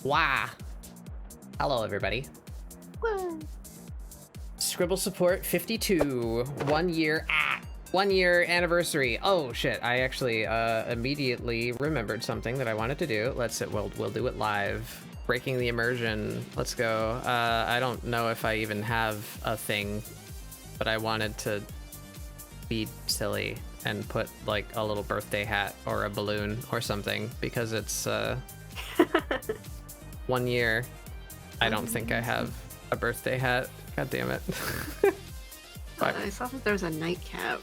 Wow. Hello, everybody. ScribbleSupport 52. 1 year. 1 year anniversary. Oh shit! I actually immediately remembered something that I wanted to do. We'll do it live. Breaking the immersion. Let's go. I don't know if I even have a thing, but I wanted to be silly and put like a little birthday hat or a balloon or something because it's 1 year. I don't think I have a birthday hat. God damn it. I saw that there's a nightcap.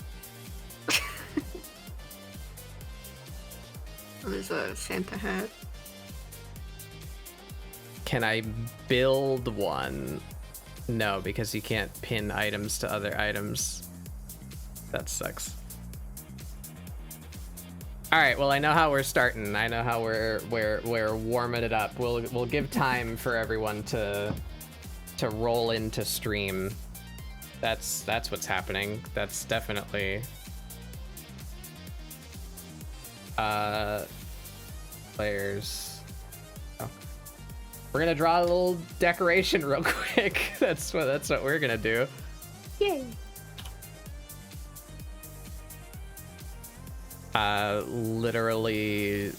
There's a Santa hat. Can I build one? No, because you can't pin items to other items. That sucks. All right, well, I know how we're starting. I know how we're warming it up. We'll give time for everyone to roll into stream. That's what's happening. That's definitely players. Oh. We're gonna draw a little decoration real quick. That's what we're gonna do. Yay! Literally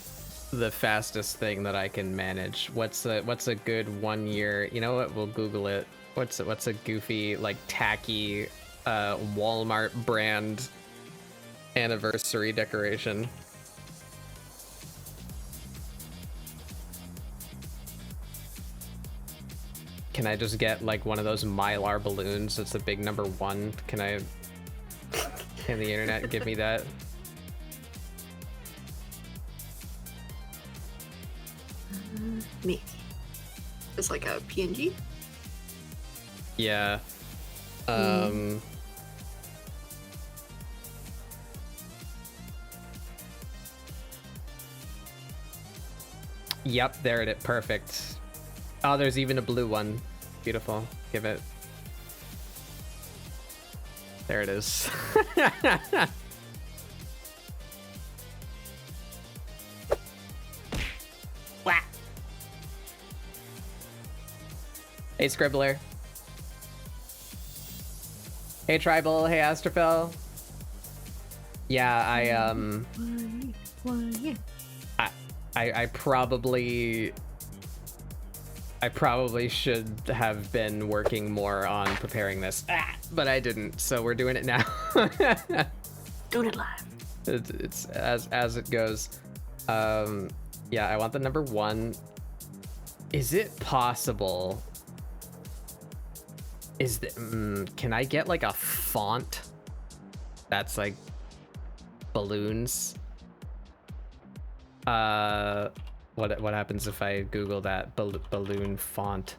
the fastest thing that I can manage. What's a good 1 year? You know what? We'll Google it. What's a goofy, like, tacky Walmart brand anniversary decoration? Can I just get like one of those Mylar balloons? That's the big number 1. Can the internet give me that? Maybe. It's like a PNG? Yeah. Yep, there it is. Perfect. Oh, there's even a blue one. Beautiful. Give it. There it is. Wah. Hey, Scribbler. Hey, Tribal. Hey, Astrophel. Yeah, I probably should have been working more on preparing this, but I didn't, so we're doing it now. Doing it live. It's as it goes. Yeah, I want the number 1. Is it possible? Can I get like a font that's like balloons? What happens if I Google that balloon font?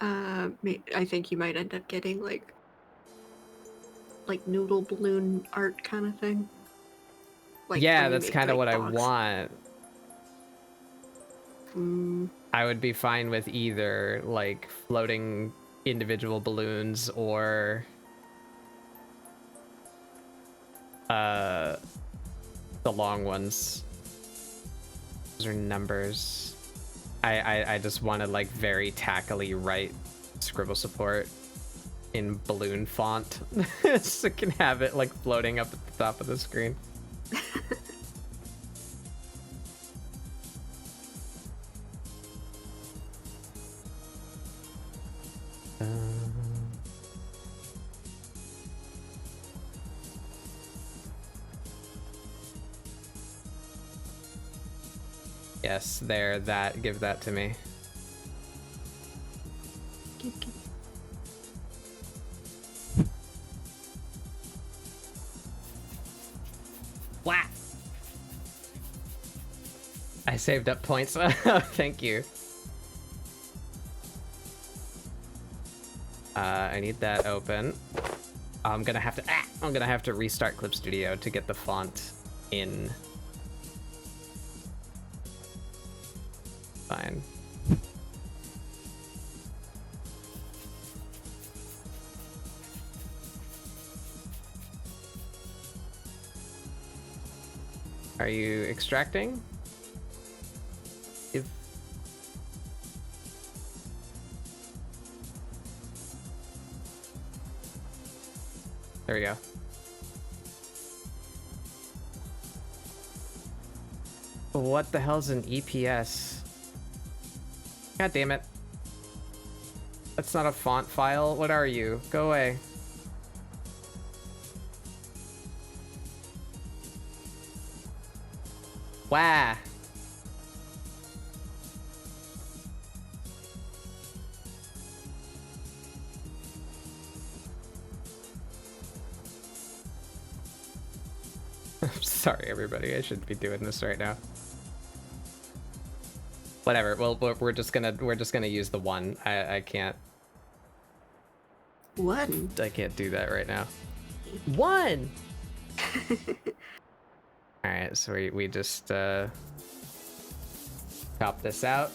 I think you might end up getting like noodle balloon art kind of thing. Like, yeah, that's kind of what I want. I would be fine with either like floating individual balloons or the long ones. Those are numbers. I just want to like very tackily write ScribbleSupport in balloon font so I can have it like floating up at the top of the screen. Yes, there, give that to me. Wow. I saved up points. Thank you. I need that open. I'm gonna have to restart Clip Studio to get the font in. Fine. Are you extracting? There we go. What the hell's an EPS? God damn it. That's not a font file. What are you? Go away. Wah. I'm sorry, everybody. I shouldn't be doing this right now. Whatever. Well, we're just gonna use the one. I can't. One. I can't do that right now. One. All right. So we just cop this out.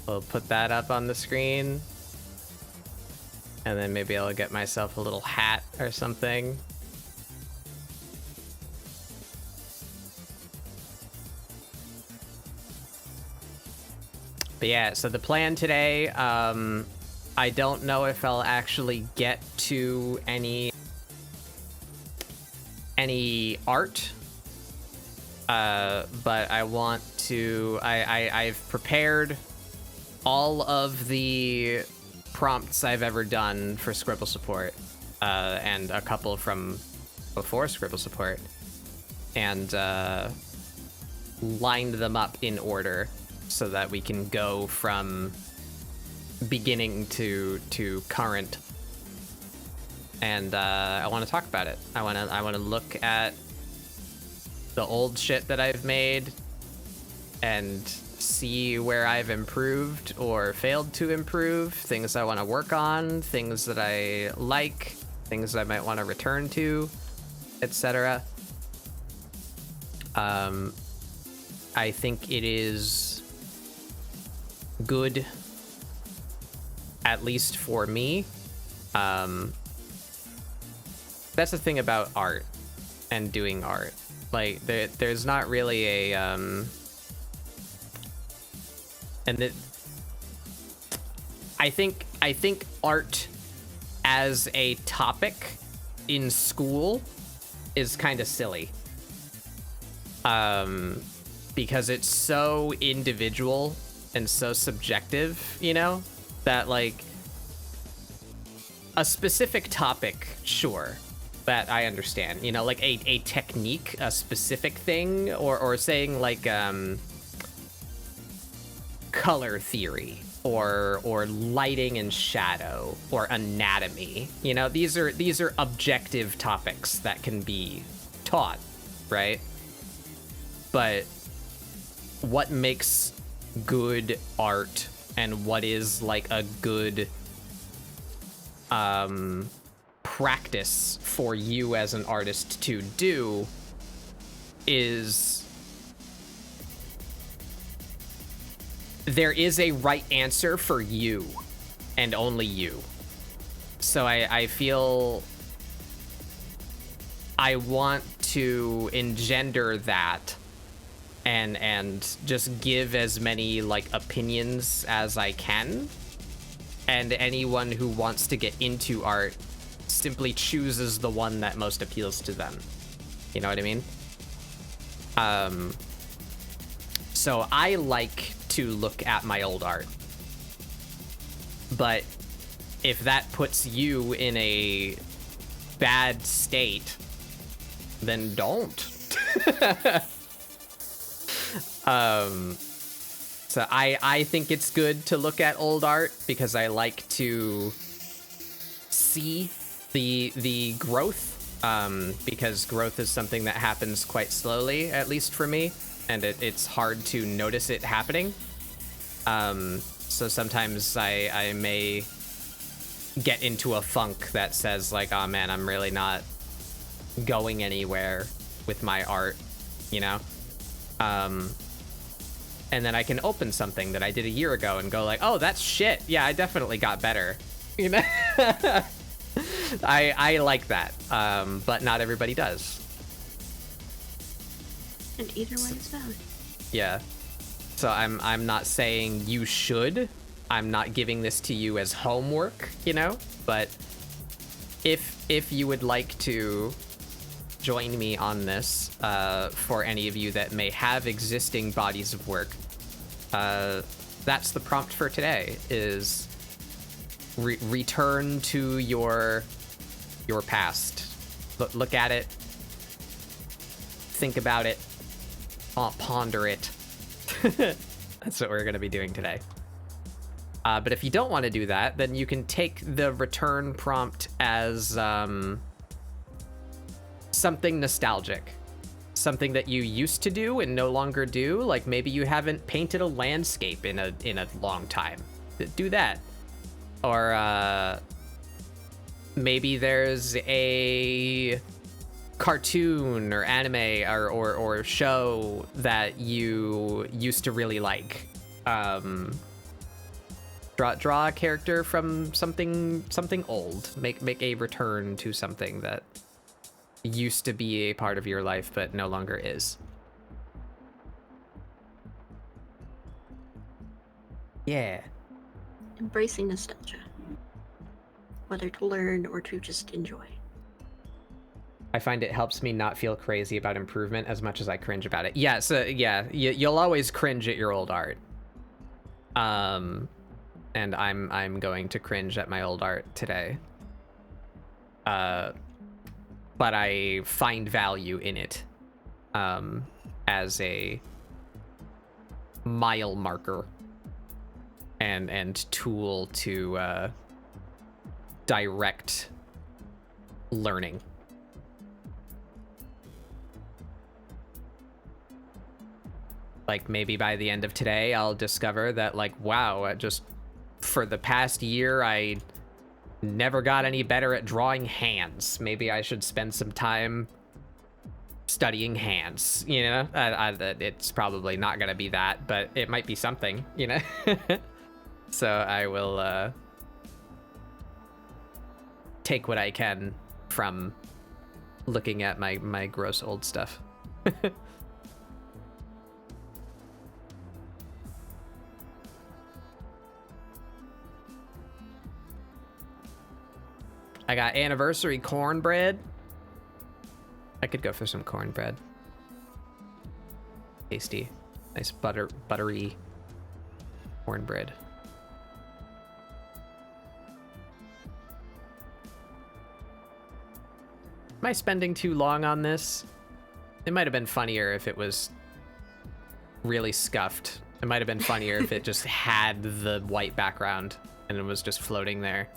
We'll put that up on the screen. And then maybe I'll get myself a little hat or something. But yeah, so the plan today, I don't know if I'll actually get to any art. But I want to, I've prepared all of the prompts I've ever done for ScribbleSupport, and a couple from before ScribbleSupport, and lined them up in order so that we can go from beginning to current. And I want to talk about it. I want to look at the old shit that I've made and see where I've improved or failed to improve, things I want to work on, things that I like, things that I might want to return to, etc. I think it is good, at least for me. That's the thing about art and doing art. Like, there's not really a I think art as a topic in school is kind of silly, because it's so individual and so subjective, you know, that like a specific topic, sure, that I understand, you know, like a technique, a specific thing, or saying like color theory or lighting and shadow or anatomy, you know, these are objective topics that can be taught, right? But what makes good art and what is like a good practice for you as an artist to do is, there is a right answer for you and only you. So I feel I want to engender that and just give as many like opinions as I can. And anyone who wants to get into art simply chooses the one that most appeals to them. You know what I mean? So I like to look at my old art, but if that puts you in a bad state, then don't. So I think it's good to look at old art because I like to see the growth, because growth is something that happens quite slowly, at least for me, and it's hard to notice it happening. So sometimes I may get into a funk that says like, oh man, I'm really not going anywhere with my art, you know? And then I can open something that I did a year ago and go like, oh, that's shit. Yeah, I definitely got better. You know? I like that, but not everybody does. And either way is valid. Yeah. So I'm not saying you should. I'm not giving this to you as homework, you know? But if you would like to join me on this, for any of you that may have existing bodies of work, that's the prompt for today, is return to your past. Look at it. Think about it. Ponder it. That's what we're going to be doing today. But if you don't want to do that, then you can take the return prompt as something nostalgic. Something that you used to do and no longer do. Like maybe you haven't painted a landscape in a long time. Do that. Or maybe there's a cartoon or anime or show that you used to really like. Draw a character from something old. Make a return to something that used to be a part of your life but no longer is. Yeah. Embracing nostalgia. Whether to learn or to just enjoy. I find it helps me not feel crazy about improvement as much as I cringe about it. Yeah, so yeah, you'll always cringe at your old art. And I'm going to cringe at my old art today. But I find value in it, as a mile marker and tool to direct learning. Like maybe by the end of today, I'll discover that like, wow, just for the past year, I never got any better at drawing hands. Maybe I should spend some time studying hands, you know? It's probably not gonna be that, but it might be something, you know? So I will take what I can from looking at my gross old stuff. I got anniversary cornbread. I could go for some cornbread. Tasty. Nice buttery cornbread. Am I spending too long on this? It might have been funnier if it was really scuffed. It might have been funnier if it just had the white background and it was just floating there.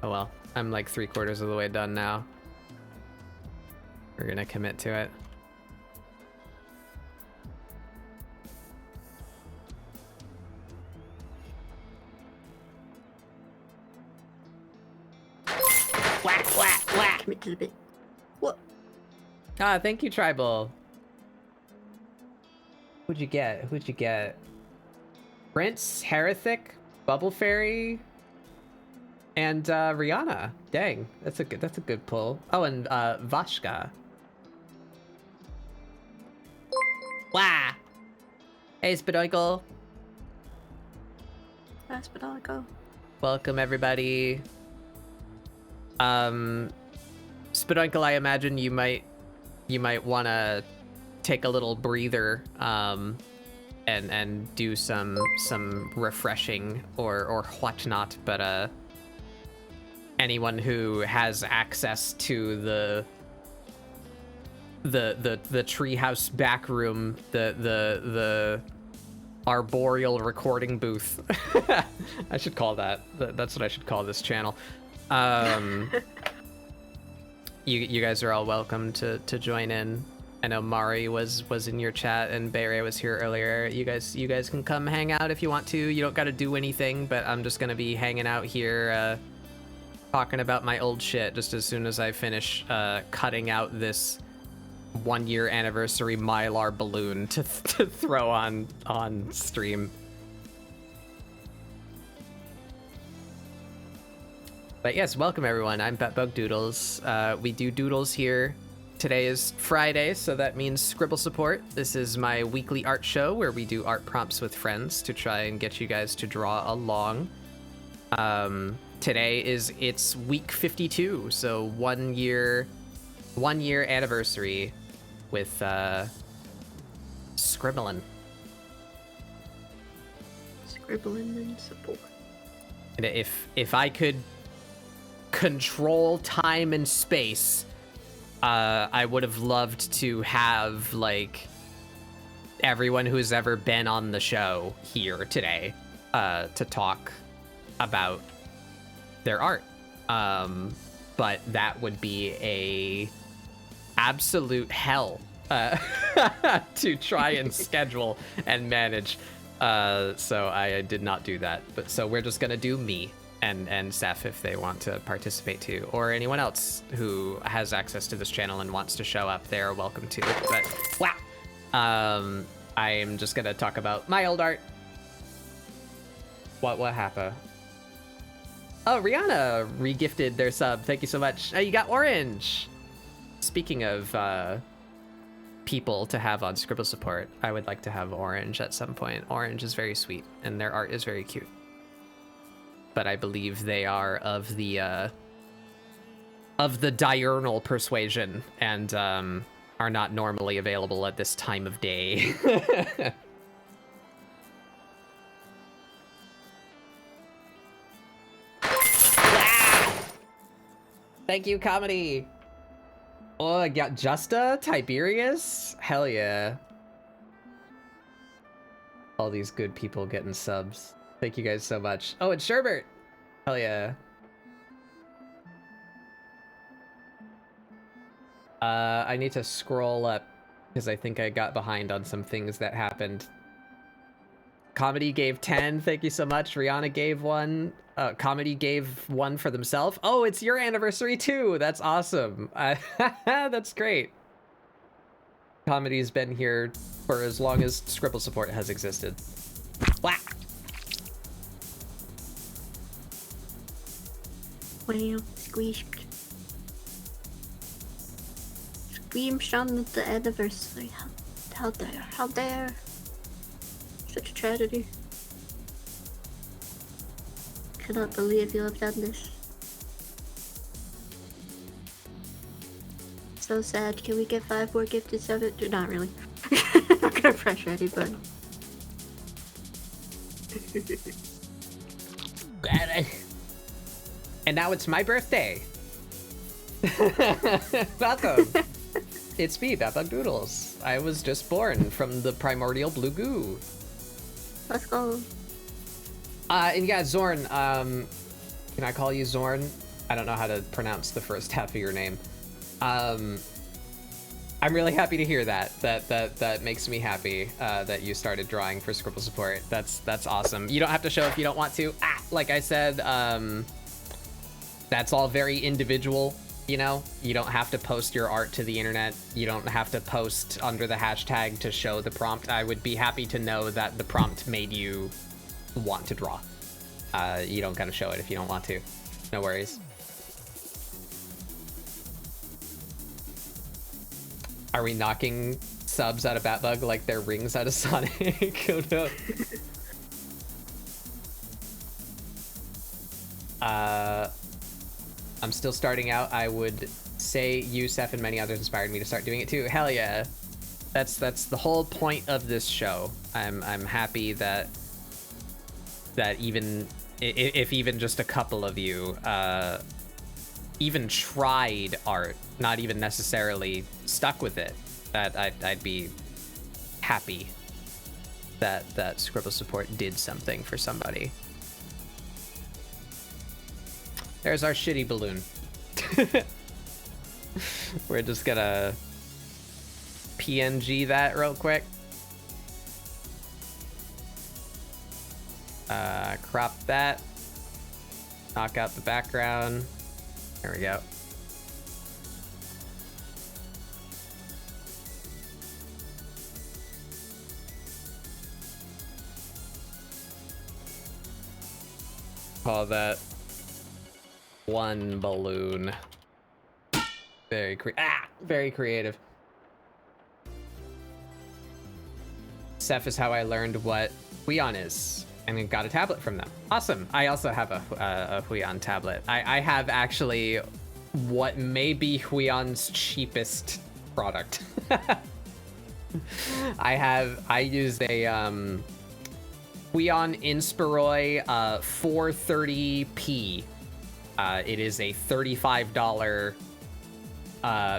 Oh well, I'm like 3/4 of the way done now. We're gonna commit to it. Whack, whack, whack. Commit to the bit. What? Ah, thank you, Tribal. Who'd you get? Who'd you get? Prince, Heretic, Bubble Fairy, and Rihanna. Dang, that's a good pull. Oh, and Vashka. Wah! Hey, Spadoinkle. Fast but I'll go. Welcome, everybody. Spadoinkle, I imagine you might want to take a little breather, and do some refreshing or whatnot, but anyone who has access to the treehouse back room, the arboreal recording booth. I should call that's what I should call this channel. You guys are all welcome to join in. I know Mari was in your chat and Beret was here earlier. You guys can come hang out if you want to. You don't got to do anything, but I'm just gonna be hanging out here, talking about my old shit just as soon as I finish cutting out this 1-year anniversary Mylar balloon to throw on stream. But yes, welcome everyone. I'm Bug Doodles. We do doodles here Today is Friday, so that means ScribbleSupport. This is my weekly art show where we do art prompts with friends to try and get you guys to draw along. Today is its week 52, so 1 year anniversary with scribbling. Scribbling and support. And if I could control time and space, I would have loved to have, like, everyone who's ever been on the show here today to talk about their art. But that would be a absolute hell to try and schedule and manage. So I did not do that. But so we're just gonna do me and Seth if they want to participate too, or anyone else who has access to this channel and wants to show up, they're welcome to. But wow, I'm just gonna talk about my old art. What happened? Oh, Rihanna regifted their sub. Thank you so much. Oh, you got orange. Speaking of people to have on ScribbleSupport, I would like to have orange at some point. Orange is very sweet and their art is very cute. But I believe they are of the diurnal persuasion and are not normally available at this time of day. Thank you, comedy. Oh, I got Justa, Tiberius. Hell yeah. All these good people getting subs. Thank you guys so much. Oh, it's Sherbert. Hell yeah. I need to scroll up because I think I got behind on some things that happened. Comedy gave 10. Thank you so much. Rihanna gave 1. Comedy gave 1 for themselves. Oh, it's your anniversary too. That's awesome. That's great. Comedy's been here for as long as ScribbleSupport has existed. Wow. Wow, squeezed. Screamed on the anniversary. How dare, how dare. Such a tragedy. Cannot believe you have done this. So sad. Can we get 5 more gifted subs? Not really. I'm not gonna pressure anybody. And now it's my birthday. Welcome. It's me, Bad Doodles. I was just born from the primordial blue goo. Let's go. And yeah, Zorn, can I call you Zorn? I don't know how to pronounce the first half of your name. I'm really happy to hear that. That makes me happy that you started drawing for ScribbleSupport. That's awesome. You don't have to show if you don't want to. Like I said, that's all very individual, you know? You don't have to post your art to the internet. You don't have to post under the hashtag to show the prompt. I would be happy to know that the prompt made you want to draw. You don't gotta show it if you don't want to. No worries. Are we knocking subs out of Batbug like they're rings out of Sonic? Oh no. I'm still starting out. I would say you, Seth, and many others inspired me to start doing it too. Hell yeah. That's the whole point of this show. I'm happy that even if even just a couple of you even tried art, not even necessarily stuck with it, that I'd be happy that ScribbleSupport did something for somebody. There's our shitty balloon. We're just gonna PNG that real quick. Crop that. Knock out the background. There we go. Call that one balloon. Very creepy. Ah! Very creative. Ceph is how I learned what Huion is, and we got a tablet from them. Awesome. I also have a Huion tablet. I have actually what may be Huion's cheapest product. I used a Huion Inspiroi 430p. It is a $35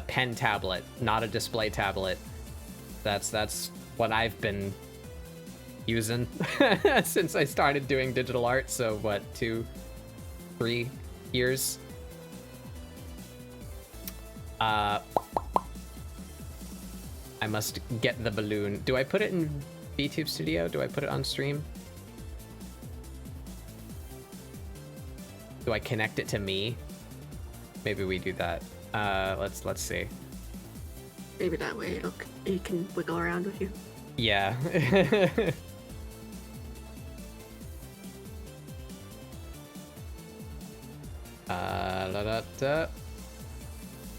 pen tablet, not a display tablet. That's what I've been using since I started doing digital art. So what, 2-3 years? I must get the balloon. Do I put it in VTube Studio? Do I put it on stream? Do I connect it to me? Maybe we do that. Let's see. Maybe that way it can wiggle around with you. Yeah.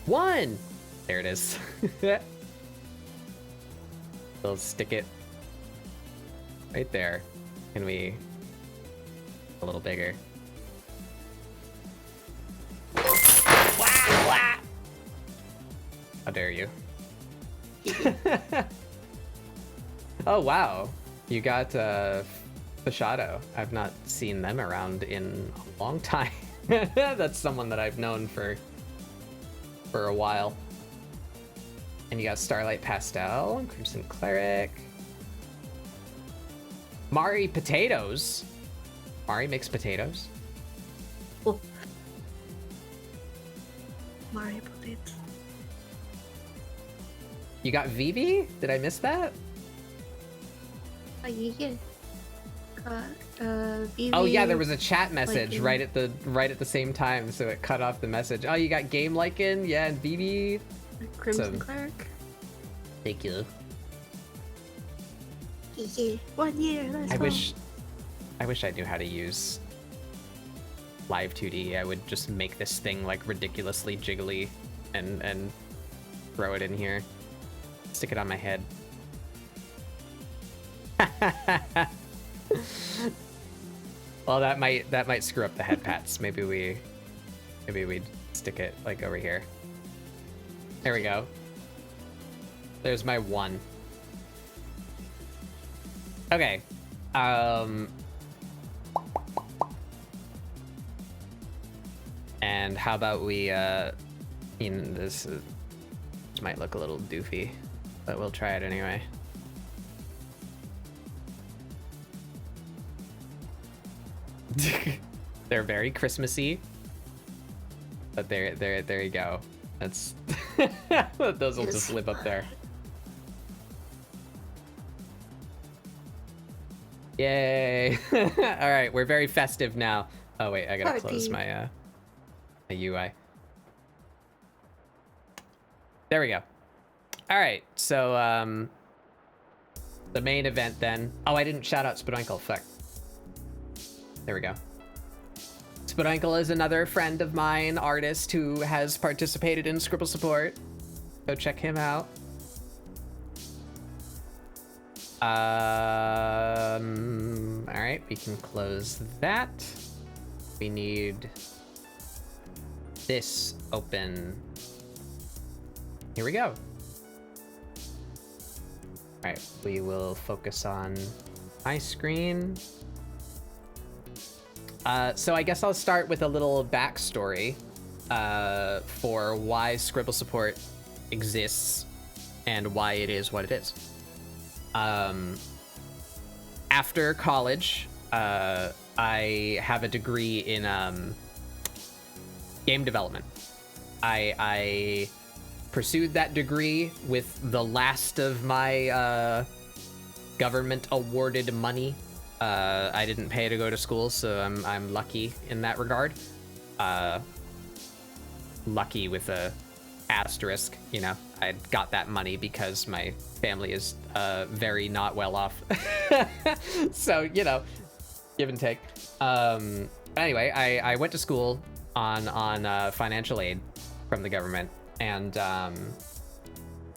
One! There it is. We'll stick it right there. Can we... a little bigger. How dare you? Oh, wow. You got Fashado. I've not seen them around in a long time. That's someone that I've known for a while. And you got Starlight Pastel, Crimson Cleric. Mari Potatoes. Mari makes potatoes. Oh. Mari potatoes. You got Vivi? Did I miss that? Yeah. Vivi, oh yeah, there was a chat message Lycan. right at the same time, so it cut off the message. Oh, you got Game Lycan, yeah, and Vivi. Crimson Cleric. Thank you. Yeah. 1 year. Let's I go. wish I knew how to use Live 2D. I would just make this thing like ridiculously jiggly and throw it in here. Stick it on my head. Well, that might screw up the head pats. Maybe we stick it like over here. There we go. There's my one. Okay. And how about we this might look a little doofy, but we'll try it anyway. They're very Christmassy, but there you go. That's those will just live up there. Yay! All right, we're very festive now. Oh wait, I gotta close my my UI. There we go. All right, so the main event then. Oh, I didn't shout out Spodoinkle. Fuck. There we go. Spodoinkle is another friend of mine, artist who has participated in ScribbleSupport. Go check him out. All right, we can close that. We need this open. Here we go. All right, we will focus on my screen. So I guess I'll start with a little backstory for why ScribbleSupport exists and why it is what it is. After college, I have a degree in game development. I pursued that degree with the last of my government awarded money. I didn't pay to go to school, so I'm lucky in that regard. Lucky with a asterisk, you know. I got that money because my family is very not well off. So, you know, give and take. Anyway, I went to school on financial aid from the government, and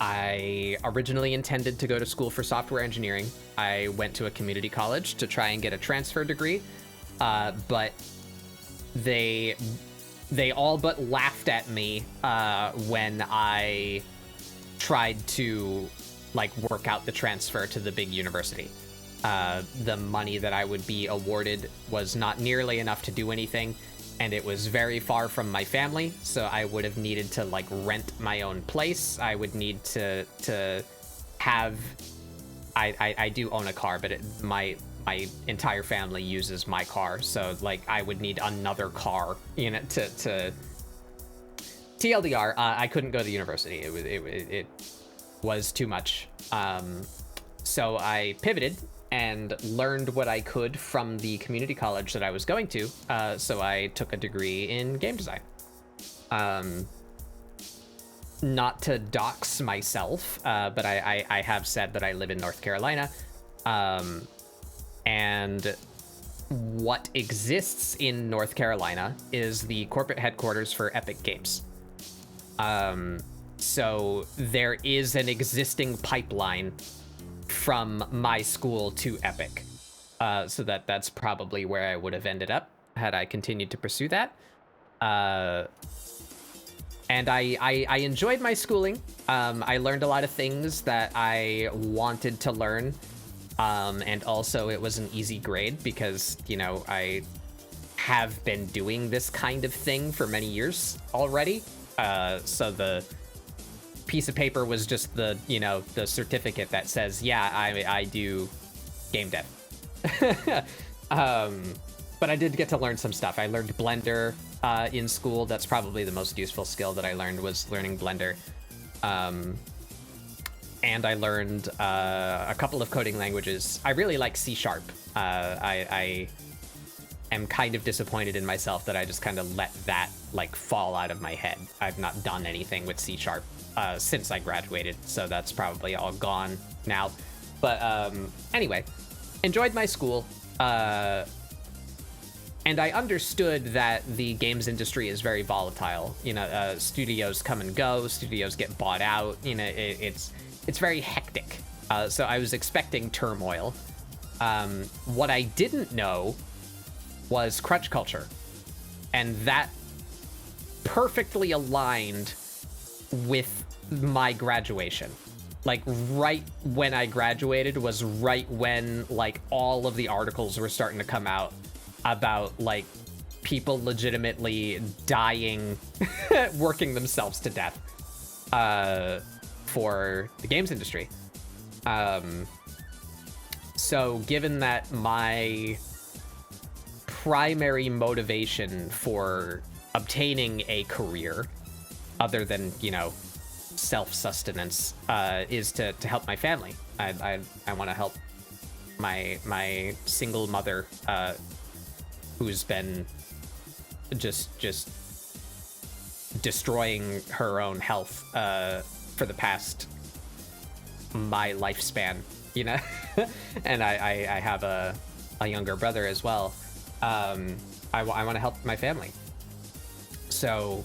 I originally intended to go to school for software engineering. I went to a community college to try and get a transfer degree, but they all but laughed at me when I tried to like work out the transfer to the big university. The money that I would be awarded was not nearly enough to do anything, and it was very far from my family, so I would have needed to like rent my own place. I would need to have I do own a car, but my entire family uses my car, so like I would need another car, you know, to TLDR. I couldn't go to the university. It was too much. So I pivoted and learned what I could from the community college that I was going to. So I took a degree in game design. Not to dox myself, but I have said that I live in North Carolina. And what exists in North Carolina is the corporate headquarters for Epic Games. So there is an existing pipeline from my school to Epic. So that's probably where I would have ended up had I continued to pursue that. And I enjoyed my schooling. I learned a lot of things that I wanted to learn. And also it was an easy grade because, you know, I have been doing this kind of thing for many years already. So the piece of paper was just the, you know, the certificate that says, yeah, I do game dev. But I did get to learn some stuff. I learned Blender in school. That's probably the most useful skill that I learned, was learning Blender. And I learned a couple of coding languages. I really like C#. I am kind of disappointed in myself that I just kind of let that like fall out of my head. I've not done anything with C# since I graduated, so that's probably all gone now. But anyway, enjoyed my school. And I understood that the games industry is very volatile. You know, studios come and go, studios get bought out. You know, it's very hectic. So I was expecting turmoil. What I didn't know was crunch culture. And that perfectly aligned with my graduation. Like right when I graduated was right when like all of the articles were starting to come out about like people legitimately dying working themselves to death for the games industry. So given that my primary motivation for obtaining a career other than, you know, self-sustenance is to help my family. I want to help my single mother who's been just destroying her own health for the past my lifespan, you know. And I have a younger brother as well. I want to help my family, so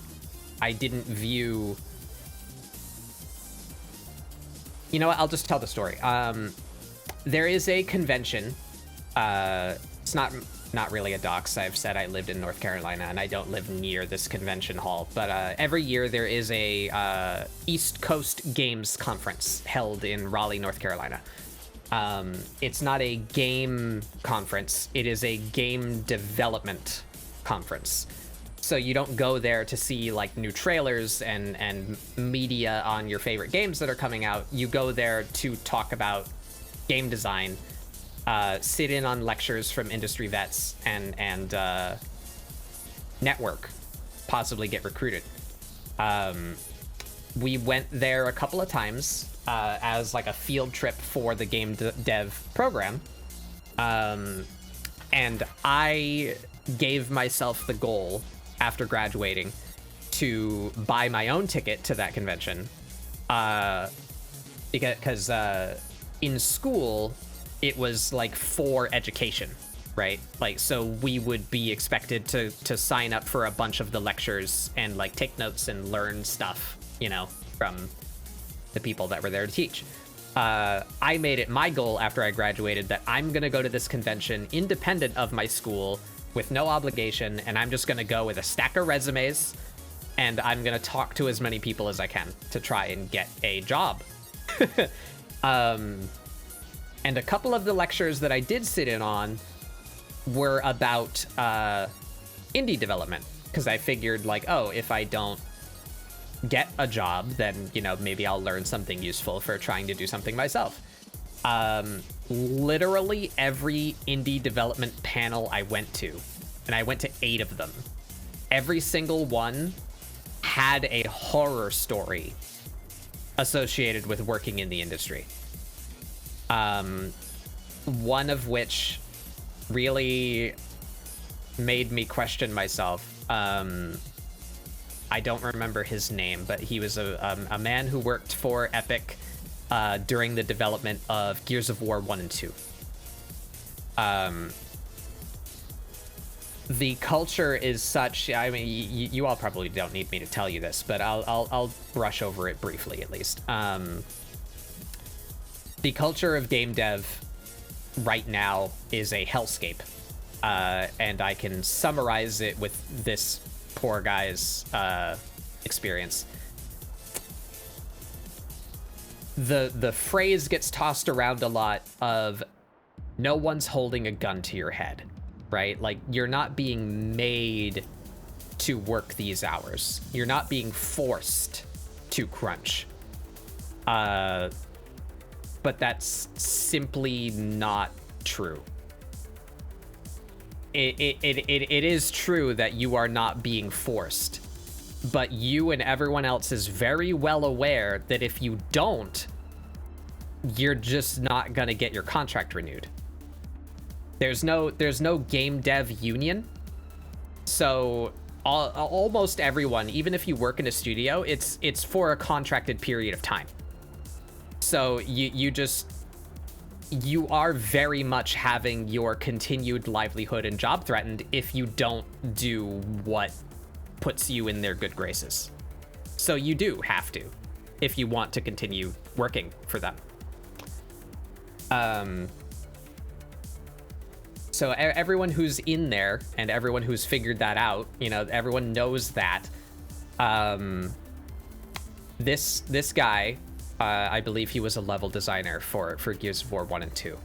I didn't view. You know what? I'll just tell the story. There is a convention. It's not really a dox. I've said I lived in North Carolina and I don't live near this convention hall. But every year there is a East Coast Games Conference held in Raleigh, North Carolina. It's not a game conference. It is a game development conference. So you don't go there to see like new trailers and media on your favorite games that are coming out. You go there to talk about game design, sit in on lectures from industry vets, and network, possibly get recruited. We went there a couple of times as like a field trip for the game dev program. And I gave myself the goal after graduating to buy my own ticket to that convention, because in school it was like for education, right? Like, so we would be expected to sign up for a bunch of the lectures and like take notes and learn stuff, you know, from the people that were there to teach. I made it my goal after I graduated that I'm going to go to this convention independent of my school with no obligation, and I'm just going to go with a stack of resumes, and I'm going to talk to as many people as I can to try and get a job. And a couple of the lectures that I did sit in on were about indie development, because I figured, like, oh, if I don't get a job, then, you know, maybe I'll learn something useful for trying to do something myself. Literally every indie development panel I went to, and I went to 8 of them, every single one had a horror story associated with working in the industry. One of which really made me question myself. I don't remember his name, but he was a man who worked for Epic during the development of Gears of War 1 and 2. The culture is such, I mean, you all probably don't need me to tell you this, but I'll brush over it briefly at least. The culture of game dev right now is a hellscape, and I can summarize it with this poor guy's experience. The phrase gets tossed around a lot of no one's holding a gun to your head, right? Like, you're not being made to work these hours. You're not being forced to crunch. But that's simply not true. It is true that you are not being forced, but you and everyone else is very well aware that if you don't, you're just not gonna get your contract renewed. There's no game dev union, so almost everyone, even if you work in a studio, it's for a contracted period of time. So you are very much having your continued livelihood and job threatened if you don't do what puts you in their good graces. So you do have to, if you want to continue working for them. So everyone who's in there and everyone who's figured that out, you know, everyone knows that this guy, I believe he was a level designer for Gears of War 1 and 2.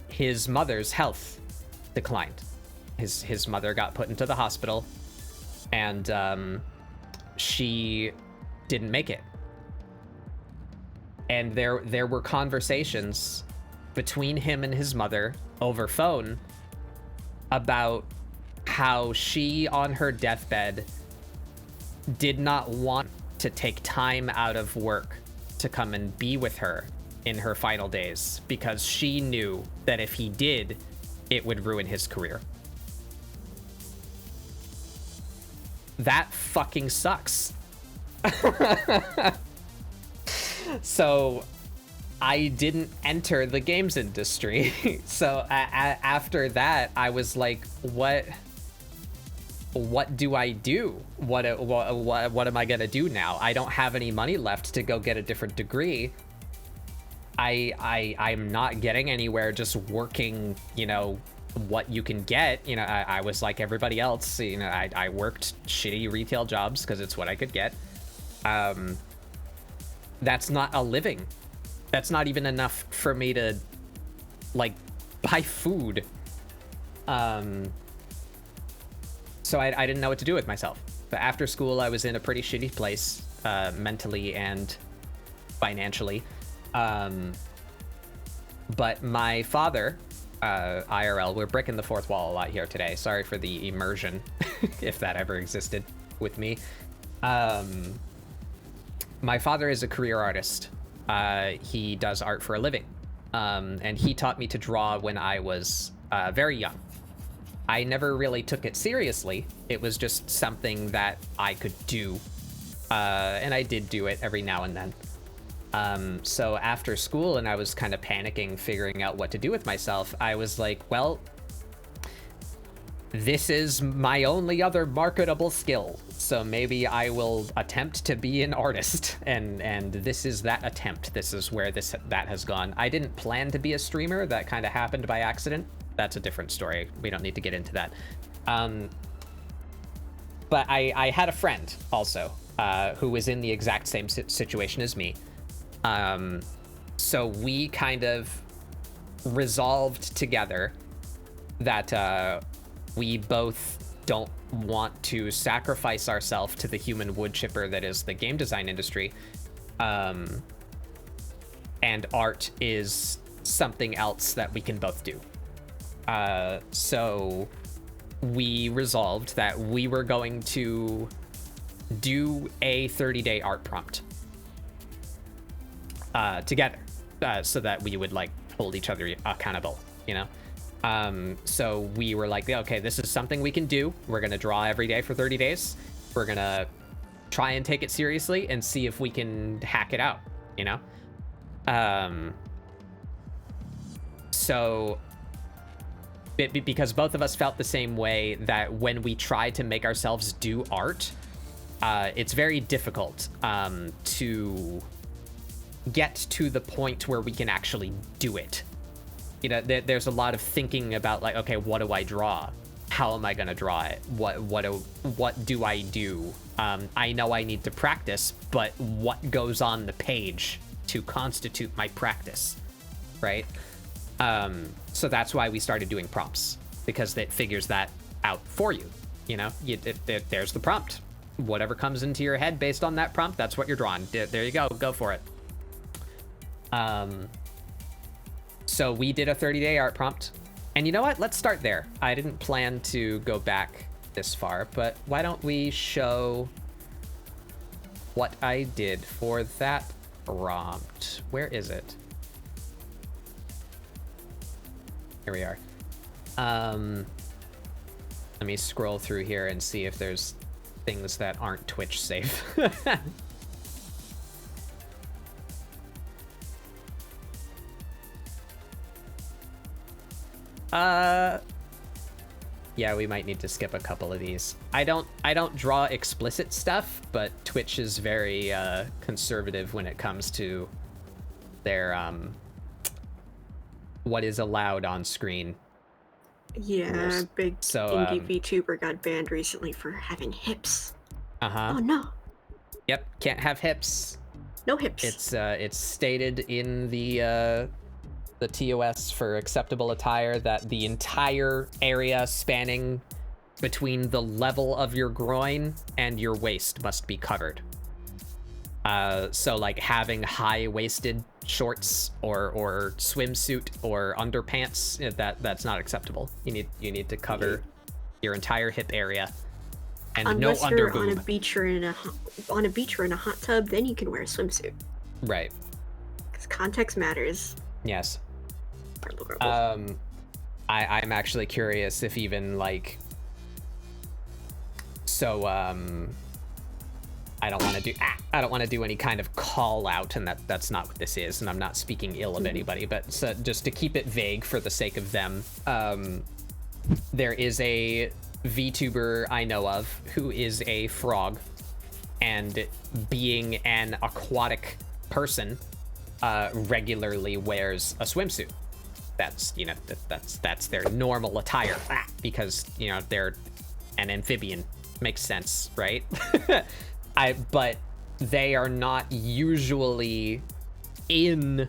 His mother's health declined. His mother got put into the hospital, and she didn't make it. And there were conversations between him and his mother over phone about how she, on her deathbed, did not want to take time out of work to come and be with her in her final days, because she knew that if he did, it would ruin his career. That fucking sucks. So I didn't enter the games industry. So after that, I was like, what do I do? What am I gonna do now? I don't have any money left to go get a different degree. I'm not getting anywhere just working, you know, what you can get. You know, I was like everybody else, you know, I worked shitty retail jobs because it's what I could get. That's not a living. That's not even enough for me to, like, buy food. So I didn't know what to do with myself. But after school, I was in a pretty shitty place, mentally and financially. But my father, IRL, we're breaking the fourth wall a lot here today. Sorry for the immersion, if that ever existed with me. My father is a career artist. He does art for a living. And he taught me to draw when I was very young. I never really took it seriously. It was just something that I could do. And I did do it every now and then. So after school, and I was kind of panicking, figuring out what to do with myself, I was like, well, this is my only other marketable skill, so maybe I will attempt to be an artist, and this is that attempt. This is where that has gone. I didn't plan to be a streamer. That kind of happened by accident. That's a different story. We don't need to get into that. But I had a friend also who was in the exact same situation as me. So we kind of resolved together that we both don't want to sacrifice ourselves to the human wood chipper that is the game design industry. And art is something else that we can both do. So we resolved that we were going to do a 30-day art prompt together, so that we would like hold each other accountable, you know? So we were like, okay, this is something we can do. We're gonna draw every day for 30 days. We're gonna try and take it seriously and see if we can hack it out, you know? So because both of us felt the same way, that when we try to make ourselves do art, it's very difficult to get to the point where we can actually do it. You know, there's a lot of thinking about like, okay, what do I draw? How am I gonna draw it? What do I do? I know I need to practice, but what goes on the page to constitute my practice, right? So that's why we started doing prompts, because it figures that out for you. You know, there's the prompt. Whatever comes into your head based on that prompt, that's what you're drawing. There you go for it. So we did a 30-day art prompt, and you know what? Let's start there. I didn't plan to go back this far, but why don't we show what I did for that prompt? Where is it? Here we are. Let me scroll through here and see if there's things that aren't Twitch safe. Yeah, we might need to skip a couple of these. I don't draw explicit stuff, but Twitch is very conservative when it comes to their what is allowed on screen. Yeah, big indie VTuber got banned recently for having hips. Uh-huh. Oh no. Yep, can't have hips. No hips. It's stated in the TOS for acceptable attire that the entire area spanning between the level of your groin and your waist must be covered. So like having high-waisted shorts or swimsuit or underpants, that's not acceptable. You need to cover your entire hip area and unless no you're underboob. on a beach or in a hot tub, then you can wear a swimsuit. Right. Because context matters. Yes. I'm actually curious if even like, so I don't want to do any kind of call out, and that's not what this is, and I'm not speaking ill of anybody, but so just to keep it vague for the sake of them, there is a VTuber I know of who is a frog, and being an aquatic person, regularly wears a swimsuit. That's, you know, that's their normal attire, because, you know, they're an amphibian. Makes sense, right? But they are not usually in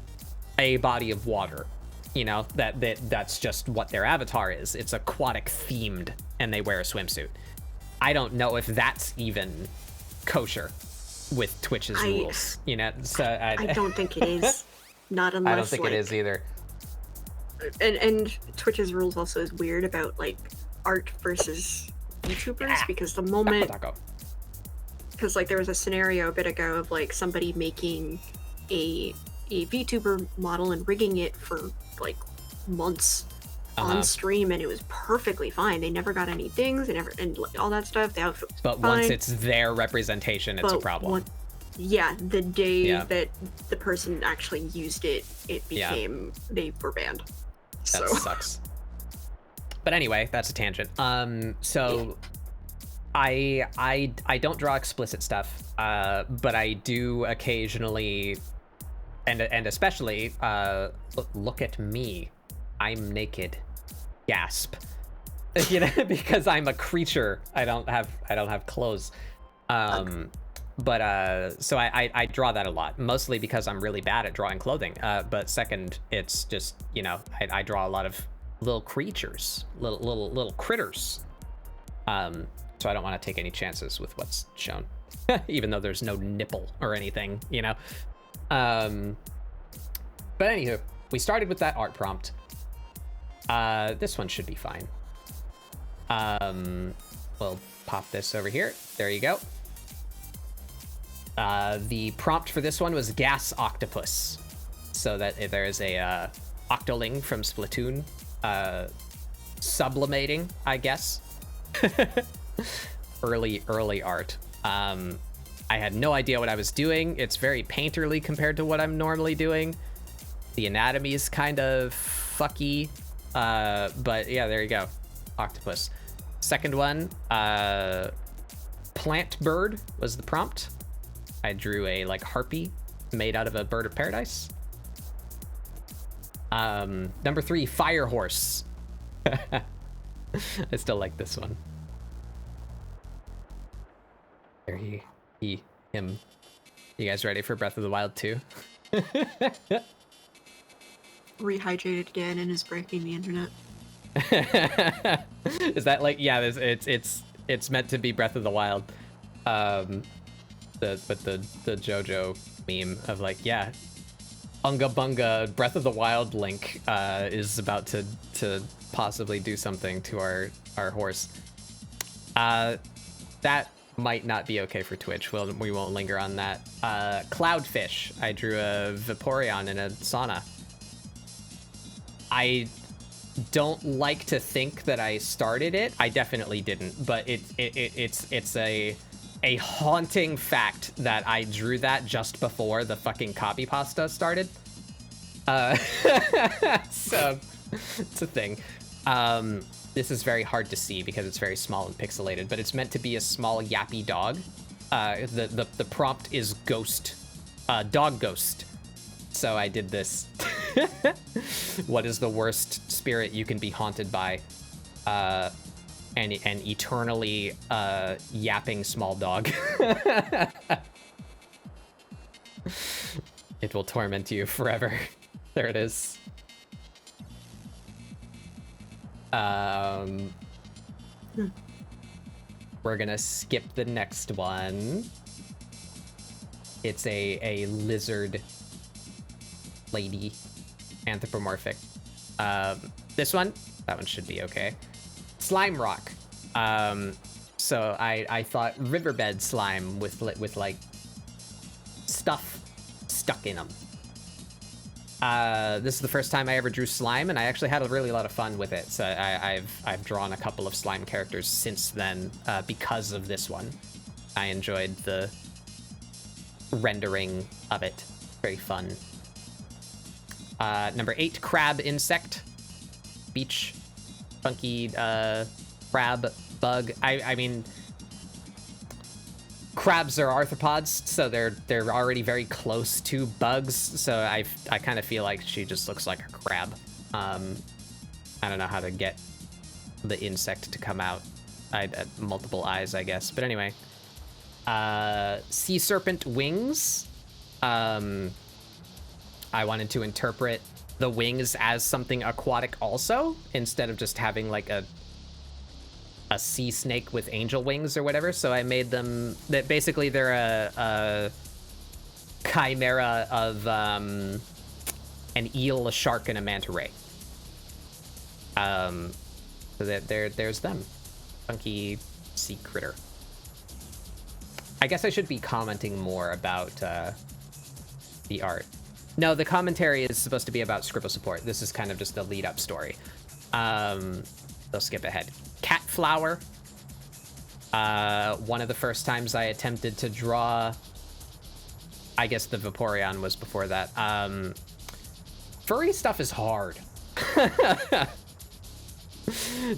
a body of water, you know, that's just what their avatar is. It's aquatic themed, and they wear a swimsuit. I don't know if that's even kosher with Twitch's rules, you know. So I don't think it is. Not unless I don't think it is either. And Twitch's rules also is weird about like art versus YouTubers, because the moment, because like there was a scenario a bit ago of like somebody making a VTuber model and rigging it for like months on stream, and it was perfectly fine. They never got any dings, and like, all that stuff. The outfit was but fine. Once it's their representation, it's a problem. The day that the person actually used it, it became they were banned. That sucks. But anyway, that's a tangent. So I don't draw explicit stuff, but I do occasionally, and especially, look at me, I'm naked, gasp, you know, because I'm a creature. I don't have clothes. But so I draw that a lot, mostly because I'm really bad at drawing clothing. But second, it's just, you know, I draw a lot of little creatures, little critters. So I don't want to take any chances with what's shown, even though there's no nipple or anything, you know. But anywho, we started with that art prompt. This one should be fine. We'll pop this over here. There you go. The prompt for this one was gas octopus, so that there is a octoling from Splatoon sublimating, I guess. early art. I had no idea what I was doing. It's very painterly compared to what I'm normally doing. The anatomy is kind of fucky, but yeah, there you go. Octopus. Second one, plant bird was the prompt. I drew a like harpy made out of a bird of paradise. Number 3, fire horse. I still like this one. There him. You guys ready for Breath of the Wild 2? Rehydrated again and is breaking the internet. Is that like, yeah, it's meant to be Breath of the Wild. The JoJo meme of like, yeah, Unga Bunga Breath of the Wild Link is about to possibly do something to our horse. That might not be okay for Twitch. We won't linger on that. Cloudfish. I drew a Vaporeon in a sauna. I don't like to think that I started it. I definitely didn't, but it's a haunting fact that I drew that just before the fucking copy pasta started. So it's a thing. This is very hard to see because it's very small and pixelated, but it's meant to be a small yappy dog. The prompt is ghost, dog ghost. So I did this. What is the worst spirit you can be haunted by? An eternally yapping small dog. It will torment you forever. There it is. We're gonna skip the next one. It's a lizard lady, anthropomorphic. This one, that one should be okay. Slime rock. So I thought riverbed slime with like stuff stuck in them. This is the first time I ever drew slime, and I actually had a really lot of fun with it. So I've drawn a couple of slime characters since then because of this one. I enjoyed the rendering of it. Very fun. Number 8, crab insect. Beach. Funky crab bug. I mean, crabs are arthropods, so they're already very close to bugs. So I kind of feel like she just looks like a crab. I don't know how to get the insect to come out. Multiple eyes, I guess. But anyway, sea serpent wings. I wanted to interpret the wings as something aquatic also, instead of just having like a sea snake with angel wings or whatever. So I made them that basically they're a chimera of an eel, a shark, and a manta ray. So that there's them. Funky sea critter. I guess I should be commenting more about the art. No, the commentary is supposed to be about ScribbleSupport. This is kind of just the lead-up story. They'll skip ahead. Cat flower. One of the first times I attempted to draw... I guess the Vaporeon was before that. Furry stuff is hard.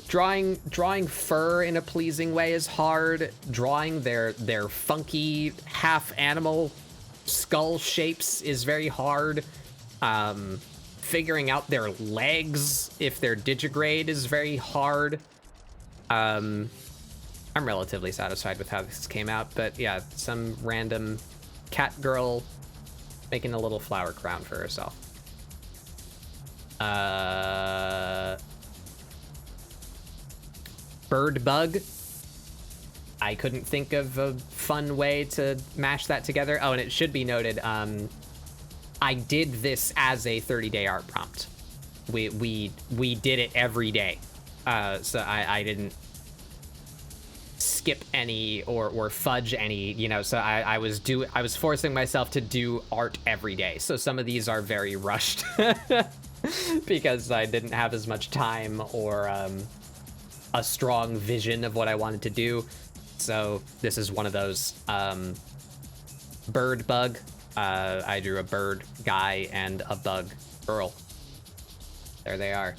Drawing fur in a pleasing way is hard. Drawing their funky half animal skull shapes is very hard. Figuring out their legs, if they're digigrade, is very hard. I'm relatively satisfied with how this came out, but yeah, some random cat girl making a little flower crown for herself. Bird bug. I couldn't think of a fun way to mash that together. Oh, and it should be noted, I did this as a 30-day art prompt. We did it every day. So I didn't skip any or fudge any, you know, so I was forcing myself to do art every day. So some of these are very rushed because I didn't have as much time or a strong vision of what I wanted to do. So this is one of those. Bird bug. I drew a bird guy and a bug girl. There they are.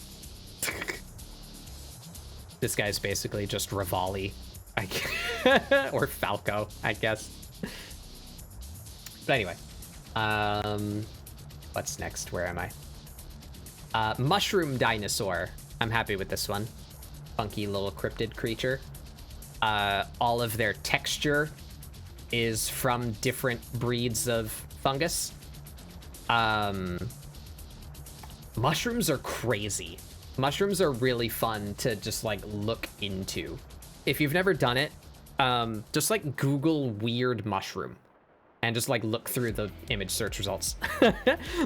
This guy's basically just Rivali, or Falco, I guess. But anyway, what's next? Where am I? Mushroom dinosaur. I'm happy with this one. Funky little cryptid creature. All of their texture is from different breeds of fungus. Mushrooms are crazy. Mushrooms are really fun to just like look into. If you've never done it, just like Google weird mushroom and just like look through the image search results.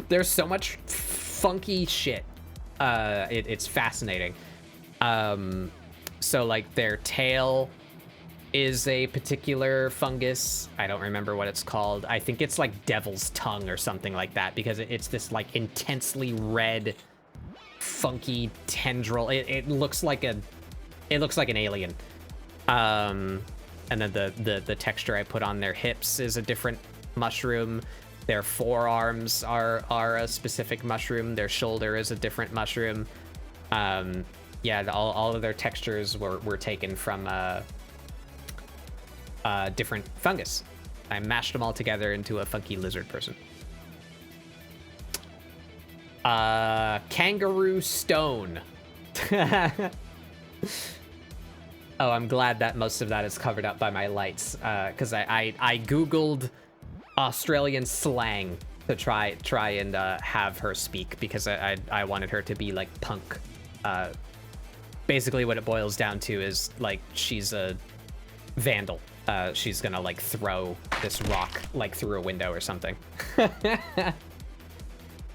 There's so much funky shit. It's fascinating. So like their tail is a particular fungus. I don't remember what it's called. I think it's like devil's tongue or something like that, because it's this like intensely red, funky tendril. It looks like an alien. And then the texture I put on their hips is a different mushroom. Their forearms are a specific mushroom. Their shoulder is a different mushroom. Yeah, all of their textures were taken from different fungus. I mashed them all together into a funky lizard person. Kangaroo stone. Oh, I'm glad that most of that is covered up by my lights, because I googled Australian slang to try and have her speak, because I wanted her to be like punk. Basically what it boils down to is like she's a vandal. She's gonna like throw this rock like through a window or something.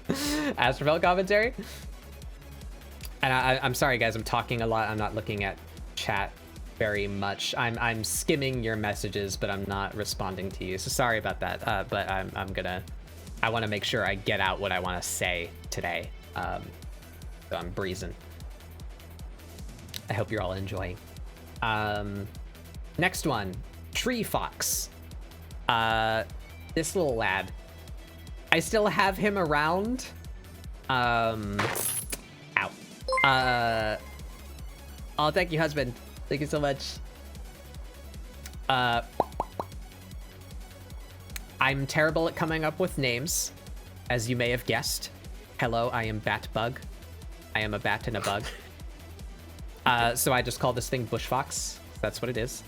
Astrophel commentary. And I'm sorry guys, I'm talking a lot. I'm not looking at chat very much. I'm skimming your messages, but I'm not responding to you. So sorry about that. But I want to make sure I get out what I want to say today. So I'm breezing. I hope you're all enjoying. Next one, Tree Fox. This little lad. I still have him around. Ow. Oh, thank you, husband. Thank you so much. I'm terrible at coming up with names, as you may have guessed. Hello, I am Batbug. I am a bat and a bug. So I just call this thing Bush Fox. That's what it is.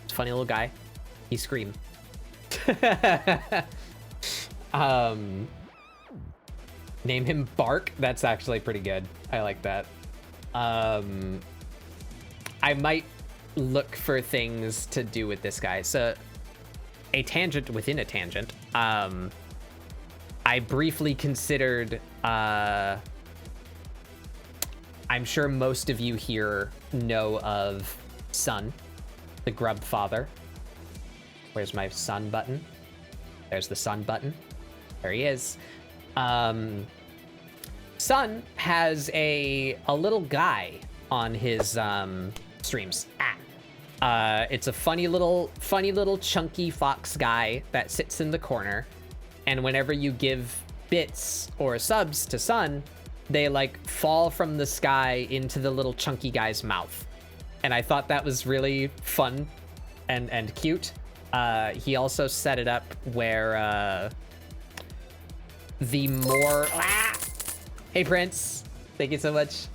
It's a funny little guy. He scream. Name him Bark. That's actually pretty good. I like that. I might look for things to do with this guy. So a tangent within a tangent. I briefly considered, I'm sure most of you here know of Sun, the grub father. Where's my Sun button? There's the Sun button. There he is. Sun has a little guy on his streams. It's a funny little chunky fox guy that sits in the corner, and whenever you give bits or subs to Sun, they like fall from the sky into the little chunky guy's mouth. And I thought that was really fun and cute. He also set it up where the more... Hey, Prince. Thank you so much.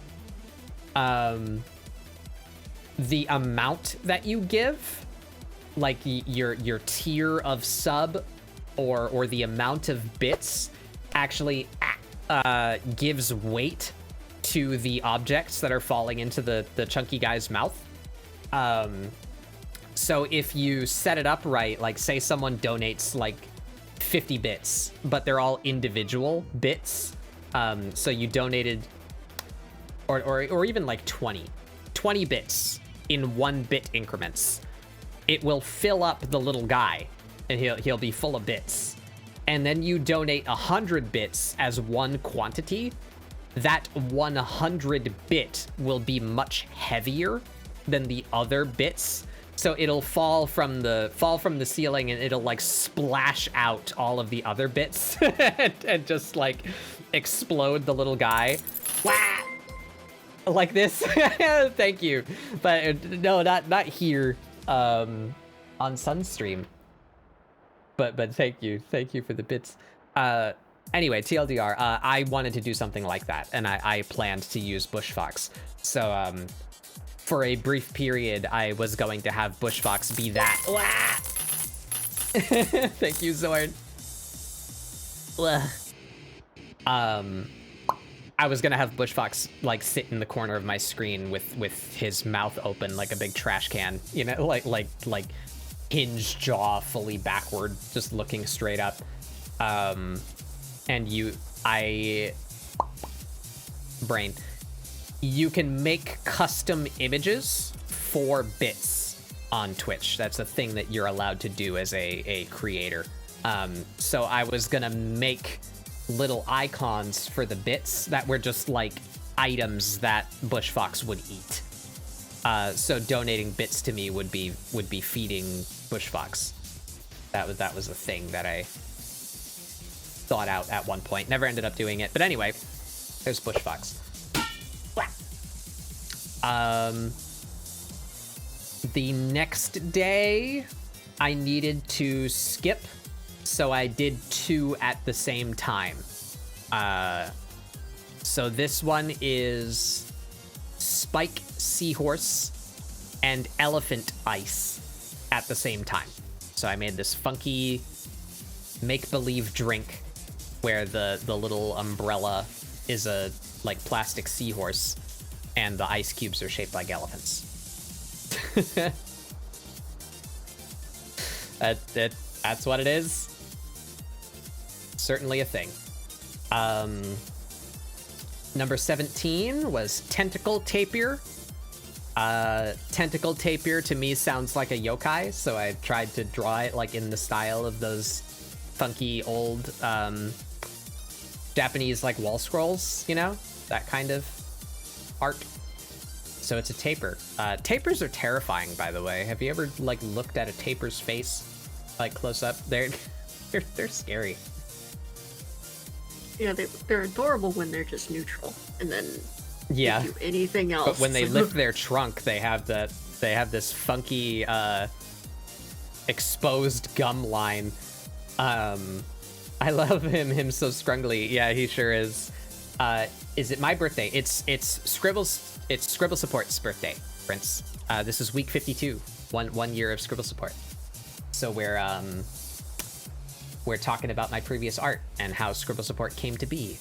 The amount that you give, like your tier of sub or the amount of bits actually gives weight to the objects that are falling into the chunky guy's mouth. So if you set it up right, like say someone donates like 50 bits, but they're all individual bits. So you donated, or even like 20 bits in 1 bit increments. It will fill up the little guy, and he'll be full of bits. And then you donate 100 bits as one quantity. That 100 bit will be much heavier than the other bits. So it'll fall from the ceiling, and it'll like splash out all of the other bits and just like explode the little guy. Wah! Like this. Thank you. But no, not here on Sunstream. But thank you for the bits. Anyway, TLDR, I wanted to do something like that, and I planned to use Bushfox. So for a brief period, I was going to have Bushfox be that. Thank you, Zorn. I was gonna have Bushfox like sit in the corner of my screen with his mouth open like a big trash can, you know, like hinged jaw fully backward, just looking straight up. And you can make custom images for bits on Twitch. That's a thing that you're allowed to do as a creator. So I was gonna make little icons for the bits that were just like items that Bushfox would eat. So donating bits to me would be feeding Bushfox. That was a thing that I thought out at one point. Never ended up doing it. But anyway, there's Bushfox. The next day, I needed to skip, so I did 2 at the same time. So this one is Spike Seahorse and Elephant Ice at the same time. So I made this funky make-believe drink where the little umbrella is a like plastic seahorse and the ice cubes are shaped like elephants. That's what it is. Certainly a thing. Number 17 was Tentacle Tapir. Tentacle Tapir to me sounds like a yokai, so I tried to draw it like in the style of those funky old Japanese like wall scrolls, you know, that kind of art. So it's a tapir. Tapirs are terrifying, by the way. Have you ever like looked at a tapir's face like close up? They're scary. Yeah, they're adorable when they're just neutral, and then yeah, do anything else. But when they lift their trunk, they have this funky exposed gum line. I love him so scrungly. Yeah, he sure is. Is it my birthday? It's ScribbleSupport's birthday, Prince. This is week 52, one year of ScribbleSupport. So we're talking about my previous art and how ScribbleSupport came to be.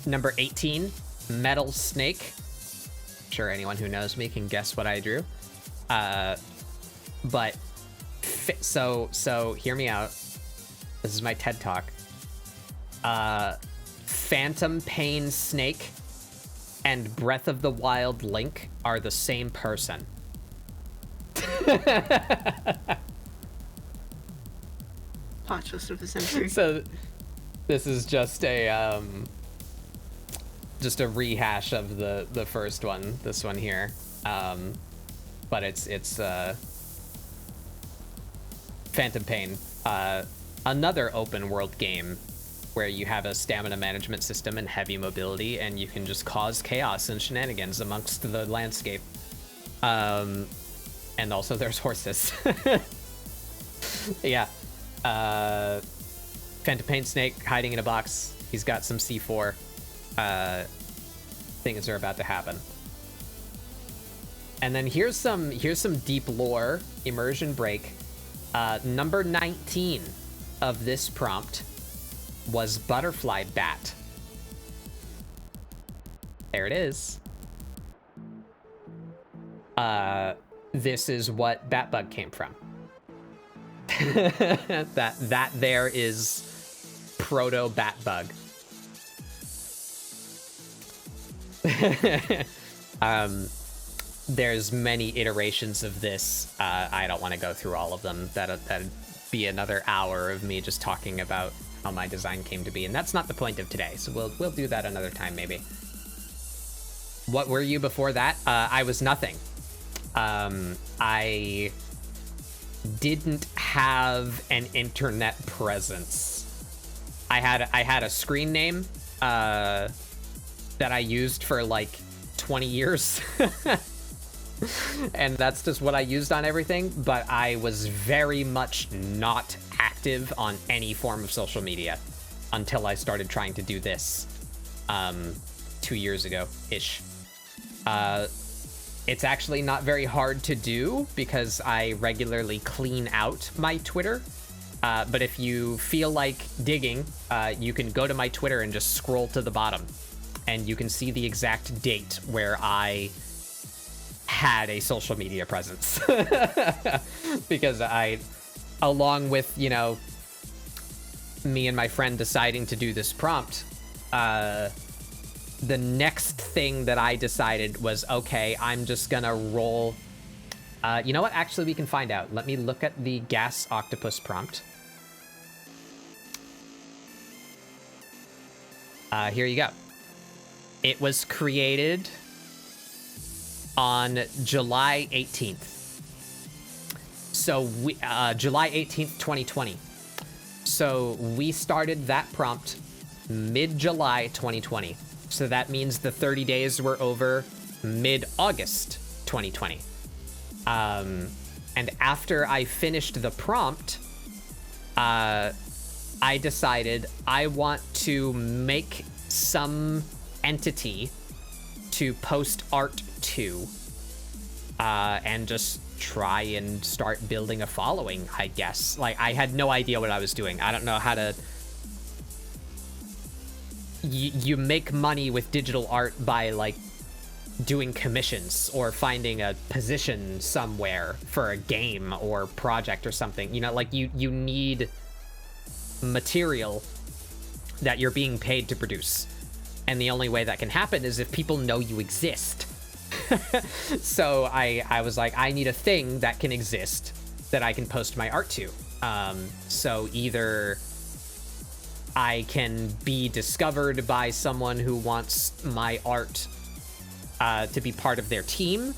Number 18, Metal Snake. I'm sure anyone who knows me can guess what I drew. But so hear me out. This is my TED Talk. Phantom Pain Snake and Breath of the Wild Link are the same person. Plot twist of the century. So this is just a rehash of the first one, this one here. But it's Phantom Pain, another open world game where you have a stamina management system and heavy mobility, and you can just cause chaos and shenanigans amongst the landscape. And also there's horses. Yeah. Phantom Pain Snake hiding in a box. He's got some C4 things are about to happen. And then here's some deep lore immersion break. Number 19 of this prompt was butterfly bat. There it is. This is what Batbug came from. that there is proto Batbug. There's many iterations of this. I don't want to go through all of them. That'd be another hour of me just talking about how my design came to be, and that's not the point of today. So we'll do that another time maybe. What were you before that? I was nothing. I didn't have an internet presence. I had a screen name that I used for like 20 years. And that's just what I used on everything, but I was very much not active on any form of social media until I started trying to do this 2 years ago-ish. It's actually not very hard to do because I regularly clean out my Twitter. But if you feel like digging, you can go to my Twitter and just scroll to the bottom, and you can see the exact date where I had a social media presence. Because I, along with, you know, me and my friend deciding to do this prompt, the next thing that I decided was, okay, I'm just gonna roll. You know what? Actually, we can find out. Let me look at the gas octopus prompt. Here you go. It was created on July 18th. So we, July 18th, 2020. So we started that prompt mid-July 2020. So that means the 30 days were over mid-August 2020. And after I finished the prompt, I decided I want to make some entity to post art to, and just try and start building a following, I guess. Like, I had no idea what I was doing. I don't know how to... You make money with digital art by, like, doing commissions or finding a position somewhere for a game or project or something. You know, like, you need material that you're being paid to produce. And the only way that can happen is if people know you exist. So I was like, I need a thing that can exist that I can post my art to. So either I can be discovered by someone who wants my art to be part of their team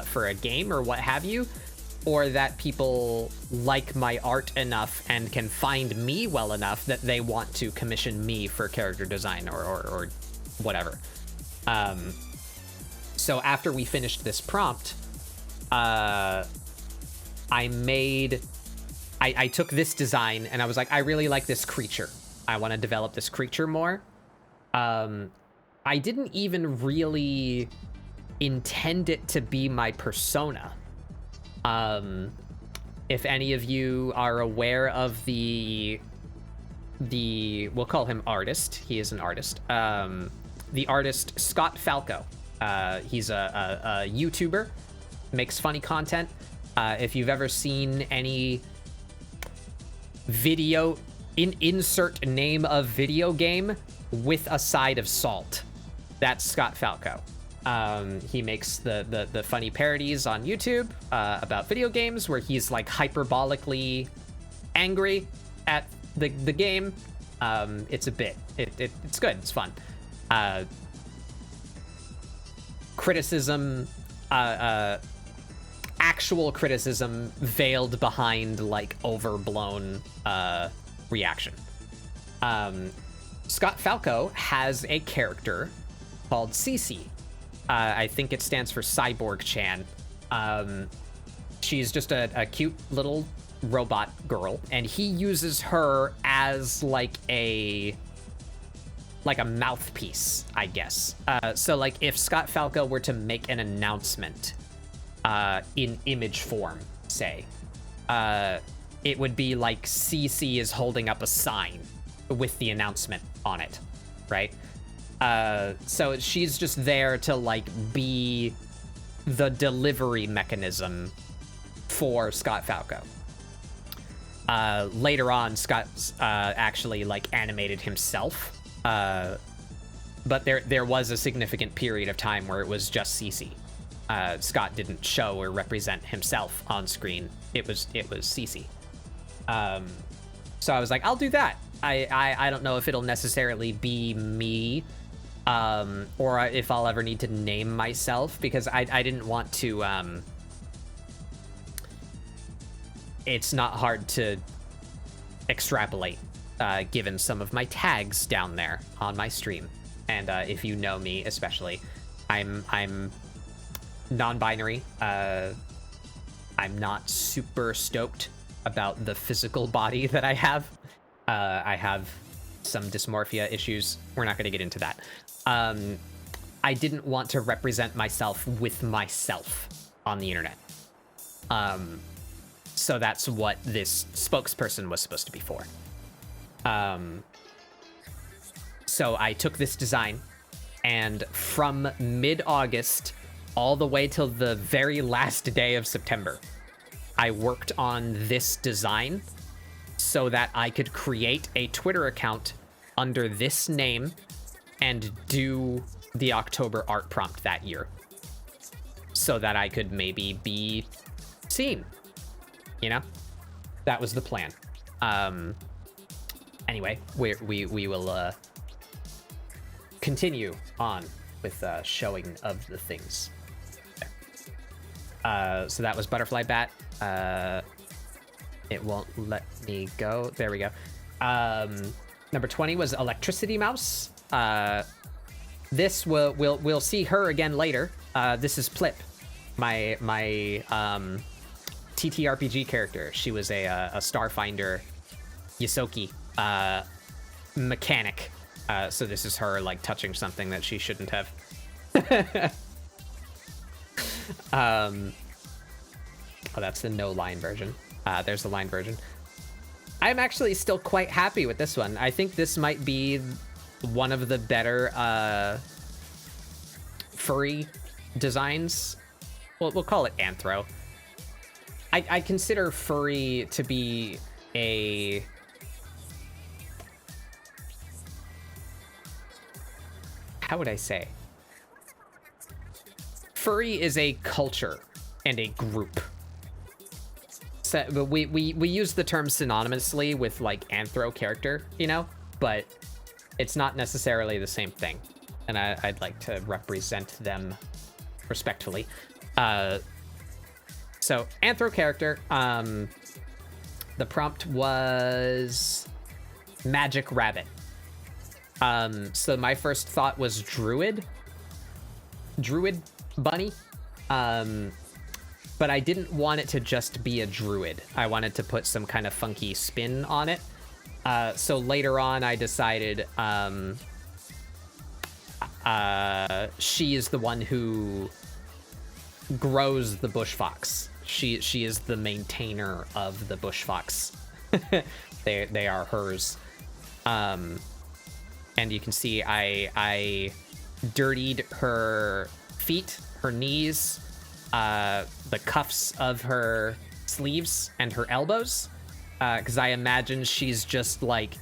for a game or what have you, or that people like my art enough and can find me well enough that they want to commission me for character design or whatever. So after we finished this prompt, I took this design and I was like, I really like this creature. I want to develop this creature more. I didn't even really intend it to be my persona. If any of you are aware of the we'll call him artist. He is an artist. The artist Scott Falco. He's a YouTuber, makes funny content. If you've ever seen any video, insert name of video game with a side of salt, that's Scott Falco. He makes the funny parodies on YouTube about video games where he's like hyperbolically angry at the game. It's a bit. It's good. It's fun. Criticism, actual criticism veiled behind like overblown reaction. Scott Falco has a character called Cece. I think it stands for Cyborg Chan. She's just a cute little robot girl, and he uses her as like a mouthpiece, I guess. So like if Scott Falco were to make an announcement in image form, say, it would be like CC is holding up a sign with the announcement on it, right? So she's just there to like be the delivery mechanism for Scott Falco. Later on, Scott actually like animated himself, but there was a significant period of time where it was just CC. Scott didn't show or represent himself on screen. It was CC. So I was like, I'll do that. I don't know if it'll necessarily be me, or if I'll ever need to name myself, because I didn't want to. It's not hard to extrapolate, given some of my tags down there on my stream, and if you know me, especially, I'm non-binary. I'm not super stoked about the physical body that I have. I have some dysmorphia issues. We're not going to get into that. I didn't want to represent myself with myself on the internet. So that's what this spokesperson was supposed to be for. So I took this design, and from mid-August all the way till the very last day of September, I worked on this design so that I could create a Twitter account under this name and do the October art prompt that year, so that I could maybe be seen. You know, that was the plan. Anyway, we will continue on with showing of the things. So that was Butterfly Bat. It won't let me go. There we go. Number 20 was Electricity Mouse. This we'll see her again later. This is Plip, my TTRPG character. She was a Starfinder Yosoki mechanic. So this is her like touching something that she shouldn't have. Oh, that's the no line version. There's the line version. I'm actually still quite happy with this one. I think this might be one of the better furry designs. Well, we'll call it anthro. I consider furry to be a... How would I say? Furry is a culture and a group. So we use the term synonymously with like anthro character, you know, but it's not necessarily the same thing. And I'd like to represent them respectfully. So anthro character, the prompt was magic rabbit. So my first thought was druid bunny. But I didn't want it to just be a druid. I wanted to put some kind of funky spin on it. So later on, I decided she is the one who grows the bush fox. She is the maintainer of the bush fox. They are hers. And you can see I dirtied her feet, her knees, the cuffs of her sleeves and her elbows, because I imagine she's just like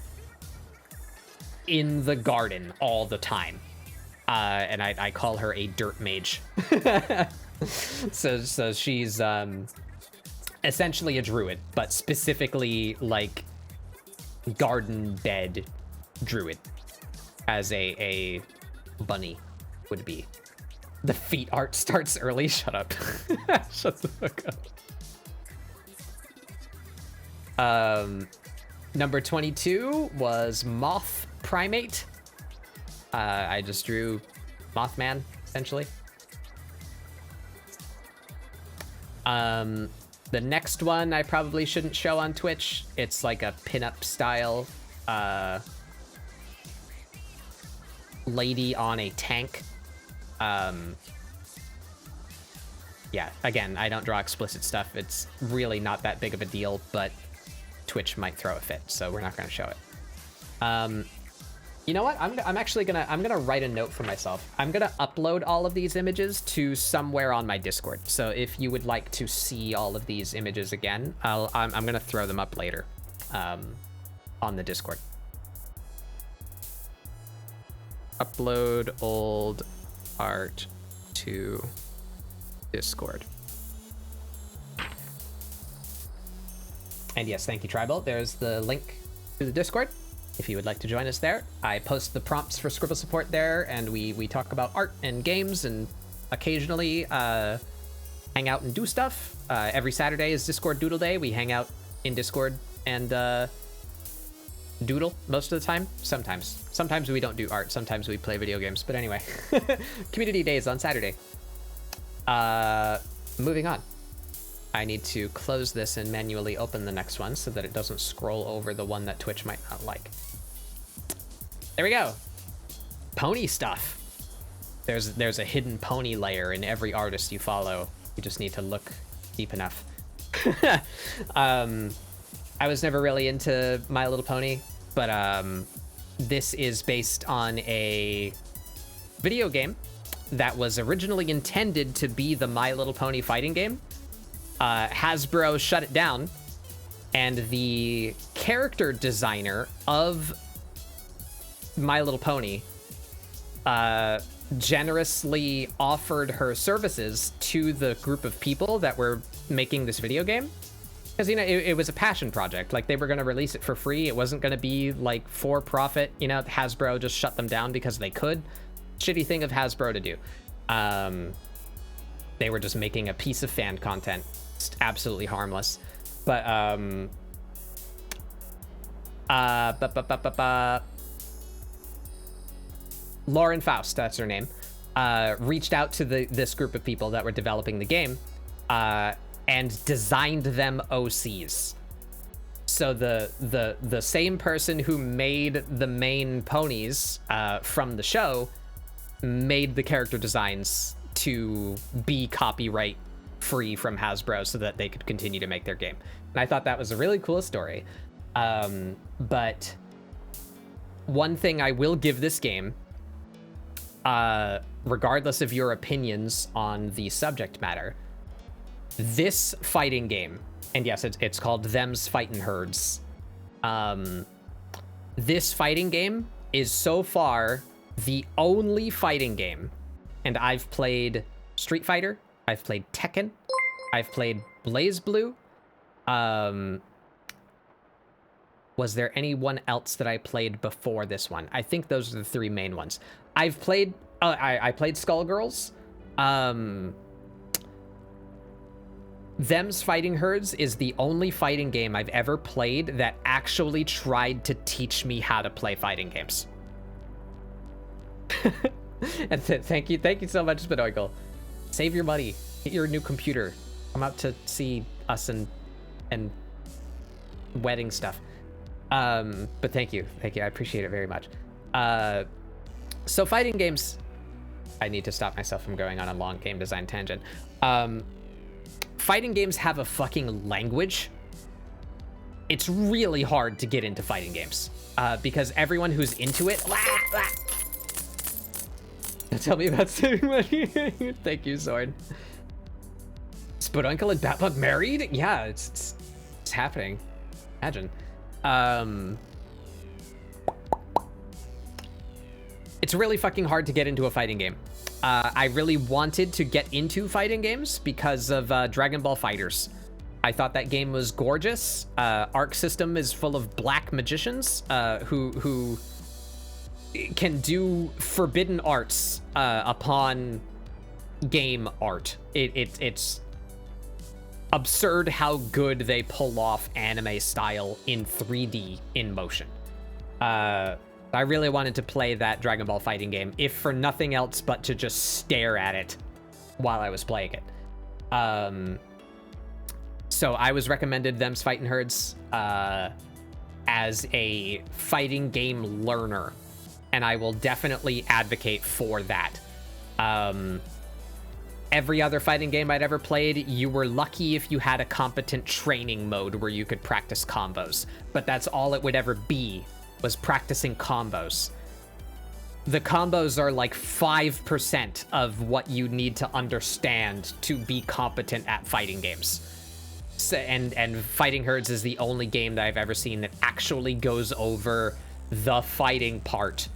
in the garden all the time, and I call her a dirt mage. so she's essentially a druid, but specifically like garden bed druid, as a bunny would be. The feet art starts early. Shut up. Shut the fuck up. Number 22 was Moth primate. I just drew Mothman, essentially. The next one I probably shouldn't show on Twitch. It's like a pinup style lady on a tank. Yeah, again, I don't draw explicit stuff. It's really not that big of a deal, but Twitch might throw a fit, so we're not going to show it. You know what? I'm actually gonna write a note for myself. I'm gonna upload all of these images to somewhere on my Discord. So if you would like to see all of these images again, I'm gonna throw them up later on the Discord. Upload old art to Discord. And yes, thank you, Tribal. There's the link to the Discord if you would like to join us there. I post the prompts for ScribbleSupport there, and we talk about art and games, and occasionally hang out and do stuff. Every Saturday is Discord Doodle Day. We hang out in Discord and doodle most of the time. Sometimes we don't do art. Sometimes we play video games. But anyway, Community Day is on Saturday. Moving on. I need to close this and manually open the next one so that it doesn't scroll over the one that Twitch might not like. There we go. Pony stuff. There's a hidden pony layer in every artist you follow. You just need to look deep enough. I was never really into My Little Pony, but this is based on a video game that was originally intended to be the My Little Pony fighting game. Hasbro shut it down, and the character designer of My Little Pony generously offered her services to the group of people that were making this video game. Because, you know, it was a passion project. Like, they were going to release it for free. It wasn't going to be, like, for profit. You know, Hasbro just shut them down because they could. Shitty thing of Hasbro to do. They were just making a piece of fan content. It's absolutely harmless. But, Lauren Faust, that's her name, reached out to this group of people that were developing the game, and designed them OCs. So the same person who made the main ponies from the show made the character designs to be copyright free from Hasbro so that they could continue to make their game. And I thought that was a really cool story. But one thing I will give this game, regardless of your opinions on the subject matter, this fighting game, and yes, it's called Them's Fightin' Herds. This fighting game is so far the only fighting game, and I've played Street Fighter, I've played Tekken, I've played BlazBlue. Was there anyone else that I played before this one? I think those are the three main ones. I've played, I played Skullgirls. Them's Fighting Herds is the only fighting game I've ever played that actually tried to teach me how to play fighting games. And thank you so much, Spinoigle. Save your money. Get your new computer. Come out to see us and wedding stuff. But thank you. I appreciate it very much. So fighting games, I need to stop myself from going on a long game design tangent. Fighting games have a fucking language. It's really hard to get into fighting games because everyone who's into it. Tell me about saving money. Thank you, Sword. Spuduncle and Batbug married? Yeah, it's happening. Imagine. It's really fucking hard to get into a fighting game. I really wanted to get into fighting games because of Dragon Ball FighterZ. I thought that game was gorgeous. Arc System is full of black magicians who can do forbidden arts upon game art. It's absurd how good they pull off anime style in 3D in motion. I I really wanted to play that Dragon Ball fighting game, if for nothing else but to just stare at it while I was playing it. So I was recommended Them's Fightin' Herds as a fighting game learner, and I will definitely advocate for that. Every other fighting game I'd ever played, you were lucky if you had a competent training mode where you could practice combos, but that's all it would ever be, was practicing combos. The combos are like 5% of what you need to understand to be competent at fighting games. So, and Fighting Herds is the only game that I've ever seen that actually goes over the fighting part.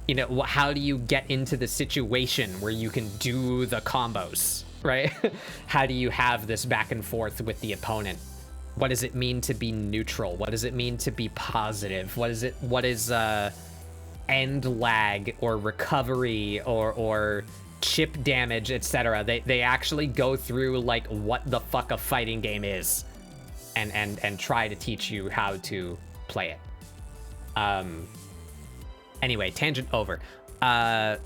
You know, how do you get into the situation where you can do the combos, right? How do you have this back and forth with the opponent? What does it mean to be neutral? What does it mean to be positive? What is end lag or recovery or chip damage, etc.? They actually go through like what the fuck a fighting game is and try to teach you how to play it. Anyway, tangent over. I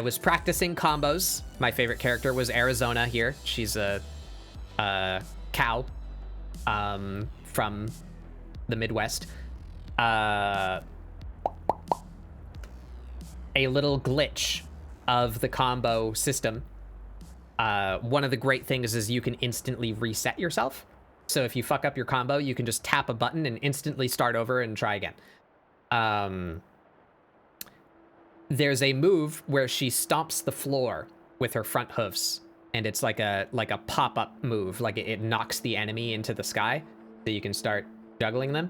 was practicing combos. My favorite character was Arizona here. She's a cow from the Midwest. A little glitch of the combo system. One of the great things is you can instantly reset yourself. So if you fuck up your combo, you can just tap a button and instantly start over and try again. There's a move where she stomps the floor with her front hoofs, and it's like a pop-up move, like it knocks the enemy into the sky, so you can start juggling them.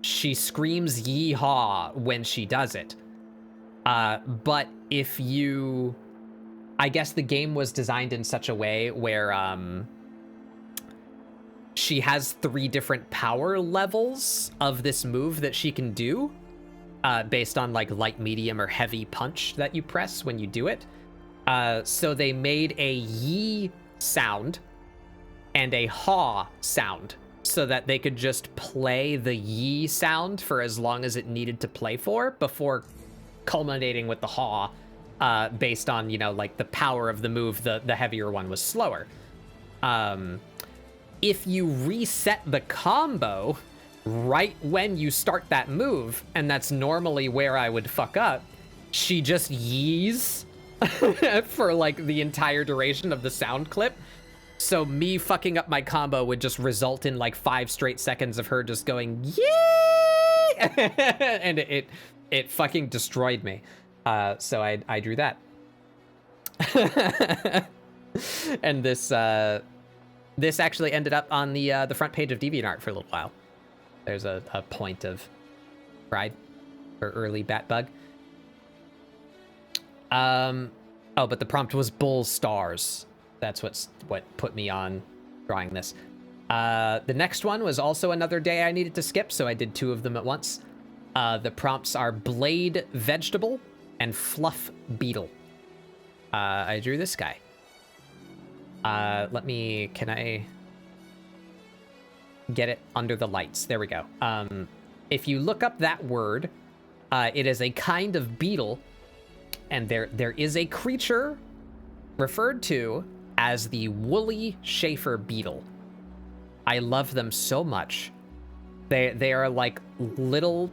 She screams yeehaw when she does it. But if you... I guess the game was designed in such a way where she has 3 different power levels of this move that she can do. Based on like light, medium, or heavy punch that you press when you do it. So they made a yee sound and a haw sound so that they could just play the yee sound for as long as it needed to play for before culminating with the haw, based on, you know, like the power of the move. The heavier one was slower. If you reset the combo right when you start that move, and that's normally where I would fuck up, she just yees for like the entire duration of the sound clip. So me fucking up my combo would just result in like 5 straight seconds of her just going yee, and it fucking destroyed me. So I drew that. And this actually ended up on the front page of DeviantArt for a little while. There's a point of pride for early bat bug. Oh, but the prompt was bull stars. That's what put me on drawing this. The next one was also another day I needed to skip, so I did 2 of them at once. The prompts are blade vegetable and fluff beetle. I drew this guy. Can I get it under the lights? There we go. If you look up that word, it is a kind of beetle, and there is a creature referred to as the woolly Schaefer beetle. I love them so much. They are like little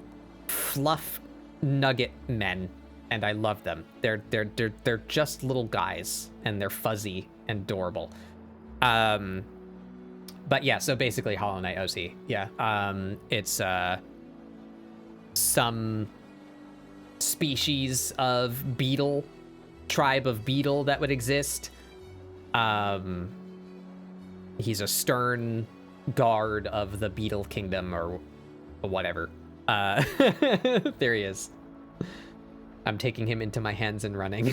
fluff nugget men, and I love them. They're just little guys, and they're fuzzy and adorable. But yeah, so basically Hollow Knight OC. Yeah. It's some species of beetle, tribe of beetle that would exist. He's a stern guard of the Beetle Kingdom or whatever. There he is. I'm taking him into my hands and running.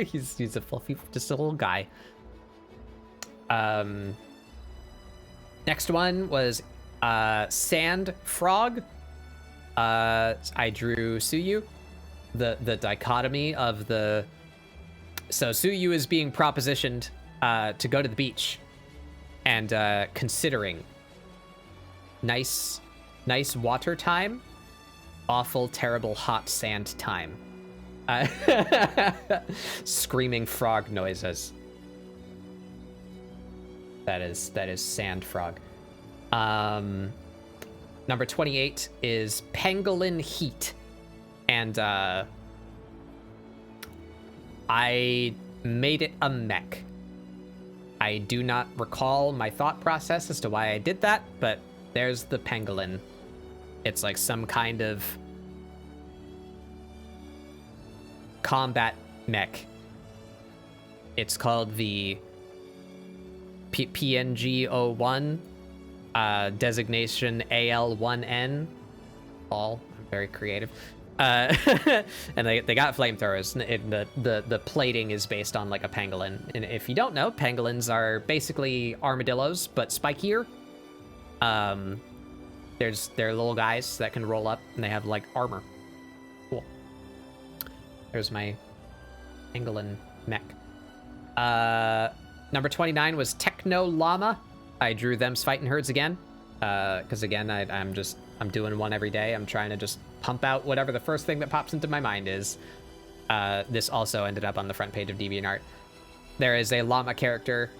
he's a fluffy, just a little guy. Next one was Sand Frog. I drew Suyu. The dichotomy of the... So Suyu is being propositioned to go to the beach and considering nice water time awful, terrible, hot sand time. Screaming frog noises. That is sand frog. Number 28 is Pangolin Heat. And I made it a mech. I do not recall my thought process as to why I did that, but there's the pangolin. It's like some kind of combat mech. It's called the PNG-01, designation AL1N. All very creative. And they got flamethrowers. The plating is based on like a pangolin. And if you don't know, pangolins are basically armadillos, but spikier. They're little guys that can roll up, and they have like armor. Cool. There's my pangolin mech. Number 29 was Techno Llama. I drew them's fighting herds again. Because again, I'm doing one every day. I'm trying to just pump out whatever the first thing that pops into my mind is. This also ended up on the front page of DeviantArt. There is a llama character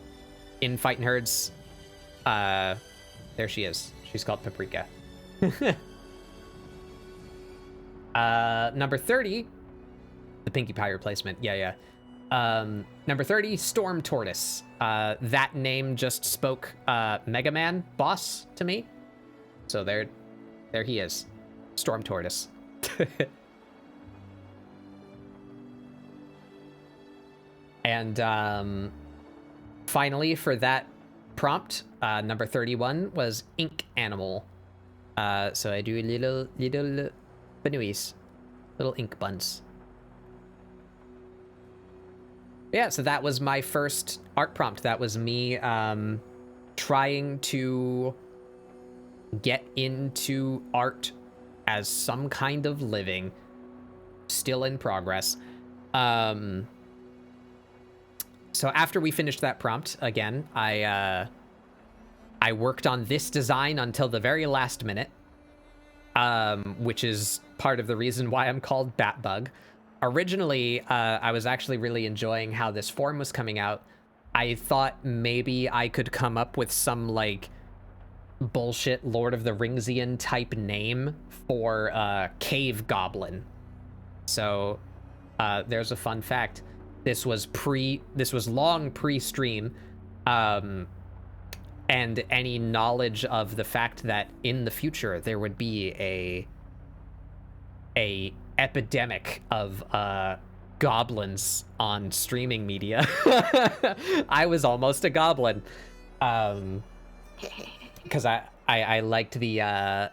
in Fightin' Herds. There she is. She's called Paprika. Number 30, the Pinkie Pie replacement. Yeah. Number 30, Storm Tortoise. That name just spoke Mega Man boss to me. So there he is. Storm Tortoise. And finally, for that prompt, number 31 was Ink Animal. So I do little banuis, little ink buns. Yeah, so that was my first art prompt. That was me trying to get into art as some kind of living. Still in progress. So after we finished that prompt, again, I worked on this design until the very last minute, which is part of the reason why I'm called Batbug. Originally, I was actually really enjoying how this form was coming out. I thought maybe I could come up with some, like, bullshit Lord of the Ringsian type name for Cave Goblin. So, there's a fun fact. This was long pre-stream, and any knowledge of the fact that in the future there would be a epidemic of goblins on streaming media. I was almost a goblin, because I liked the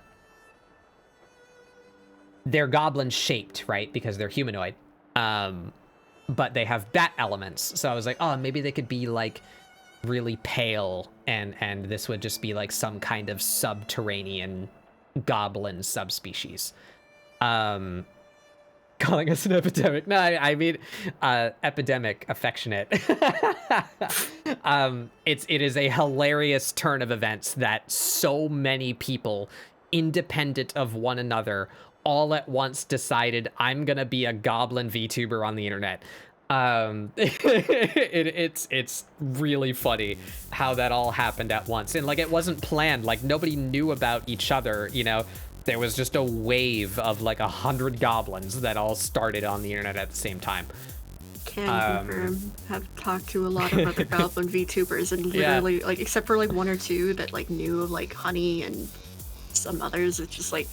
they're goblin shaped, right? Because they're humanoid. But they have bat elements. So I was like, oh, maybe they could be like really pale, and this would just be like some kind of subterranean goblin subspecies. Calling us an epidemic. No, I mean epidemic affectionate. It is a hilarious turn of events that so many people, independent of one another, all at once decided I'm gonna be a goblin VTuber on the internet. It's really funny how that all happened at once, and like it wasn't planned. Like nobody knew about each other, you know. There was just a wave of like 100 goblins that all started on the internet at the same time. Can confirm. Have talked to a lot of other goblin VTubers, and literally like except for like one or two that like knew of like Honey and some others, it's just like,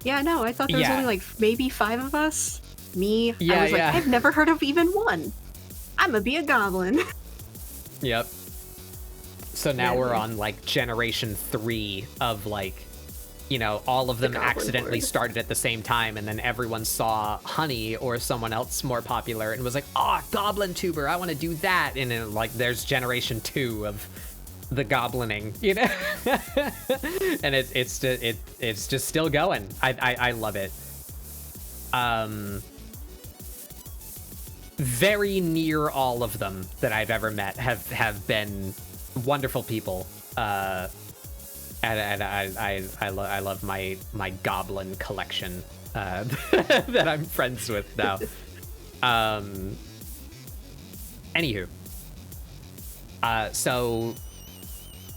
yeah, no, I thought there was only like maybe 5 of us. Me, I was like, I've never heard of even one. I'm gonna be a goblin. Yep. So now we're on like generation 3 of like, you know, all of them accidentally started at the same time, and then everyone saw Honey or someone else more popular and was like, oh, Goblin Tuber, I want to do that. And then like there's generation 2 of the goblining, you know. And it's just still going. I love it. Very near all of them that I've ever met have been wonderful people. And I love my goblin collection. that I'm friends with now. Anywho, so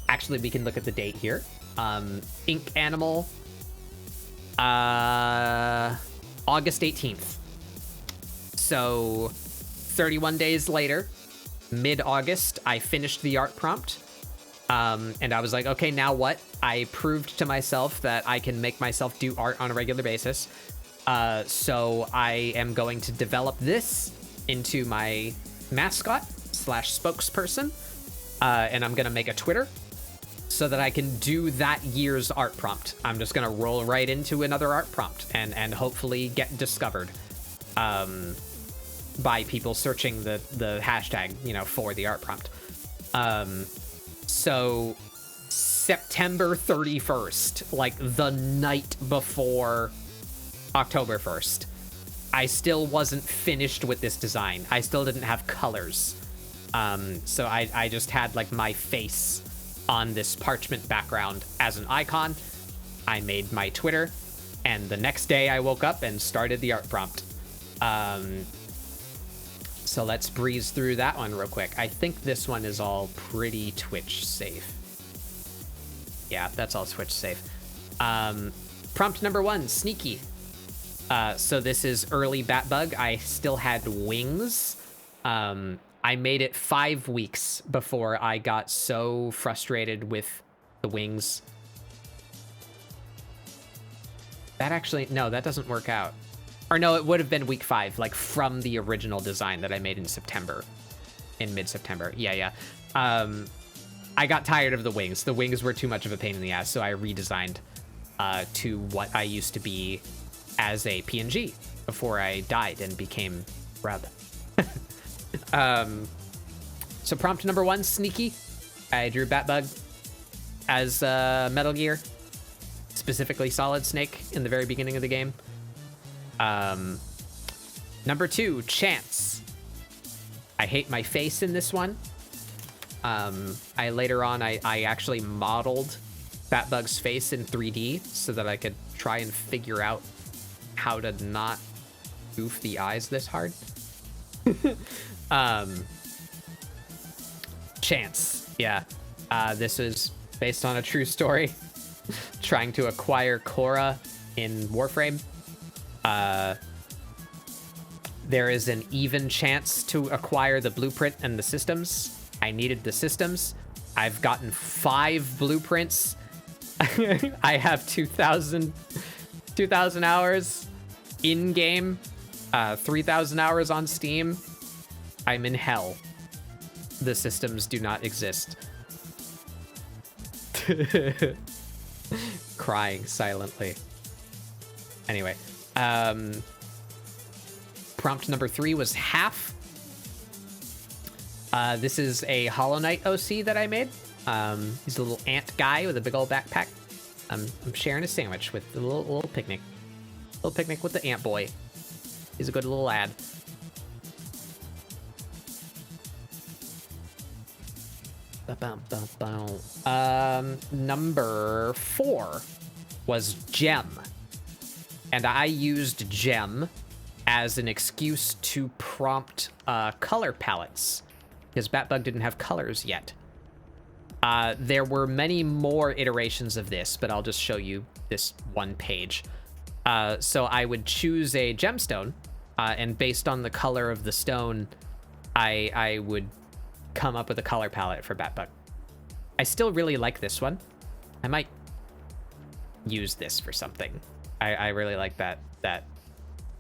actually we can look at the date here. Ink Animal, August 18th. So 31 days later, mid-August, I finished the art prompt. And I was like, okay, now what? I proved to myself that I can make myself do art on a regular basis. So I am going to develop this into my mascot / spokesperson. And I'm going to make a Twitter so that I can do that year's art prompt. I'm just going to roll right into another art prompt and hopefully get discovered by people searching the hashtag, for the art prompt. So September 31st, like the night before October 1st, I still wasn't finished with this design. I still didn't have colors. So I just had like my face on this parchment background as an icon. I made my Twitter, and the next day I woke up and started the art prompt. So let's breeze through that one real quick. I think this one is all pretty Twitch safe. Yeah, that's all Twitch safe. Prompt number 1, Sneaky. So this is early Batbug. I still had wings. I made it 5 weeks before I got so frustrated with the wings. That actually, no, that doesn't work out. Or no, it would have been week 5, like from the original design that I made in September, in mid-September. Yeah. I got tired of the wings. The wings were too much of a pain in the ass, so I redesigned to what I used to be as a PNG before I died and became Rub. So prompt number 1, Sneaky. I drew Batbug as Metal Gear, specifically Solid Snake in the very beginning of the game. Number 2, Chance. I hate my face in this one. Later on, I actually modeled Batbug's face in 3D so that I could try and figure out how to not goof the eyes this hard. Chance. Yeah. This is based on a true story. Trying to acquire Korra in Warframe. There is an even chance to acquire the blueprint and the systems. I needed the systems. I've gotten 5 blueprints. I have 2,000 hours in-game, 3,000 hours on Steam. I'm in hell. The systems do not exist. Crying silently. Anyway, prompt number 3 was Half. This is a Hollow Knight OC that I made. He's a little ant guy with a big old backpack. I'm sharing a sandwich with a little picnic. Little picnic with the ant boy. He's a good little lad. Number 4 was Gem. And I used Gem as an excuse to prompt color palettes, because Batbug didn't have colors yet. There were many more iterations of this, but I'll just show you this one page. So I would choose a gemstone, and based on the color of the stone, I would come up with a color palette for Batbug. I still really like this one. I might use this for something. I really like that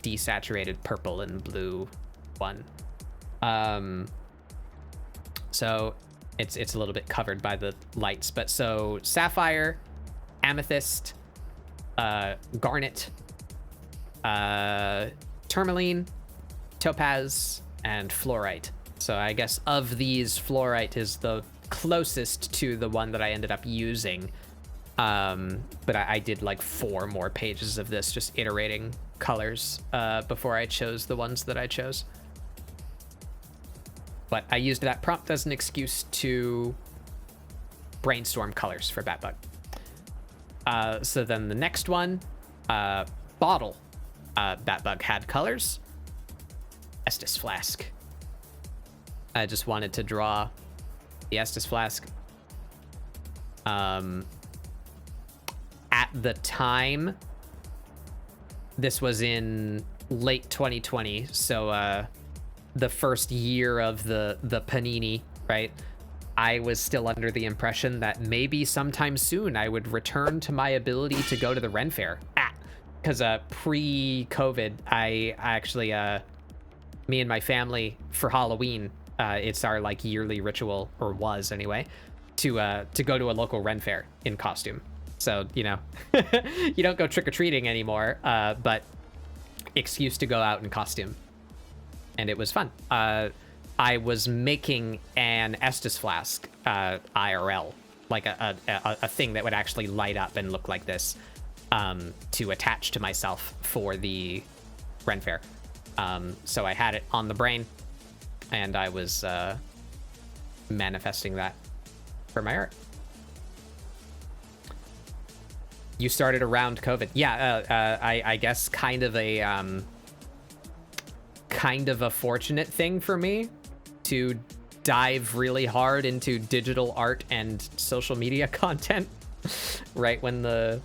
desaturated purple and blue one. So it's a little bit covered by the lights, but so sapphire, amethyst, garnet, tourmaline, topaz, and fluorite. So I guess of these, fluorite is the closest to the one that I ended up using. But I did like 4 more pages of this, just iterating colors before I chose the ones that I chose. But I used that prompt as an excuse to brainstorm colors for Batbug. So then the next one, Bottle. Batbug had colors. Estus Flask. I just wanted to draw the Estus Flask. At the time, this was in late 2020, so the first year of the Panini, right? I was still under the impression that maybe sometime soon I would return to my ability to go to the Ren Fair. Because pre-COVID, I actually, me and my family for Halloween, it's our like yearly ritual, or was anyway, to go to a local Ren Fair in costume. So, you know, you don't go trick-or-treating anymore, but excuse to go out in costume. And it was fun. I was making an Estus Flask IRL, like a thing that would actually light up and look like this, to attach to myself for the Ren Fair. So I had it on the brain, and I was manifesting that for my art. You started around COVID. Yeah, I guess kind of a fortunate thing for me to dive really hard into digital art and social media content right when the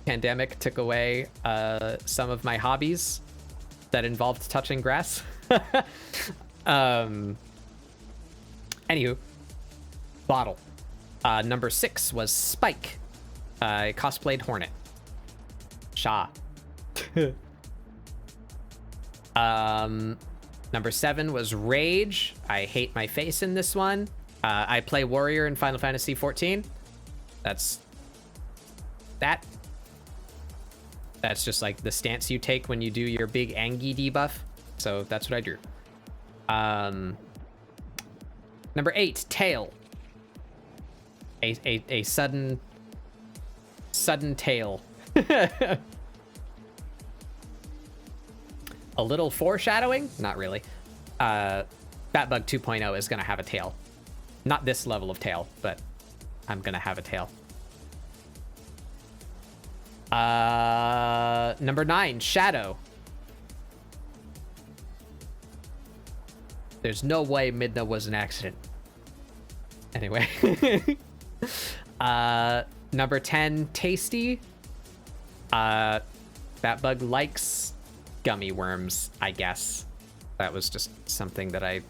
pandemic took away some of my hobbies that involved touching grass. Anywho, bottle. Number 6 was Spike. I cosplayed Hornet. Shaw. Number 7 was Rage. I hate my face in this one. I play Warrior in Final Fantasy XIV. That's just like the stance you take when you do your big Angie debuff. So that's what I drew. Number 8, Tail. A sudden tail. A little foreshadowing? Not really. Batbug 2.0 is gonna have a tail. Not this level of tail, but I'm gonna have a tail. Number 9, Shadow. There's no way Midna was an accident. Anyway. Number 10, Tasty. Batbug likes gummy worms, I guess. That was just something that I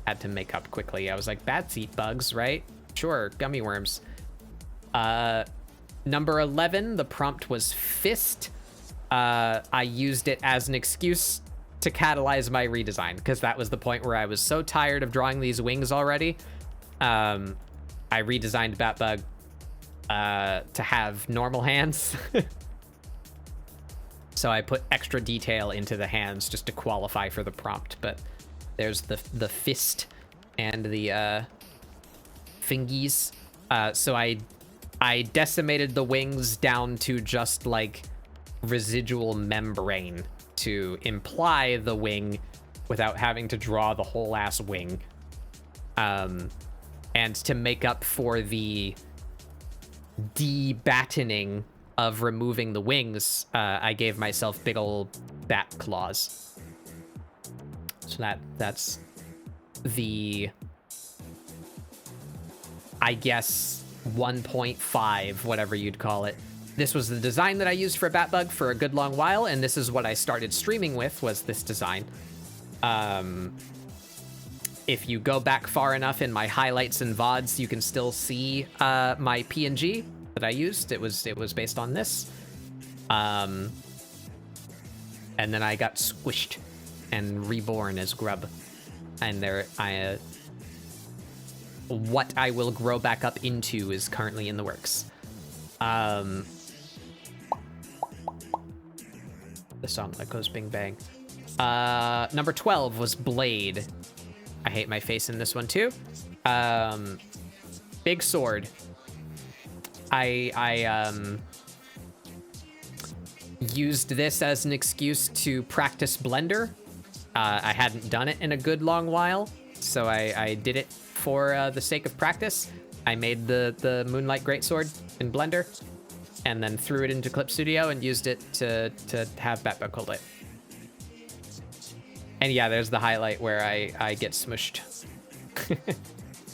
had to make up quickly. I was like, bats eat bugs, right? Sure, gummy worms. Number 11, the prompt was Fist. I used it as an excuse to catalyze my redesign, because that was the point where I was so tired of drawing these wings already. I redesigned Batbug to have normal hands. So I put extra detail into the hands just to qualify for the prompt. But there's the fist and the fingies. So I decimated the wings down to just like residual membrane to imply the wing without having to draw the whole ass wing. And to make up for the de-battening of removing the wings, I gave myself big old bat claws. So that's the, I guess, 1.5, whatever you'd call it. This was the design that I used for Batbug for a good long while, and this is what I started streaming with, was this design. If you go back far enough in my highlights and VODs, you can still see my PNG that I used. It was based on this. And then I got squished and reborn as Grub. And what I will grow back up into is currently in the works. The song that goes bing bang. Number 12 was Blade. I hate my face in this one too. Big sword. I used this as an excuse to practice Blender. I hadn't done it in a good long while, so I did it for the sake of practice. I made the Moonlight Greatsword in Blender, and then threw it into Clip Studio and used it to have Batbug hold it. And yeah, there's the highlight where I get smushed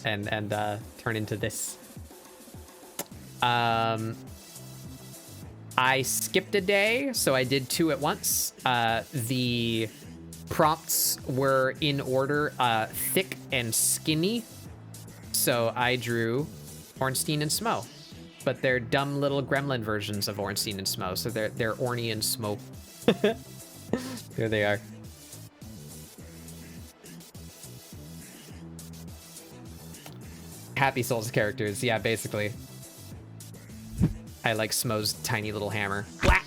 and turn into this. I skipped a day, so I did 2 at once. The prompts were in order, thick and skinny. So I drew Ornstein and Smo, but they're dumb little gremlin versions of Ornstein and Smo. So they're Orny and Smo. There they are. Happy Souls characters, yeah, basically. I like Smo's tiny little hammer. Blah!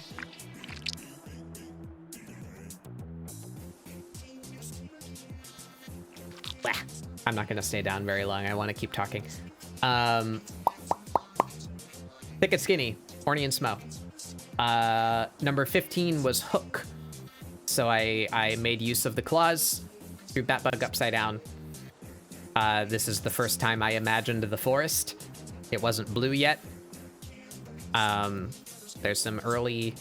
Blah! I'm not gonna stay down very long. I want to keep talking. Thick and skinny, Orny and Smo. Number 15 was Hook. So I made use of the claws, threw Batbug upside down. This is the first time I imagined the forest. It wasn't blue yet. There's some early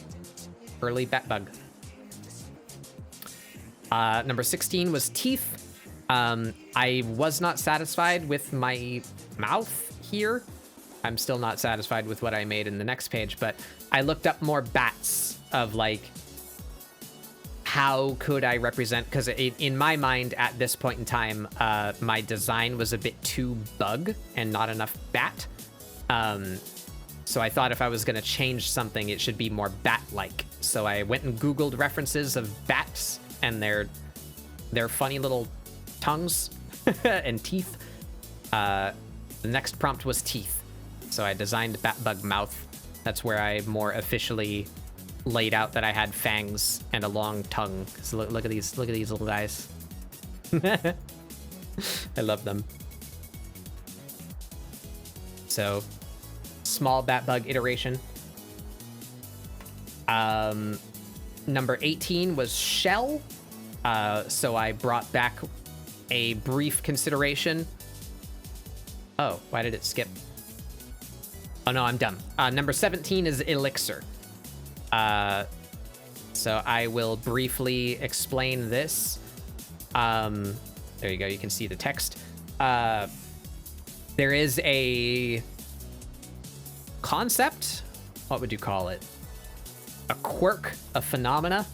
Batbug. Number 16 was Teeth. I was not satisfied with my mouth here. I'm still not satisfied with what I made in the next page, but I looked up more bats of like, how could I represent, because in my mind at this point in time, my design was a bit too bug and not enough bat. So I thought if I was going to change something, it should be more bat-like. So I went and Googled references of bats and their funny little tongues and teeth. The next prompt was teeth. So I designed Batbug mouth. That's where I more officially laid out that I had fangs and a long tongue. So look at these little guys. I love them. So small Batbug iteration. Number 18 was Shell. So I brought back a brief consideration. Oh, why did it skip? Oh no, I'm dumb. Number 17 is Elixir. So I will briefly explain this. There you go, you can see the text. There is a concept, what would you call it? A quirk, a phenomena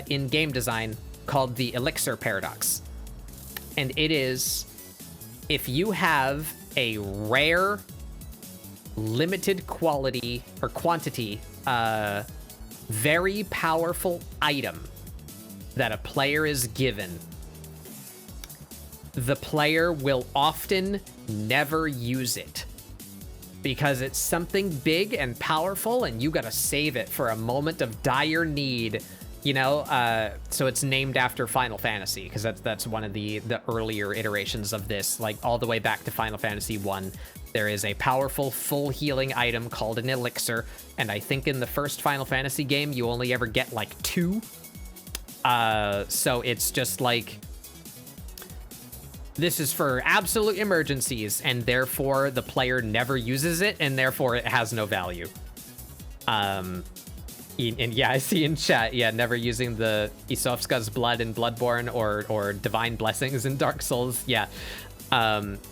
in game design called the Elixir paradox. And it is, if you have a rare, limited quality or quantity, very powerful item that a player is given, the player will often never use it because it's something big and powerful and you gotta save it for a moment of dire need, you know. So it's named after Final Fantasy because that's one of the earlier iterations of this, like all the way back to Final Fantasy 1. There is a powerful full healing item called an elixir, and I think in the first Final Fantasy game you only ever get like 2. So it's just like, this is for absolute emergencies, and therefore the player never uses it, and therefore it has no value. And yeah, I see in chat, yeah, never using the Isofska's blood in Bloodborne or divine blessings in Dark Souls. Yeah.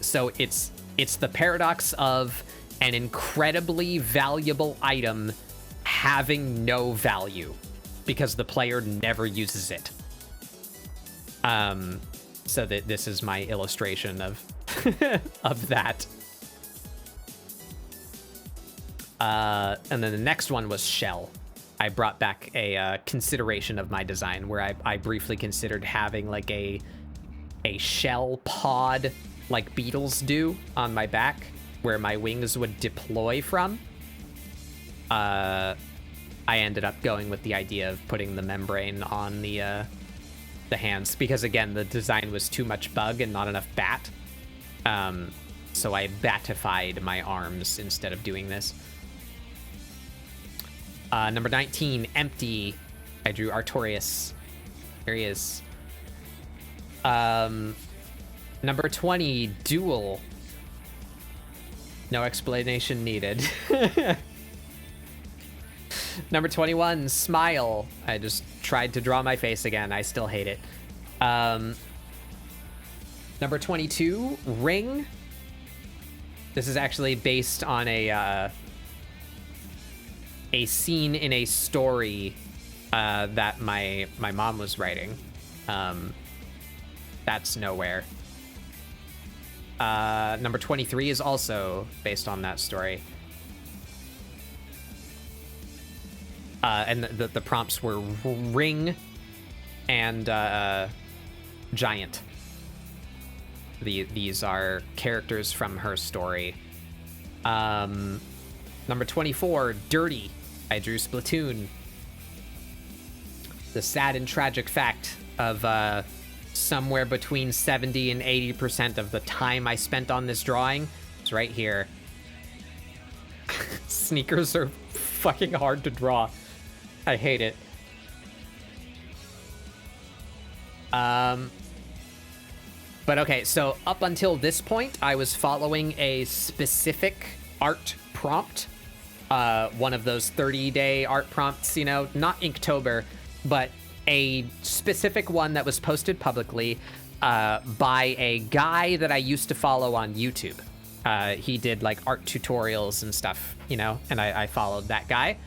So it's the paradox of an incredibly valuable item having no value because the player never uses it. So that this is my illustration of of that. And then the next one was Shell. I brought back a consideration of my design where I briefly considered having like a shell pod like beetles do on my back where my wings would deploy from. I ended up going with the idea of putting the membrane on the hands because, again, the design was too much bug and not enough bat. So I batified my arms instead of doing this. Number 19, Empty. I drew Artorias. Here he is. Number 20, Duel. No explanation needed. Number 21, Smile. I just tried to draw my face again. I still hate it. Number 22, Ring. This is actually based on a scene in a story that my mom was writing. That's nowhere. Number 23 is also based on that story. And the prompts were Ring and Giant. These are characters from her story. Number 24, Dirty. I drew Splatoon. The sad and tragic fact of somewhere between 70 and 80% of the time I spent on this drawing is right here. Sneakers are fucking hard to draw. I hate it. But okay, so up until this point, I was following a specific art prompt. One of those 30-day art prompts, you know, not Inktober, but a specific one that was posted publicly by a guy that I used to follow on YouTube. He did like art tutorials and stuff, you know, and I followed that guy.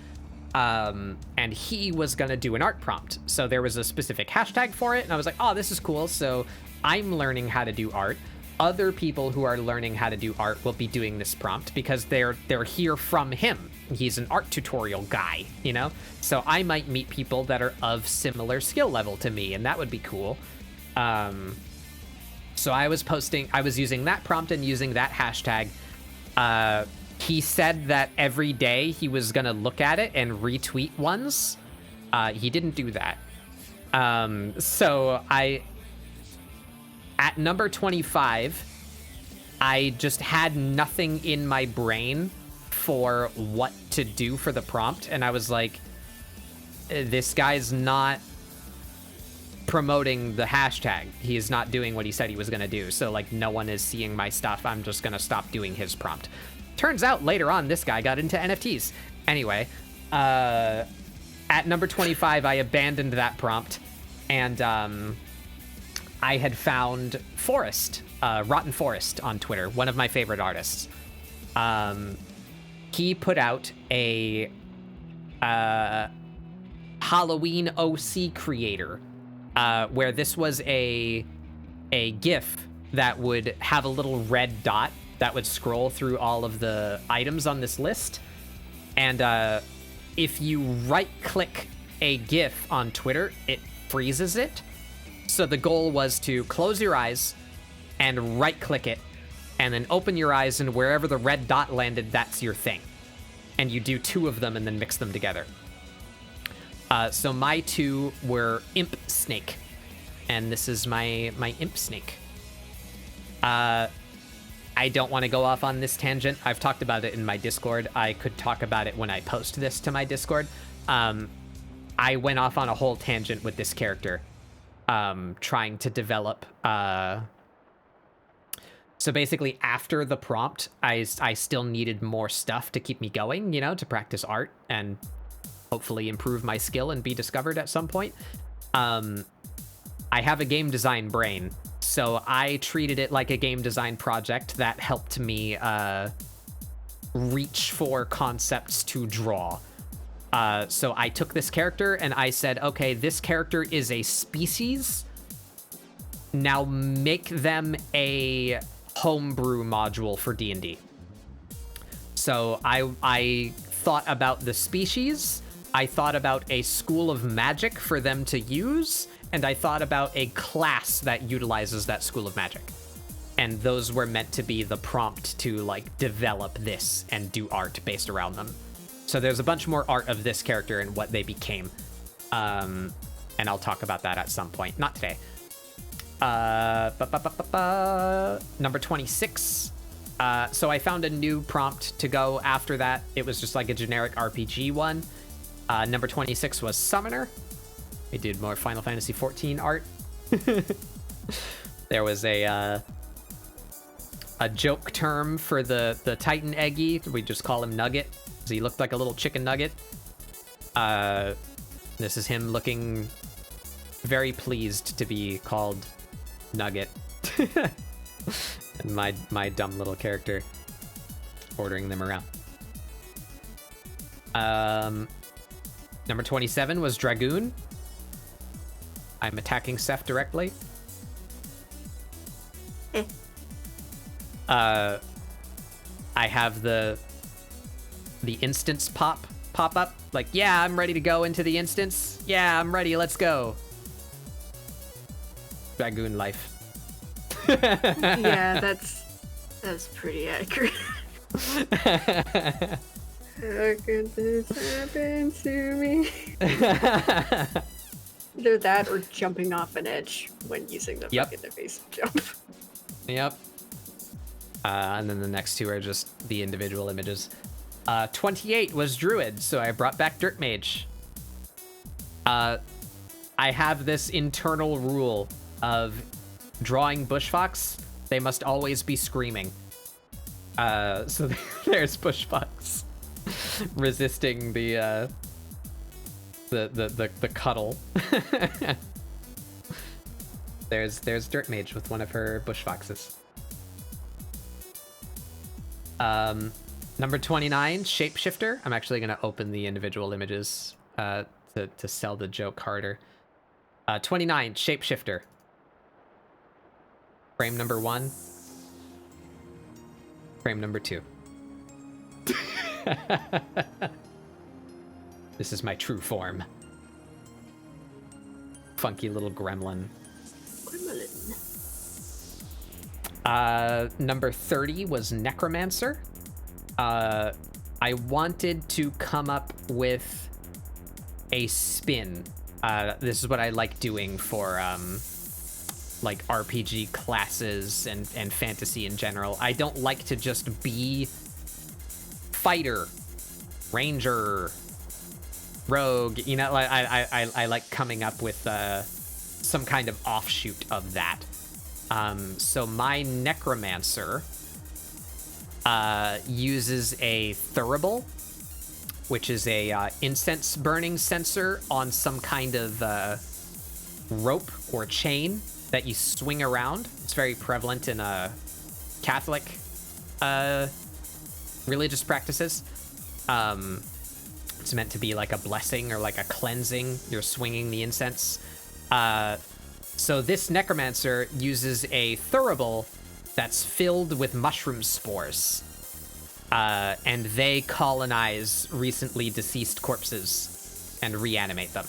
And he was gonna do an art prompt. So there was a specific hashtag for it, and I was like, oh, this is cool. So I'm learning how to do art. Other people who are learning how to do art will be doing this prompt because they're here from him. He's an art tutorial guy, you know? So I might meet people that are of similar skill level to me, and that would be cool. So I was using that prompt and using that hashtag. He said that every day he was gonna look at it and retweet ones. He didn't do that. So at number 25, I just had nothing in my brain for what to do for the prompt, and I was like, this guy's not promoting the hashtag. He is not doing what he said he was gonna do, so like no one is seeing my stuff. I'm just gonna stop doing his prompt. Turns out later on this guy got into NFTs. Anyway, at number 25, I abandoned that prompt, and I had found Forrest, Rotten Forest on Twitter, one of my favorite artists. He put out a Halloween OC creator, where this was a GIF that would have a little red dot that would scroll through all of the items on this list. And if you right-click a GIF on Twitter, it freezes it. So the goal was to close your eyes and right-click it, and then open your eyes, and wherever the red dot landed, that's your thing. And you do 2 of them and then mix them together. So my 2 were Imp Snake, and this is my Imp Snake. I don't want to go off on this tangent. I've talked about it in my Discord. I could talk about it when I post this to my Discord. I went off on a whole tangent with this character, trying to develop. So basically, after the prompt, I still needed more stuff to keep me going, you know, to practice art and hopefully improve my skill and be discovered at some point. I have a game design brain, so I treated it like a game design project that helped me reach for concepts to draw. So I took this character and I said, okay, this character is a species. Now make them a homebrew module for D&D. So I thought about the species, I thought about a school of magic for them to use, and I thought about a class that utilizes that school of magic. And those were meant to be the prompt to like develop this and do art based around them. So there's a bunch more art of this character and what they became. And I'll talk about that at some point. Not today. Number 26. So I found a new prompt to go after that. It was just like a generic RPG one. Number 26 was Summoner. We did more Final Fantasy XIV art. There was a joke term for the Titan Eggy. We just call him Nugget, because he looked like a little chicken nugget. This is him looking very pleased to be called Nugget. And my dumb little character ordering them around. Number 27 was Dragoon. I'm attacking Seth directly. I have the instance pop up. Like, yeah, I'm ready to go into the instance. Yeah, I'm ready. Let's go. Dragoon life. Yeah, that's pretty accurate. How could this happen to me? Either that or jumping off an edge when using the fucking evasive jump. Yep. And then the next two are just the individual images. 28 was Druid, so I brought back Dirt Mage. I have this internal rule of drawing Bushfox, they must always be screaming. So there's Bushfox resisting the cuddle. There's Dirt Mage with one of her Bushfoxes. Number 29, Shapeshifter. I'm actually gonna open the individual images to sell the joke harder. 29, Shapeshifter. Frame number 1. Frame number 2. This is my true form. Funky little gremlin. Number 30 was Necromancer. I wanted to come up with a spin. This is what I like doing for like RPG classes and fantasy in general. I don't like to just be fighter, ranger, rogue. You know, I like coming up with some kind of offshoot of that. So my Necromancer uses a Thurible, which is a incense burning sensor on some kind of rope or chain that you swing around. It's very prevalent in Catholic religious practices. It's meant to be like a blessing or like a cleansing. You're swinging the incense. So this Necromancer uses a Thurible that's filled with mushroom spores. And they colonize recently deceased corpses and reanimate them.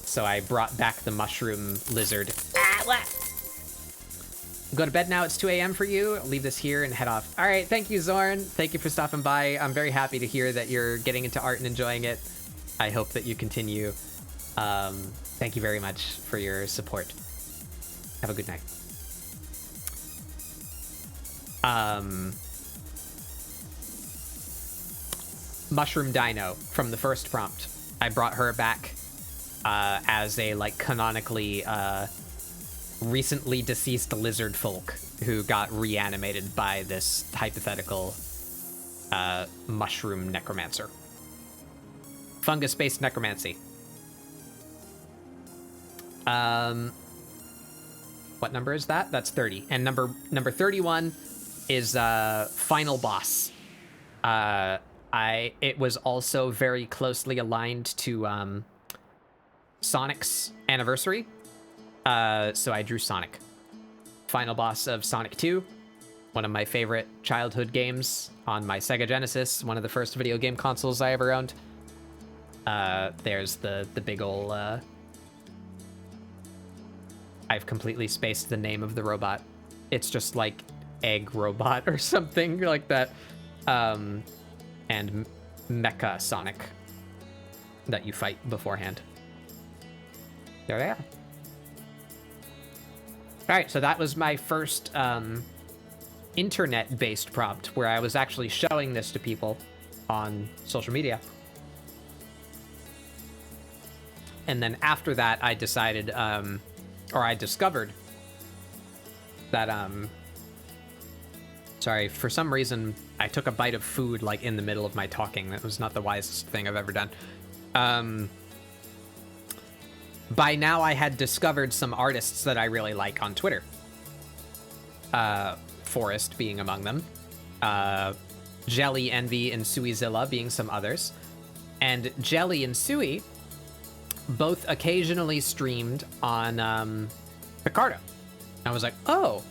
So I brought back the mushroom lizard. Go to bed now, it's 2 a.m. for you. I'll leave this here and head off. All right, thank you, Zorn. Thank you for stopping by. I'm very happy to hear that you're getting into art and enjoying it. I hope that you continue. Thank you very much for your support. Have a good night. Mushroom Dino from the first prompt. I brought her back as a like canonically recently deceased lizard folk who got reanimated by this hypothetical mushroom necromancer. Fungus-based necromancy. What number is that? That's 30. And number 31 is final boss. It was also very closely aligned to Sonic's anniversary. So I drew Sonic. Final boss of Sonic 2, one of my favorite childhood games on my Sega Genesis, one of the first video game consoles I ever owned. There's the big ol' I've completely spaced the name of the robot. It's just like Egg Robot or something like that. And Mecha Sonic that you fight beforehand. There they are. All right, so that was my first internet-based prompt where I was actually showing this to people on social media. And then after that, I decided, or I discovered that, sorry, for some reason, I took a bite of food like in the middle of my talking. That was not the wisest thing I've ever done. by now I had discovered some artists that I really like on Twitter. Forest being among them. Jelly, Envy, and Suizilla being some others. And Jelly and Sui both occasionally streamed on Picardo. I was like, oh.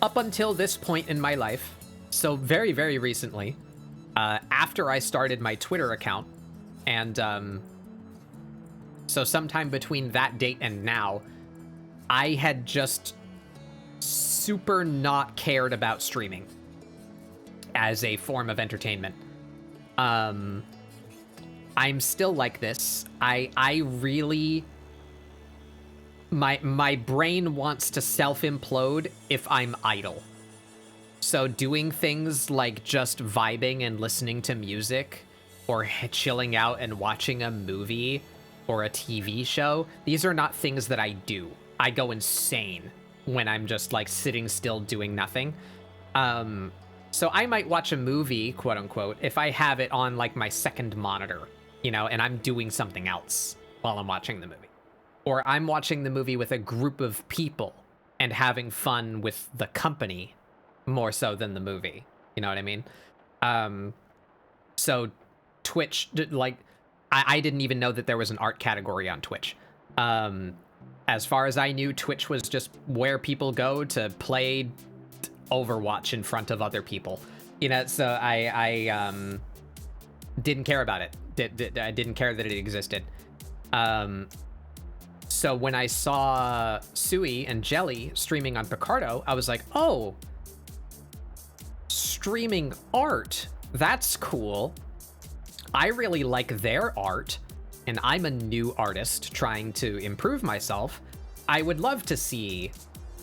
Up until this point in my life, so very, very recently, after I started my Twitter account, and so sometime between that date and now, I had just super not cared about streaming as a form of entertainment. I'm still like this. I really... My brain wants to self-implode if I'm idle. So doing things like just vibing and listening to music, or chilling out and watching a movie or a TV show, these are not things that I do. I go insane when I'm just like sitting still doing nothing. So I might watch a movie, quote unquote, if I have it on like my second monitor, you know, and I'm doing something else while I'm watching the movie. Or I'm watching the movie with a group of people and having fun with the company more so than the movie. You know what I mean? So Twitch, like, I didn't even know that there was an art category on Twitch. As far as I knew, Twitch was just where people go to play Overwatch in front of other people. You know, so I didn't care about it. I didn't care that it existed. So when I saw Sui and Jelly streaming on Picardo, I was like, oh, streaming art, that's cool. I really like their art, and I'm a new artist trying to improve myself. I would love to see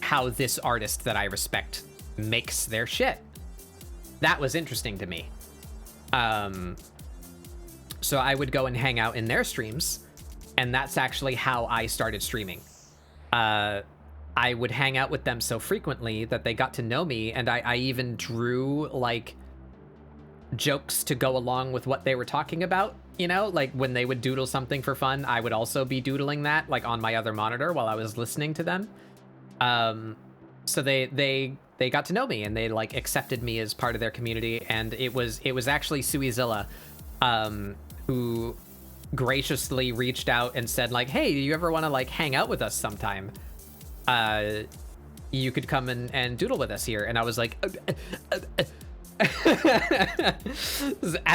how this artist that I respect makes their shit. That was interesting to me. So I would go and hang out in their streams, and that's actually how I started streaming. I would hang out with them so frequently that they got to know me, and I even drew like jokes to go along with what they were talking about. You know, like when they would doodle something for fun, I would also be doodling that like on my other monitor while I was listening to them. So they got to know me, and they like accepted me as part of their community. And it was actually Suizilla who graciously reached out and said like, hey, do you ever want to like hang out with us sometime? You could come and doodle with us here. And I was like, at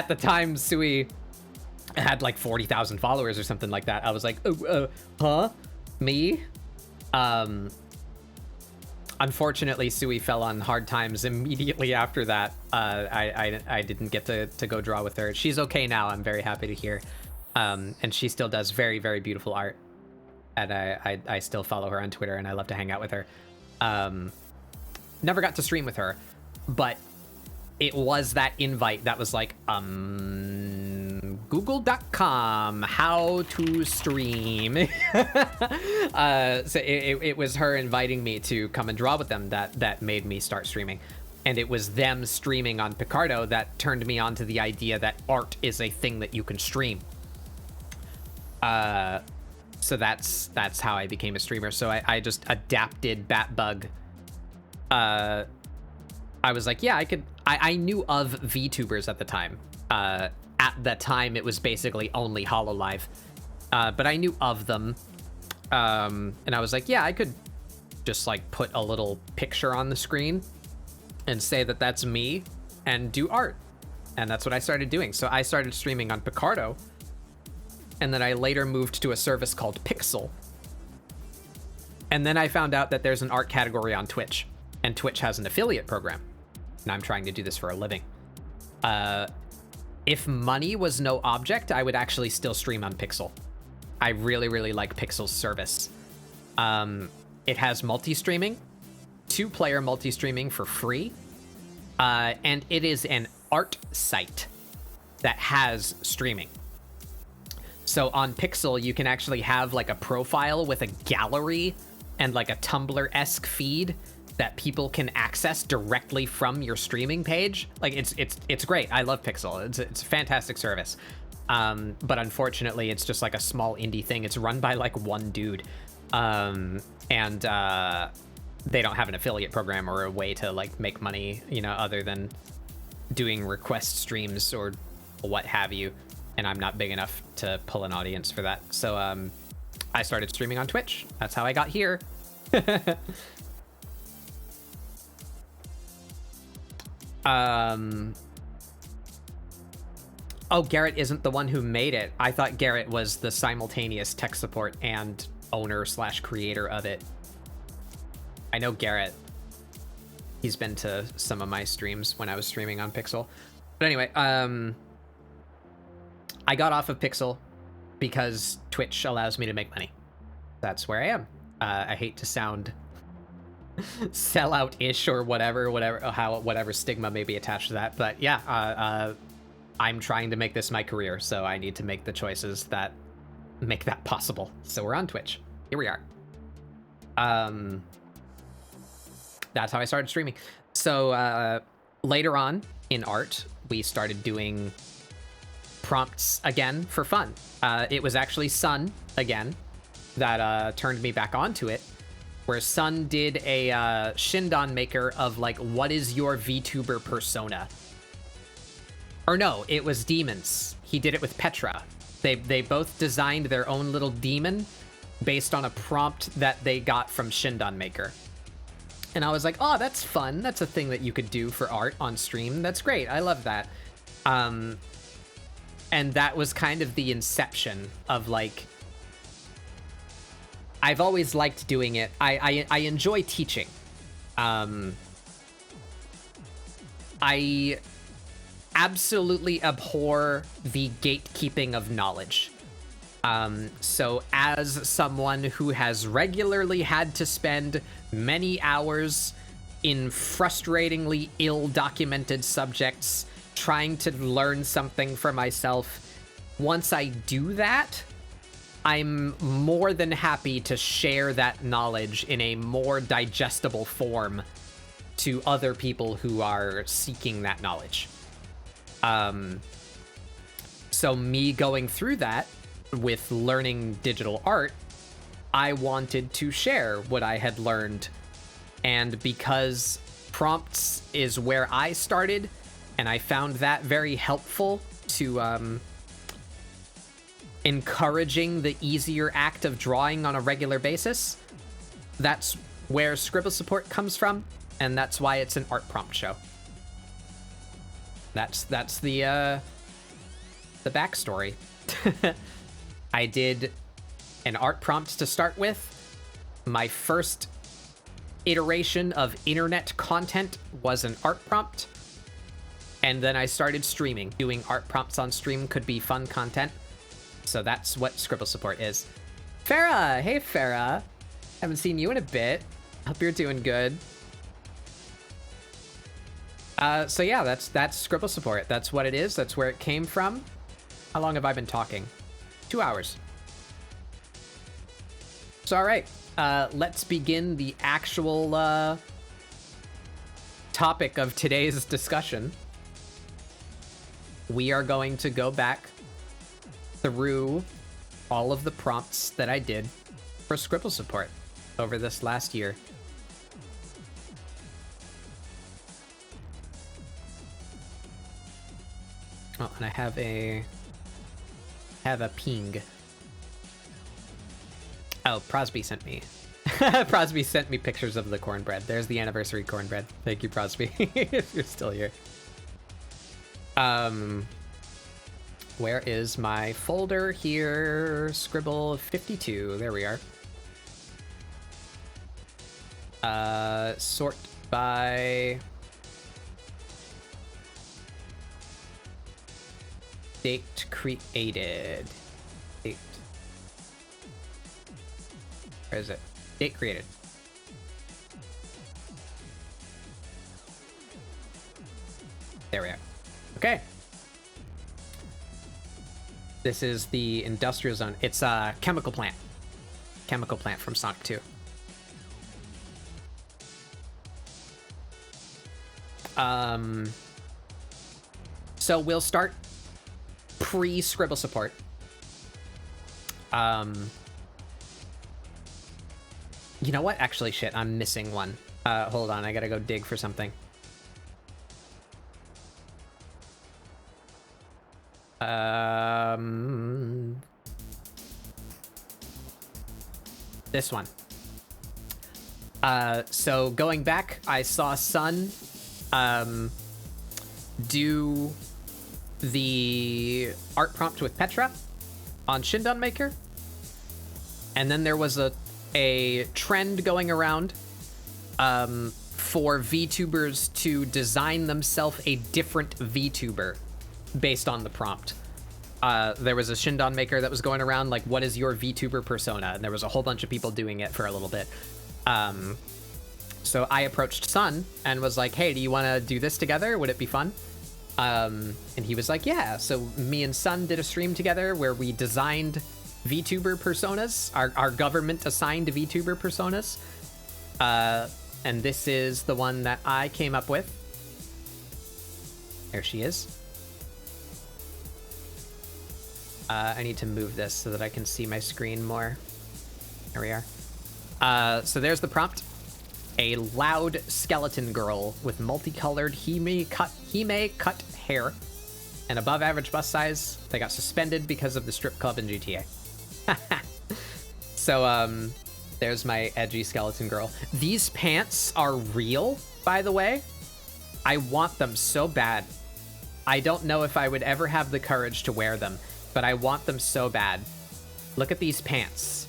the time Sui had like 40,000 followers or something like that. I was like, huh? Me? Unfortunately, Sui fell on hard times immediately after that. I didn't get to go draw with her. She's okay now. I'm very happy to hear. And she still does very, very beautiful art. And I still follow her on Twitter, and I love to hang out with her. Never got to stream with her, but it was that invite that was like, google.com, how to stream. So it was her inviting me to come and draw with them that made me start streaming. And it was them streaming on Picardo that turned me on to the idea that art is a thing that you can stream. So that's how I became a streamer. So I just adapted Batbug. I was like, yeah, I knew of VTubers at the time. At the time, it was basically only HoloLive. But I knew of them. And I was like, yeah, I could just like put a little picture on the screen and say that that's me and do art. And that's what I started doing. So I started streaming on Picardo. And then I later moved to a service called Pixel. And then I found out that there's an art category on Twitch. And Twitch has an affiliate program. And I'm trying to do this for a living. If money was no object, I would actually still stream on Pixel. I really, really like Pixel's service. It has multi-streaming, 2-player multi-streaming for free. And it is an art site that has streaming. So on Pixel, you can actually have like a profile with a gallery and like a Tumblr-esque feed that people can access directly from your streaming page. Like it's great. I love Pixel. It's a fantastic service. But unfortunately, it's just like a small indie thing. It's run by like one dude. And they don't have an affiliate program or a way to like make money, you know, other than doing request streams or what have you. And I'm not big enough to pull an audience for that. So I started streaming on Twitch. That's how I got here. Oh, Garrett isn't the one who made it. I thought Garrett was the simultaneous tech support and owner / creator of it. I know Garrett. He's been to some of my streams when I was streaming on Pixel. But anyway, I got off of Pixel because Twitch allows me to make money. That's where I am. I hate to sound sellout-ish or whatever stigma may be attached to that, but yeah, I'm trying to make this my career, so I need to make the choices that make that possible. So we're on Twitch. Here we are. That's how I started streaming. So later on in art, we started doing prompts again for fun. It was actually Sun again that turned me back onto it, where Sun did a Shindan maker of like, what is your VTuber persona? Or no, it was demons. He did it with Petra. They both designed their own little demon based on a prompt that they got from Shindan Maker. And I was like, oh, that's fun. That's a thing that you could do for art on stream. That's great. I love that. And that was kind of the inception of like, I've always liked doing it. I enjoy teaching. I absolutely abhor the gatekeeping of knowledge. So as someone who has regularly had to spend many hours in frustratingly ill-documented subjects trying to learn something for myself, once I do that, I'm more than happy to share that knowledge in a more digestible form to other people who are seeking that knowledge. So me going through that with learning digital art, I wanted to share what I had learned. And because prompts is where I started, and I found that very helpful to encouraging the easier act of drawing on a regular basis, that's where ScribbleSupport comes from, and that's why it's an art prompt show. That's the backstory. I did an art prompt to start with. My first iteration of internet content was an art prompt. And then I started streaming. Doing art prompts on stream could be fun content. So that's what ScribbleSupport is. Farah! Hey, Farah. Haven't seen you in a bit. Hope you're doing good. So yeah, that's ScribbleSupport. That's what it is. That's where it came from. How long have I been talking? 2 hours. So all right, let's begin the actual topic of today's discussion. We are going to go back through all of the prompts that I did for ScribbleSupport over this last year. Oh, and I have a ping. Oh, Prosby sent me. Prosby sent me pictures of the cornbread. There's the anniversary cornbread. Thank you, Prosby, if you're still here. Where is my folder here? Scribble 52. There we are. Sort by date created. Date. Where is it? Date created. There we are. Okay. This is the industrial zone. It's a chemical plant. Chemical plant from Sonic 2. So we'll start pre-ScribbleSupport. You know what? Actually, shit, I'm missing one. Hold on, I gotta go dig for something. This one. So going back, I saw Sun do the art prompt with Petra on Shindan Maker. And then there was a trend going around for VTubers to design themselves a different VTuber based on the prompt. There was a Shindan Maker that was going around, like, what is your VTuber persona? And there was a whole bunch of people doing it for a little bit. So I approached Sun and was like, hey, do you want to do this together? Would it be fun? And he was like, yeah. So me and Sun did a stream together where we designed VTuber personas, our government assigned VTuber personas. And this is the one that I came up with. There she is. I need to move this so that I can see my screen more. There we are. So there's the prompt. A loud skeleton girl with multicolored hime cut hair and above average bust size. They got suspended because of the strip club in GTA. So, there's my edgy skeleton girl. These pants are real, by the way. I want them so bad. I don't know if I would ever have the courage to wear them, but I want them so bad. Look at these pants.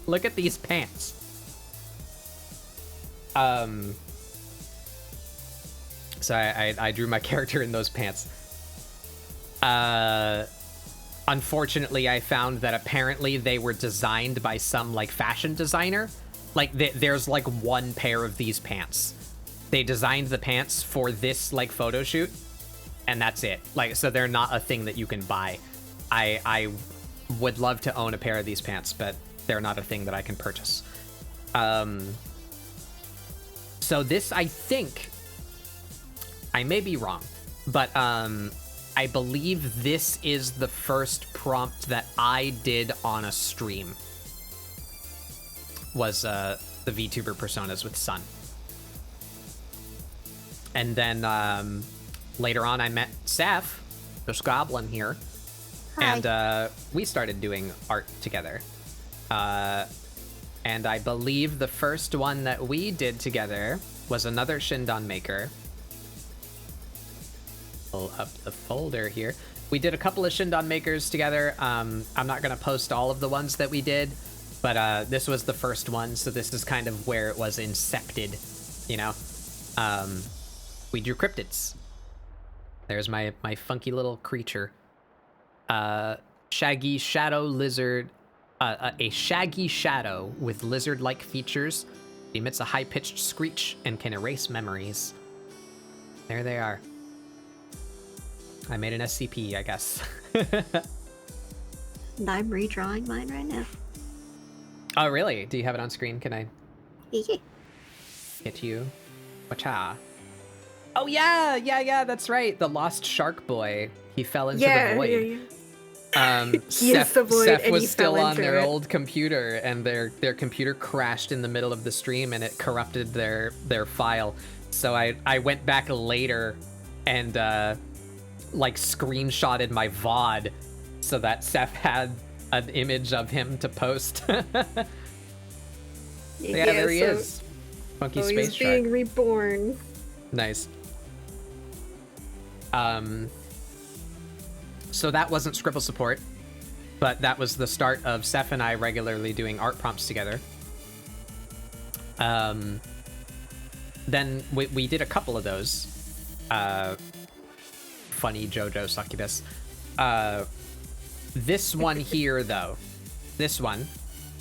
Look at these pants. So I drew my character in those pants. Unfortunately, I found that apparently they were designed by some, like, fashion designer. Like, there's, like, one pair of these pants. They designed the pants for this, like, photo shoot, and that's it. Like, so they're not a thing that you can buy. I would love to own a pair of these pants, but they're not a thing that I can purchase. So this, I think, I may be wrong, but I believe this is the first prompt that I did on a stream. Was the VTuber personas with Sun. And then later on I met Seth, this goblin here. Hi. And we started doing art together. And I believe the first one that we did together was another Shindan Maker. Pull up the folder here. We did a couple of Shindan Makers together. I'm not going to post all of the ones that we did, but this was the first one, so this is kind of where it was incepted, you know? We drew cryptids. There's my funky little creature. Shaggy shadow lizard. A shaggy shadow with lizard-like features. It emits a high-pitched screech and can erase memories. There they are. I made an SCP, I guess. And I'm redrawing mine right now. Oh, really? Do you have it on screen? Can I Yeah. hit you? Wacha. Oh, yeah, that's right. The lost shark boy. He fell into the void. Yeah. Seth was still on their old computer, and their computer crashed in the middle of the stream, and it corrupted their file. So I went back later and like screenshotted my VOD so that Seth had an image of him to post. Yeah, there he is. Funky space he's shark. being reborn. Nice. So that wasn't ScribbleSupport, but that was the start of Seth and I regularly doing art prompts together. Then we did a couple of those. Funny JoJo succubus. This one here, though. This one.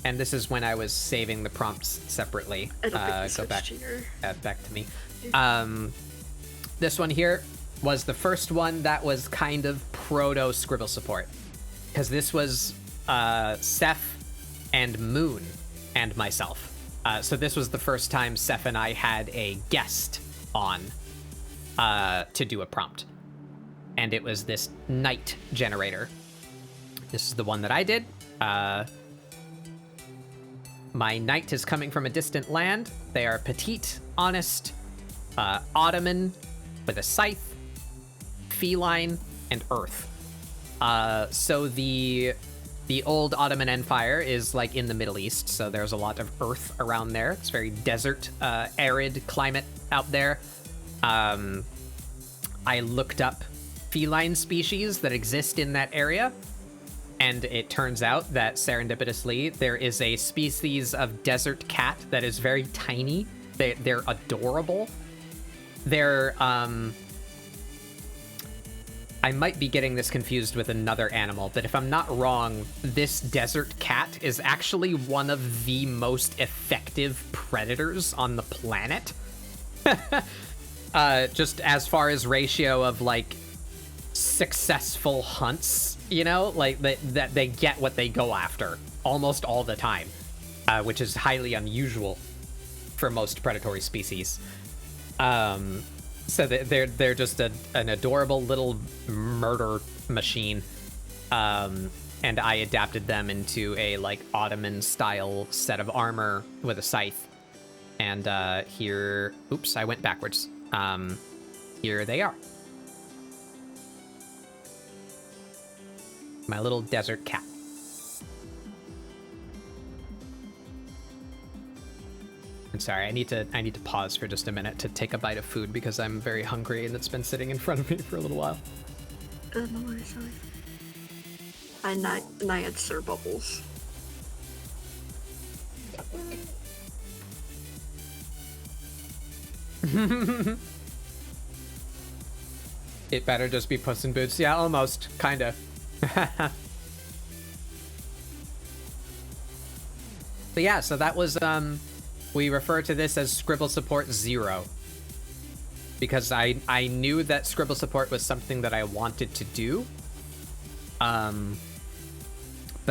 And this is when I was saving the prompts separately. I don't think go back, here. Back to me. This one here was the first one that was kind of proto ScribbleSupport, because this was Seth and Moon and myself. So this was the first time Seth and I had a guest on to do a prompt. and it was this knight generator. This is the one that I did. My knight is coming from a distant land. They are petite, honest, Ottoman, with a scythe, feline, and earth. So the old Ottoman Empire is like in the Middle East, so there's a lot of earth around there. It's very desert, arid climate out there. I looked up feline species that exist in that area, and it turns out that serendipitously there is a species of desert cat that is very tiny. They're adorable. They're I might be getting this confused with another animal, but if I'm not wrong, this desert cat is actually one of the most effective predators on the planet. Just as far as ratio of like successful hunts, you know, like that they get what they go after almost all the time, which is highly unusual for most predatory species. So they're just an adorable little murder machine, and I adapted them into a like Ottoman style set of armor with a scythe. And here, oops, I went backwards. Here they are. My little desert cat. I'm sorry, I need to pause for just a minute to take a bite of food because I'm very hungry and it's been sitting in front of me for a little while. No worries, sorry. I had Sir Bubbles. It better just be Puss in Boots. Yeah, almost. Kinda. But yeah, so that was, we refer to this as ScribbleSupport 0. Because I knew that ScribbleSupport was something that I wanted to do. But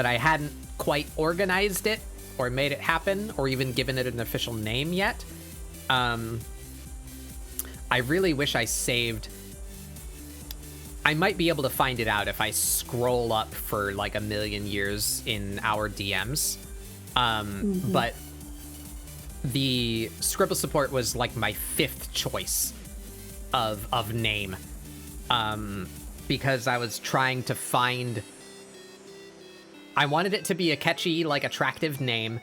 I hadn't quite organized it, or made it happen, or even given it an official name yet. I really wish I saved... I might be able to find it out if I scroll up for like a million years in our DMs. But the ScribbleSupport was like my 5th choice of name. Because I was trying to find... I wanted it to be a catchy, like attractive name,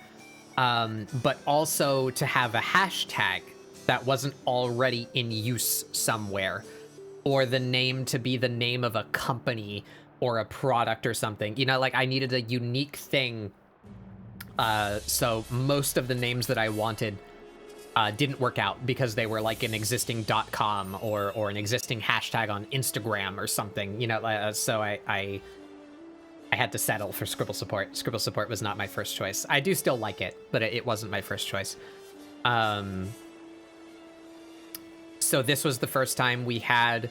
but also to have a hashtag that wasn't already in use somewhere. Or the name to be the name of a company or a product or something. You know, like I needed a unique thing. So most of the names that I wanted didn't work out because they were like an existing .com or an existing hashtag on Instagram or something. You know, so I had to settle for ScribbleSupport. ScribbleSupport was not my first choice. I do still like it, but it wasn't my first choice. So this was the first time we had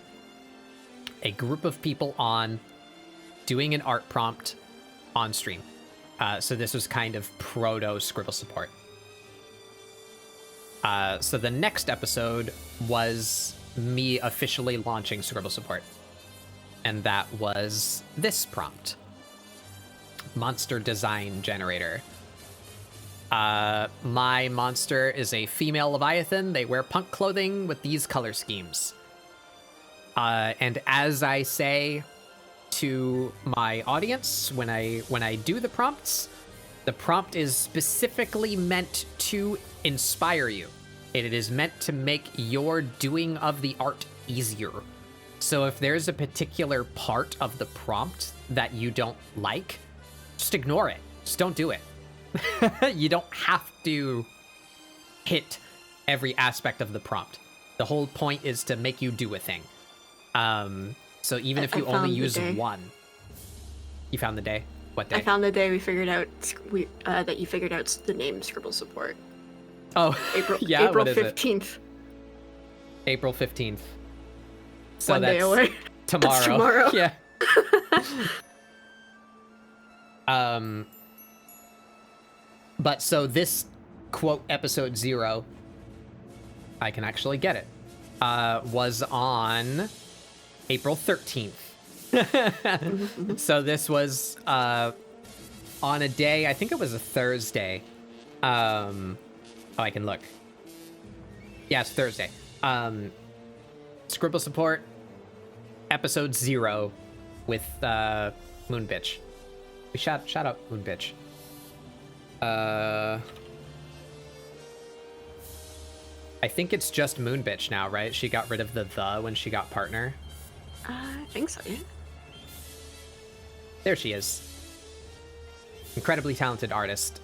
a group of people on doing an art prompt on stream. So this was kind of proto ScribbleSupport. So the next episode was me officially launching ScribbleSupport. And that was this prompt. Monster design generator. My monster is a female Leviathan. They wear punk clothing with these color schemes. And as I say to my audience when I do the prompts, the prompt is specifically meant to inspire you. It is meant to make your doing of the art easier. So if there's a particular part of the prompt that you don't like, just ignore it. Just don't do it. You don't have to hit every aspect of the prompt. The whole point is to make you do a thing. So even if you only use one... You found the day? What day? I found the day we figured out that you figured out the name ScribbleSupport. Oh, April, yeah, April what is 15th. April 15th. So One that's day away. Tomorrow. That's tomorrow. Yeah. But so this quote episode 0, I can actually get it, was on April 13th. So this was on a day, I think it was a Thursday. Oh, I can look. Yeah, it's Thursday. ScribbleSupport episode 0 with Moon Bitch. We shout out Moon Bitch. I think it's just Moon Bitch now, right? She got rid of the when she got partner. I think so, yeah. There she is. Incredibly talented artist.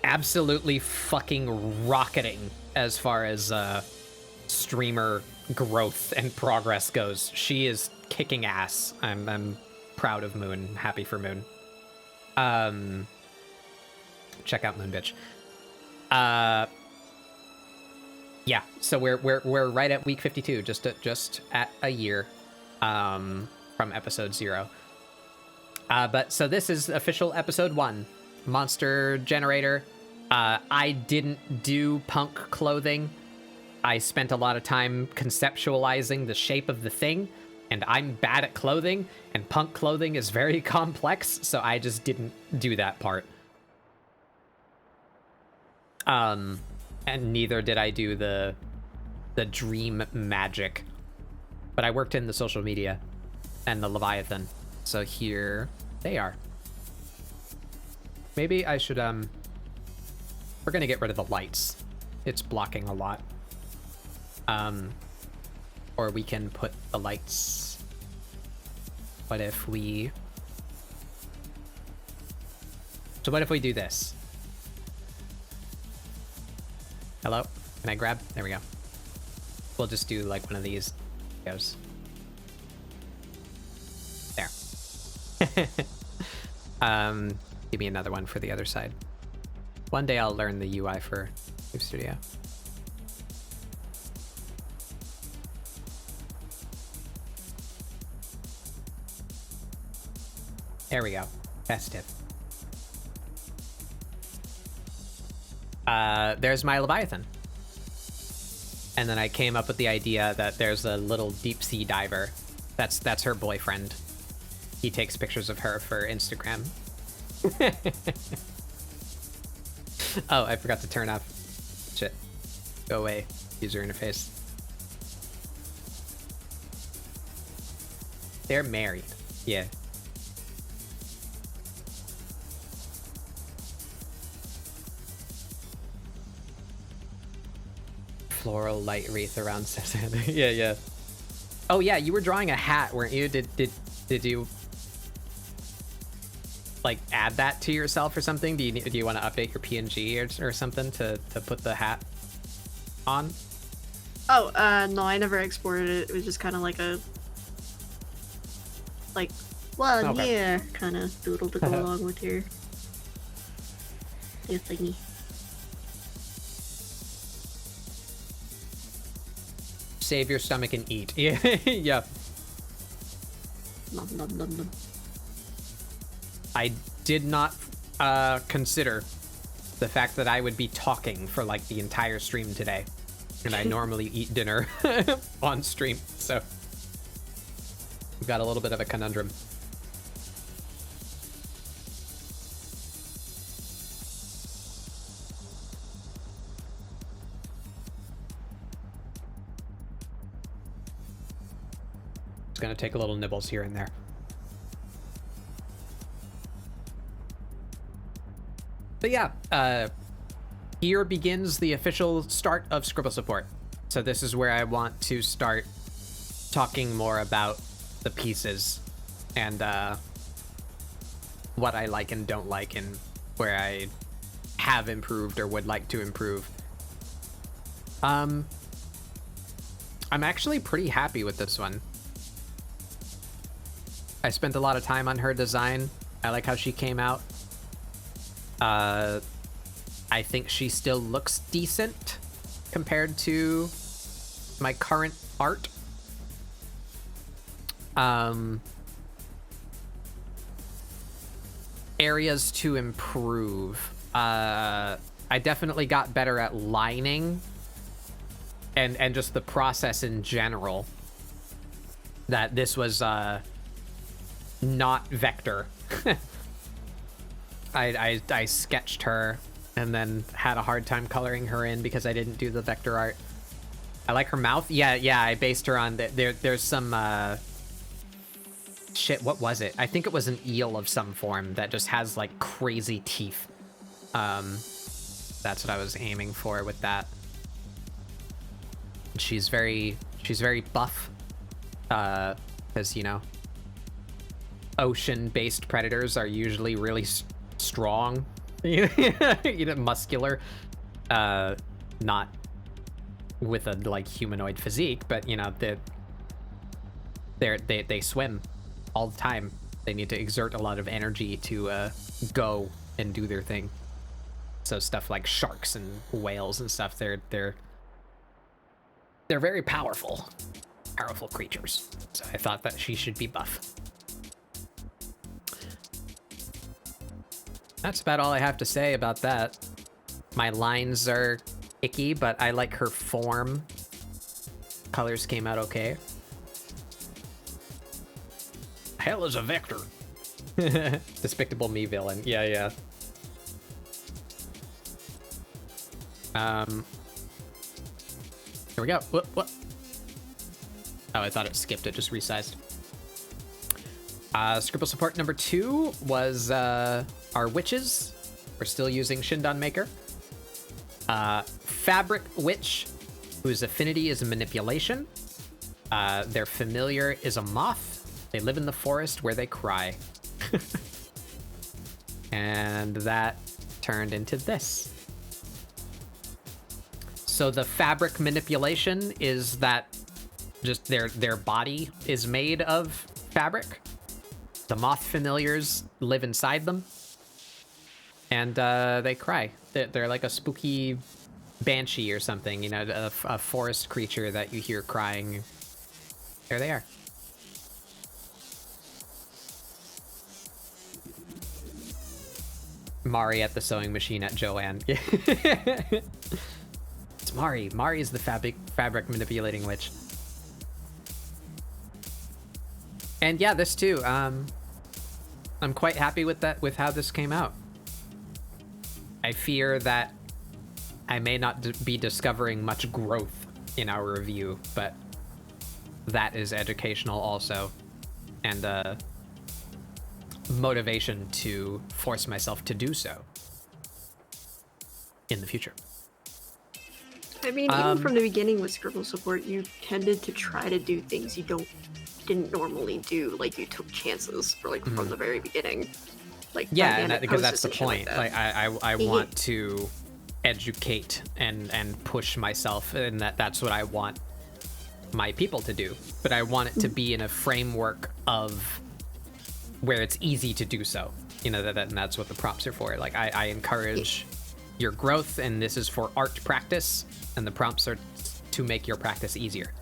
Absolutely fucking rocketing as far as streamer growth and progress goes. She is kicking ass. I'm proud of Moon. Happy for Moon. Check out Moon Bitch. Yeah, so we're right at week 52, just at a year from episode 0. But so this is official episode 1, Monster Generator. I didn't do punk clothing. I spent a lot of time conceptualizing the shape of the thing, and I'm bad at clothing, and punk clothing is very complex, so I just didn't do that part. And neither did I do the dream magic. But I worked in the social media and the Leviathan. So here they are. Maybe I should, we're gonna get rid of the lights. It's blocking a lot. Or we can put the lights. What if we... So what if we do this? Hello? Can I grab? There we go. We'll just do like one of these goes. There. Give me another one for the other side. One day I'll learn the UI for Move Studio. There we go. Festive. There's my Leviathan. And then I came up with the idea that there's a little deep sea diver. That's her boyfriend. He takes pictures of her for Instagram. Oh, I forgot to turn off. Shit. Go away, user interface. They're married. Yeah. Floral light wreath around Santa. Yeah. Oh yeah, you were drawing a hat, weren't you? Did you like add that to yourself or something? Do you want to update your PNG or something to put the hat on? Oh, no, I never exported it. It was just kind of like a Okay. yeah, kind of doodle to go along with your thingy. Save your stomach and eat. Yeah. Yeah. Nom nom nom nom. I did not consider the fact that I would be talking for like the entire stream today. And I normally eat dinner on stream, so we've got a little bit of a conundrum. It's gonna take a little nibbles here and there. But yeah, here begins the official start of ScribbleSupport. So this is where I want to start talking more about the pieces and what I like and don't like and where I have improved or would like to improve. I'm actually pretty happy with this one. I spent a lot of time on her design. I like how she came out. I think she still looks decent compared to my current art. Areas to improve. I definitely got better at lining and just the process in general. that this was not vector. I sketched her and then had a hard time coloring her in because I didn't do the vector art. I like her mouth. Yeah, I based her on there's some shit, what was it? I think it was an eel of some form that just has like crazy teeth. That's what I was aiming for with that. She's very buff, because, you know, ocean-based predators are usually really strong, you know, muscular, not with a like humanoid physique, but you know, they swim all the time. They need to exert a lot of energy to go and do their thing. So stuff like sharks and whales and stuff, they're very powerful creatures. So I thought that she should be buff. That's about all I have to say about that. My lines are icky, but I like her form. Colors came out okay. Hell is a vector. Despicable Me villain. Yeah. Here we go. What? Oh, I thought it skipped. It just resized. ScribbleSupport number 2 was our witches. We're still using Shindan Maker. Fabric Witch, whose affinity is manipulation. Their familiar is a moth. They live in the forest where they cry. And that turned into this. So the fabric manipulation is that just their body is made of fabric. The moth familiars live inside them. And they cry. They're like a spooky banshee or something, you know, a forest creature that you hear crying. There they are. Mari at the sewing machine at Joanne. It's Mari. Mari is the fabric manipulating witch. And yeah, this too. I'm quite happy with how this came out. I fear that I may not be discovering much growth in our review, but that is educational also, and motivation to force myself to do so in the future. I mean, even from the beginning with ScribbleSupport, you tended to try to do things you didn't normally do. Like, you took chances from the very beginning. Like, yeah, and because that's the point. Like I want to educate and push myself, and that's what I want my people to do. But I want it to be in a framework of where it's easy to do so. You know, and that's what the prompts are for. Like, I encourage your growth, and this is for art practice, and the prompts are to make your practice easier.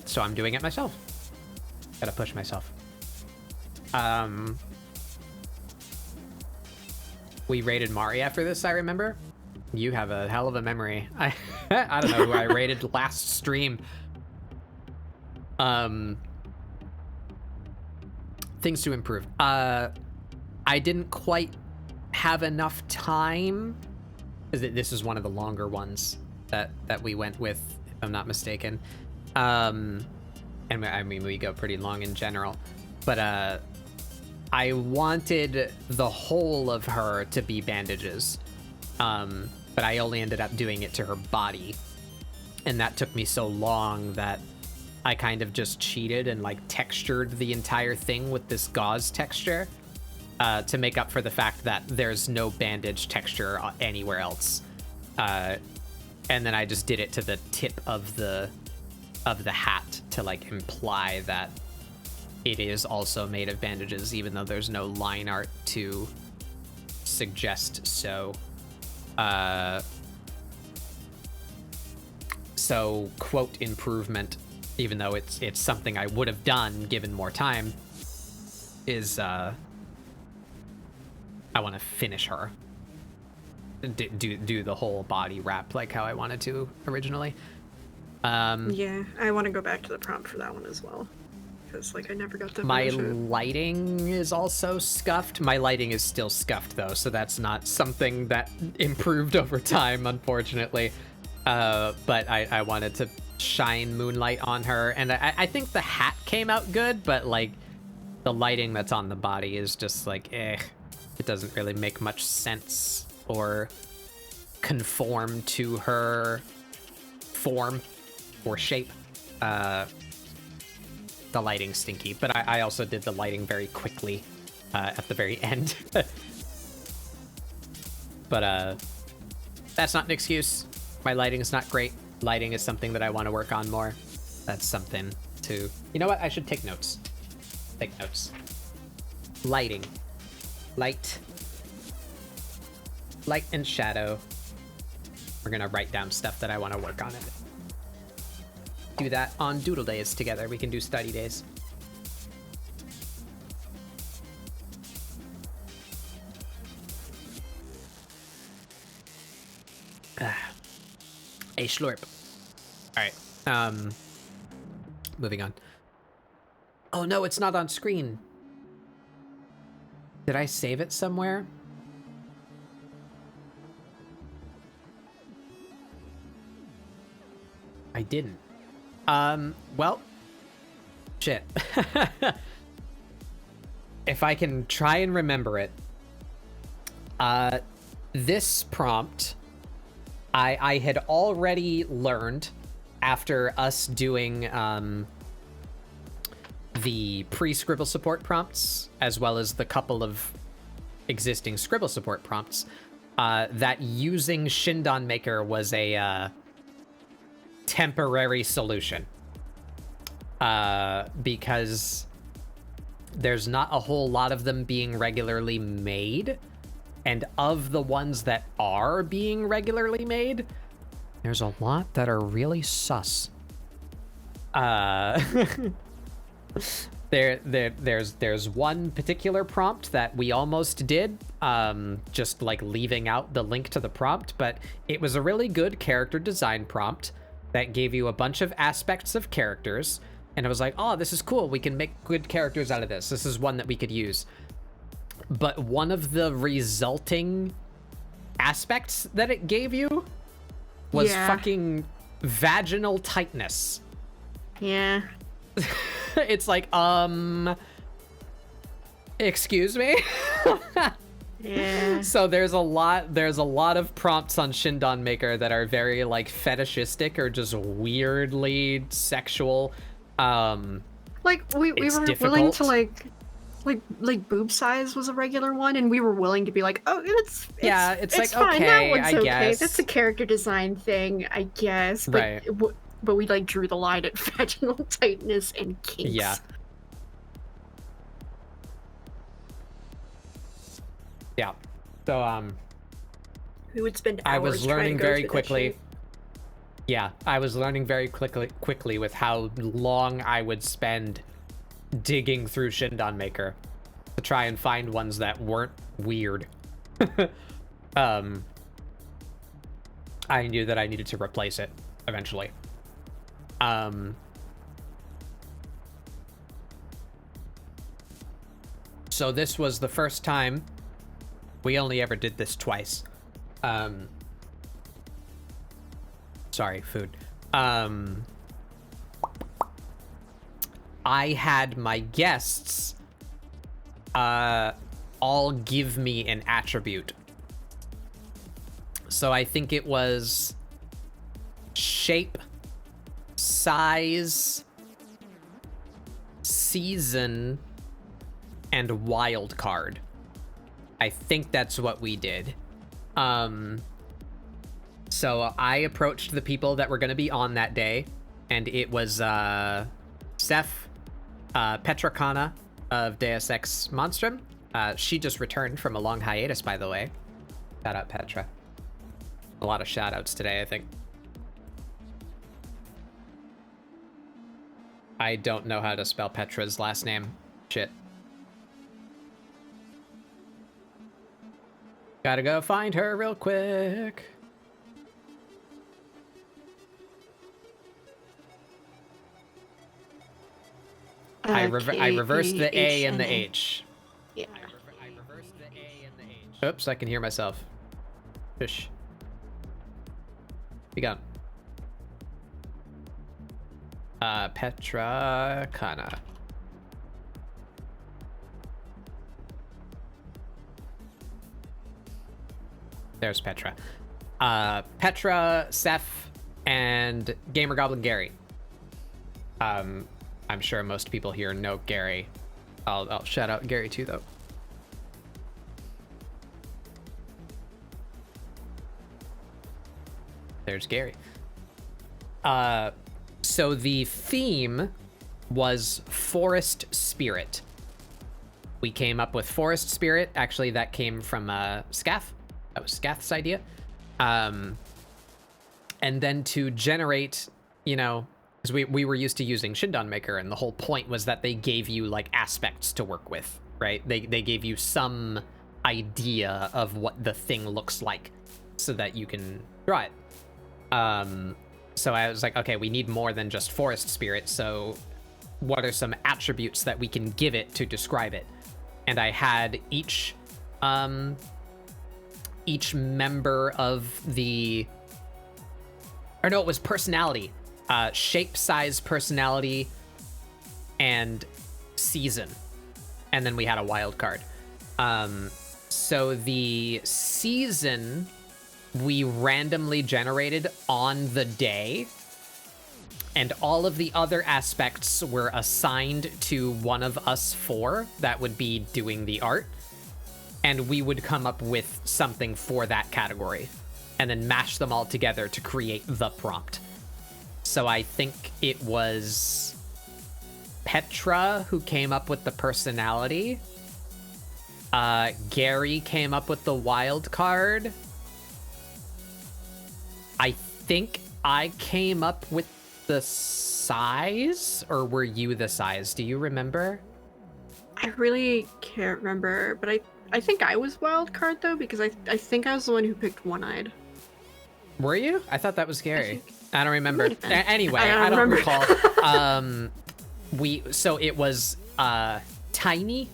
So I'm doing it myself. Gotta push myself. We rated Mari after this, I remember. You have a hell of a memory. I don't know who I rated last stream. Things to improve. I didn't quite have enough time. This is one of the longer ones that we went with, if I'm not mistaken. And I mean, we go pretty long in general. But I wanted the whole of her to be bandages. But I only ended up doing it to her body. And that took me so long that I kind of just cheated and like textured the entire thing with this gauze texture to make up for the fact that there's no bandage texture anywhere else. And then I just did it to the tip of the hat to like imply that it is also made of bandages, even though there's no line art to suggest so. So quote improvement, even though it's something I would have done given more time, is I want to finish her. Do the whole body wrap like how I wanted to originally. Yeah, I want to go back to the prompt for that one as well. Because, like, I never got to My finish it. lighting is also scuffed. My lighting is still scuffed, though, so that's not something that improved over time, unfortunately. But I wanted to shine moonlight on her, and I think the hat came out good, but, like, the lighting that's on the body is just, like, eh. It doesn't really make much sense or conform to her form or shape. The lighting's stinky, but I also did the lighting very quickly at the very end. But that's not an excuse. My lighting is not great. Lighting is something that I want to work on more. That's something to... You know what? I should take notes. Take notes. Lighting. Light. Light and shadow. We're gonna write down stuff that I want to work on it. Do that on doodle days together. We can do study days. A slurp. All right. Moving on. Oh no, it's not on screen. Did I save it somewhere? I didn't. Well, shit. If I can try and remember it. This prompt, I had already learned after us doing the pre-ScribbleSupport prompts, as well as the couple of existing ScribbleSupport prompts, that using Shindan Maker was a temporary solution. Because there's not a whole lot of them being regularly made. And of the ones that are being regularly made, there's a lot that are really sus. There's one particular prompt that we almost did, just like leaving out the link to the prompt, but it was a really good character design prompt that gave you a bunch of aspects of characters, and I was like, oh, this is cool, we can make good characters out of this. This is one that we could use. But one of the resulting aspects that it gave you was fucking vaginal tightness. Yeah. It's like, excuse me? Yeah. So there's a lot of prompts on Shindan Maker that are very like fetishistic or just weirdly sexual. Like we were difficult. willing to like boob size was a regular one, and we were willing to be like, oh, it's like fine. Okay, That one's I okay. guess. That's a character design thing, I guess. But, right. But we like drew the line at vaginal tightness and kinks. Yeah. Yeah. So we would spend hours. I was learning trying to go very through that quickly. shit. Yeah, I was learning very quickly with how long I would spend digging through Shindan Maker to try and find ones that weren't weird. I knew that I needed to replace it eventually. So this was the first time. We only ever did this twice. Sorry, food. I had my guests all give me an attribute. So I think it was shape, size, season, and wild card. I think that's what we did. So I approached the people that were going to be on that day, and it was Seth, Petra Kana of Deus Ex Monstrum. She just returned from a long hiatus, by the way. Shout out Petra. A lot of shout outs today, I think. I don't know how to spell Petra's last name. Shit. Gotta go find her real quick. I reversed the A and the H. Yeah. I reversed the A and the H. Oops, I can hear myself. Shush. Be gone. Petra Kana. There's Petra. Petra, Seth, and Gamer Goblin Gary. I'm sure most people here know Gary. I'll shout out Gary too, though. There's Gary. So the theme was Forest Spirit. We came up with Forest Spirit. Actually, that came from Scath. That was Scath's idea. And then to generate, you know, because we were used to using Shindan Maker, and the whole point was that they gave you like aspects to work with, right? They gave you some idea of what the thing looks like so that you can draw it. So I was like, okay, we need more than just Forest Spirit. So what are some attributes that we can give it to describe it? And I had each member of the, or no, it was personality, shape, size, personality, and season. And then we had a wild card. So the season we randomly generated on the day, and all of the other aspects were assigned to one of us four that would be doing the art, and we would come up with something for that category and then mash them all together to create the prompt. So I think it was Petra who came up with the personality. Gary came up with the wild card. I think I came up with the size, or were you the size? Do you remember? I really can't remember, but I think I was wild card though, because I think I was the one who picked one-eyed. Were you? I thought that was Gary. I don't remember. Anyway, I don't remember. recall. So it was tiny,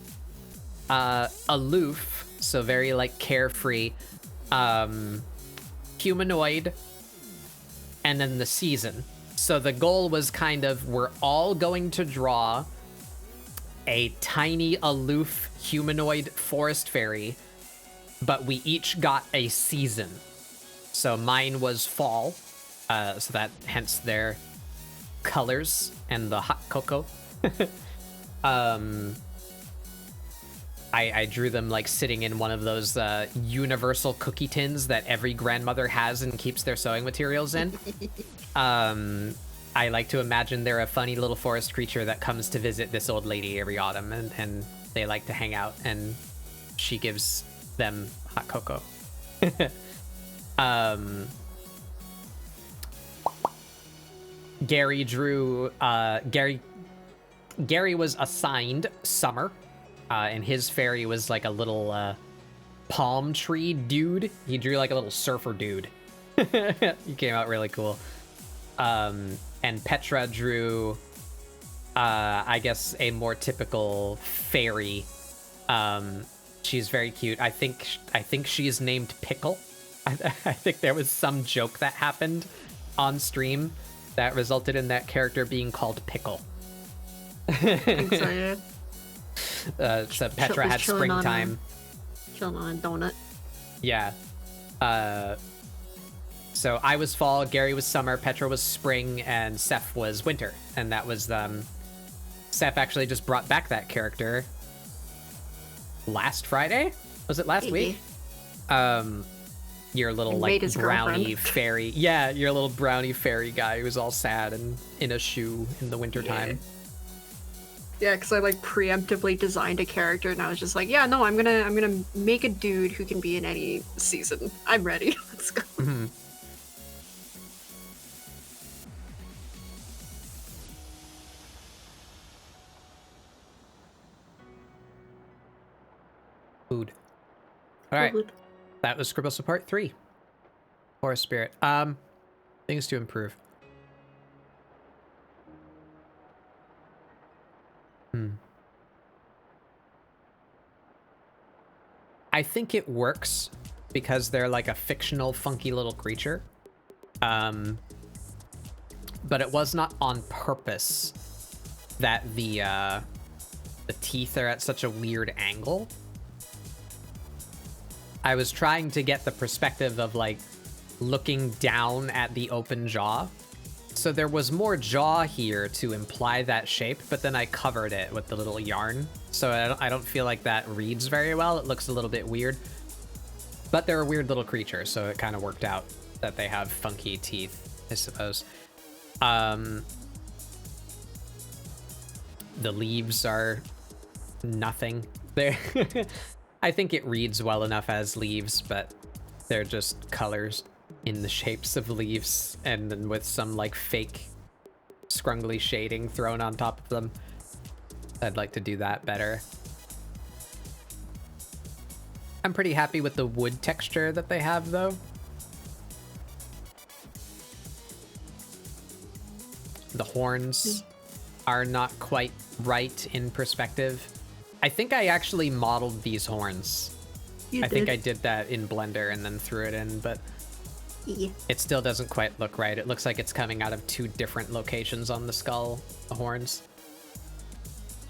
aloof, so very like carefree, humanoid, and then the season. So the goal was kind of, we're all going to draw a tiny, aloof, humanoid forest fairy, but we each got a season. So mine was fall, so that hence their colors and the hot cocoa. I drew them like sitting in one of those universal cookie tins that every grandmother has and keeps their sewing materials in. I like to imagine they're a funny little forest creature that comes to visit this old lady every autumn, and they like to hang out, and she gives them hot cocoa. Gary drew, Gary was assigned Summer, and his fairy was like a little palm tree dude. He drew like a little surfer dude. He came out really cool. And Petra drew, I guess, a more typical fairy. She's very cute. I think she's named Pickle. I think there was some joke that happened on stream that resulted in that character being called Pickle. I think so, yeah. So Petra had springtime. Chilling on a donut. Yeah. So I was fall, Gary was summer, Petra was spring, and Seth was winter. And that was, Seth actually just brought back that character last Friday? Was it last week? Your little, like, brownie fairy. Yeah, your little brownie fairy guy who was all sad and in a shoe in the wintertime. Yeah, because I, like, preemptively designed a character, and I was just like, yeah, no, I'm gonna make a dude who can be in any season. I'm ready. Let's go. Mm-hmm. Food. All right. That was ScribbleSupport 3. Forest Spirit. Things to improve. I think it works because they're like a fictional, funky little creature. But it was not on purpose that the teeth are at such a weird angle. I was trying to get the perspective of like looking down at the open jaw. So there was more jaw here to imply that shape, but then I covered it with the little yarn. So I don't feel like that reads very well. It looks a little bit weird. But they're a weird little creature, so it kind of worked out that they have funky teeth, I suppose. The leaves are nothing. They're I think it reads well enough as leaves, but they're just colors in the shapes of leaves, and then with some like fake scrungly shading thrown on top of them. I'd like to do that better. I'm pretty happy with the wood texture that they have, though. The horns are not quite right in perspective. I think I actually modeled these horns. I think I did that in Blender and then threw it in, but it still doesn't quite look right. It looks like it's coming out of two different locations on the skull, the horns.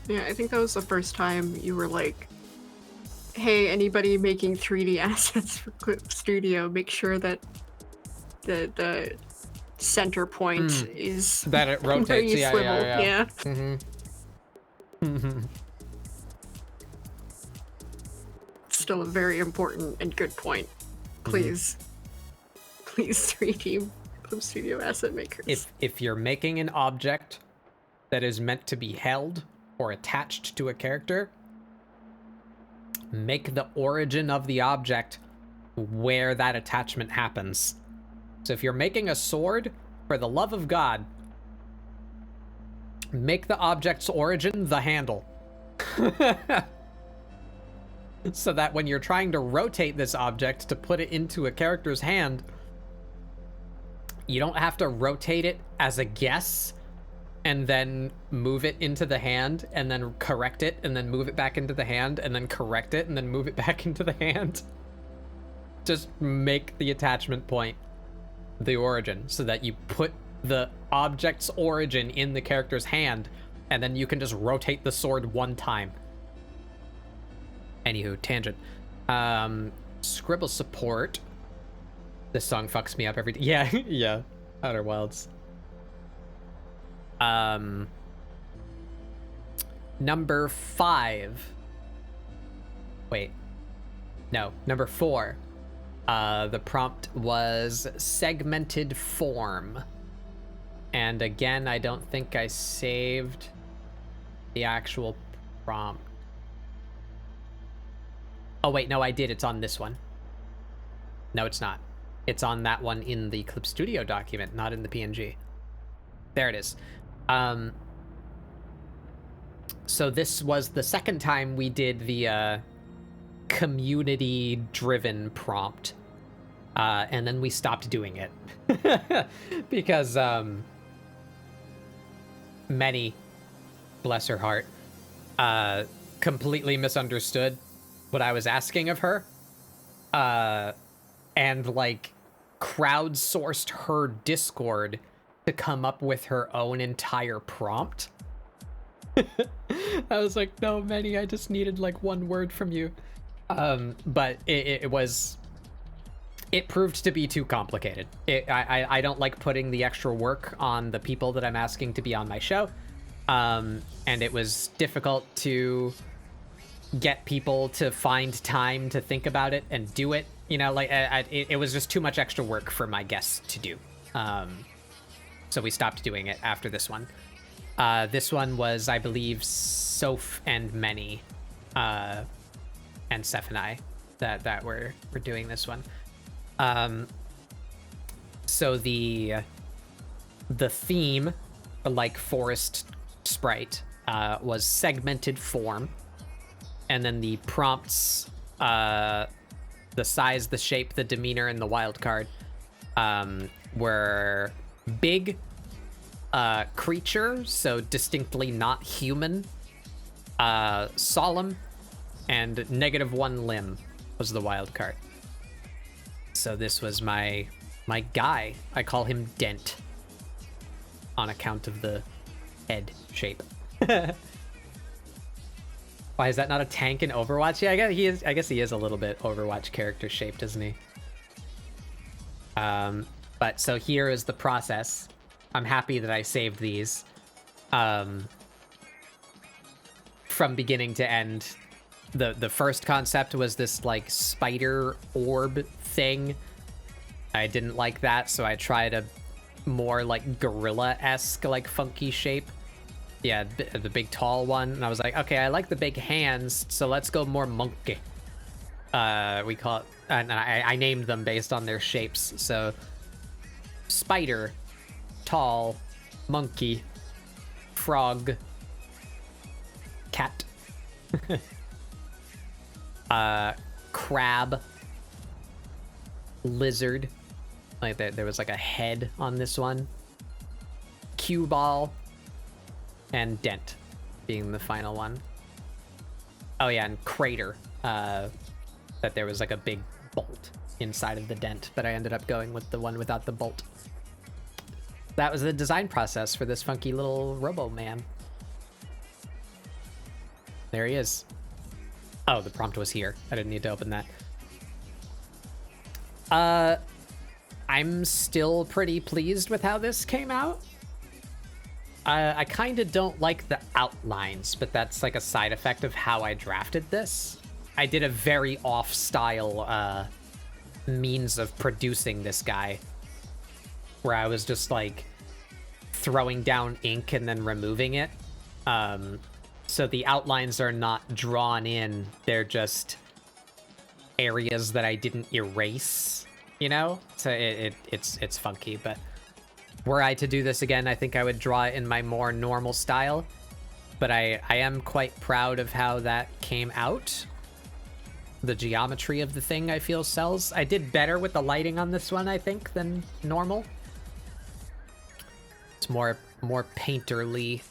Yeah, I think that was the first time you were like, hey, anybody making 3D assets for Clip Studio, make sure that the center point is that it rotates. where you swivel. Yeah. Still a very important and good point. Please, please 3D Clip Studio asset makers. If you're making an object that is meant to be held or attached to a character, make the origin of the object where that attachment happens. So if you're making a sword, for the love of God, make the object's origin the handle. So that when you're trying to rotate this object to put it into a character's hand, you don't have to rotate it as a guess and then move it into the hand and then correct it and then move it back into the hand and then correct it and then move it back into the hand. Just make the attachment point the origin so that you put the object's origin in the character's hand and then you can just rotate the sword one time. Anywho, tangent. ScribbleSupport. This song fucks me up every day. Yeah, yeah. Outer Wilds. Number 5. Wait. No, number 4. The prompt was segmented form. And again, I don't think I saved the actual prompt. Oh wait, no, I did. It's on this one. No, it's not. It's on that one in the Clip Studio document, not in the PNG. There it is. So this was the second time we did the community-driven prompt. And then we stopped doing it. Because Many, bless her heart, completely misunderstood what I was asking of her. And like crowdsourced her Discord to come up with her own entire prompt. I was like, no, Manny, I just needed like one word from you. But it proved to be too complicated. I don't like putting the extra work on the people that I'm asking to be on my show. And it was difficult to get people to find time to think about it and do it. You know, like it was just too much extra work for my guests to do. So we stopped doing it after this one. This one was, I believe, Soph and Many, and Seth and I that were doing this one. So the theme, like forest sprite, was segmented form, and then the prompts, the size, the shape, the demeanor, and the wild card were big creature, so distinctly not human, Solemn, and -1 limb was the wild card. So this was my guy. I call him Dent on account of the head shape. Why is that not a tank in Overwatch? Yeah, I guess he is a little bit Overwatch character shaped, isn't he? But so here is the process. I'm happy that I saved these. From beginning to end. The first concept was this like spider orb thing. I didn't like that, so I tried a more like gorilla-esque, like funky shape. Yeah, the big tall one. And I was like, okay, I like the big hands, so let's go more monkey. We call it, and I named them based on their shapes. So spider, tall, monkey, frog, cat, crab, lizard. Like there was like a head on this one. Cue ball. And Dent being the final one. Oh yeah, and Crater. That there was like a big bolt inside of the Dent, but I ended up going with the one without the bolt. That was the design process for this funky little Robo Man. There he is. Oh, the prompt was here. I didn't need to open that. I'm still pretty pleased with how this came out. I kind of don't like the outlines, but that's like a side effect of how I drafted this. I did a very off-style means of producing this guy, where I was just like throwing down ink and then removing it. So the outlines are not drawn in, they're just areas that I didn't erase, you know? So it's funky, but were I to do this again, I think I would draw it in my more normal style, but I am quite proud of how that came out. The geometry of the thing, I feel, sells. I did better with the lighting on this one, I think, than normal. It's more painterly.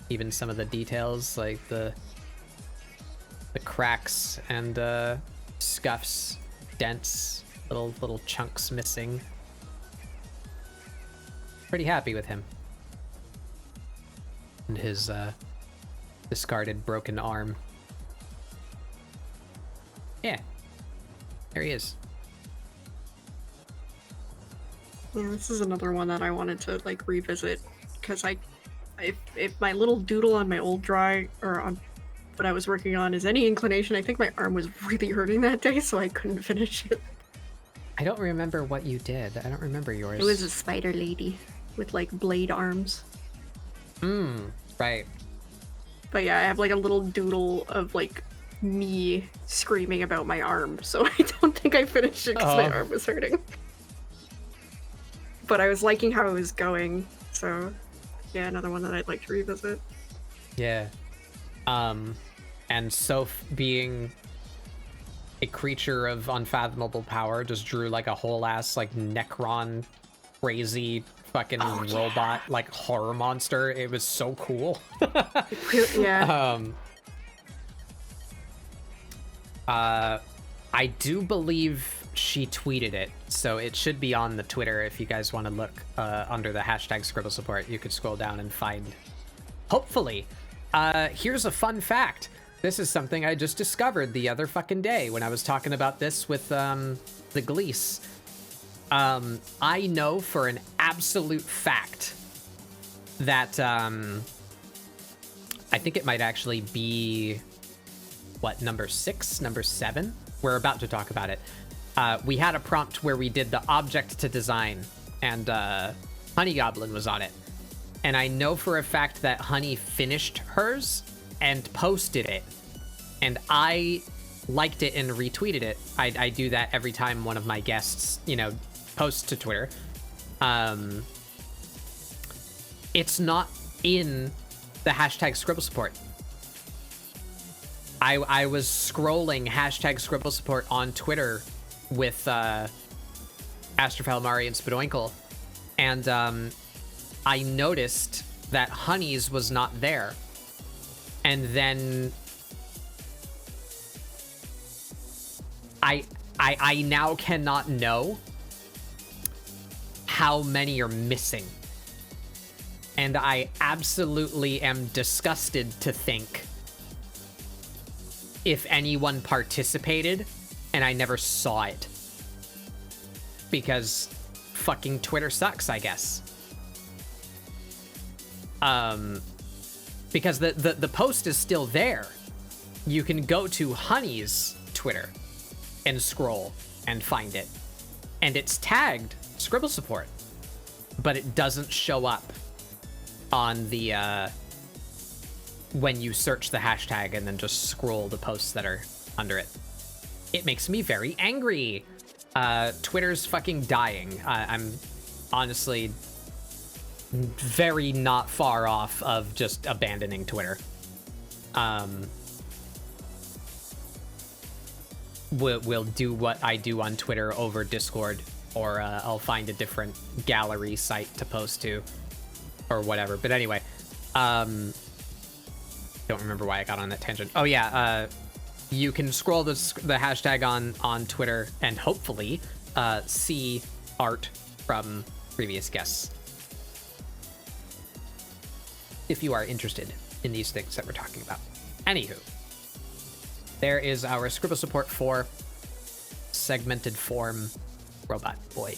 Even some of the details, like the cracks and scuffs, dents, little chunks missing. Pretty happy with him. And his discarded broken arm. Yeah. There he is. Yeah, this is another one that I wanted to like revisit, because if my little doodle on my old drawing, or on what I was working on, is any inclination, I think my arm was really hurting that day, so I couldn't finish it. I don't remember what you did. I don't remember yours. It was a spider lady with like blade arms. Right. But yeah, I have like a little doodle of like me screaming about my arm, so I don't think I finished it because my arm was hurting. But I was liking how it was going, so yeah, another one that I'd like to revisit. Yeah. And Soph, being a creature of unfathomable power, just drew like a whole ass like Necron crazy fucking robot like horror monster. It was so cool. Yeah. I do believe she tweeted it, so it should be on the Twitter if you guys want to look under the hashtag ScribbleSupport. You could scroll down and find. Hopefully. Here's a fun fact. This is something I just discovered the other fucking day when I was talking about this with the Gleese. I know for an absolute fact that I think it might actually be number 6, number 7. We're about to talk about it. We had a prompt where we did the object to design, and Honey Goblin was on it. And I know for a fact that Honey finished hers and posted it, and I liked it and retweeted it. I do that every time one of my guests, posts to Twitter. It's not in the hashtag ScribbleSupport. I was scrolling hashtag ScribbleSupport on Twitter with Astrophel, Mari, and Spadoinkle, and I noticed that Honey's was not there. And then I now cannot know how many are missing. And I absolutely am disgusted to think if anyone participated and I never saw it. Because fucking Twitter sucks, I guess. Because the post is still there. You can go to Honey's Twitter and scroll and find it. And it's tagged ScribbleSupport, but it doesn't show up on the, when you search the hashtag and then just scroll the posts that are under it. It makes me very angry. Twitter's fucking dying. I'm honestly very not far off of just abandoning Twitter. We'll do what I do on Twitter over Discord, or I'll find a different gallery site to post to, or whatever. But anyway, don't remember why I got on that tangent. Oh yeah, you can scroll the hashtag on Twitter and hopefully see art from previous guests, if you are interested in these things that we're talking about. Anywho, there is our ScribbleSupport 4 segmented form robot boy.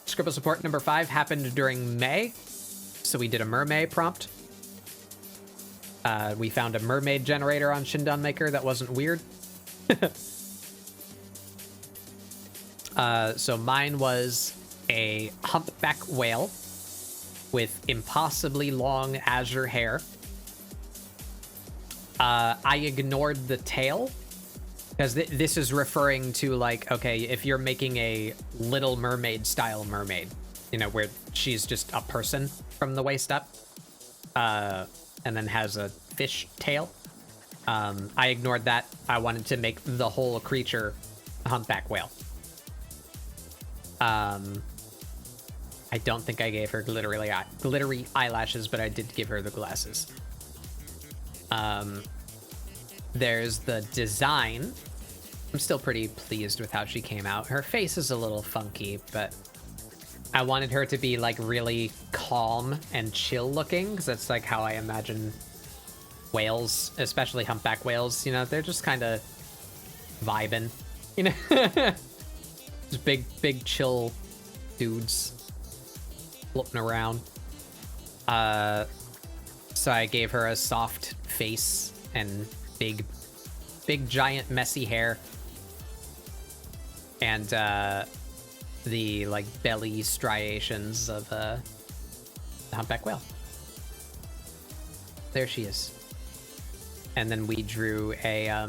ScribbleSupport number 5 happened during May, so we did a mermaid prompt. We found a mermaid generator on Shindan Maker that wasn't weird. So mine was a humpback whale with impossibly long azure hair. I ignored the tail because this is referring to, like, okay, if you're making a Little Mermaid style mermaid, you know, where she's just a person from the waist up, and then has a fish tail. I ignored that. I wanted to make the whole creature a humpback whale. I don't think I gave her glittery eyelashes, but I did give her the glasses. There's the design. I'm still pretty pleased with how she came out. Her face is a little funky, but I wanted her to be, like, really calm and chill looking, because that's, like, how I imagine whales, especially humpback whales, you know, they're just kind of vibing, you know? Just big chill dudes floating around. So I gave her a soft face and big giant messy hair, and the, like, belly striations of the humpback whale. There she is. And then we drew a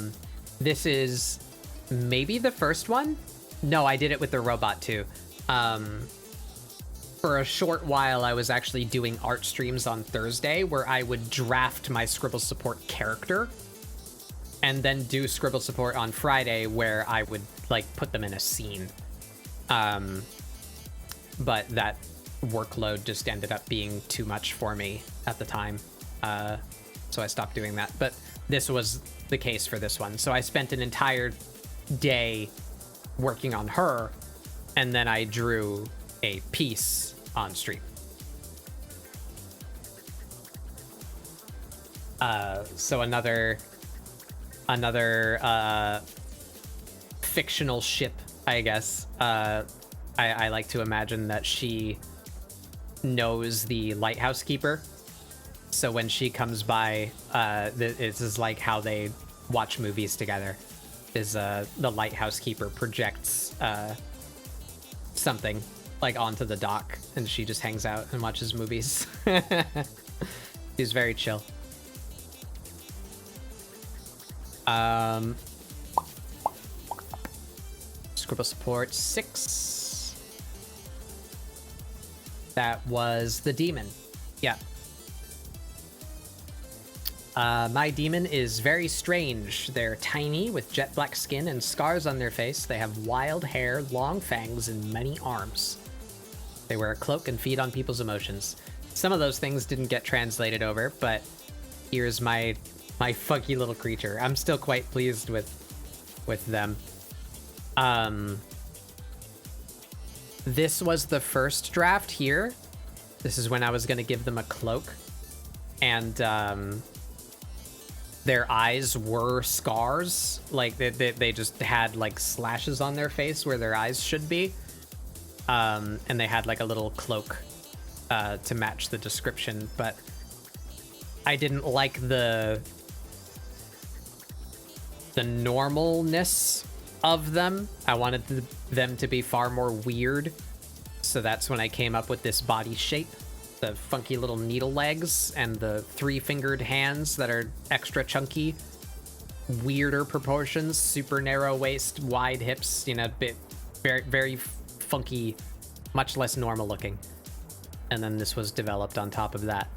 this is maybe the first one. No, I did it with the robot too. For a short while, I was actually doing art streams on Thursday where I would draft my ScribbleSupport character and then do ScribbleSupport on Friday where I would, like, put them in a scene. But that workload just ended up being too much for me at the time. So I stopped doing that. But this was the case for this one. So I spent an entire day working on her, and then I drew a piece on stream. So another fictional ship, I guess. I like to imagine that she knows the lighthouse keeper. So when she comes by, this is like how they watch movies together. Is the lighthouse keeper projects something, like, onto the dock, and she just hangs out and watches movies. She's very chill. ScribbleSupport 6. That was the demon. Yeah. My demon is very strange. They're tiny with jet black skin and scars on their face. They have wild hair, long fangs, and many arms. They wear a cloak and feed on people's emotions. Some of those things didn't get translated over, but here's my funky little creature. I'm still quite pleased with them. This was the first draft here. This is when I was gonna give them a cloak, and their eyes were scars. Like they just had like slashes on their face where their eyes should be, and they had like a little cloak to match the description. But I didn't like the normalness of them. I wanted them to be far more weird. So that's when I came up with this body shape, the funky little needle legs and the 3-fingered hands that are extra chunky, weirder proportions, super narrow waist, wide hips, you know, very, very funky, much less normal looking. And then this was developed on top of that.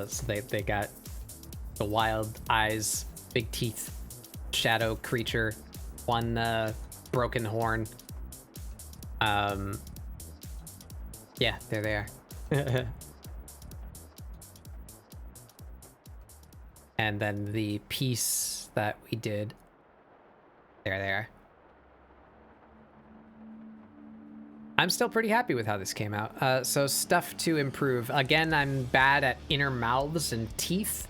So they got the wild eyes, big teeth, shadow creature, one broken horn. Yeah, there they are. And then the piece that we did, there they are. I'm still pretty happy with how this came out. So stuff to improve. Again, I'm bad at inner mouths and teeth.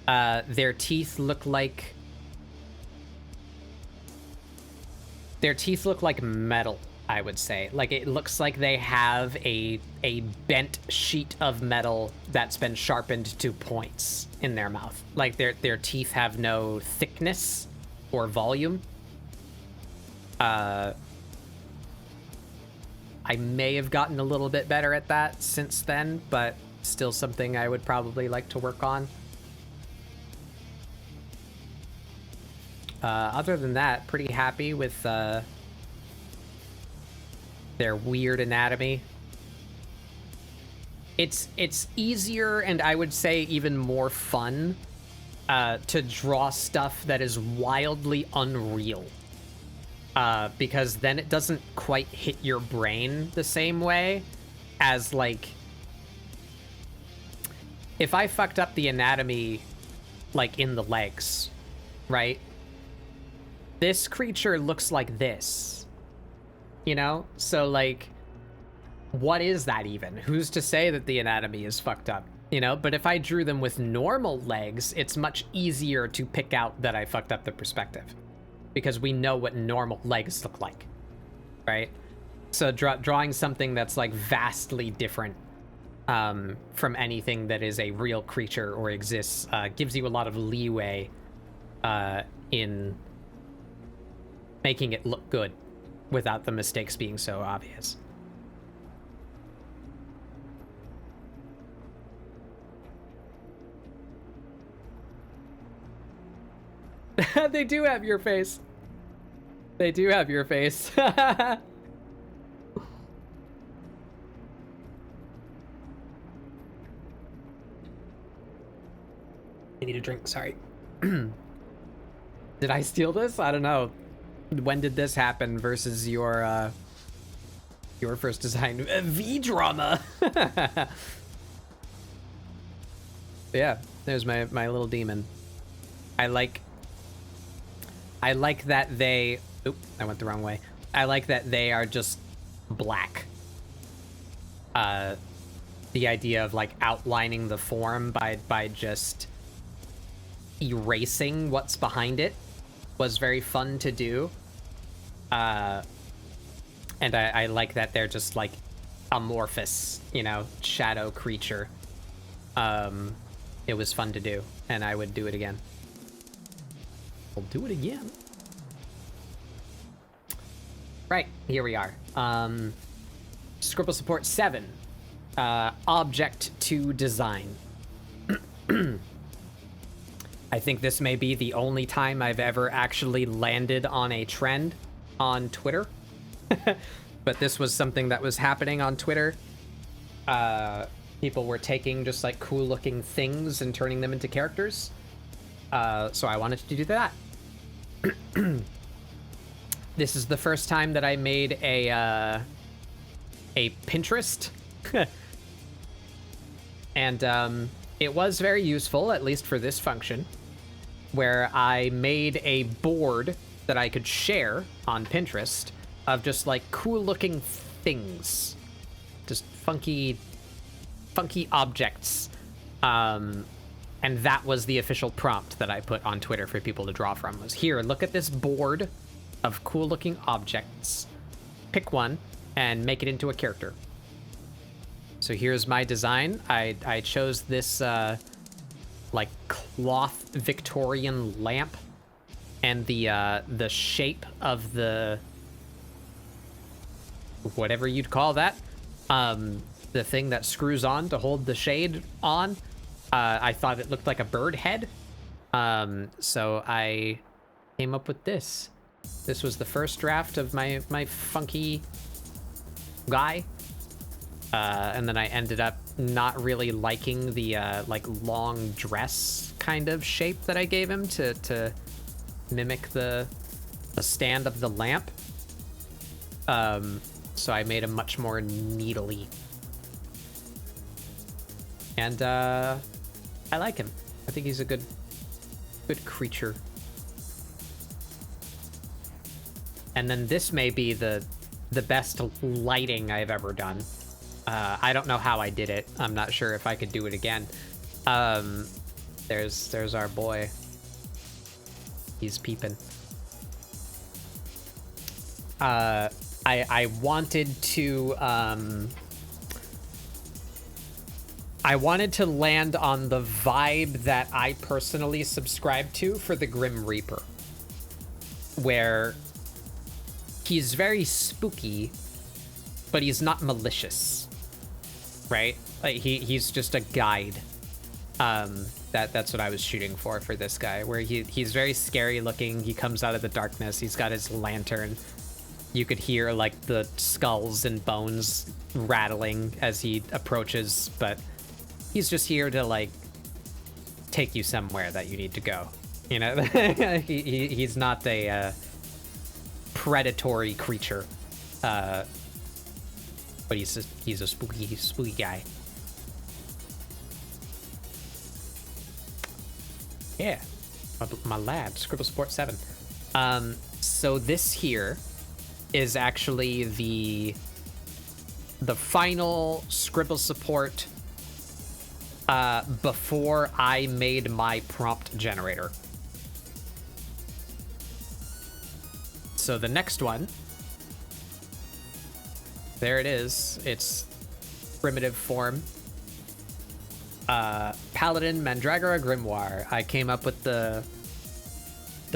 Their teeth look like metal, I would say. Like, it looks like they have a bent sheet of metal that's been sharpened to points in their mouth. Like, their teeth have no thickness or volume. I may have gotten a little bit better at that since then, but still something I would probably like to work on. Other than that, pretty happy with their weird anatomy. It's easier, and I would say even more fun, to draw stuff that is wildly unreal. Because then it doesn't quite hit your brain the same way as, like, if I fucked up the anatomy, like, in the legs, right? This creature looks like this, you know? So, like, what is that even? Who's to say that the anatomy is fucked up, you know? But if I drew them with normal legs, it's much easier to pick out that I fucked up the perspective, because we know what normal legs look like, right? So drawing something that's, like, vastly different from anything that is a real creature or exists gives you a lot of leeway in making it look good without the mistakes being so obvious. They do have your face. They do have your face. I need a drink, sorry. Did I steal this? I don't know. When did this happen versus your first design? V-drama! Yeah, there's my little demon. I like that they... Oop, I went the wrong way. I like that they are just black. The idea of, like, outlining the form by just erasing what's behind it was very fun to do. And I like that they're just, like, amorphous, you know, shadow creature. It was fun to do, and I would do it again. We'll do it again. Right, here we are. ScribbleSupport 7. Object to design. I think this may be the only time I've ever actually landed on a trend on Twitter. But this was something that was happening on Twitter. People were taking just, like, cool looking things and turning them into characters. So I wanted to do that. This is the first time that I made a Pinterest And it was very useful, at least for this function, where I made a board that I could share on Pinterest of just like cool looking things, just funky objects. And that was the official prompt that I put on Twitter for people to draw from, was here, look at this board of cool looking objects, pick one and make it into a character. So here's my design. I chose this like cloth Victorian lamp, and the shape of the, whatever you'd call that, the thing that screws on to hold the shade on, I thought it looked like a bird head. So I came up with this. This was the first draft of my funky guy. And then I ended up not really liking the like long dress kind of shape that I gave him to mimic the stand of the lamp. So I made him much more needly. And I like him. I think he's a good creature. And then this may be the best lighting I've ever done. I don't know how I did it. I'm not sure if I could do it again. There's our boy. He's peeping. I wanted to land on the vibe that I personally subscribe to for the Grim Reaper, where he's very spooky, but he's not malicious, right? Like he's just a guide. That's what I was shooting for this guy, where he's very scary looking. He comes out of the darkness. He's got his lantern. You could hear like the skulls and bones rattling as he approaches, but he's just here to like take you somewhere that you need to go. You know, he's not a predatory creature, but he's a spooky guy. Yeah, my lad, ScribbleSupport 7. So this here is actually the final ScribbleSupport before I made my prompt generator. So the next one, there it is. It's primitive form. Paladin Mandragora Grimoire. I came up with the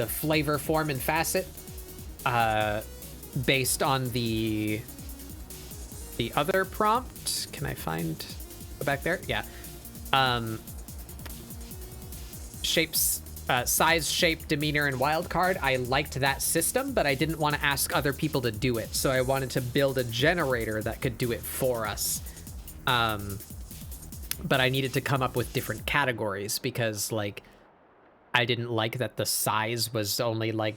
flavor, form, and facet based on the other prompt. Can I find, go back there? Yeah. Shapes, size, shape, demeanor, and wildcard. I liked that system, but I didn't want to ask other people to do it. So I wanted to build a generator that could do it for us. But I needed to come up with different categories because, like, I didn't like that the size was only like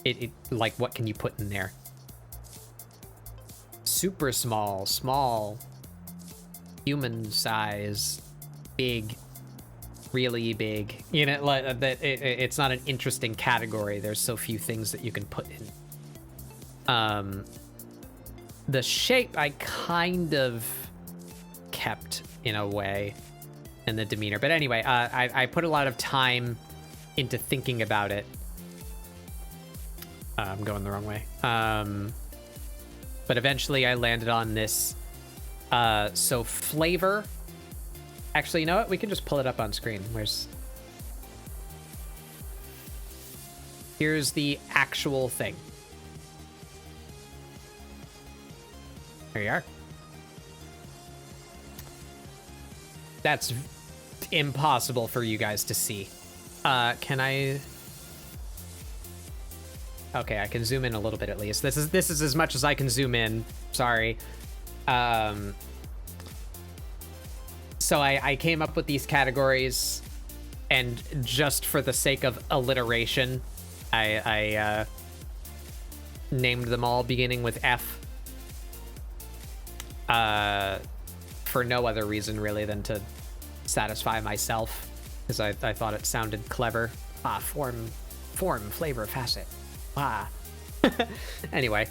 it like, what can you put in there? Super small, small, human size, big, really big. You know, like that. It's not an interesting category. There's so few things that you can put in. The shape I kind of kept in a way, and the demeanor. But anyway, I put a lot of time into thinking about it. I'm going the wrong way. But eventually I landed on this. So flavor. Actually, you know what? We can just pull it up on screen. Here's the actual thing. There you are. That's impossible for you guys to see. Can I? Okay, I can zoom in a little bit at least. This is as much as I can zoom in. Sorry. So I came up with these categories, and just for the sake of alliteration, I named them all beginning with F. for no other reason really than to satisfy myself, because I thought it sounded clever. Form, flavor, facet. Anyway,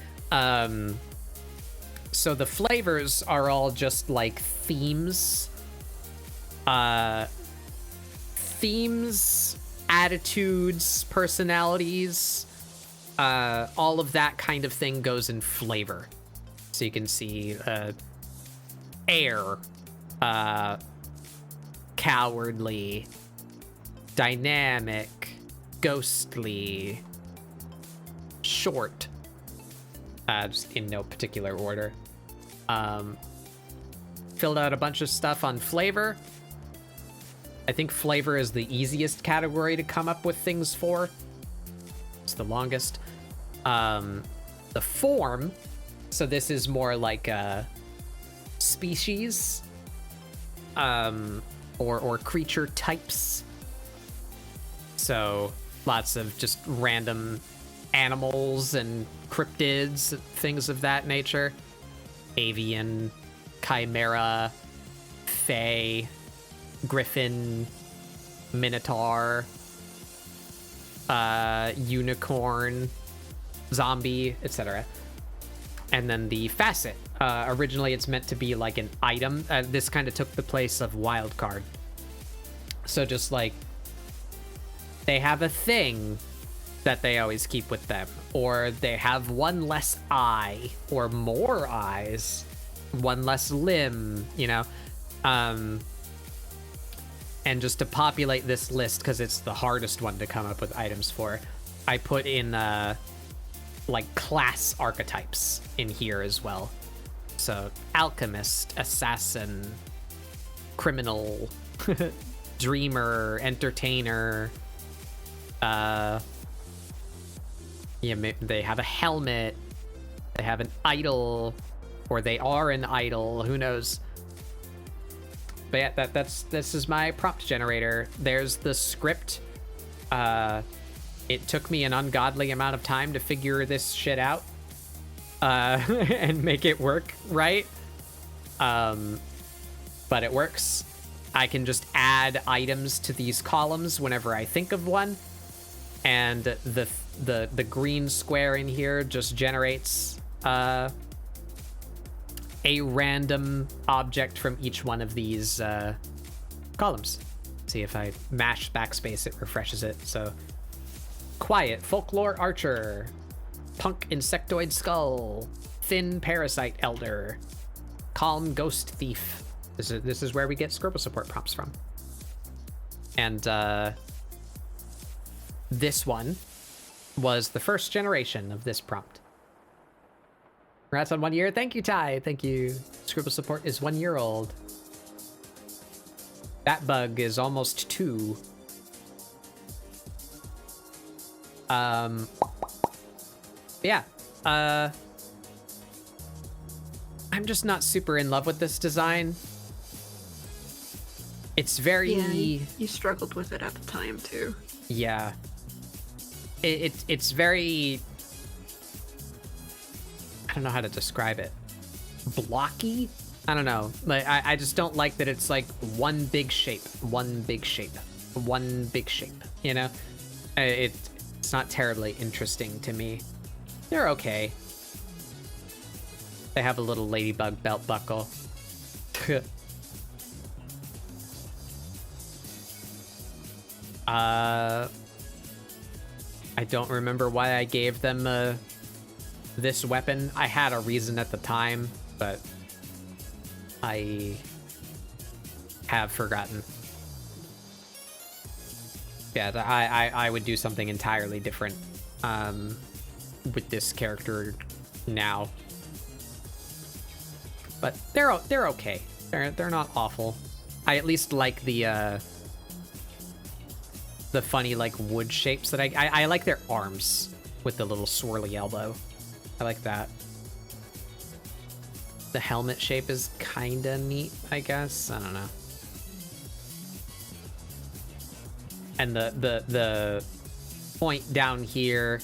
so the flavors are all just like themes. Themes, attitudes, personalities, all of that kind of thing goes in flavor. So you can see air, cowardly, dynamic, ghostly, short, just in no particular order. Filled out a bunch of stuff on flavor. I think flavor is the easiest category to come up with things for. It's the longest. The form, so this is more like a species, or creature types. So lots of just random animals and cryptids, things of that nature. Avian, chimera, fae, griffin, minotaur, unicorn, zombie, etc. And then the facet. Originally, it's meant to be like an item. This kind of took the place of wildcard. So just like, they have a thing that they always keep with them, or they have one less eye, or more eyes, one less limb, you know? And just to populate this list, because it's the hardest one to come up with items for, I put in like class archetypes in here as well. So alchemist, assassin, criminal, dreamer, entertainer. Yeah, they have a helmet, they have an idol, or they are an idol, who knows. But yeah, this is my prompt generator. There's the script. It took me an ungodly amount of time to figure this shit out, and make it work right. But it works. I can just add items to these columns whenever I think of one, and the green square in here just generates a random object from each one of these columns. See, if I mash backspace, it refreshes it. So quiet folklore archer, punk insectoid skull, thin parasite elder, calm ghost thief. This is where we get ScribbleSupport prompts from. And this one was the first generation of this prompt. Congrats on 1 year. Thank you, Ty. Thank you. ScribbleSupport is 1 year old. That bug is almost 2. Yeah. I'm just not super in love with this design. It's very... Yeah, you struggled with it at the time, too. Yeah. It's very... I don't know how to describe it. Blocky? I don't know. Like, I just don't like that it's like one big shape, one big shape, one big shape, you know? It's not terribly interesting to me. They're okay. They have a little ladybug belt buckle. I don't remember why I gave them this weapon. I had a reason at the time, but I have forgotten. Yeah, I would do something entirely different with this character now. But they're okay. They're not awful. I at least like the funny like wood shapes that I like their arms with the little swirly elbow. I like that. The helmet shape is kinda neat, I guess. I don't know. And the point down here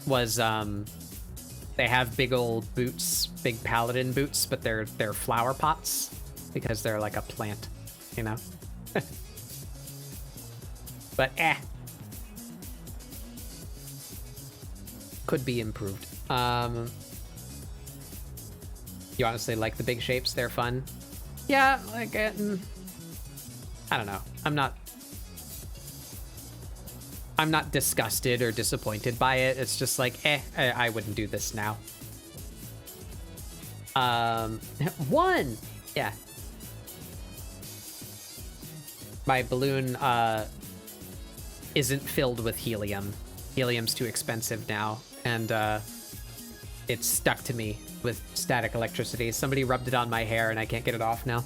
was they have big old boots, big paladin boots, but they're flower pots. because they're like a plant, you know? But could be improved. You honestly like the big shapes? They're fun. Yeah, like I don't know. I'm not disgusted or disappointed by it. It's just like, I wouldn't do this now. One! Yeah. My balloon, isn't filled with helium. Helium's too expensive now, and, it's stuck to me with static electricity. Somebody rubbed it on my hair, and I can't get it off now.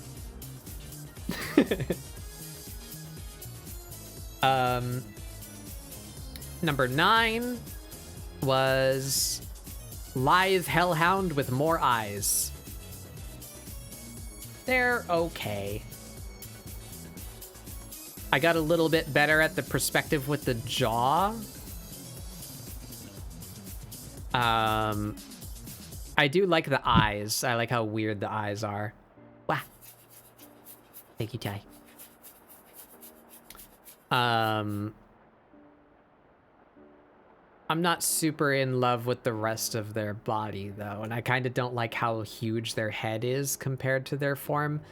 Number 9 was Lithe Hellhound with more eyes. They're okay. I got a little bit better at the perspective with the jaw. I do like the eyes. I like how weird the eyes are. Wow. Thank you, Ty. I'm not super in love with the rest of their body, though, and I kind of don't like how huge their head is compared to their form.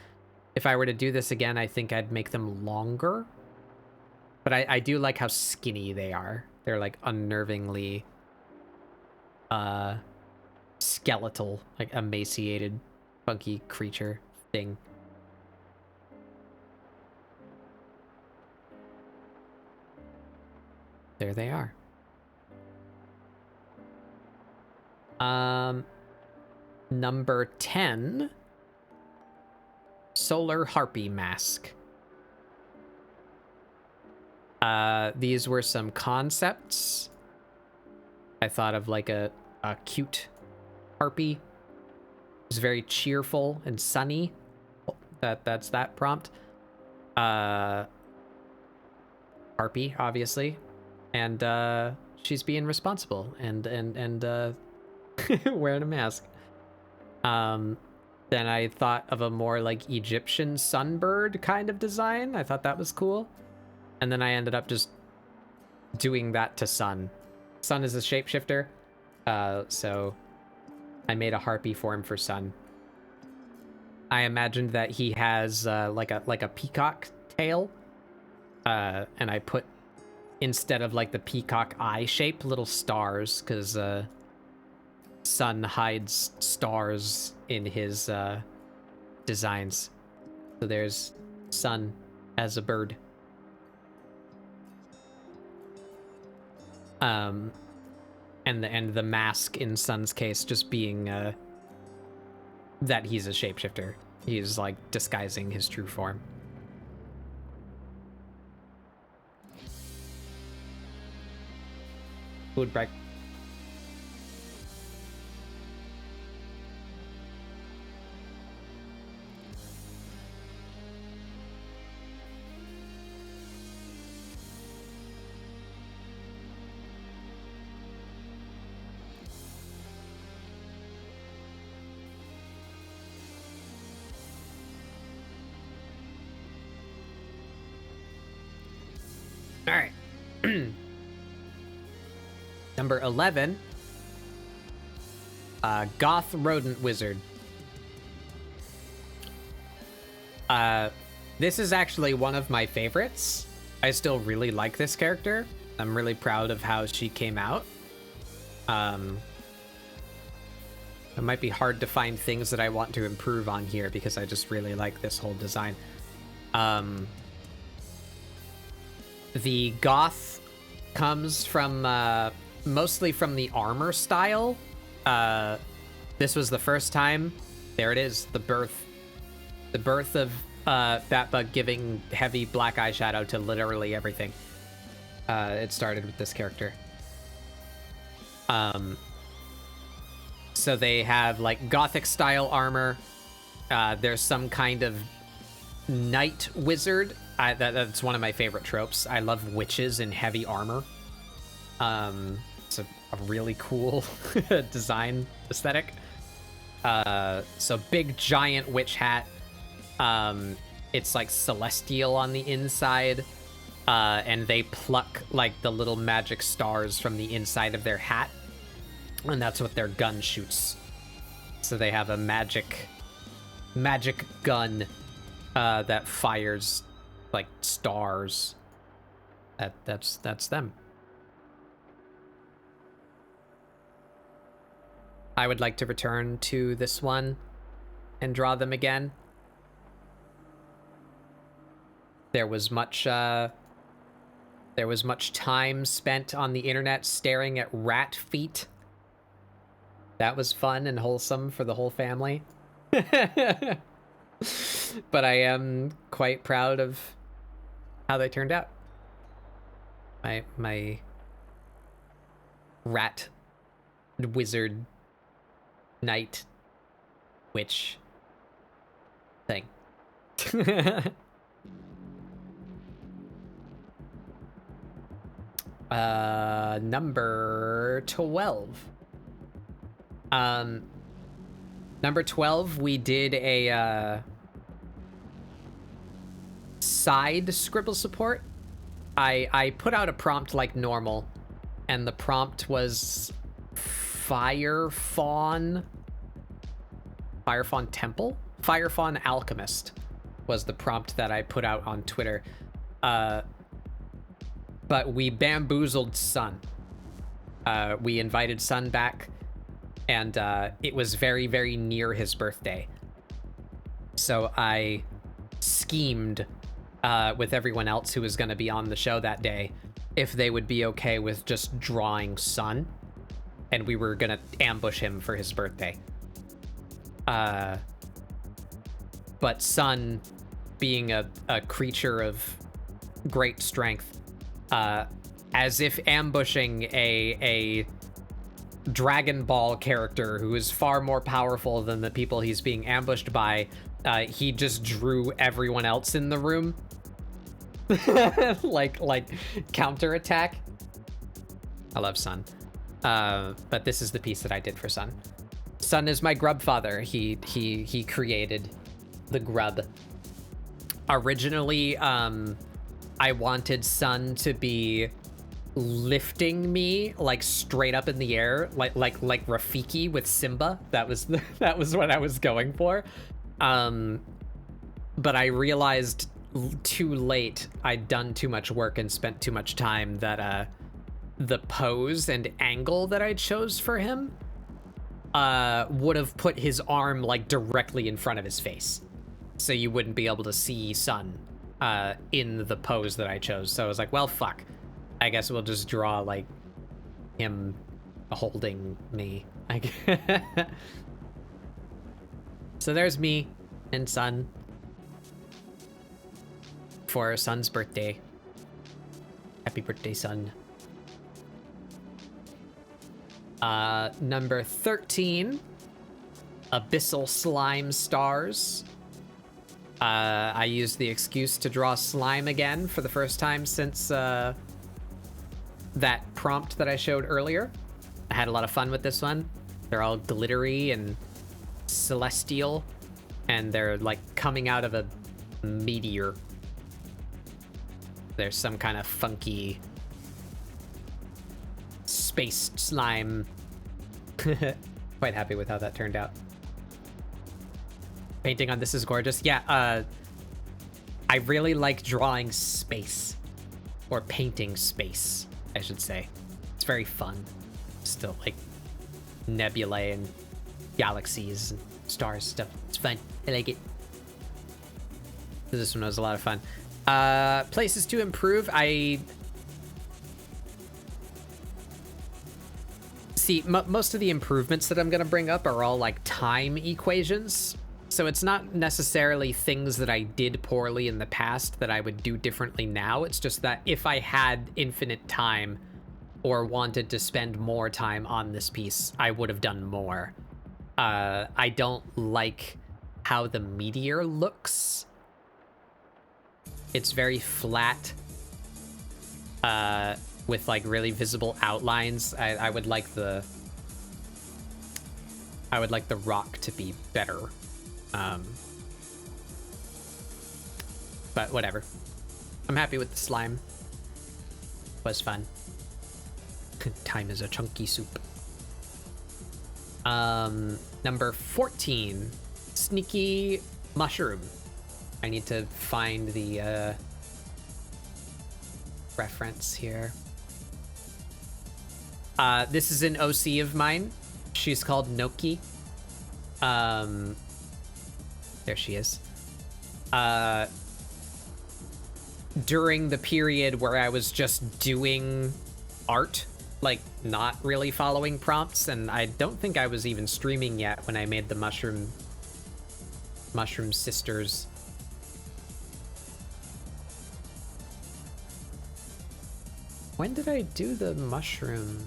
If I were to do this again, I think I'd make them longer. But I do like how skinny they are. They're, like, unnervingly skeletal, like emaciated, funky creature thing. There they are. Number 10, Solar Harpy Mask. These were some concepts. I thought of like a cute harpy. It was very cheerful and sunny. That's that prompt. Harpy, obviously. And she's being responsible and wearing a mask. Then I thought of a more like Egyptian sunbird kind of design. I thought that was cool. And then I ended up just doing that to Sun. Sun is a shapeshifter. So I made a harpy form for Sun. I imagined that he has like a peacock tail. And I put, instead of like the peacock eye shape, little stars, because Sun hides stars in his designs. So there's Sun as a bird. And the mask in Sun's case just being that he's a shapeshifter. He's like disguising his true form. Food break. All right. Number 11, Goth Rodent Wizard. This is actually one of my favorites. I still really like this character. I'm really proud of how she came out. It might be hard to find things that I want to improve on here because I just really like this whole design. The goth comes from mostly from the armor style. This was the first time. There it is, the birth of Batbug giving heavy black eyeshadow to literally everything. It started with this character. So they have like gothic style armor. There's some kind of night wizard. That's one of my favorite tropes. I love witches in heavy armor. It's a really cool design aesthetic. So big giant witch hat. It's like celestial on the inside, and they pluck like the little magic stars from the inside of their hat, and that's what their gun shoots. So they have a magic gun that fires like stars. That's them. I would like to return to this one and draw them again. There was much time spent on the internet staring at rat feet. That was fun and wholesome for the whole family. But I am quite proud of how they turned out. My rat wizard knight witch thing. Number 12. Number 12, we did a side ScribbleSupport. I put out a prompt like normal, and the prompt was Fire Fawn Temple? Fire Fawn Alchemist was the prompt that I put out on Twitter. But we bamboozled Sun. We invited Sun back, and it was very, very near his birthday. So I schemed with everyone else who was going to be on the show that day if they would be okay with just drawing Sun, and we were going to ambush him for his birthday. But Sun, being a creature of great strength, as if ambushing a Dragon Ball character who is far more powerful than the people he's being ambushed by, he just drew everyone else in the room. like counterattack. I love Sun. But this is the piece that I did for Sun. Sun is my grub father. He created the grub. Originally, I wanted Sun to be lifting me like straight up in the air, like Rafiki with Simba. That was what I was going for. But I realized too late I'd done too much work and spent too much time that the pose and angle that I chose for him would have put his arm like directly in front of his face, so you wouldn't be able to see Sun in the pose that I chose. So I was like, well, fuck, I guess we'll just draw like him holding me. So there's me and Sun for Sun's birthday. Happy birthday, Sun. Number 13, Abyssal Slime Stars. I used the excuse to draw slime again for the first time since that prompt that I showed earlier. I had a lot of fun with this one. They're all glittery and celestial, and they're like coming out of a meteor. There's some kind of funky space slime. Quite happy with how that turned out. Painting on this is gorgeous. Yeah, I really like drawing space, or painting space, I should say. It's very fun. Still like nebulae and galaxies and stars stuff. It's fun. I like it. This one was a lot of fun. Places to improve. See, most of the improvements that I'm going to bring up are all like time equations. So it's not necessarily things that I did poorly in the past that I would do differently now. It's just that if I had infinite time or wanted to spend more time on this piece, I would have done more. I don't like how the meteor looks. It's very flat, with like really visible outlines. I would like the rock to be better. but whatever. I'm happy with the slime. Was fun. Time is a chunky soup. Number 14, Sneaky Mushroom. I need to find the reference here. This is an OC of mine. She's called Noki. There she is. During the period where I was just doing art, like not really following prompts, and I don't think I was even streaming yet when I made the Mushroom Sisters. When did I do the mushroom?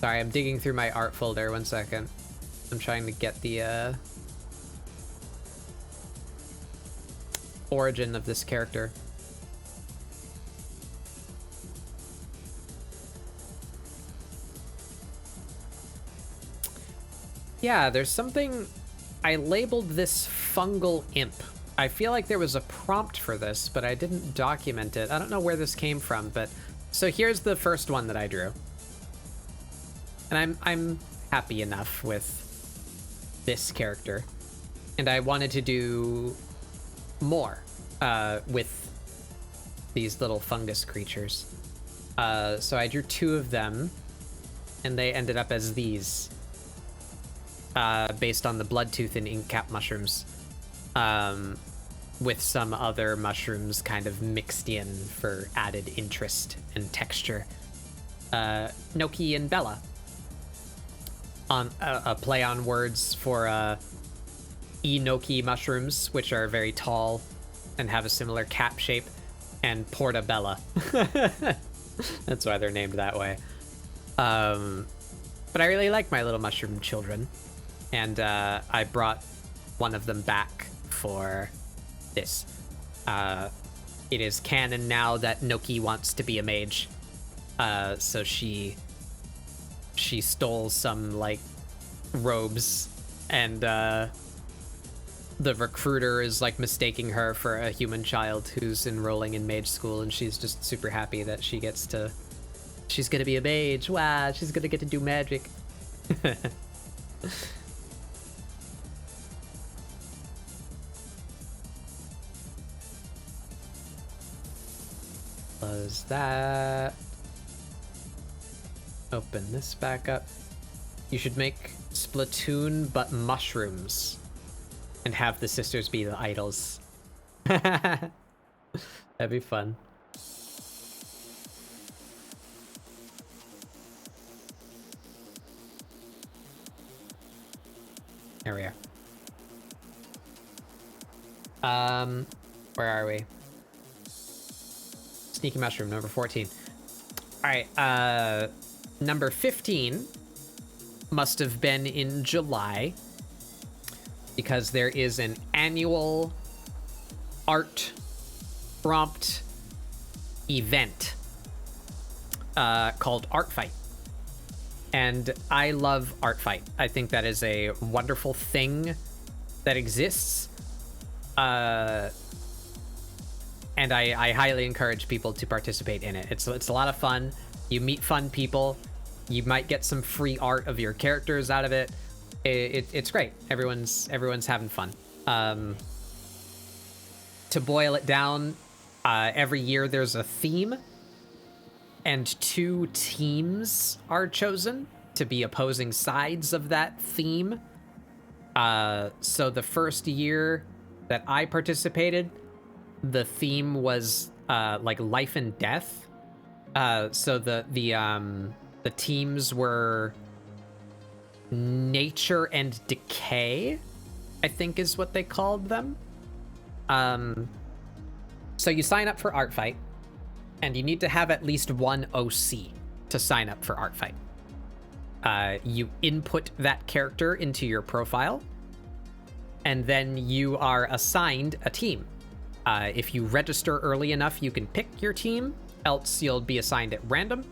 Sorry, I'm digging through my art folder. 1 second. I'm trying to get the origin of this character. Yeah, there's something... I labeled this fungal imp. I feel like there was a prompt for this, but I didn't document it. I don't know where this came from, but... So here's the first one that I drew. And I'm happy enough with this character. And I wanted to do more with these little fungus creatures. So I drew 2 of them, and they ended up as these. Based on the Bloodtooth and Inkcap mushrooms, with some other mushrooms kind of mixed in for added interest and texture. Noki and Bella. On a play on words for Enoki mushrooms, which are very tall and have a similar cap shape, and Portabella. That's why they're named that way. But I really like my little mushroom children. And I brought one of them back for this. It is canon now that Noki wants to be a mage. So she stole some, like, robes, and the recruiter is, like, mistaking her for a human child who's enrolling in mage school, and she's just super happy that she gets to... She's gonna be a mage. Wow, she's gonna get to do magic. Close that. Open this back up. You should make Splatoon but mushrooms and have the sisters be the idols. That'd be fun. There we are. Where are we? Sneaky Mushroom, number 14. Alright, number 15 must have been in July, because there is an annual art prompt event called Art Fight. And I love Art Fight. I think that is a wonderful thing that exists. And I highly encourage people to participate in it. It's a lot of fun. You meet fun people. You might get some free art of your characters out of it. It's great. Everyone's having fun. To boil it down, every year there's a theme, and 2 teams are chosen to be opposing sides of that theme. So the first year that I participated, the theme was like life and death. So the teams were nature and decay, I think is what they called them. So you sign up for Art Fight, and you need to have at least 1 OC to sign up for Art Fight. You input that character into your profile, and then you are assigned a team. If you register early enough, you can pick your team, else you'll be assigned at random.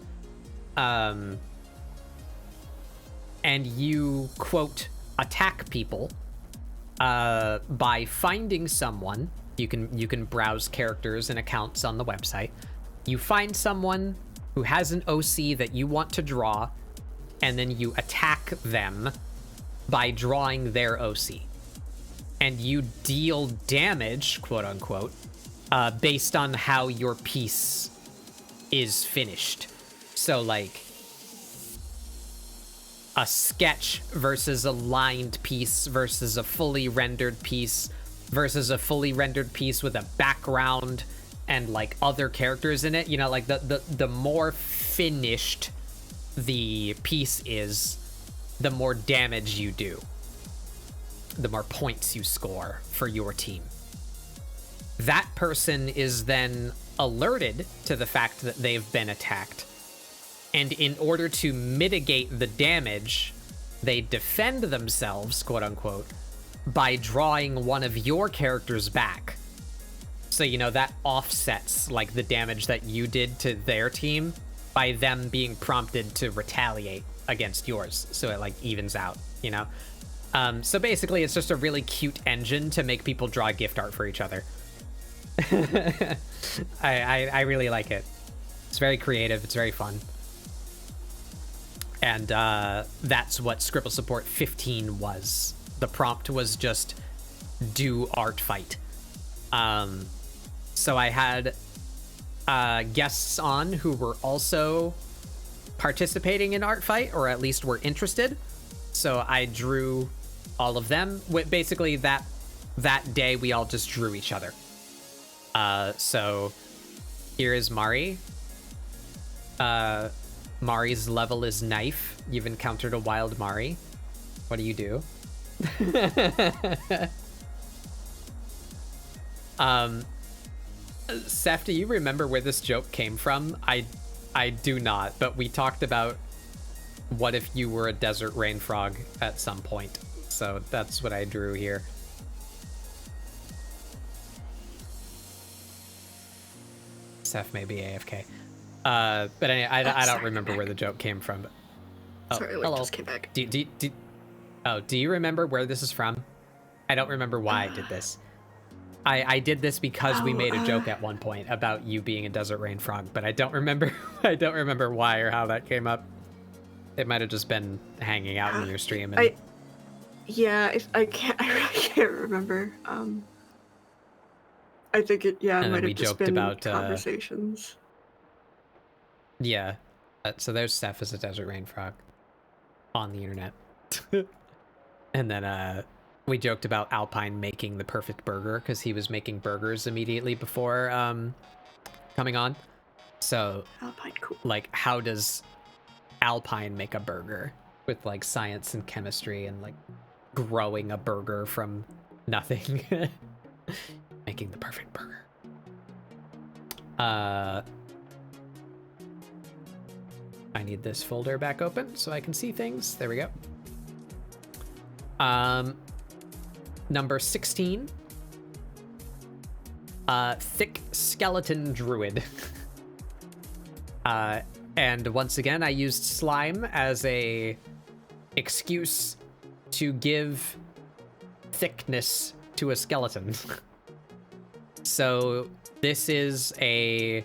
And you, quote, attack people by finding someone. You can browse characters and accounts on the website. You find someone who has an OC that you want to draw, and then you attack them by drawing their OC. And you deal damage, quote unquote, based on how your piece is finished. So like a sketch versus a lined piece versus a fully rendered piece versus a fully rendered piece with a background and like other characters in it. You know, like the more finished the piece is, the more damage you do, the more points you score for your team. That person is then alerted to the fact that they've been attacked. And in order to mitigate the damage, they defend themselves, quote unquote, by drawing one of your characters back. So, you know, that offsets like the damage that you did to their team by them being prompted to retaliate against yours. So it like evens out, you know? So basically it's just a really cute engine to make people draw gift art for each other. I really like it. It's very creative. It's very fun. And that's what ScribbleSupport 15 was. The prompt was just do art fight. So I had guests on who were also participating in art fight, or at least were interested. So I drew all of them. Basically that day we all just drew each other. So here is Mari. Mari's level is knife. You've encountered a wild Mari. What do you do? Seth, do you remember where this joke came from? I do not, but we talked about what if you were a desert rain frog at some point. So that's what I drew here. Seth may be AFK. But I don't remember where the joke came from. But... Oh, sorry, hello. Just came back. Do you remember where this is from? I don't remember why I did this. I did this because we made a joke at one point about you being a desert rain frog, but I don't remember. I don't remember why or how that came up. It might have just been hanging out in your stream. And... I really can't remember. I think it might have just been about conversations. Yeah. So there's Steph as a desert rain frog on the internet. And then we joked about Alpine making the perfect burger because he was making burgers immediately before coming on. So Alpine, cool. Like, how does Alpine make a burger with like science and chemistry and like growing a burger from nothing? Making the perfect burger. I need this folder back open so I can see things. There we go. Number 16. Thick skeleton druid. And once again, I used slime as a excuse to give thickness to a skeleton. So this is a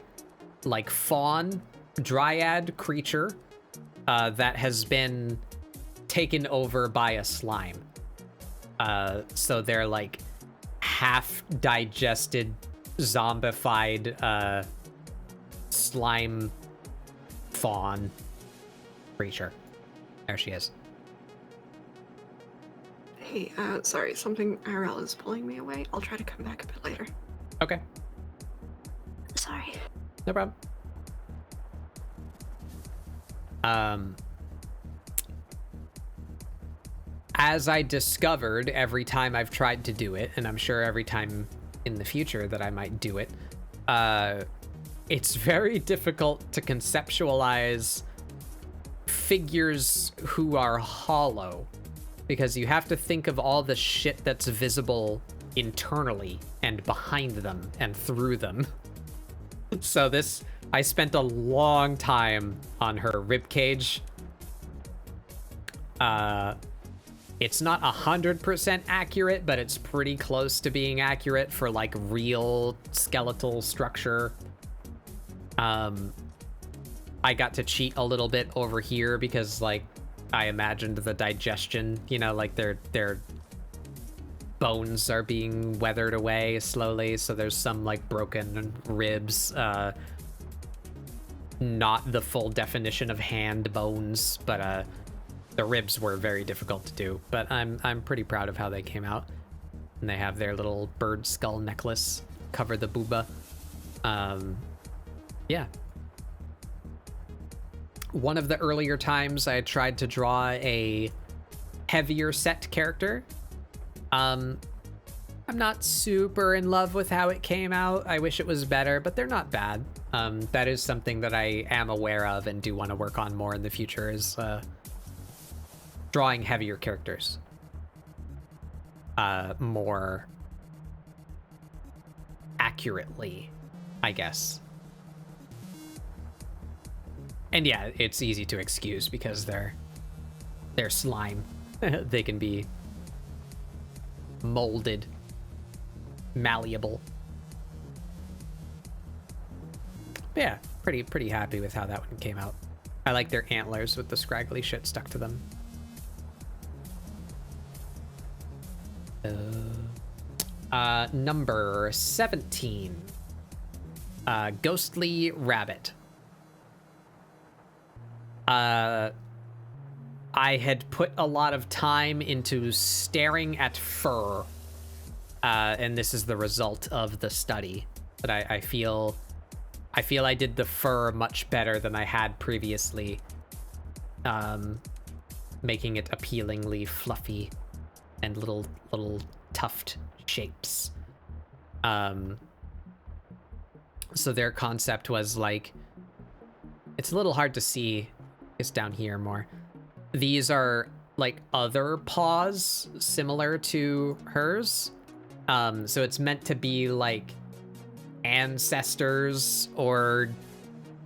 like fawn dryad creature that has been taken over by a slime. So they're like half digested, zombified slime fawn creature. There she is. Hey, sorry, something IRL is pulling me away. I'll try to come back a bit later. Okay. Sorry. No problem. As I discovered every time I've tried to do it, and I'm sure every time in the future that I might do it, it's very difficult to conceptualize figures who are hollow, because you have to think of all the shit that's visible internally and behind them and through them. So this, I spent a long time on her ribcage. It's not 100% accurate, but it's pretty close to being accurate for like real skeletal structure. I got to cheat a little bit over here because like I imagined the digestion, you know, like their bones are being weathered away slowly, so there's some like broken ribs, not the full definition of hand bones, but the ribs were very difficult to do, but I'm pretty proud of how they came out. And they have their little bird skull necklace cover the booba. Yeah. One of the earlier times I tried to draw a heavier set character. I'm not super in love with how it came out. I wish it was better, but they're not bad. That is something that I am aware of and do want to work on more in the future, is drawing heavier characters. More accurately, I guess. And yeah, it's easy to excuse because they're slime. They can be molded, malleable. But yeah, pretty happy with how that one came out. I like their antlers with the scraggly shit stuck to them. Number 17. Ghostly Rabbit. I had put a lot of time into staring at fur, and this is the result of the study. But I feel I did the fur much better than I had previously, making it appealingly fluffy and little tuft shapes. So their concept was like, it's a little hard to see. It's down here more. These are like other paws similar to hers. So it's meant to be like ancestors or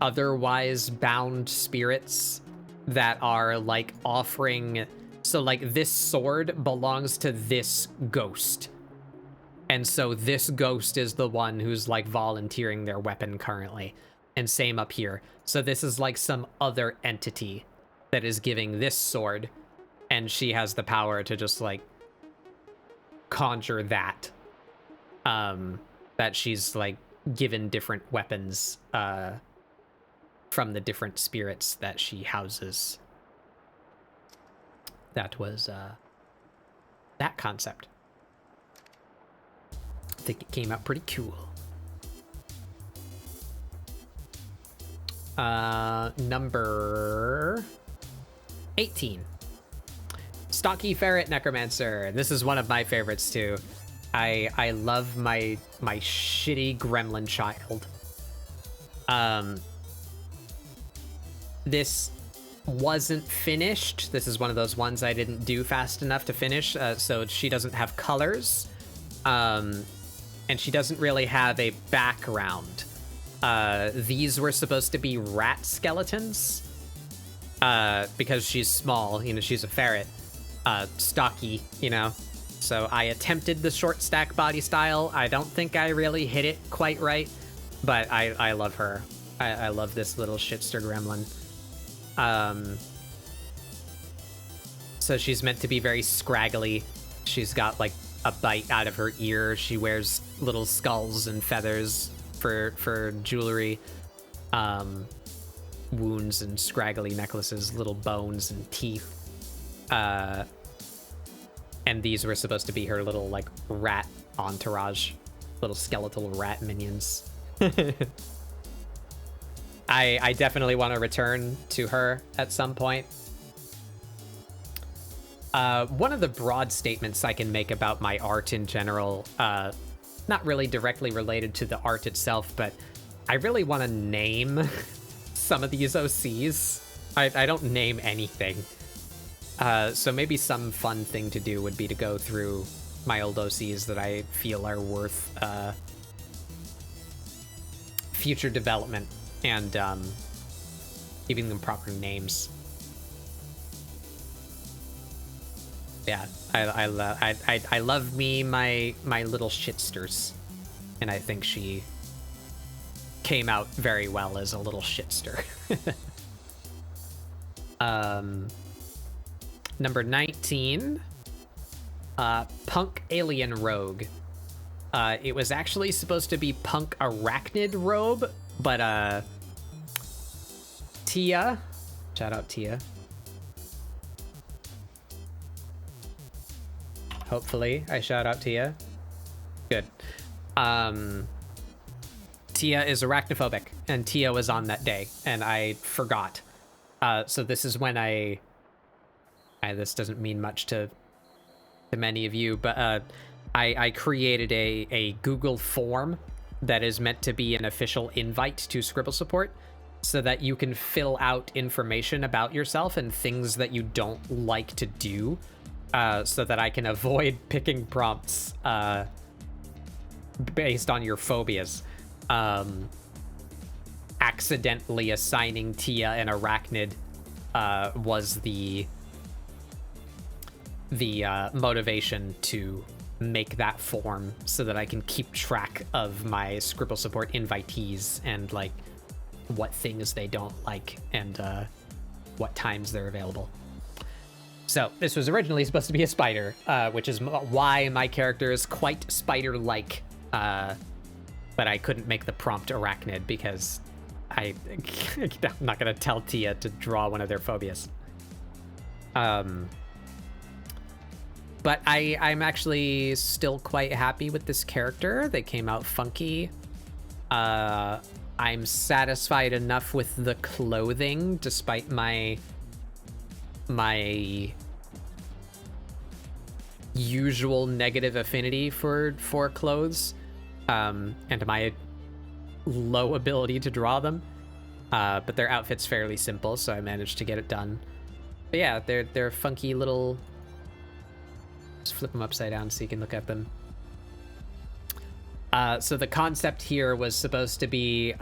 otherwise bound spirits that are like offering. So like this sword belongs to this ghost. And so this ghost is the one who's like volunteering their weapon currently. And same up here. So this is like some other entity that is giving this sword, and she has the power to just like conjure that. That she's like given different weapons from the different spirits that she houses. That was that concept. I think it came out pretty cool. Number 18. Stocky Ferret Necromancer. This is one of my favorites too. I love my shitty gremlin child. This wasn't finished. This is one of those ones I didn't do fast enough to finish, so she doesn't have colors. And she doesn't really have a background. These were supposed to be rat skeletons, because she's small, you know, she's a ferret, stocky, you know, so I attempted the short stack body style. I don't think I really hit it quite right, but I love her. I love this little shitster gremlin. So she's meant to be very scraggly. She's got like a bite out of her ear. She wears little skulls and feathers for jewelry, wounds and scraggly necklaces, little bones and teeth, and these were supposed to be her little like rat entourage, little skeletal rat minions. I definitely want to return to her at some point. One of the broad statements I can make about my art in general, not really directly related to the art itself, but I really want to name some of these OCs. I don't name anything. So maybe some fun thing to do would be to go through my old OCs that I feel are worth future development and giving them proper names. Yeah, I love me my little shitsters, and I think she came out very well as a little shitster. Number 19, Punk Alien Rogue. It was actually supposed to be Punk Arachnid Robe, but Tia, shout out Tia. Hopefully I shout out Tia. Good. Tia is arachnophobic, and Tia was on that day, and I forgot. So this is when this doesn't mean much to many of you, but I created a Google form that is meant to be an official invite to ScribbleSupport, so that you can fill out information about yourself and things that you don't like to do, so that I can avoid picking prompts based on your phobias. Accidentally assigning Tia an arachnid was the motivation to make that form, so that I can keep track of my ScribbleSupport invitees and like what things they don't like and what times they're available. So this was originally supposed to be a spider, which is why my character is quite spider-like, but I couldn't make the prompt arachnid because I'm not gonna tell Tia to draw one of their phobias. But I'm actually still quite happy with this character. They came out funky. I'm satisfied enough with the clothing, despite my usual negative affinity for clothes, and my low ability to draw them. But their outfit's fairly simple, so I managed to get it done. But yeah, they're funky little... Just flip them upside down so you can look at them. So the concept here was supposed to be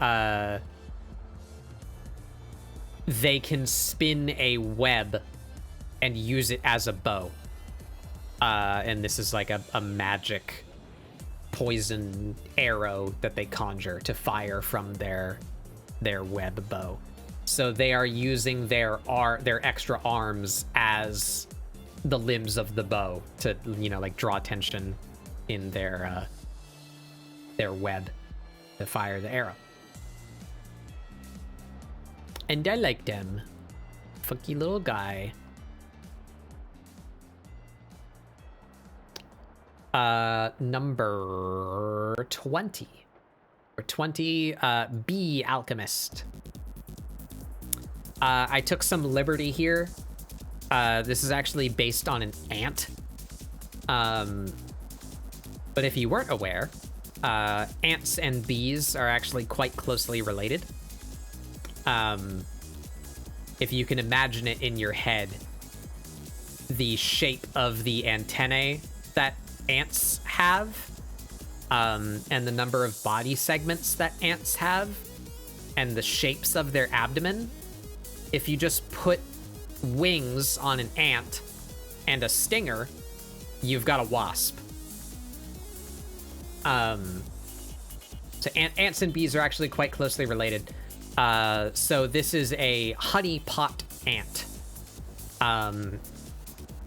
they can spin a web and use it as a bow. And this is like a magic poison arrow that they conjure to fire from their web bow. So they are using their extra arms as the limbs of the bow to, you know, like draw attention in their web to fire the arrow. And I like them. Funky little guy. Number 20. Or 20, Bee Alchemist. I took some liberty here. This is actually based on an ant. But if you weren't aware, ants and bees are actually quite closely related. If you can imagine it in your head, the shape of the antennae that ants have, and the number of body segments that ants have, and the shapes of their abdomen, if you just put wings on an ant and a stinger, you've got a wasp. So ants and bees are actually quite closely related. So this is a honey pot ant.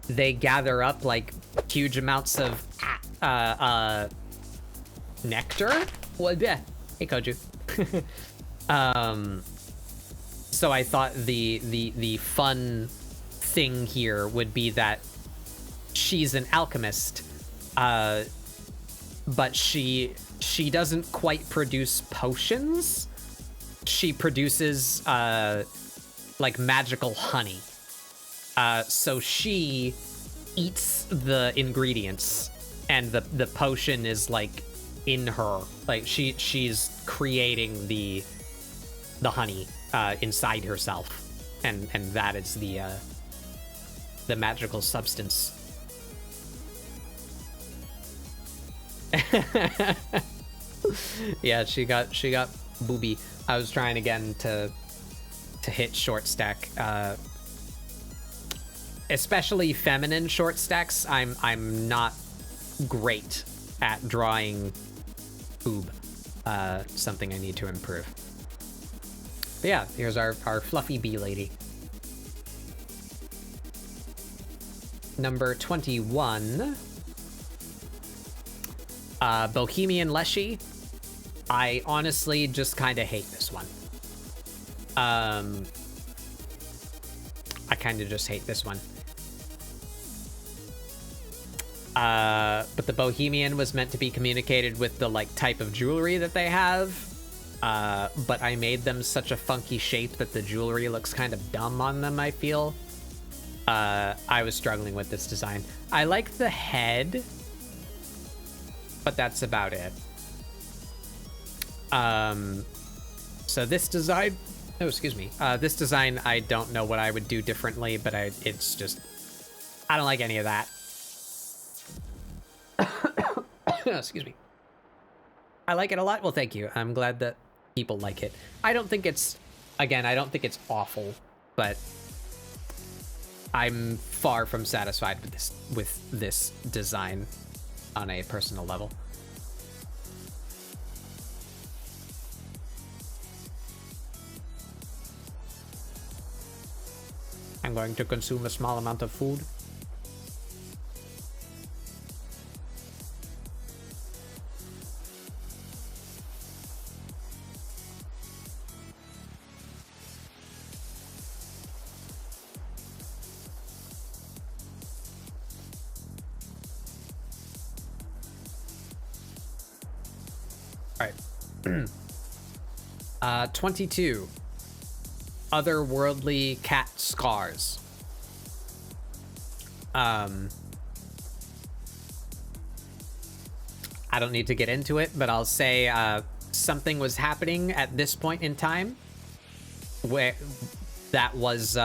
They gather up like huge amounts of nectar. Well, yeah. Hey, Koju. So I thought the fun thing here would be that she's an alchemist, but she doesn't quite produce potions. She produces like magical honey. So she eats the ingredients, and the potion is like in her. Like she's creating the honey inside herself, and that is the magical substance. Yeah, she got booby. I was trying again to hit short stack. especially feminine short stacks, I'm not great at drawing boob. Something I need to improve. But yeah, here's our fluffy bee lady. Number 21. Bohemian Leshy. I honestly just kind of hate this one. I kind of just hate this one. But the Bohemian was meant to be communicated with the like type of jewelry that they have. But I made them such a funky shape that the jewelry looks kind of dumb on them, I feel. I was struggling with this design. I like the head, but that's about it. So this design, oh, excuse me. This design, I don't know what I would do differently, but it's just, I don't like any of that. Excuse me. I like it a lot. Well, thank you. I'm glad that people like it. I don't think it's, again, I don't think it's awful, but I'm far from satisfied with this design on a personal level. I'm going to consume a small amount of food. All right. 22. Otherworldly cat scars. I don't need to get into it, but I'll say something was happening at this point in time where that was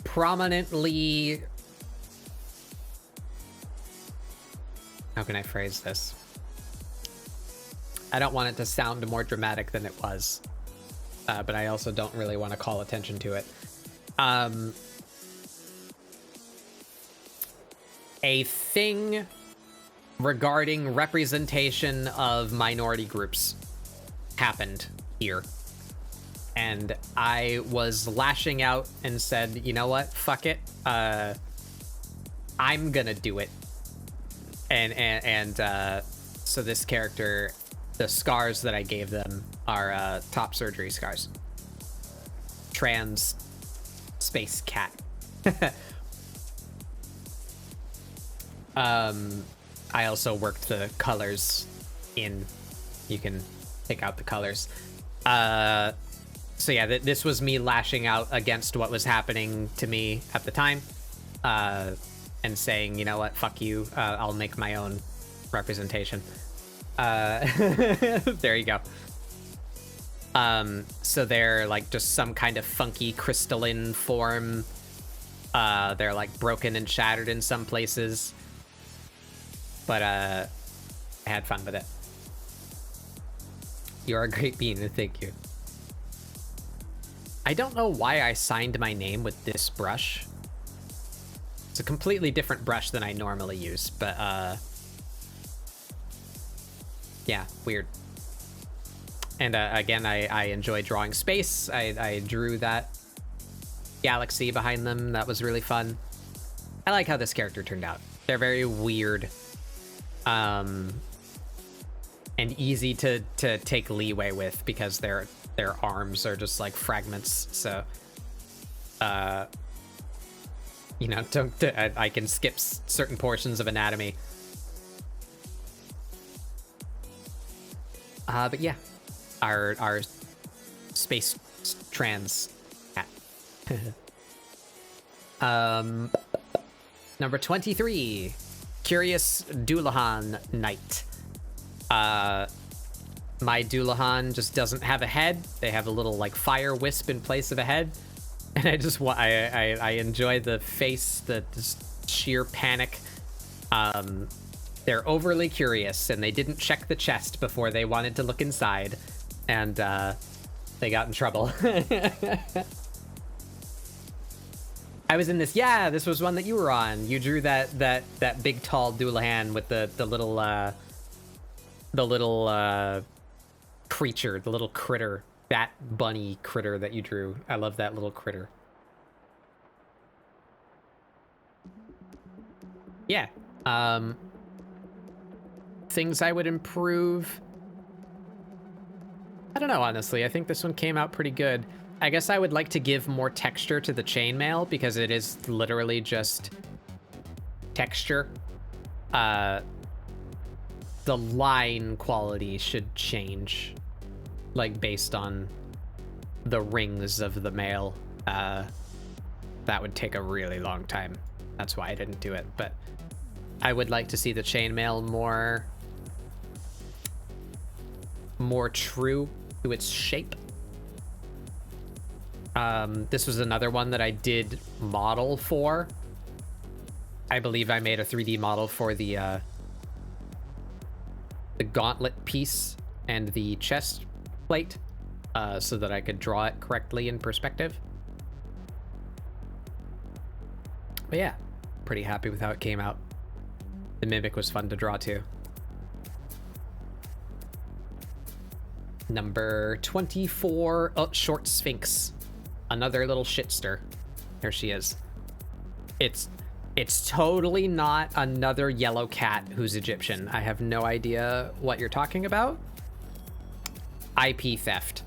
prominently, how can I phrase this? I don't want it to sound more dramatic than it was, but I also don't really want to call attention to it. A thing regarding representation of minority groups happened here. And I was lashing out and said, you know what? Fuck it. I'm gonna do it. And so this character, the scars that I gave them are top surgery scars. Trans space cat. I also worked the colors in. You can pick out the colors. So yeah, this was me lashing out against what was happening to me at the time, and saying, you know what, fuck you, I'll make my own representation. There you go. So they're like just some kind of funky crystalline form. They're like broken and shattered in some places. But I had fun with it. You're a great bean, and thank you. I don't know why I signed my name with this brush. It's a completely different brush than I normally use, but yeah, weird. And again, I enjoy drawing space. I drew that galaxy behind them. That was really fun. I like how this character turned out. They're very weird. And easy to take leeway with because their arms are just like fragments. So, you know, I can skip certain portions of anatomy. But yeah, our space trans cat. Number 23, Curious Doulahan Knight. My Doulahan just doesn't have a head. They have a little like fire wisp in place of a head, and I enjoy the face, the just sheer panic. They're overly curious, and they didn't check the chest before they wanted to look inside, and They got in trouble. I was in this. Yeah, this was one that you were on. You drew that big tall Doulahan with the little creature, the little critter, bat bunny critter that you drew. I love that little critter. Yeah. Things I would improve. I don't know, honestly. I think this one came out pretty good. I guess I would like to give more texture to the chainmail because it is literally just texture. The line quality should change, like based on the rings of the mail. That would take a really long time. That's why I didn't do it, but I would like to see the chainmail more true to its shape. This was another one that I did model for. I believe I made a 3D model for the gauntlet piece and the chest plate, so that I could draw it correctly in perspective. But yeah, pretty happy with how it came out. The Mimic was fun to draw too. Number 24. Oh, Short Sphinx. Another little shitster. There she is. It's totally not another yellow cat who's Egyptian. I have no idea what you're talking about. IP theft.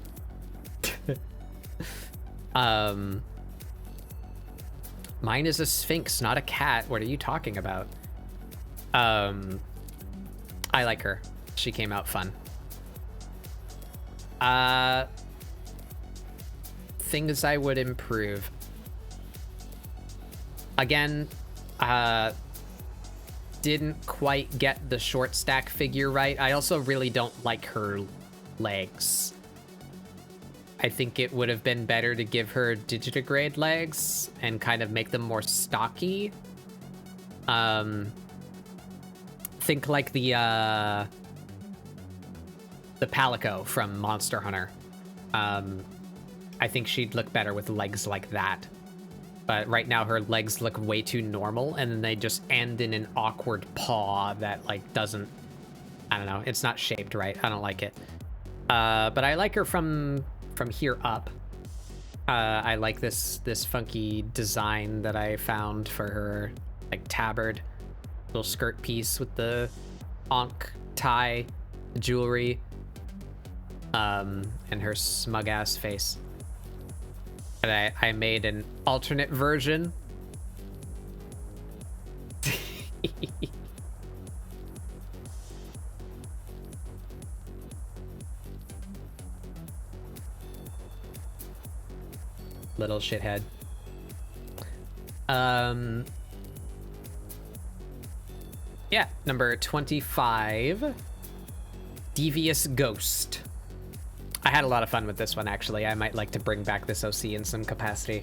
Mine is a sphinx, not a cat. What are you talking about? I like her. She came out fun. Things I would improve. Again, didn't quite get the short stack figure right. I also really don't like her legs. I think it would have been better to give her digitigrade legs and kind of make them more stocky. Think like the Palico from Monster Hunter. I think she'd look better with legs like that. But right now her legs look way too normal, and then they just end in an awkward paw that like doesn't, I don't know, it's not shaped right. I don't like it. But I like her from here up. I like this funky design that I found for her, like tabard, little skirt piece with the Ankh tie jewelry, and her smug ass face. And I made an alternate version. Little shithead. Yeah, number 25. Devious Ghost. I had a lot of fun with this one, actually. I might like to bring back this OC in some capacity.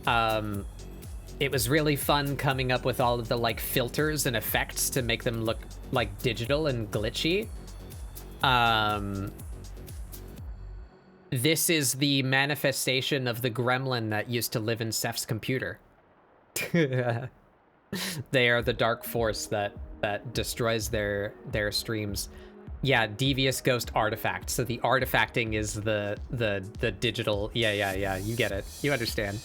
It was really fun coming up with all of the like filters and effects to make them look like digital and glitchy. This is the manifestation of the gremlin that used to live in Seph's computer. They are the dark force that destroys their streams. Yeah, Devious Ghost artifact. So the artifacting is the digital. Yeah. You get it. You understand.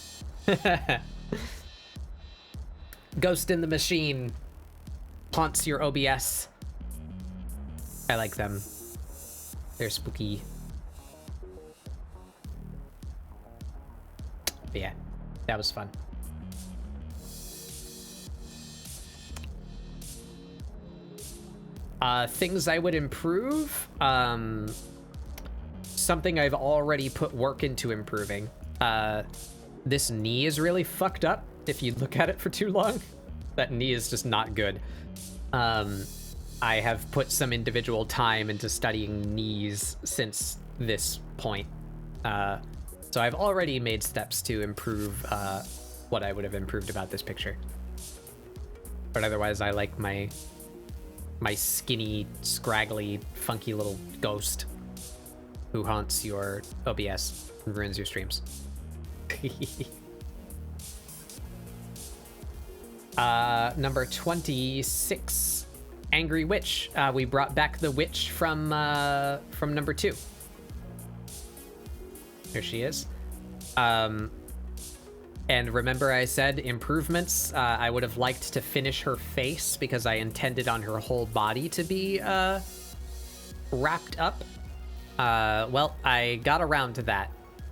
Ghost in the Machine haunts your OBS. I like them. They're spooky. But yeah, that was fun. Things I would improve. Something I've already put work into improving. This knee is really fucked up if you look at it for too long. That knee is just not good. I have put some individual time into studying knees since this point. So I've already made steps to improve what I would have improved about this picture. But otherwise, I like my skinny, scraggly, funky little ghost. who haunts your OBS and ruins your streams. Number 26, Angry Witch. We brought back the witch from number 2. There she is. And remember I said improvements? I would have liked to finish her face because I intended on her whole body to be wrapped up. Well, I got around to that.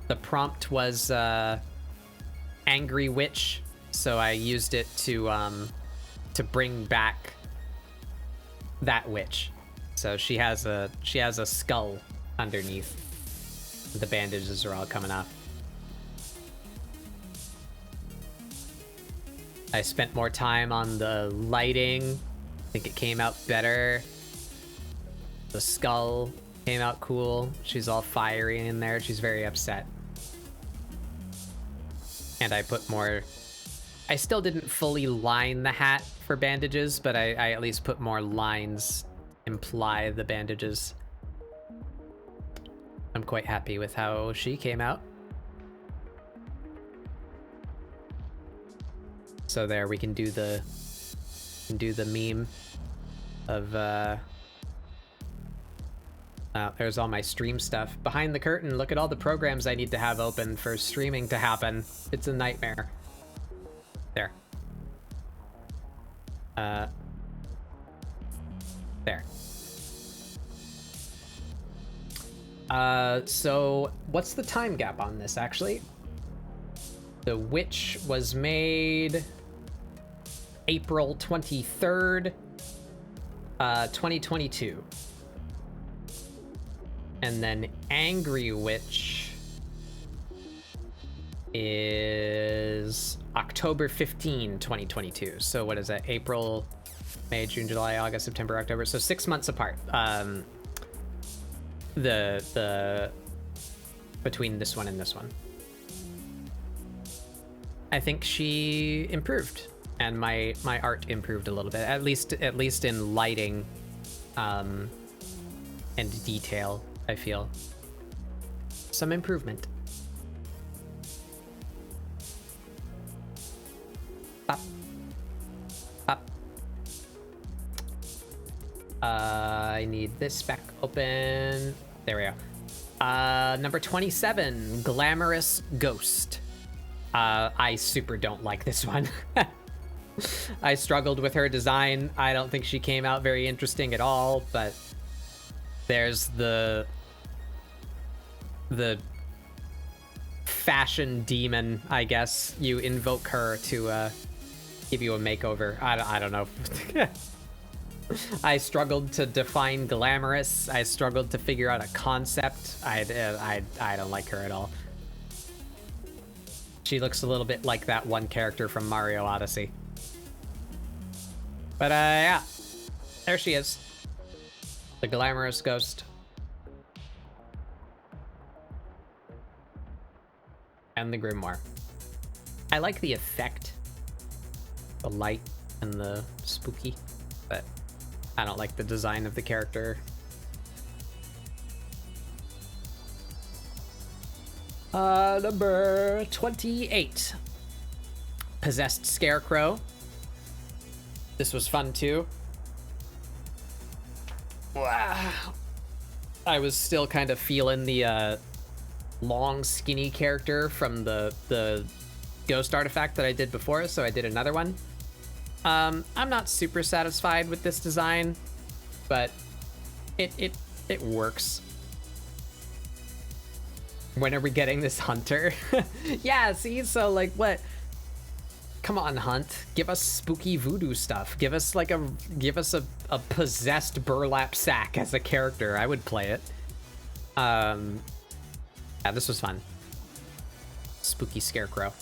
The prompt was Angry Witch, so I used it to bring back that witch. So she has a skull underneath. The bandages are all coming off. I spent more time on the lighting. I think it came out better. The skull came out cool. She's all fiery in there. She's very upset. And I put more... I still didn't fully line the hat for bandages, but I at least put more lines imply the bandages. I'm quite happy with how she came out. So there, we can do the meme of there's all my stream stuff behind the curtain. Look at all the programs I need to have open for streaming to happen. It's a nightmare. There. There. So what's the time gap on this actually? The Witch was made April 23rd, 2022. And then Angry Witch is October 15, 2022. So what is that? April, May, June, July, August, September, October. So 6 months apart. The between this one and this one. I think she improved, and my art improved a little bit, at least in lighting, and detail. I feel some improvement. Up, up. I need this back open. There we go. Number 27, Glamorous Ghost. I super don't like this one. I struggled with her design. I don't think she came out very interesting at all, but there's the fashion demon, I guess. You invoke her to give you a makeover. I don't know. I struggled to define glamorous. I struggled to figure out a concept. I don't like her at all. She looks a little bit like that one character from Mario Odyssey. But yeah, there she is. The Glamorous Ghost. And the Grimoire. I like the effect. The light and the spooky, but I don't like the design of the character. Number 28. Possessed Scarecrow. This was fun too. Wow. I was still kind of feeling the long, skinny character from the ghost artifact that I did before, so I did another one. I'm not super satisfied with this design, but it works. When are we getting this hunter? Yeah, see, so like what? Come on, Hunt. Give us spooky voodoo stuff. Give us a possessed burlap sack as a character. I would play it. Yeah, this was fun. Spooky Scarecrow.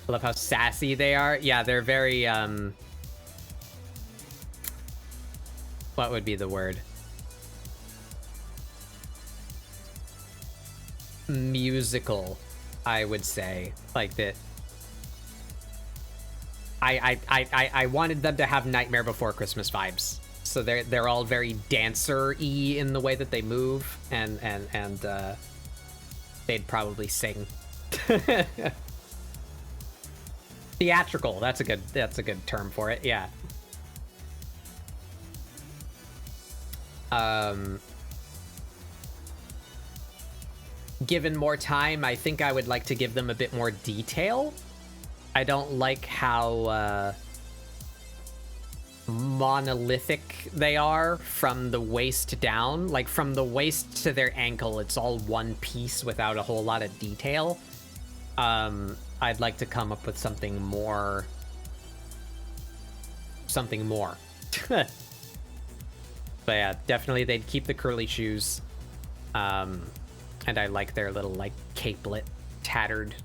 I love how sassy they are. Yeah, they're very what would be the word? Musical, I would say. Like that. I wanted them to have Nightmare Before Christmas vibes. So they're all very dancer-y in the way that they move, and they'd probably sing. Theatrical. That's a good term for it. Yeah. Given more time, I think I would like to give them a bit more detail. I don't like how monolithic they are from the waist down. Like, from the waist to their ankle, it's all one piece without a whole lot of detail. I'd like to come up with something more. But yeah, definitely they'd keep the curly shoes. And I like their little, like, capelet tattered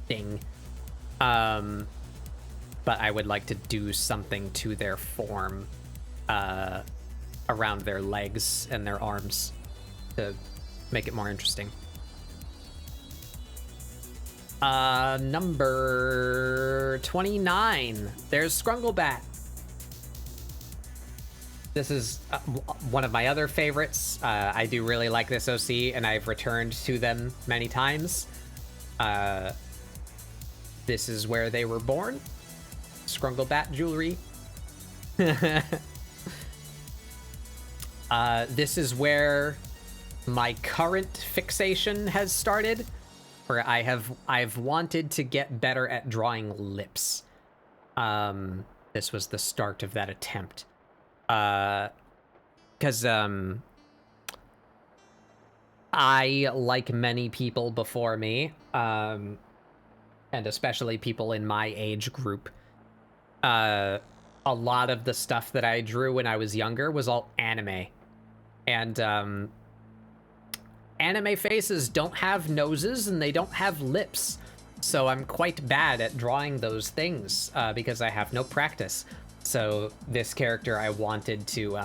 thing. But I would like to do something to their form around their legs and their arms to make it more interesting. Number 29. There's Scrugglebat. This is one of my other favorites. I do really like this OC, and I've returned to them many times. This is where they were born. Scrugglebat jewelry. This is where my current fixation has started, where I've wanted to get better at drawing lips. This was the start of that attempt. Because I, like many people before me, and especially people in my age group, a lot of the stuff that I drew when I was younger was all anime. And anime faces don't have noses and they don't have lips. So I'm quite bad at drawing those things because I have no practice. So this character, I wanted to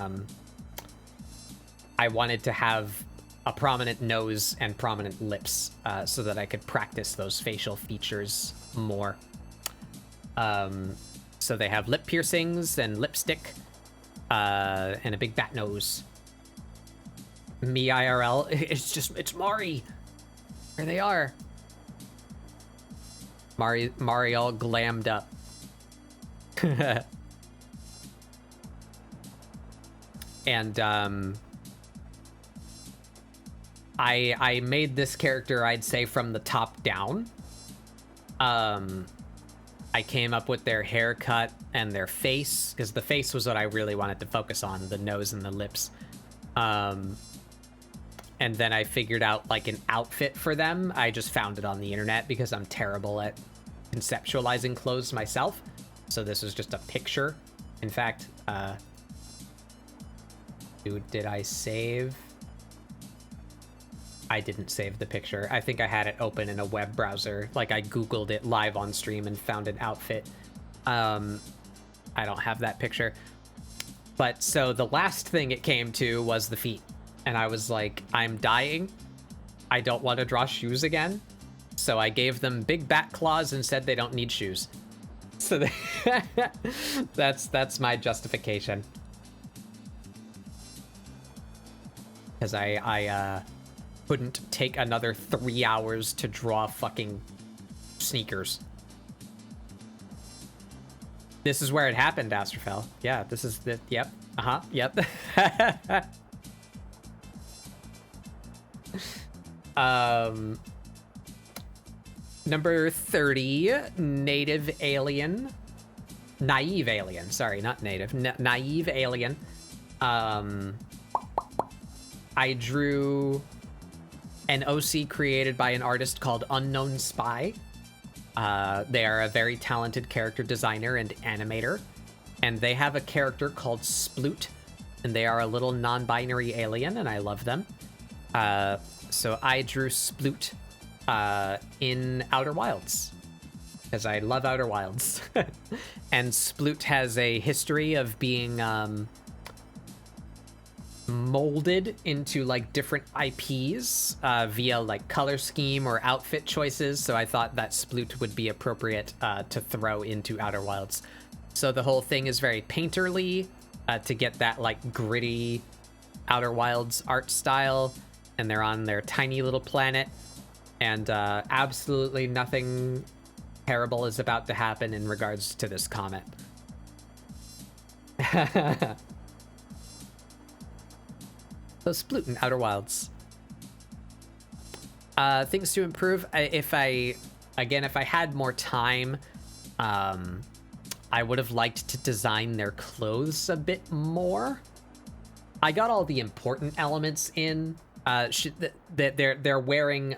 have a prominent nose and prominent lips so that I could practice those facial features more. So they have lip piercings and lipstick and a big bat nose. Me IRL, it's Mari. There they are. Mari all glammed up. And I made this character, I'd say, from the top down. I came up with their haircut and their face, because the face was what I really wanted to focus on, the nose and the lips. And then I figured out, like, an outfit for them. I just found it on the internet because I'm terrible at conceptualizing clothes myself. So this was just a picture. In fact, did I save? I didn't save the picture. I think I had it open in a web browser. Like, I Googled it live on stream and found an outfit. I don't have that picture. But so the last thing it came to was the feet. And I was like, I'm dying. I don't want to draw shoes again. So I gave them big bat claws and said they don't need shoes. So that's my justification. Because I couldn't take another 3 hours to draw fucking sneakers. This is where it happened, Astrofel. Yeah, this is the... Yep. Uh-huh. Yep. Number 30, Native Alien. Naive Alien. Sorry, not native. Naive Alien. I drew an OC created by an artist called Unknown Spy. They are a very talented character designer and animator. And they have a character called Sploot. And they are a little non-binary alien, and I love them. So I drew Sploot in Outer Wilds. Because I love Outer Wilds. And Sploot has a history of being... molded into like different IPs via like color scheme or outfit choices, so I thought that Sploot would be appropriate to throw into Outer Wilds. So the whole thing is very painterly, to get that like gritty Outer Wilds art style, and they're on their tiny little planet, and absolutely nothing terrible is about to happen in regards to this comet. So Sploot in Outer Wilds. Things to improve. If I had more time, I would have liked to design their clothes a bit more. I got all the important elements in. They're wearing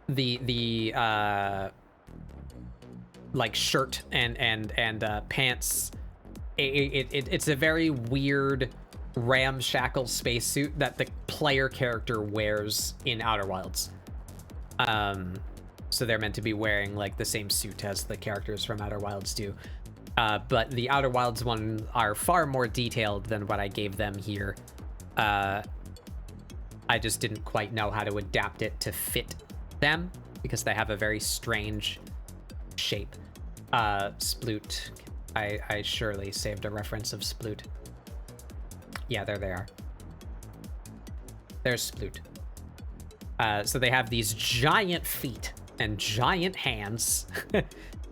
the like shirt and pants. It's a very weird ramshackle spacesuit that the player character wears in Outer Wilds. So they're meant to be wearing like the same suit as the characters from Outer Wilds do. But the Outer Wilds ones are far more detailed than what I gave them here. I just didn't quite know how to adapt it to fit them because they have a very strange shape. Sploot. I surely saved a reference of Sploot. Yeah, there they are. There's Sploot. So they have these giant feet and giant hands.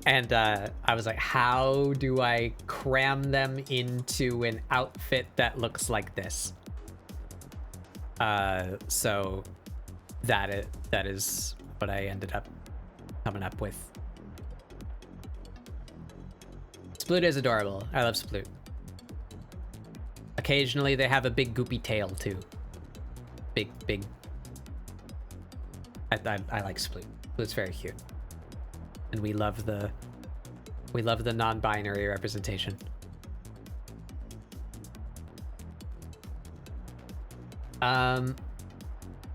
And I was like, how do I cram them into an outfit that looks like this? So that is what I ended up coming up with. Sploot is adorable. I love Sploot. Occasionally they have a big goopy tail too. Big. I like Sploot. Sploot's very cute. And we love the non-binary representation. And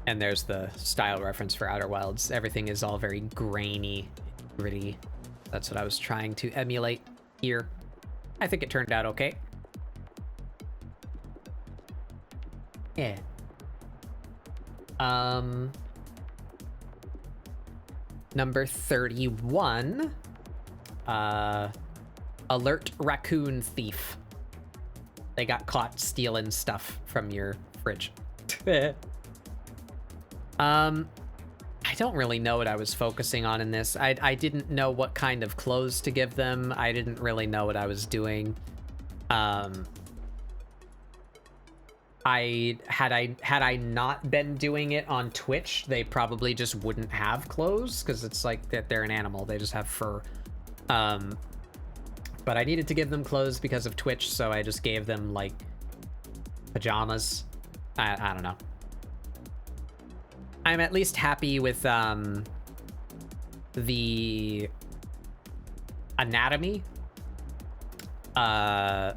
there's the style reference for Outer Wilds. Everything is all very grainy, gritty. That's what I was trying to emulate here. I think it turned out okay. Yeah. Number 31. Alert raccoon thief. They got caught stealing stuff from your fridge. I don't really know what I was focusing on in this. I didn't know what kind of clothes to give them. I didn't really know what I was doing. Had I not been doing it on Twitch, they probably just wouldn't have clothes because it's like that they're an animal. They just have fur. But I needed to give them clothes because of Twitch, so I just gave them like pajamas. I don't know. I'm at least happy with the anatomy. I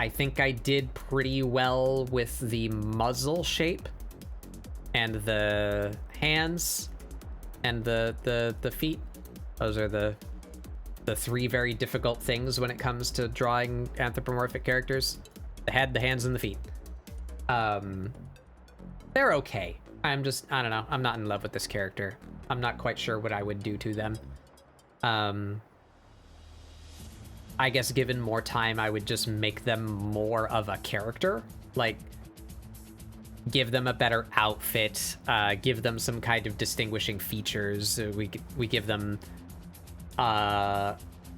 think I did pretty well with the muzzle shape and the hands and the feet. Those are the three very difficult things when it comes to drawing anthropomorphic characters. The head, the hands, and the feet. They're okay. I don't know. I'm not in love with this character. I'm not quite sure what I would do to them. I guess given more time, I would just make them more of a character. Like, give them a better outfit, give them some kind of distinguishing features. We give them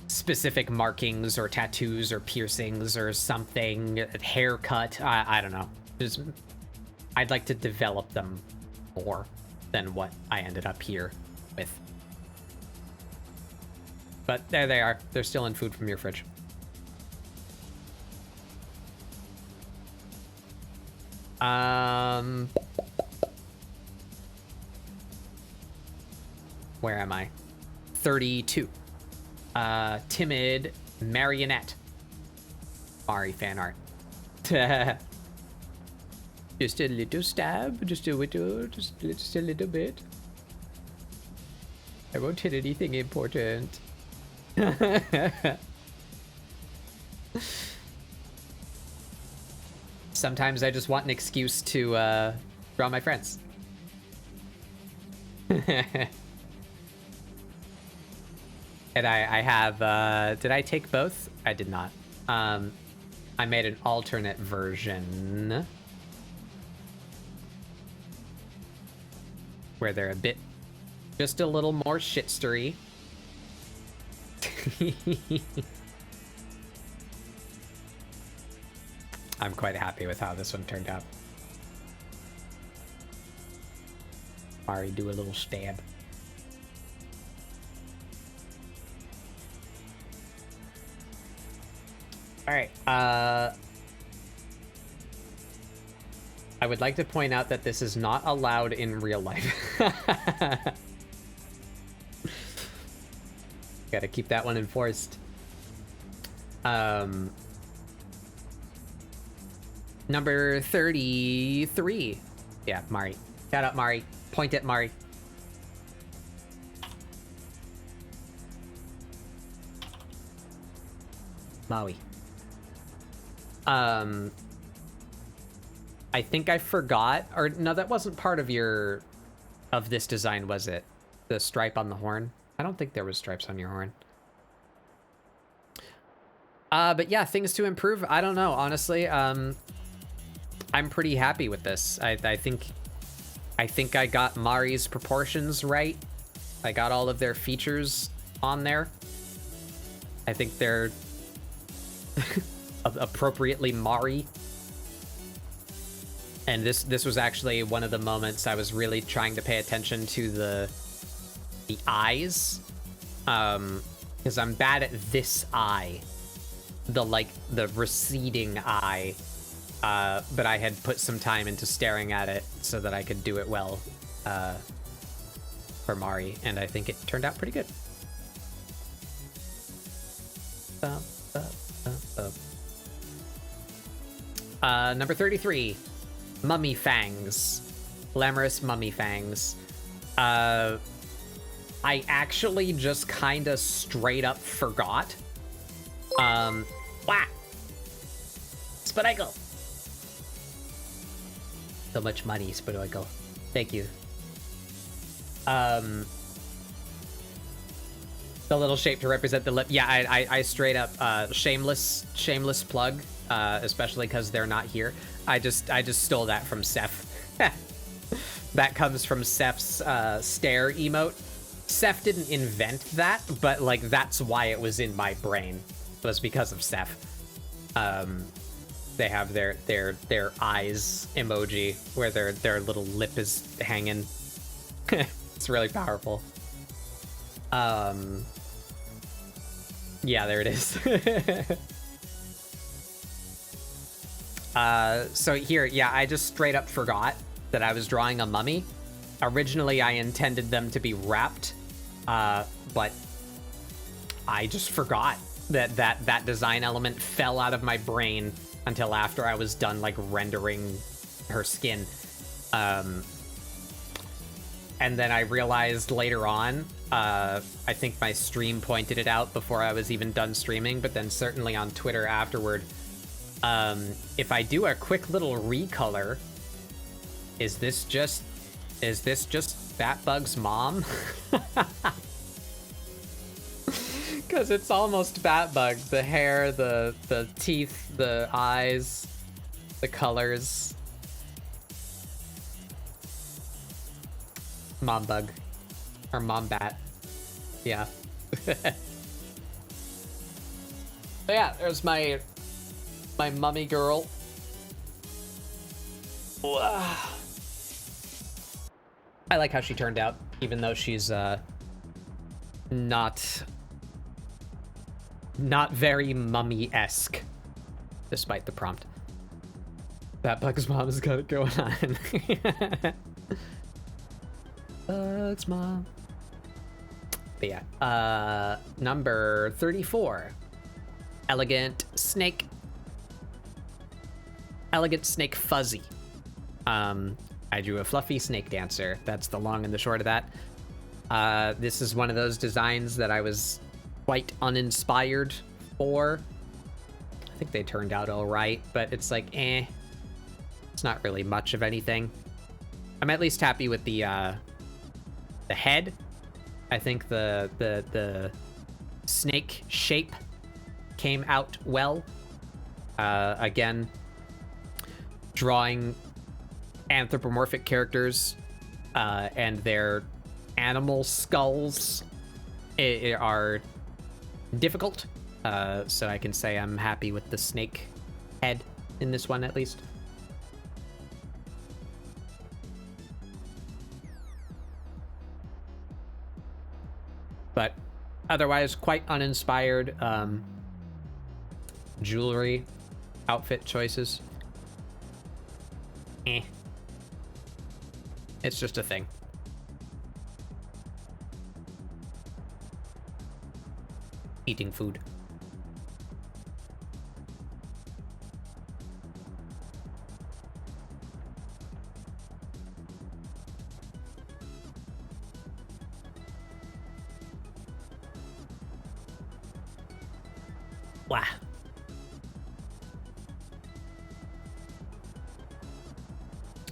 specific markings or tattoos or piercings or something, haircut. I don't know. Just, I'd like to develop them more than what I ended up here with. But there they are. They're still in food from your fridge. Where am I? 32. Timid marionette. Mari fan art. Just a little stab, just a little bit. I won't hit anything important. Sometimes I just want an excuse to draw my friends. And I have, did I take both? I did not. I made an alternate version where they're a bit, just a little more shitstery. I'm quite happy with how this one turned out. Mari, do a little stab. All right. I would like to point out that this is not allowed in real life. Gotta keep that one enforced. Number 33. Yeah, Mari. Shout out Mari. Point at Mari. Maui. I think I forgot, or no, that wasn't part of this design, was it? The stripe on the horn? I don't think there was stripes on your horn. But yeah, things to improve. I don't know, honestly. I'm pretty happy with this. I think I got Mari's proportions right. I got all of their features on there. I think they're appropriately Mari. And this was actually one of the moments I was really trying to pay attention to the eyes. Because I'm bad at this eye. The receding eye. But I had put some time into staring at it so that I could do it well for Mari, and I think it turned out pretty good. Number 33, Mummy Fangs. Glamorous Mummy Fangs. I actually just kind of straight up forgot. Wow. Spadago. So much money, Spadago. Thank you. The little shape to represent the lip. Yeah, I straight up shameless plug, especially because they're not here. I just stole that from Seth. That comes from Seth's stare emote. Seth didn't invent that, but like that's why it was in my brain. It was because of Seth. They have their eyes emoji where their little lip is hanging. It's really powerful. Yeah, there it is. So here, yeah, I just straight up forgot that I was drawing a mummy. Originally, I intended them to be wrapped, but I just forgot that design element fell out of my brain until after I was done, like, rendering her skin. And then I realized later on, I think my stream pointed it out before I was even done streaming, but then certainly on Twitter afterward, if I do a quick little recolor, is this just Batbug's mom? Because it's almost Batbug. The hair, the teeth, the eyes, the colors. Mom Bug. Or Mom Bat. Yeah. So yeah, there's my mummy girl. I like how she turned out, even though she's not very mummy-esque, despite the prompt. Batbug's mom has got it going on. Bug's mom. But yeah, number 34, Elegant Snake Fuzzy. I drew a fluffy snake dancer. That's the long and the short of that. This is one of those designs that I was quite uninspired for. I think they turned out all right, but it's like, it's not really much of anything. I'm at least happy with the head. I think the snake shape came out well. Again, drawing anthropomorphic characters and their animal skulls are difficult. So I can say I'm happy with the snake head in this one, at least. But otherwise, quite uninspired jewelry, outfit choices. It's just a thing. Eating food. Wow.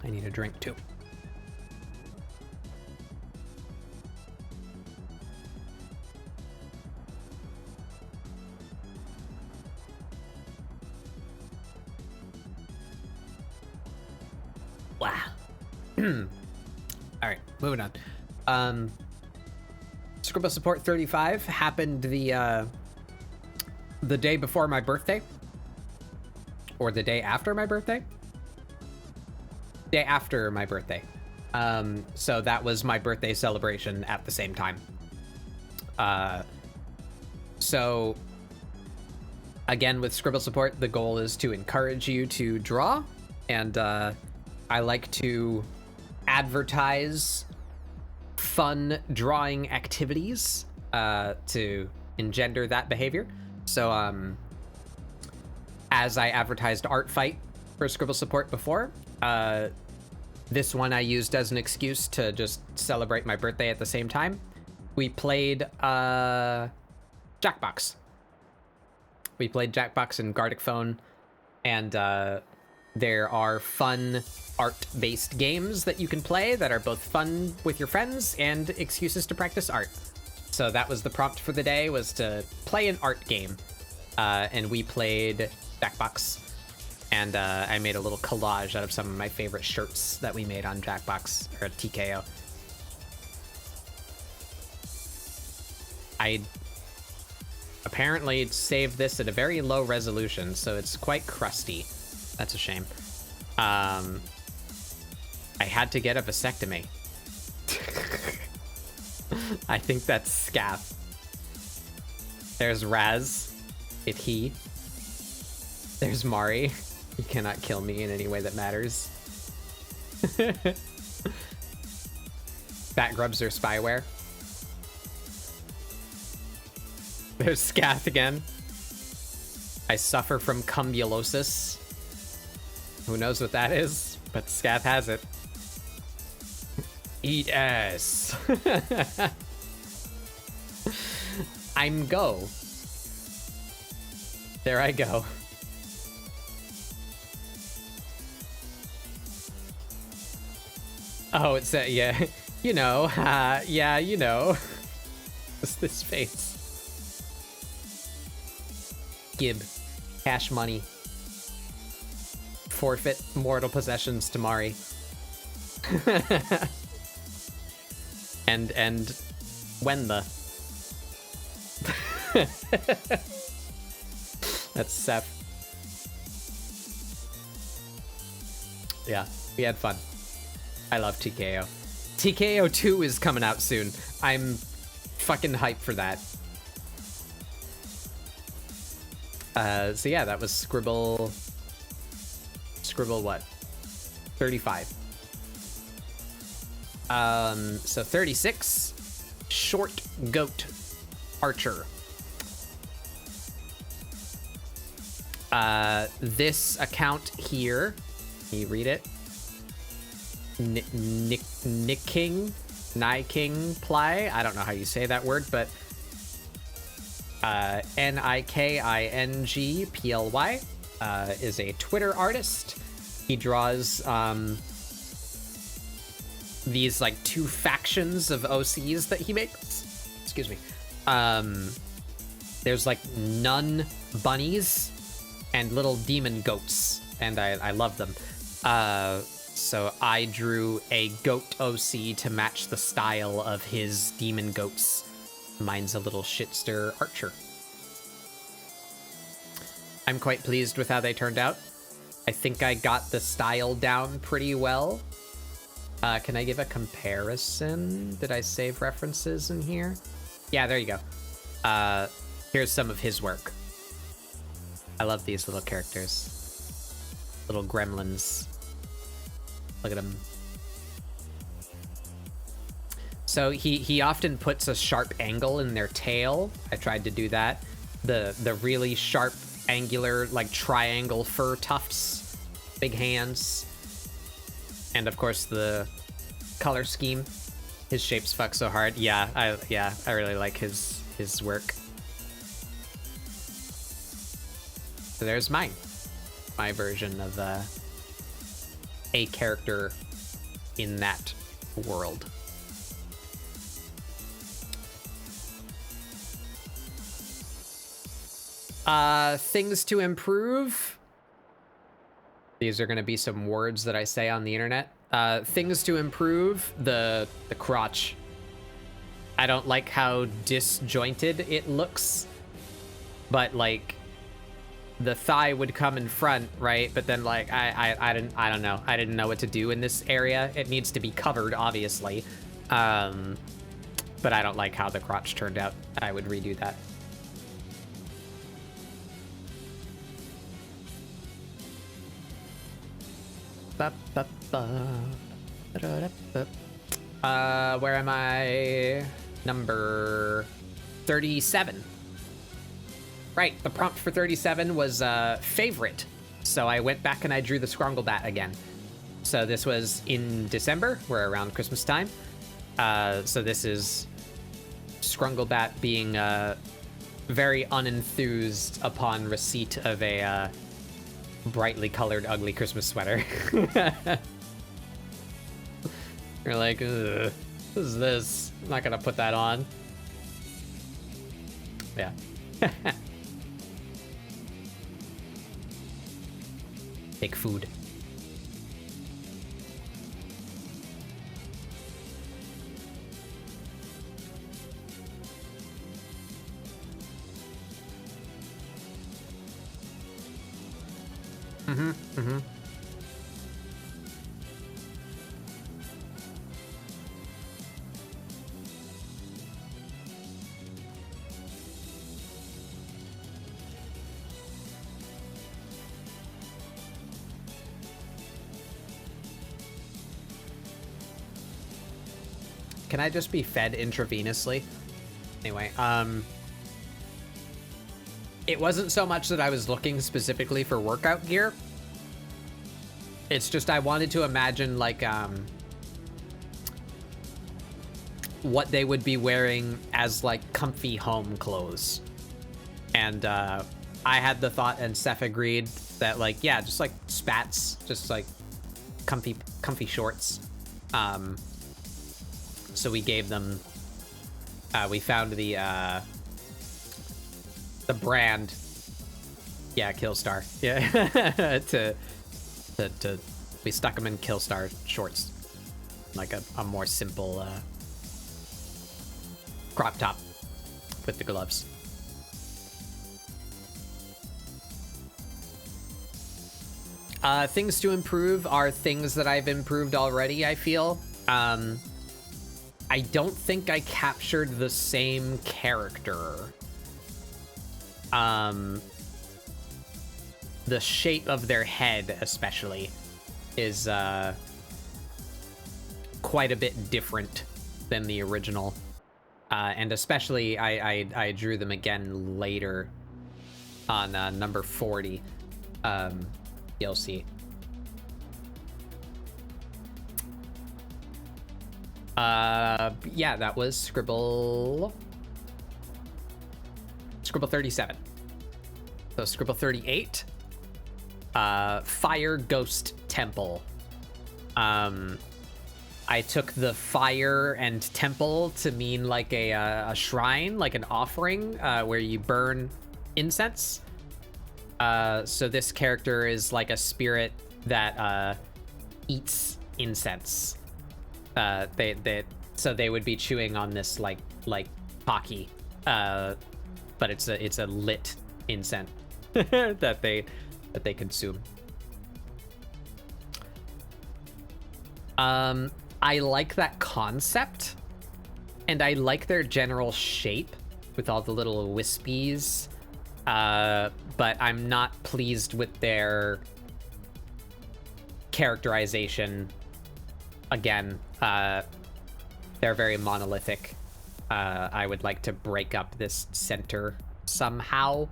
I need a drink too. Wow. All right, moving on. ScribbleSupport 35 happened the day before my birthday, or the day after my birthday. Day after my birthday. So that was my birthday celebration at the same time. So again, with ScribbleSupport, the goal is to encourage you to draw, and I like to advertise fun drawing activities to engender that behavior. So as I advertised Art Fight for ScribbleSupport before, this one I used as an excuse to just celebrate my birthday at the same time. We played Jackbox. We played Jackbox and Gartic Phone, and there are fun art-based games that you can play that are both fun with your friends and excuses to practice art. So that was the prompt for the day, was to play an art game. And we played Jackbox. And I made a little collage out of some of my favorite shirts that we made on Jackbox, or TKO. I apparently saved this at a very low resolution, so it's quite crusty. That's a shame. I had to get a vasectomy. I think that's Scath. There's Raz. He. There's Mari. You cannot kill me in any way that matters. Bat grubs are spyware. There's Scath again. I suffer from cumbulosis. Who knows what that is, but Scath has it. Eat ass. I'm go. There I go. Oh, it's yeah, you know, yeah, you know. What's this face? Gib, cash money. Forfeit mortal possessions to Mari. and when the that's Seth. Yeah, we had fun. I love TKO. TKO 2 is coming out soon. I'm fucking hyped for that. So yeah, that was Scribble what? 35. So 36, Short Goat Archer. This account here, can you read it? Niking Ply. I don't know how you say that word, but NIKINGPLY is a Twitter artist. He draws these like two factions of OCs that he makes. Excuse me. There's like nun bunnies and little demon goats, and I love them. So I drew a goat OC to match the style of his demon goats. Mine's a little shitster archer. I'm quite pleased with how they turned out. I think I got the style down pretty well. Can I give a comparison? Did I save references in here? Yeah, there you go. Here's some of his work. I love these little characters. Little gremlins. Look at him. So he often puts a sharp angle in their tail. I tried to do that. The really sharp, angular, like triangle fur tufts. Big hands. And of course the color scheme. His shapes fuck so hard. Yeah, I really like his work. So there's my version of a character in that world. Things to improve. These are going to be some words that I say on the internet. Things to improve, the crotch. I don't like how disjointed it looks, but like the thigh would come in front, right? But then like I don't know. I didn't know what to do in this area. It needs to be covered, obviously. But I don't like how the crotch turned out. I would redo that. Where am I? Number 37. Right, the prompt for 37 was favorite. So I went back and I drew the Scronglebat again. So this was in December. We're around Christmas time. So this is Scronglebat being very unenthused upon receipt of a brightly colored ugly Christmas sweater. You're like, ugh, what is this? I'm not gonna put that on. Yeah. Take food. Can I just be fed intravenously? Anyway, it wasn't so much that I was looking specifically for workout gear. It's just I wanted to imagine like what they would be wearing as like comfy home clothes. And I had the thought, and Seth agreed, that like, yeah, just like spats, just like comfy shorts. So we gave them, we found the brand, yeah, Killstar, yeah, we stuck them in Killstar shorts, like a more simple crop top with the gloves. Things to improve are things that I've improved already, I feel. I don't think I captured the same character. The shape of their head, especially, is quite a bit different than the original. And especially, I drew them again later on number 40. You'll see. Yeah, that was Scribble 37. So Scribble 38, Fire Ghost Temple. I took the fire and temple to mean like a shrine, like an offering, where you burn incense. So this character is like a spirit that eats incense. So they would be chewing on this like hockey, but it's a lit incense that they consume. I like that concept, and I like their general shape with all the little wispies, but I'm not pleased with their characterization. Again, they're very monolithic. I would like to break up this center somehow.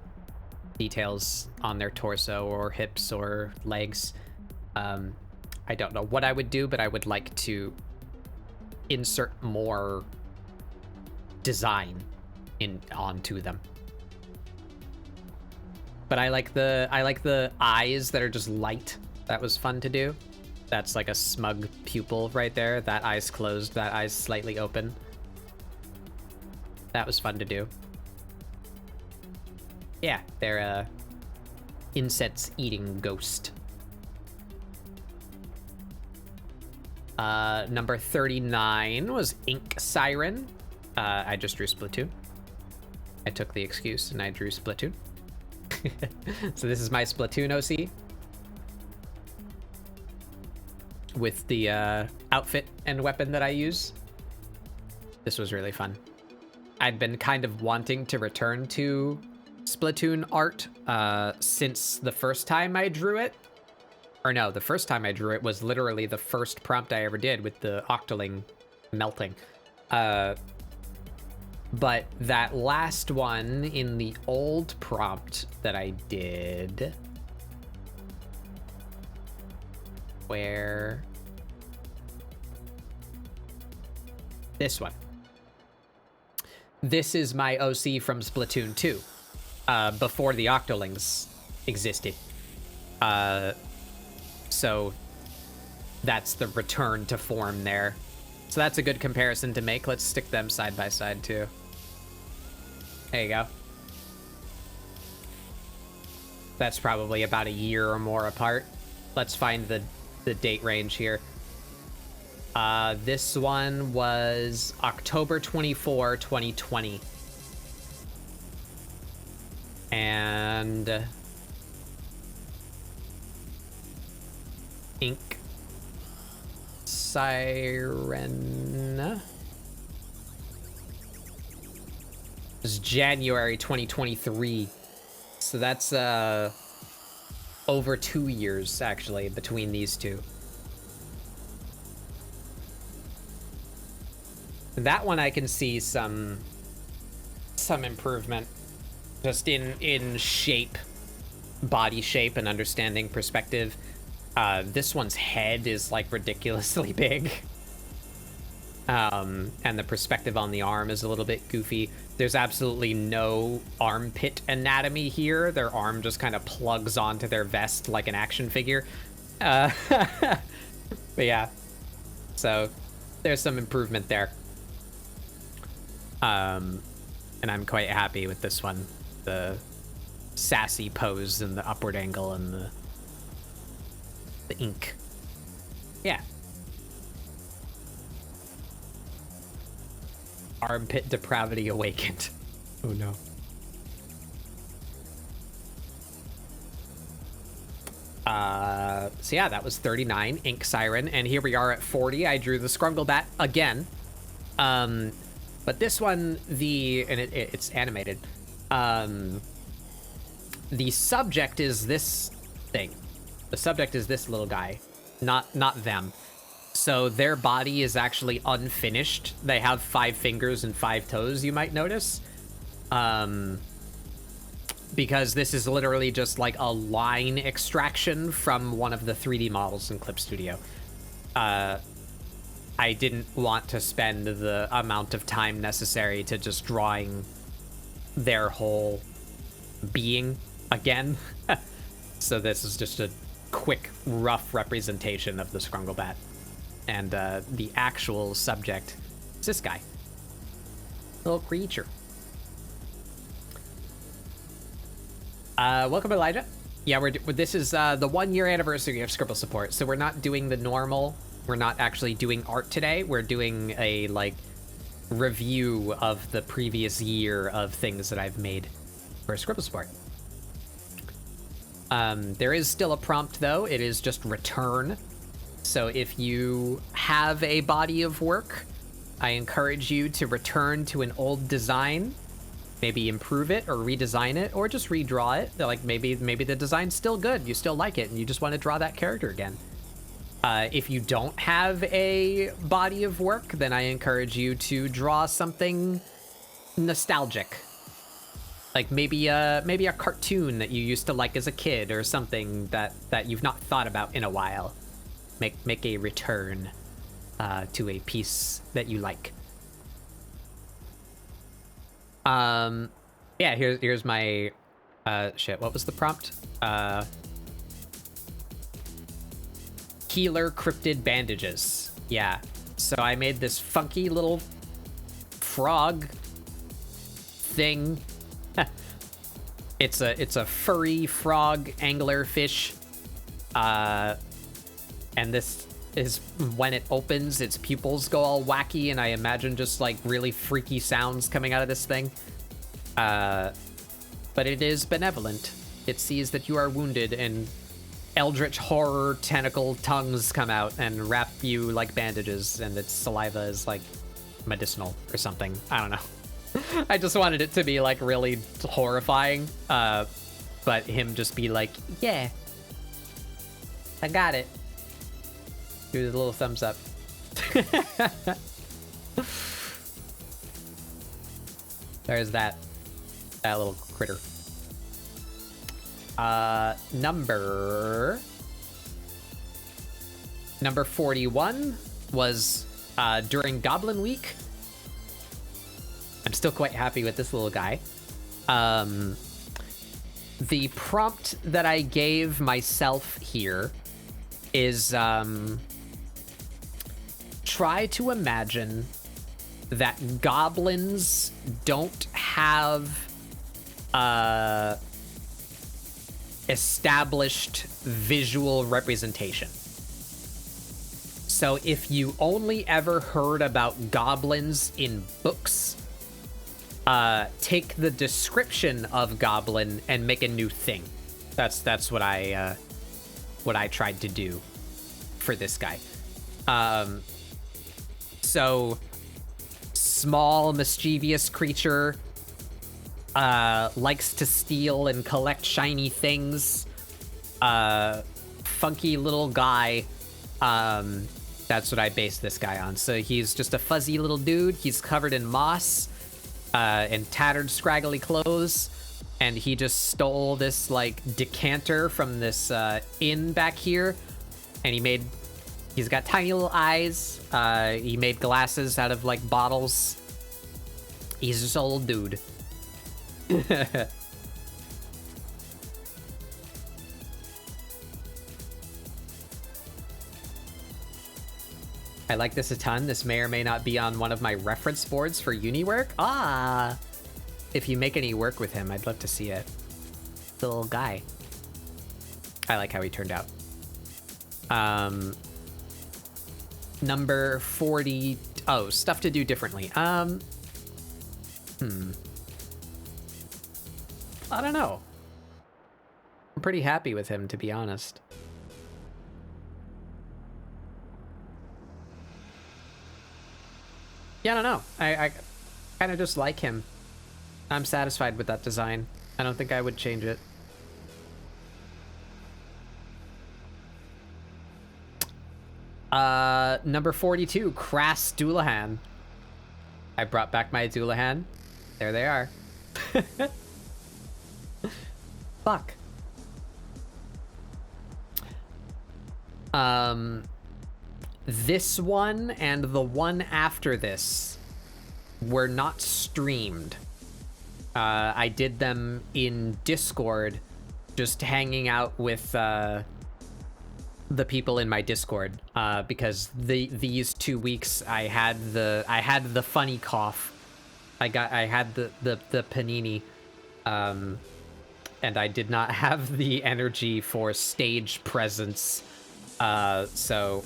Details on their torso or hips or legs. I don't know what I would do, but I would like to insert more design onto them. But I like the eyes that are just light. That was fun to do. That's like a smug pupil right there. That eye's closed, that eye's slightly open. That was fun to do. Yeah, they're a incense eating ghost. Number 39 was Ink Siren. I just drew Splatoon. I took the excuse and I drew Splatoon. So this is my Splatoon OC. With the outfit and weapon that I use. This was really fun. I'd been kind of wanting to return to Splatoon art since the first time I drew it. Or no, the first time I drew it was literally the first prompt I ever did with the Octoling melting. But that last one in the old prompt that I did, where this one. This is my OC from Splatoon 2, before the Octolings existed. So that's the return to form there. So that's a good comparison to make. Let's stick them side by side too. There you go. That's probably about a year or more apart. Let's find the date range here. This one was October 24, 2020. And Ink Siren is January 2023. So that's over 2 years actually between these two. That one I can see some improvement just in shape, body shape, and understanding perspective. This one's head is like ridiculously big. And the perspective on the arm is a little bit goofy. There's absolutely no armpit anatomy here. Their arm just kind of plugs onto their vest like an action figure. But yeah, so there's some improvement there. And I'm quite happy with this one. The sassy pose and the upward angle and the ink. Yeah. Armpit depravity awakened. Oh no. So yeah, that was 39, Ink Siren, and here we are at 40. I drew the Scrunglebat again. But this one, it's animated. The subject is this thing. The subject is this little guy, not them. So their body is actually unfinished. They have 5 fingers and 5 toes, you might notice. Because this is literally just like a line extraction from one of the 3D models in Clip Studio. I didn't want to spend the amount of time necessary to just drawing their whole being again. So this is just a quick, rough representation of the Scrunglebat. And the actual subject is this guy. Little creature. Welcome, Elijah. Yeah, this is the 1 year anniversary of ScribbleSupport, so we're not doing the normal. We're not actually doing art today. We're doing a, like, review of the previous year of things that I've made for ScribbleSupport. There is still a prompt, though. It is just return. So if you have a body of work, I encourage you to return to an old design, maybe improve it or redesign it, or just redraw it. Like maybe the design's still good, you still like it, and you just want to draw that character again. If you don't have a body of work, then I encourage you to draw something nostalgic. Like maybe a cartoon that you used to like as a kid, or something that you've not thought about in a while. Make a return to a piece that you like. Yeah, here's my shit. What was the prompt? Healer cryptid bandages. Yeah. So I made this funky little frog thing. It's a furry frog anglerfish. And this is when it opens, its pupils go all wacky, and I imagine just like really freaky sounds coming out of this thing. But it is benevolent. It sees that you are wounded, and eldritch horror tentacle tongues come out and wrap you like bandages, and its saliva is like medicinal or something. I don't know. I just wanted it to be like really horrifying. But him just be like, yeah, I got it. Do the little thumbs up. There's that little critter. Number 41 was during Goblin Week. I'm still quite happy with this little guy. The prompt that I gave myself here is try to imagine that goblins don't have established visual representation. So if you only ever heard about goblins in books, take the description of goblin and make a new thing. That's what I tried to do for this guy. So small, mischievous creature, likes to steal and collect shiny things, funky little guy. That's what I based this guy on. So he's just a fuzzy little dude. He's covered in moss, and tattered, scraggly clothes, and he just stole this like decanter from this inn back here, and he's got tiny little eyes. He made glasses out of like bottles. He's just an old dude. I like this a ton. This may or may not be on one of my reference boards for uni work. Ah! If you make any work with him, I'd love to see it. The little guy. I like how he turned out. Number 40... Oh, stuff to do differently. I don't know. I'm pretty happy with him, to be honest. Yeah, I don't know. I kind of just like him. I'm satisfied with that design. I don't think I would change it. Number 42, Crass Doulahan. I brought back my Doulahan. There they are. Fuck. This one and the one after this were not streamed. I did them in Discord, just hanging out with the people in my Discord, because these 2 weeks I had the funny cough. I had the panini, and I did not have the energy for stage presence, so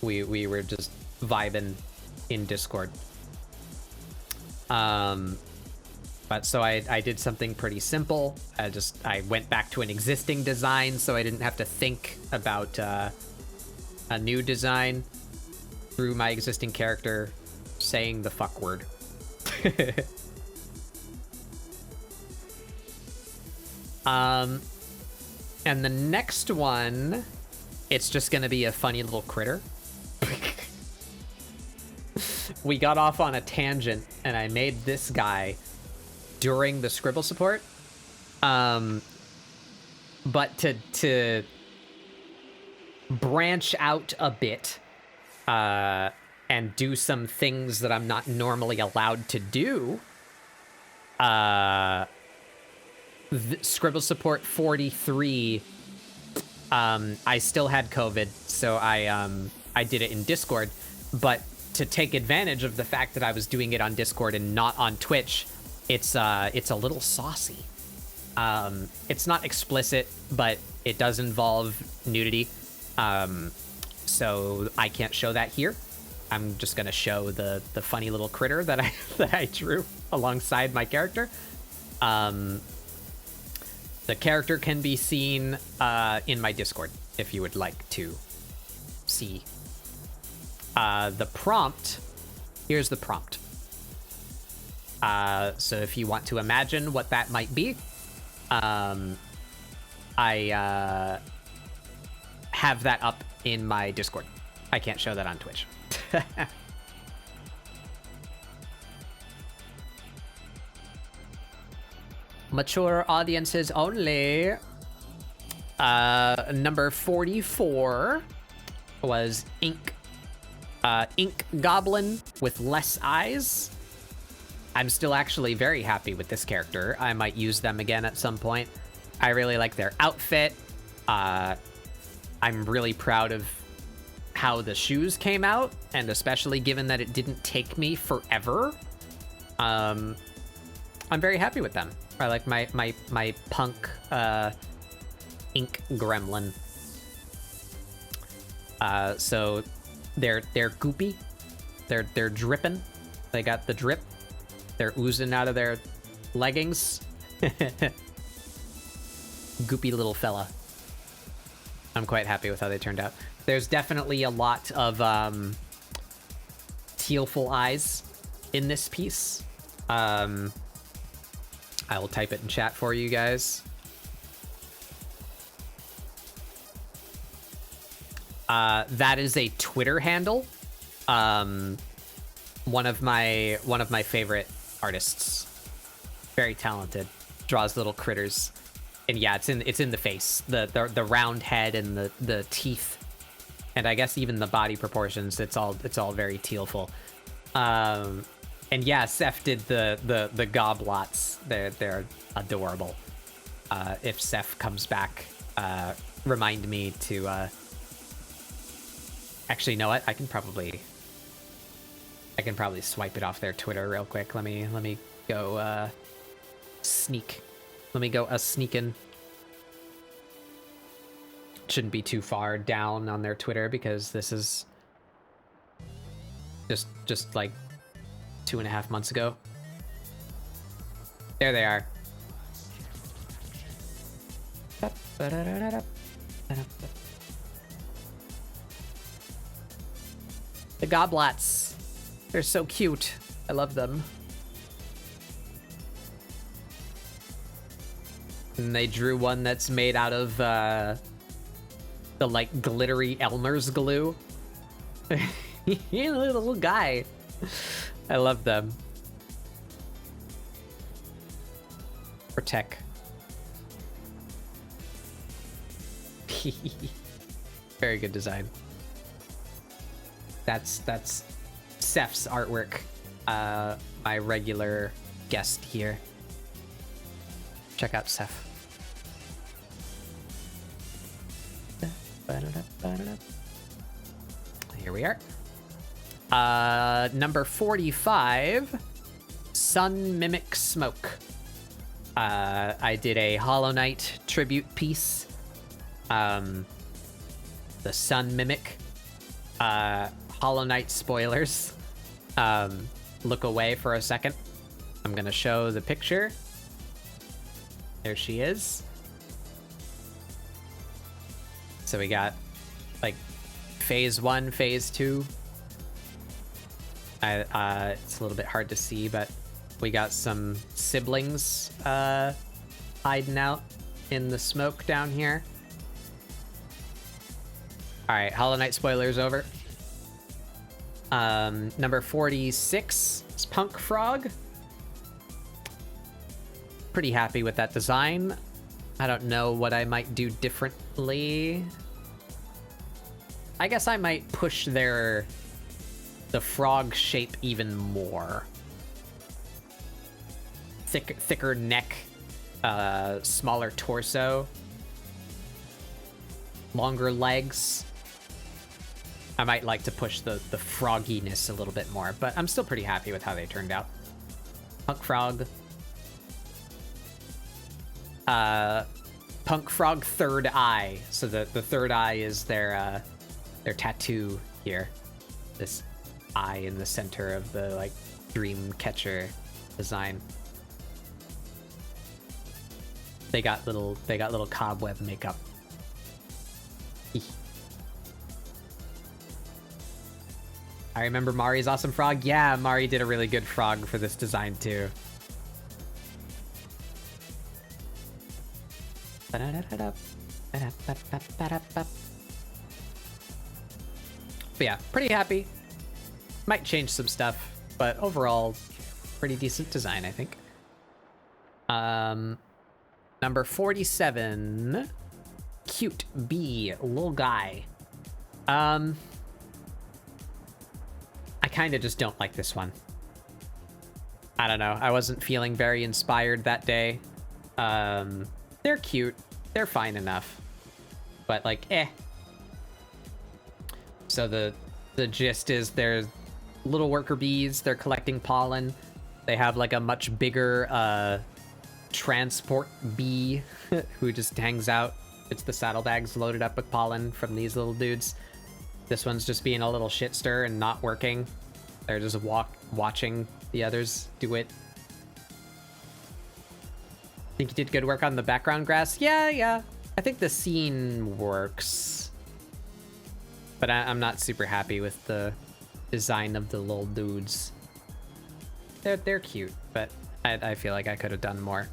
we were just vibing in Discord. But so I did something pretty simple. I went back to an existing design so I didn't have to think about a new design through my existing character saying the fuck word. And the next one, it's just gonna be a funny little critter. We got off on a tangent and I made this guy during the ScribbleSupport, but to branch out a bit and do some things that I'm not normally allowed to do, ScribbleSupport 43, I still had COVID, so I did it in Discord, but to take advantage of the fact that I was doing it on Discord and not on Twitch, it's a little saucy. It's not explicit, but it does involve nudity. So I can't show that here. I'm just gonna show the funny little critter that I drew alongside my character. The character can be seen in my Discord if you would like to see. The prompt, here's the prompt. So if you want to imagine what that might be, I have that up in my Discord. I can't show that on Twitch. Mature audiences only. Number 44 was Ink Goblin with less eyes. I'm still actually very happy with this character. I might use them again at some point. I really like their outfit. I'm really proud of how the shoes came out, and especially given that it didn't take me forever. I'm very happy with them. I like my punk ink gremlin. So they're goopy. They're dripping. They got the drip. They're oozing out of their leggings. Goopy little fella. I'm quite happy with how they turned out. There's definitely a lot of tealful eyes in this piece. I will type it in chat for you guys. That is a Twitter handle. One of my favorite artists. Very talented. Draws little critters. And yeah, it's in the face. The round head and the teeth. And I guess even the body proportions, it's all very tealful. And yeah, Seth did the goblots. They're adorable. If Seth comes back, remind me to actually, you know what? I can probably swipe it off their Twitter real quick. Let me go sneak. Let me go sneaking. Shouldn't be too far down on their Twitter because this is just like 2.5 months ago. There they are. The goblots. They're so cute. I love them. And they drew one that's made out of the like glittery Elmer's glue. Little guy. I love them. Protect. Very good design. That's Seth's artwork. My regular guest here. Check out Seth. Here we are. Number 45, Sun Mimic Smoke. I did a Hollow Knight tribute piece. The Sun Mimic. Hollow Knight spoilers. Look away for a second. I'm gonna show the picture. There she is. So we got like phase 1, phase 2. It's a little bit hard to see, but we got some siblings hiding out in the smoke down here. All right, Hollow Knight spoilers over. Number 46 is Punk Frog. Pretty happy with that design. I don't know what I might do differently. I guess I might push the frog shape even more. Thicker neck, smaller torso, longer legs. I might like to push the frogginess a little bit more, but I'm still pretty happy with how they turned out. Punk Frog. Punk Frog third eye. So the third eye is their tattoo here. This eye in the center of the like dream catcher design. They got little cobweb makeup. I remember Mari's awesome frog. Yeah, Mari did a really good frog for this design too. But yeah, pretty happy. Might change some stuff, but overall, pretty decent design, I think. Number 47, Cute Bee, little guy. I kind of just don't like this one. I don't know. I wasn't feeling very inspired that day. They're cute. They're fine enough. But like, eh. So the gist is they're little worker bees. They're collecting pollen. They have like a much bigger transport bee who just hangs out. It's the saddlebags loaded up with pollen from these little dudes. This one's just being a little shit stir and not working. They're just watching the others do it. Think you did good work on the background grass? Yeah. I think the scene works. But I'm not super happy with the design of the little dudes. They're cute, but I feel like I could have done more.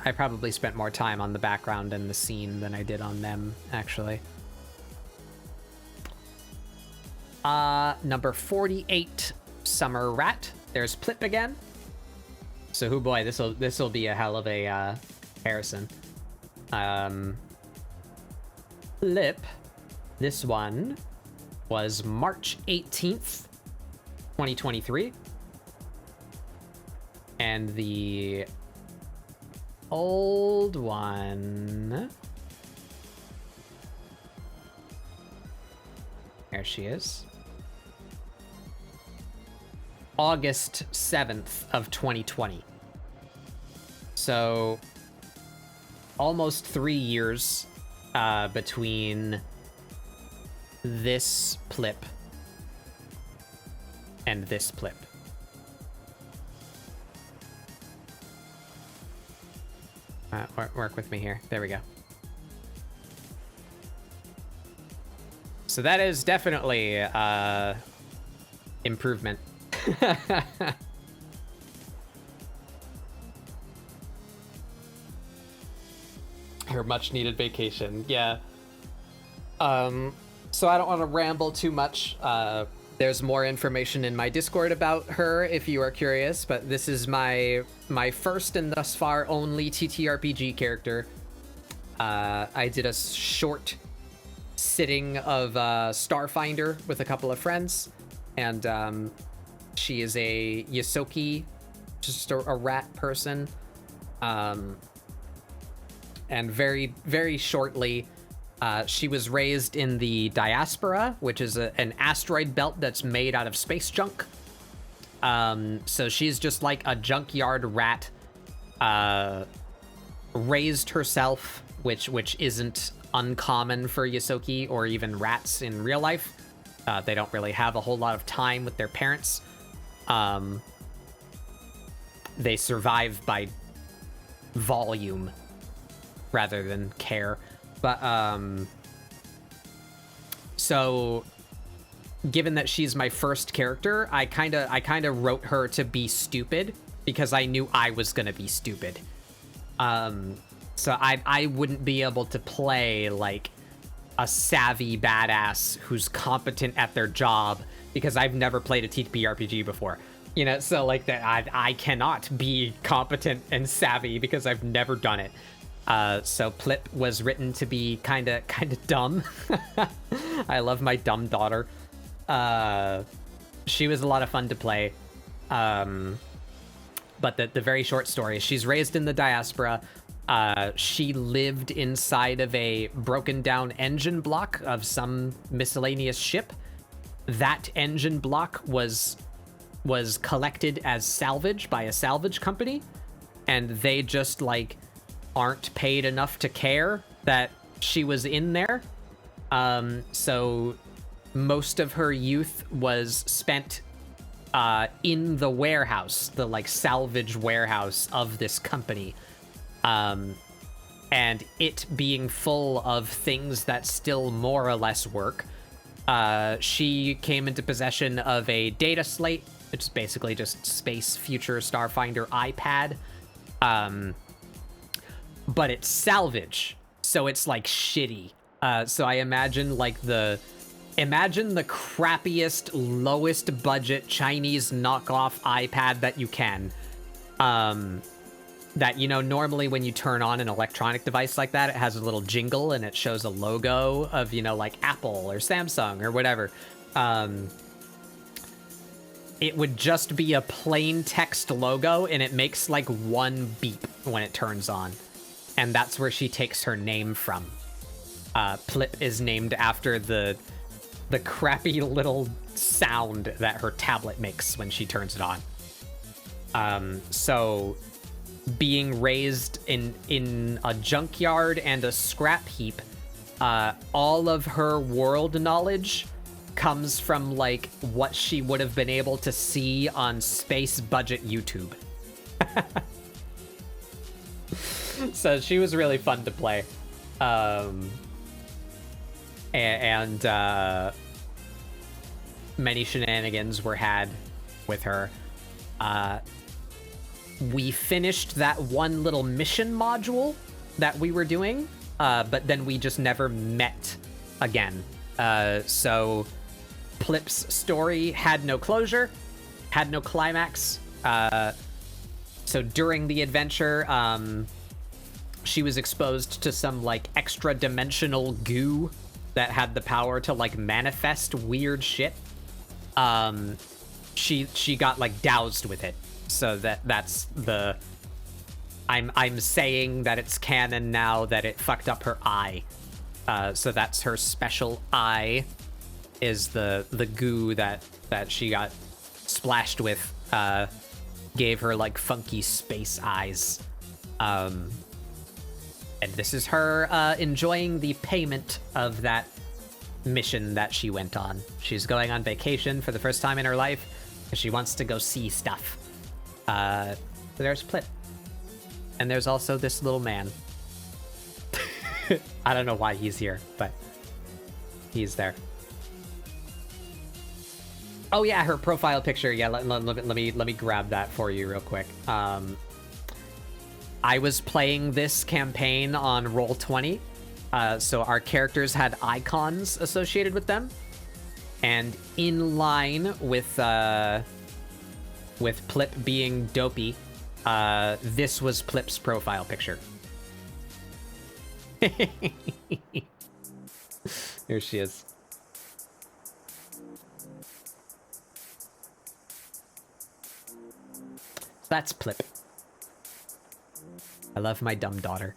I probably spent more time on the background and the scene than I did on them, actually. Number 48, Summer Rat. There's Plip again. So, oh boy, this'll be a hell of a comparison. Plip, this one was March 18th, 2023. And the old one, there she is, August 7th of 2020. So almost 3 years between this Plip and this Plip. Work with me here. There we go. So that is definitely improvement. Her much needed vacation. Yeah. So I don't want to ramble too much. There's more information in my Discord about her if you are curious, but this is my first and thus far only TTRPG character. I did a short sitting of Starfinder with a couple of friends, and she is a Yosoki, just a rat person. And very, very shortly, she was raised in the diaspora, which is an asteroid belt that's made out of space junk. So she's just like a junkyard rat, raised herself, which isn't uncommon for Yosoki or even rats in real life. They don't really have a whole lot of time with their parents. They survive by volume rather than care. But so given that she's my first character, I kind of wrote her to be stupid because I knew I was gonna be stupid. So I wouldn't be able to play like a savvy badass who's competent at their job because I've never played a TTRPG before. You know, so like that I cannot be competent and savvy because I've never done it. So Plip was written to be kind of dumb. I love my dumb daughter. She was a lot of fun to play. But the very short story, she's raised in the diaspora. She lived inside of a broken down engine block of some miscellaneous ship. That engine block was collected as salvage by a salvage company, and they just like aren't paid enough to care that she was in there. So most of her youth was spent in the warehouse, the like salvage warehouse of this company. And it being full of things that still more or less work, she came into possession of a data slate. It's basically just Space Future Starfinder iPad. But it's salvage, so it's like shitty. So I imagine like imagine the crappiest, lowest budget Chinese knockoff iPad that you can. That, you know, normally when you turn on an electronic device like that, it has a little jingle and it shows a logo of, you know, like Apple or Samsung or whatever. It would just be a plain text logo and it makes like one beep when it turns on. And that's where she takes her name from. Plip is named after the crappy little sound that her tablet makes when she turns it on. So being raised in a junkyard and a scrap heap, all of her world knowledge comes from like what she would have been able to see on space budget YouTube. So she was really fun to play. And many shenanigans were had with her. We finished that one little mission module that we were doing, but then we just never met again. So Plip's story had no closure, had no climax. So during the adventure, she was exposed to some like extra dimensional goo that had the power to like manifest weird shit. She got like doused with it. So that's the I'm saying that it's canon now that it fucked up her eye. So that's her special eye, is the goo that she got splashed with, gave her like funky space eyes. And this is her enjoying the payment of that mission that she went on. She's going on vacation for the first time in her life because she wants to go see stuff. So there's Plip. And there's also this little man. I don't know why he's here, but he's there. Oh yeah, her profile picture. Yeah, let me grab that for you real quick. I was playing this campaign on Roll20, so our characters had icons associated with them, and in line with Plip being dopey, this was Plip's profile picture. Here she is. That's Plip. I love my dumb daughter.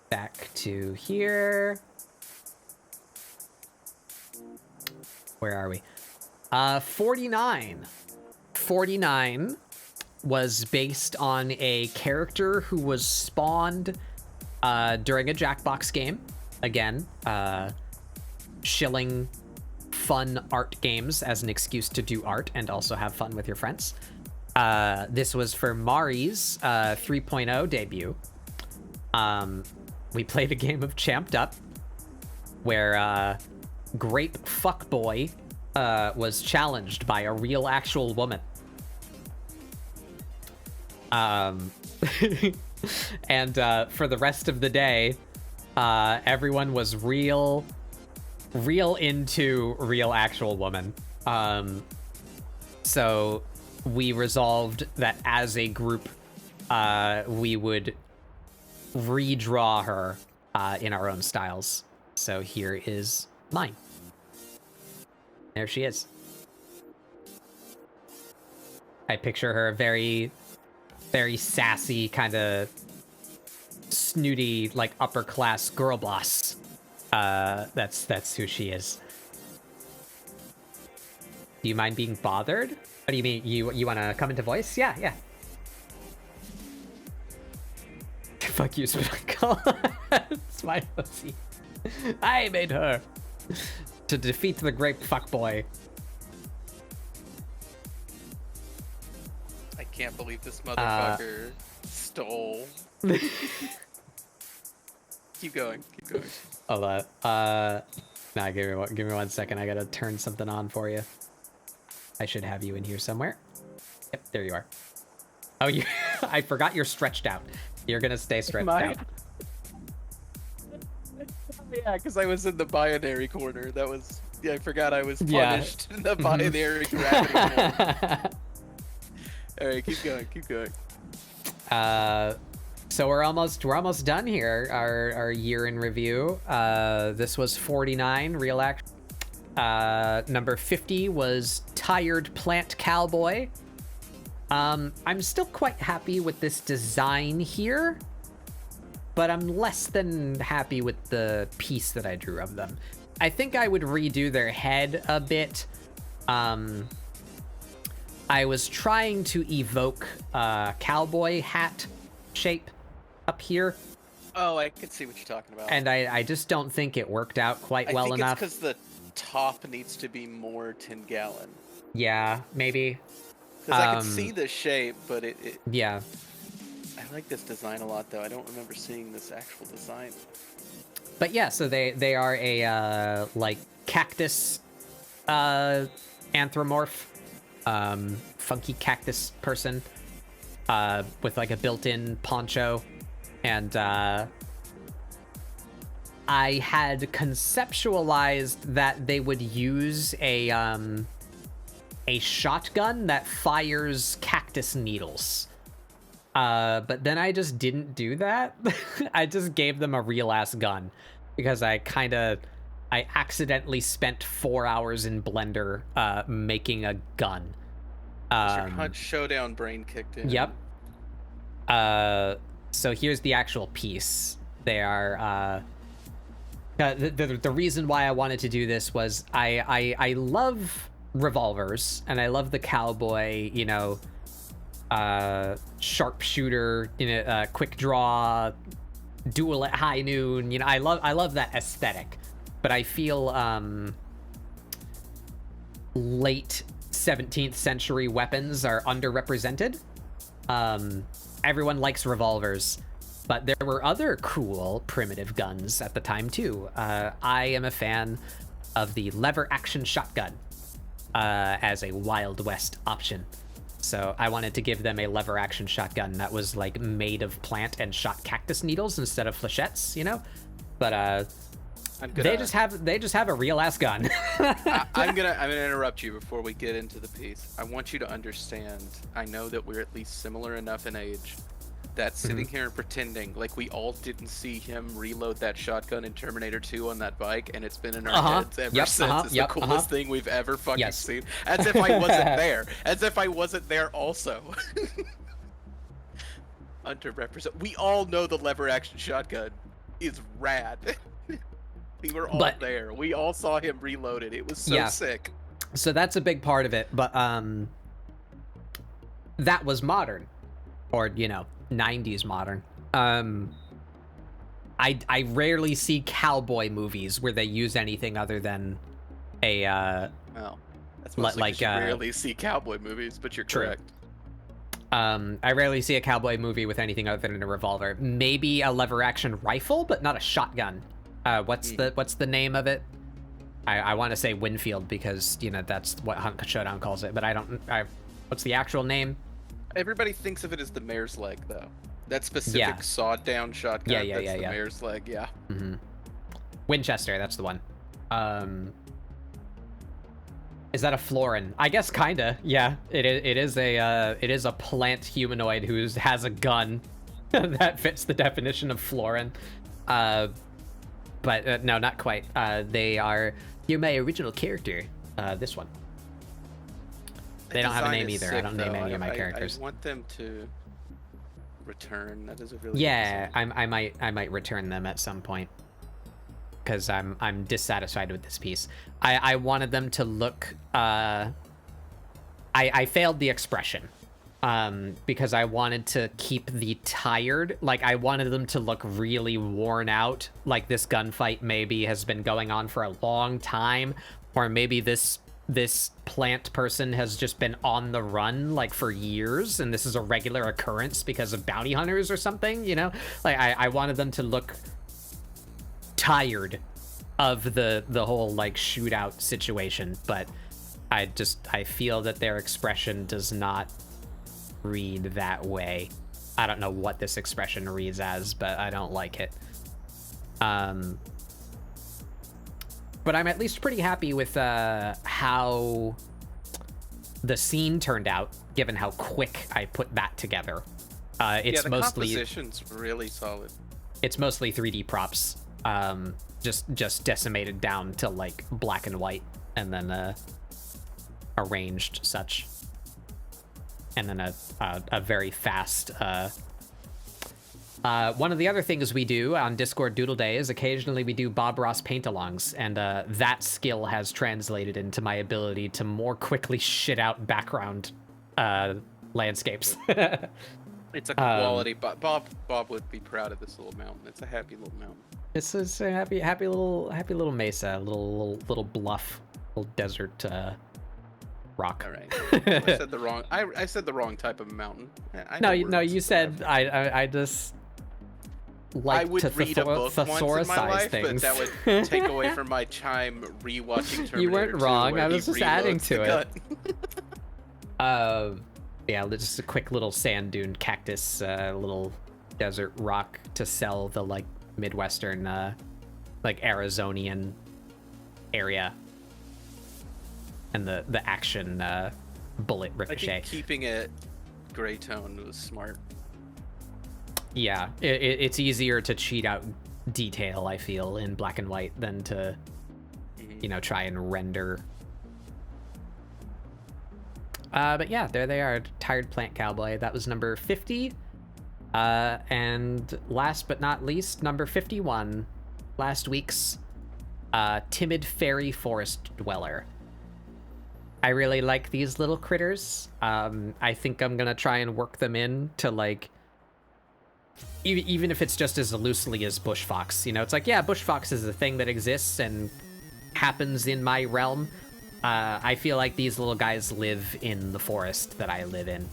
Back to here. Where are we? 49. 49 was based on a character who was spawned during a Jackbox game. Again, shilling fun art games as an excuse to do art and also have fun with your friends. This was for Mari's 3.0 debut. We played a game of Champed Up where Grape Fuckboy was challenged by a real actual woman. And for the rest of the day, everyone was real into real actual woman. So we resolved that as a group, we would redraw her in our own styles. So here is mine. There she is. I picture her very, very sassy, kind of snooty, like upper class girl boss. That's who she is. Do you mind being bothered? What do you mean? You want to come into voice? Yeah. Fuck you, Sparkle. Smiley. I made her to defeat the grape fuckboy. I can't believe this motherfucker stole. Keep going. Hold on. Nah, give me one second. I gotta turn something on for you. I should have you in here somewhere. Yep, there you are. Oh, you. I forgot you're stretched out. You're gonna stay stretched out. Yeah, because I was in the binary corner. That was. Yeah, I forgot I was punished in the binary gravity corner. All right, keep going. So we're almost done here. Our year in review. This was 49 real action. Number 50 was Tired Plant Cowboy. I'm still quite happy with this design here, but I'm less than happy with the piece that I drew of them. I think I would redo their head a bit. I was trying to evoke cowboy hat shape up here. Oh, I can see what you're talking about. And I just don't think it worked out quite well enough. I think it's because the top needs to be more 10 gallon. Yeah, maybe. Because I can see the shape, but it... Yeah. I like this design a lot, though. I don't remember seeing this actual design. But yeah, so they are a, like, cactus anthropomorph. Funky cactus person with, like, a built-in poncho. And I had conceptualized that they would use a shotgun that fires cactus needles. But then I just didn't do that. I just gave them a real ass gun because I accidentally spent 4 hours in Blender making a gun. Your Hunt Showdown brain kicked in. Yep. So here's the actual piece. They are the reason why I wanted to do this was I love revolvers and I love the cowboy, you know, sharpshooter, you know, quick draw, duel at high noon, you know, I love that aesthetic. But I feel late 17th century weapons are underrepresented. Everyone likes revolvers, but there were other cool primitive guns at the time too. I am a fan of the lever action shotgun as a Wild West option. So I wanted to give them a lever action shotgun that was like made of plant and shot cactus needles instead of flechettes, you know? But they just have a real ass gun. I'm gonna interrupt you before we get into the piece. I want you to understand. I know that we're at least similar enough in age that's sitting here and pretending like we all didn't see him reload that shotgun in Terminator 2 on that bike, and it's been in our heads ever since. It's the coolest thing we've ever fucking seen. As if I wasn't there. As if I wasn't there also. Underrepresented. We all know the lever action shotgun is rad. We were all there. We all saw him reload it. It was so sick. So that's a big part of it, but that was modern, or 90s modern. I rarely see cowboy movies where they use anything other than a well, that's mostly like you rarely see cowboy movies, but you're correct. I rarely see a cowboy movie with anything other than a revolver. Maybe a lever action rifle, but not a shotgun. What's the name of it? I want to say Winfield because that's what Hunk Showdown calls it, but what's the actual name? Everybody thinks of it as the mare's leg, though. That specific sawed down shotgun. That's the mare's leg. Yeah. Mm-hmm. Winchester, that's the one. Is that a Florin? I guess kinda. Yeah, it is a plant humanoid who has a gun that fits the definition of Florin. But no, not quite. They are. You're my original character. This one. They don't have a name either. I don't name any of my characters. I want them to return. That is a really I might return them at some point because I'm dissatisfied with this piece. I wanted them to look. I failed the expression because I wanted to keep the tired. Like I wanted them to look really worn out. Like this gunfight maybe has been going on for a long time, or maybe this plant person has just been on the run like for years, and this is a regular occurrence because of bounty hunters or something, like I wanted them to look tired of the whole like shootout situation, but I feel that their expression does not read that way. I don't know what this expression reads as, but I don't like it. But I'm at least pretty happy with how the scene turned out, given how quick I put that together. It's the mostly composition's really solid. It's mostly 3D props, just decimated down to like black and white, and then arranged such, and then a very fast. One of the other things we do on Discord Doodle Day is occasionally we do Bob Ross paint-alongs, and that skill has translated into my ability to more quickly shit out background landscapes. It's a quality. Bob would be proud of this little mountain. It's a happy little mountain. This is a happy little mesa, little bluff, little desert rock. All right. I said the wrong. I said the wrong type of mountain. No, you said I just. Like I would read a book once in my life, things. but that would take away from my time rewatching Terminator 2. You weren't wrong. I was just adding to it. Yeah, just a quick little sand dune cactus, little desert rock to sell the like Midwestern, like Arizonian area, and the action bullet ricochet. I think keeping it gray tone was smart. Yeah, it's easier to cheat out detail, I feel, in black and white than to, try and render. But yeah, there they are, Tired Plant Cowboy. That was number 50. And last but not least, number 51, last week's Timid Fairy Forest Dweller. I really like these little critters. I think I'm gonna try and work them in to like, even if it's just as loosely as bush fox, it's like, yeah, bush fox is a thing that exists and happens in my realm. I feel like these little guys live in the forest that I live in.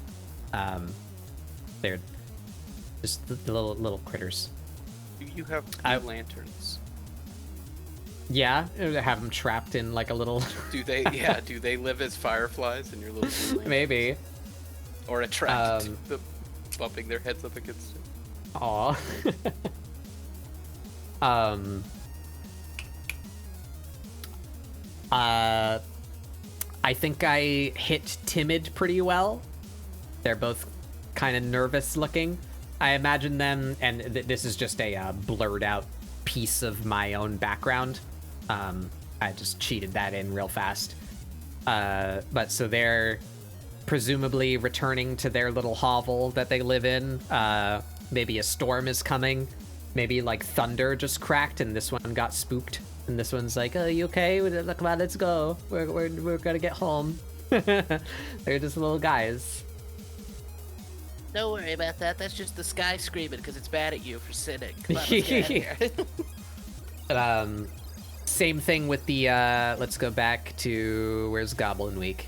They're just the little critters. You have two lanterns. Yeah, have them trapped in like a little. Do they live as fireflies in your little lantern? Maybe. Or attract them, bumping their heads up against it. Aw. I think I hit timid pretty well. They're both kind of nervous looking. I imagine them, and this is just a blurred out piece of my own background. I just cheated that in real fast. But so they're presumably returning to their little hovel that they live in. Maybe a storm is coming. Maybe like thunder just cracked and this one got spooked. And this one's like, "Oh, you okay? Come on, let's go. We're gonna get home." They're just little guys. Don't worry about that. That's just the sky screaming because it's bad at you for sinning. Come on, let's get out of here. Same thing with the, let's go back to, where's Goblin Week?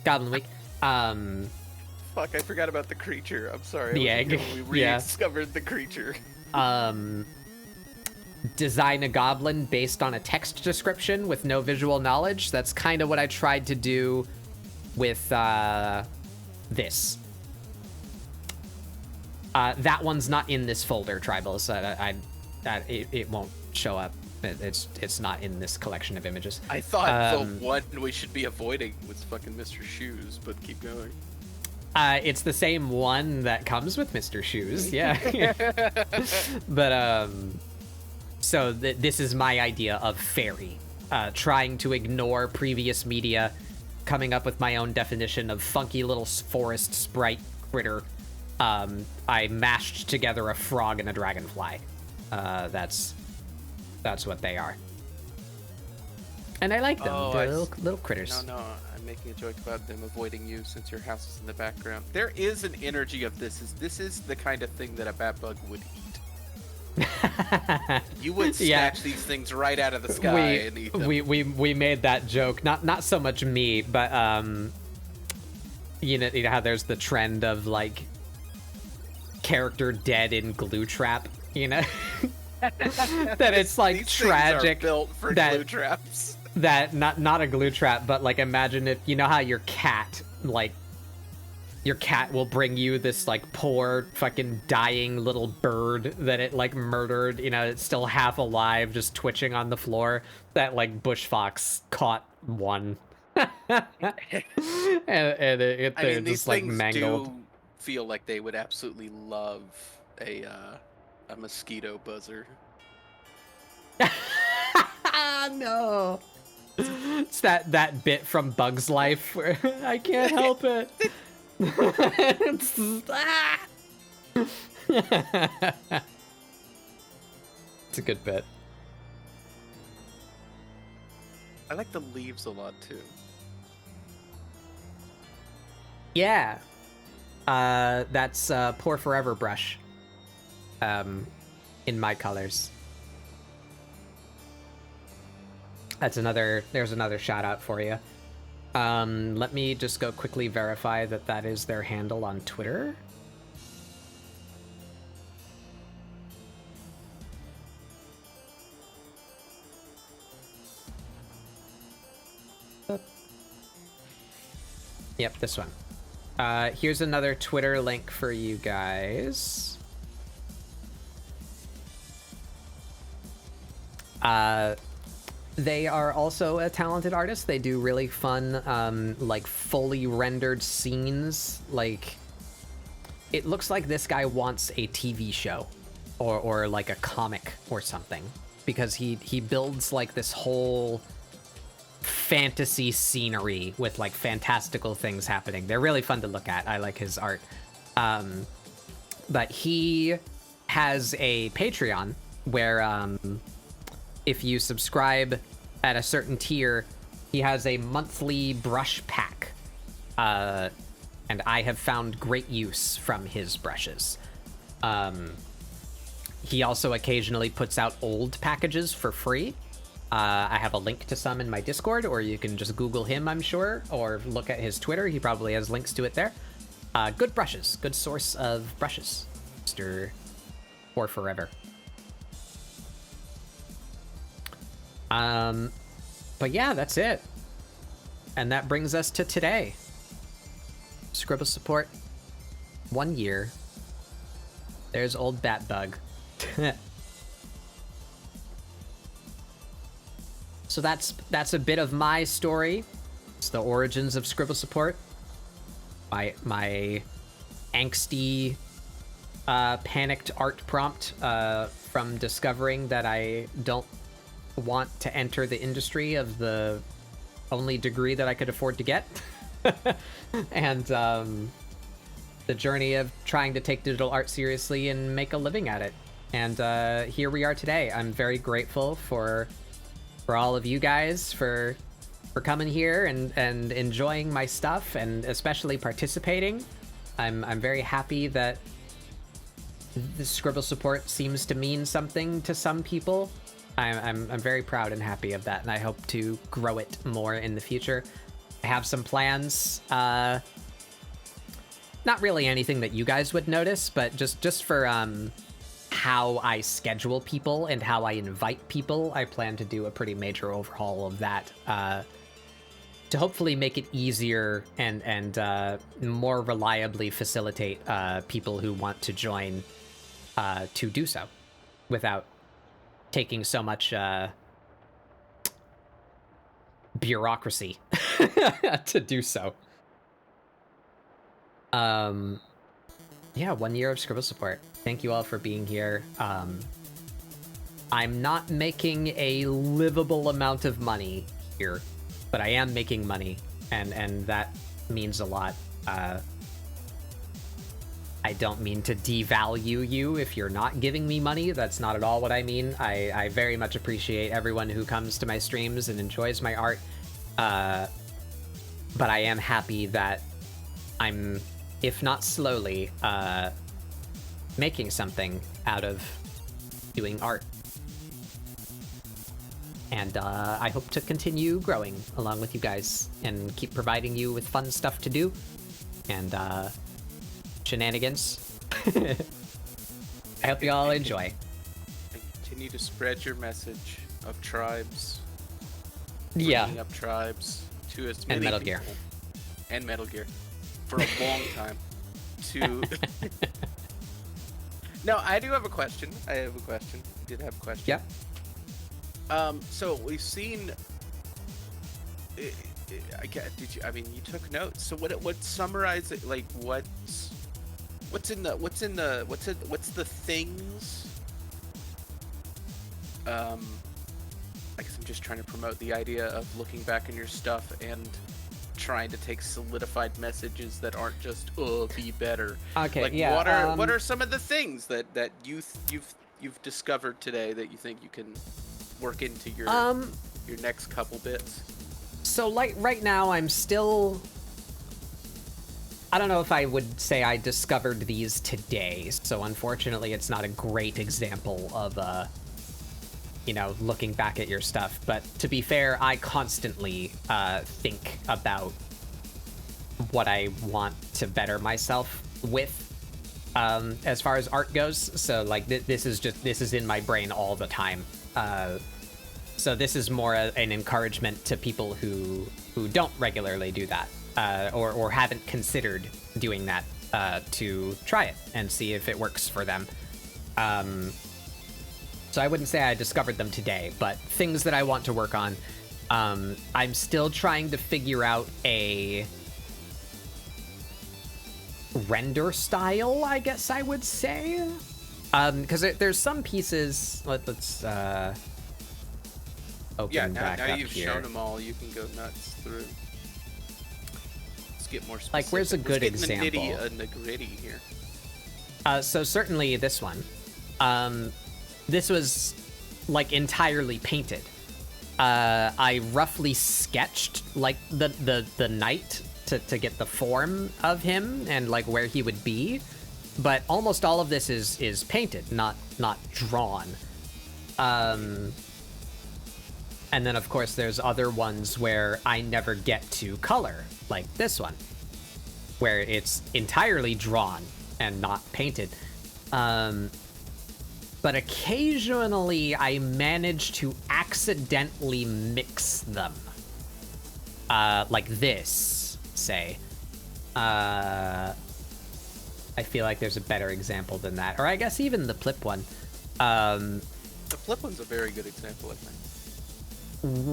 Goblin Week. Fuck, I forgot about the creature. I'm sorry. The egg. We rediscovered the creature. Design a goblin based on a text description with no visual knowledge. That's kind of what I tried to do with, this. That one's not in this folder, Tribals. It won't show up. It's not in this collection of images. I thought the one we should be avoiding was fucking Mr. Shoes, but keep going. It's the same one that comes with Mr. Shoes, yeah. But so this is my idea of fairy, trying to ignore previous media, coming up with my own definition of funky little forest sprite critter. I mashed together a frog and a dragonfly. That's what they are. And I like them. They're little critters. No, I'm making a joke about them avoiding you since your house is in the background. There is an energy of this. This is the kind of thing that a bat bug would eat. You would snatch these things right out of the sky and eat them. We made that joke. Not so much me, but you know how there's the trend of like character dead in glue trap, you know? That it's like these tragic. Things are built for glue traps. That not a glue trap, but like imagine if you know how your cat will bring you this like poor fucking dying little bird that it like murdered, you know, it's still half alive, just twitching on the floor. That like bush fox caught one, and they're just like mangled. Do feel like they would absolutely love a mosquito buzzer. No. It's that bit from Bug's Life where I can't help it. It's a good bit. I like the leaves a lot too. Yeah. That's Pour Forever brush. In my colors. There's another shout out for you. Let me just go quickly verify that is their handle on Twitter. Yep, this one. Here's another Twitter link for you guys. They are also a talented artist. They do really fun, like fully rendered scenes. Like, it looks like this guy wants a TV show or like a comic or something, because he builds like this whole fantasy scenery with like fantastical things happening. They're really fun to look at. I like his art. But he has a Patreon where if you subscribe at a certain tier, he has a monthly brush pack. And I have found great use from his brushes. He also occasionally puts out old packages for free. I have a link to some in my Discord, or you can just Google him, I'm sure, or look at his Twitter. He probably has links to it there. Good brushes. Good source of brushes. Mr. Pour Forever. But yeah, that's it. And that brings us to today. ScribbleSupport, 1 year. There's old Batbug. So that's a bit of my story. It's the origins of ScribbleSupport. My angsty, panicked art prompt from discovering that I don't want to enter the industry of the only degree that I could afford to get. And the journey of trying to take digital art seriously and make a living at it. And here we are today. I'm very grateful for all of you guys for coming here and enjoying my stuff, and especially participating. I'm very happy that the ScribbleSupport seems to mean something to some people. I'm very proud and happy of that, and I hope to grow it more in the future. I have some plans, not really anything that you guys would notice, but just for how I schedule people and how I invite people, I plan to do a pretty major overhaul of that, to hopefully make it easier and more reliably facilitate people who want to join to do so without taking so much bureaucracy to do so. Yeah, 1 year of ScribbleSupport. Thank you all for being here. I'm not making a livable amount of money here, but I am making money, and that means a lot. I don't mean to devalue you if you're not giving me money. That's not at all what I mean. I very much appreciate everyone who comes to my streams and enjoys my art. But I am happy that I'm, if not slowly, making something out of doing art. And I hope to continue growing along with you guys and keep providing you with fun stuff to do and shenanigans. I hope you all enjoy. And continue to spread your message of tribes. Yeah. Bringing up tribes to as many and Metal people, Gear. And Metal Gear. For a long time. To... No, I do have a question. I did have a question. Yeah. So we've seen. I mean, you took notes. So what summarize it? Like, what's the things? I guess I'm just trying to promote the idea of looking back in your stuff and trying to take solidified messages that aren't just be better. Okay. Like, yeah. what are some of the things that you've discovered today that you think you can work into your next couple bits? So, like, right now I'm still, I don't know if I would say I discovered these today, so unfortunately it's not a great example of looking back at your stuff. But to be fair, I constantly think about what I want to better myself with as far as art goes. So, like, this is in my brain all the time. So this is more an encouragement to people who don't regularly do that, or haven't considered doing that, to try it and see if it works for them. So I wouldn't say I discovered them today, but things that I want to work on. I'm still trying to figure out a render style, I guess I would say. Because there's some pieces. Let's open back now up you've here. shown them all. You can go nuts through. Let's get more specific. Like, where's a good example? The gritty here. So certainly this one. This was like entirely painted. I roughly sketched like the knight to get the form of him and like where he would be, but almost all of this is painted, not drawn. And then of course there's other ones where I never get to color, like this one, where it's entirely drawn and not painted. But occasionally I manage to accidentally mix them. Like this, say. I feel like there's a better example than that. Or I guess even the Plip one. The Plip one's a very good example, I think.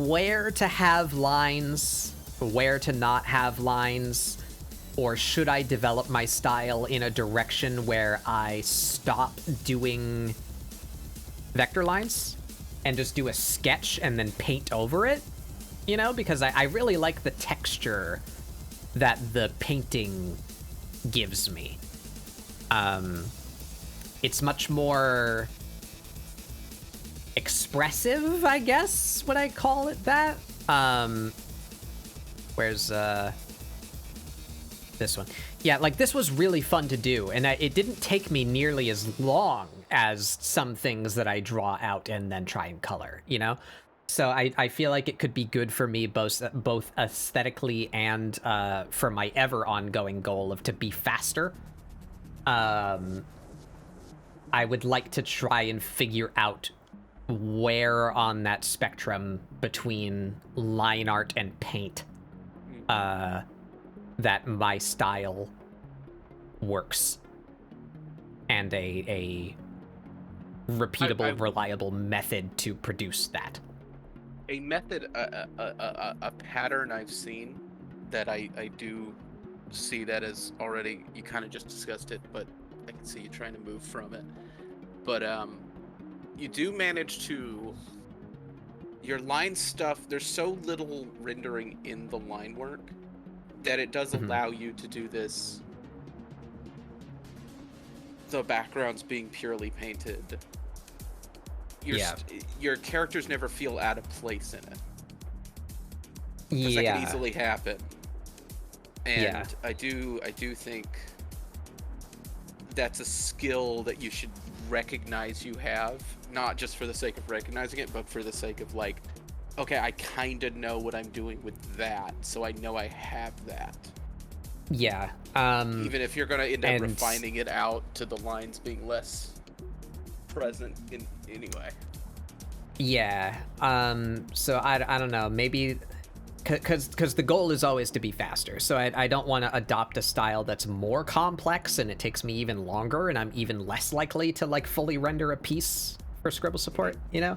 Where to have lines, where to not have lines, Or should I develop my style in a direction where I stop doing vector lines and just do a sketch and then paint over it? You know, because I really like the texture that the painting gives me. It's much more expressive, I guess, would I call it that? Where's this one? Yeah, like this was really fun to do, and it didn't take me nearly as long as some things that I draw out and then try and color, you know? So I feel like it could be good for me both aesthetically and for my ever ongoing goal of to be faster. I would like to try and figure out where on that spectrum between line art and paint that my style works, and a repeatable, reliable method to produce that. A method, a pattern I've seen that I do see that as already, you kind of just discussed it, but I can see you trying to move from it. But you do manage to, your line stuff, there's so little rendering in the line work that it does allow you to do this, the backgrounds being purely painted. Your characters never feel out of place in it. Because that can easily happen. And I do think that's a skill that you should recognize you have, not just for the sake of recognizing it, but for the sake of like, okay, I kind of know what I'm doing with that, so I know I have that. Yeah. Even if you're going to end up refining it out to the lines being less present in anyway. Yeah. So I don't know, maybe because the goal is always to be faster, so I don't want to adopt a style that's more complex and it takes me even longer and I'm even less likely to like fully render a piece for ScribbleSupport, you know?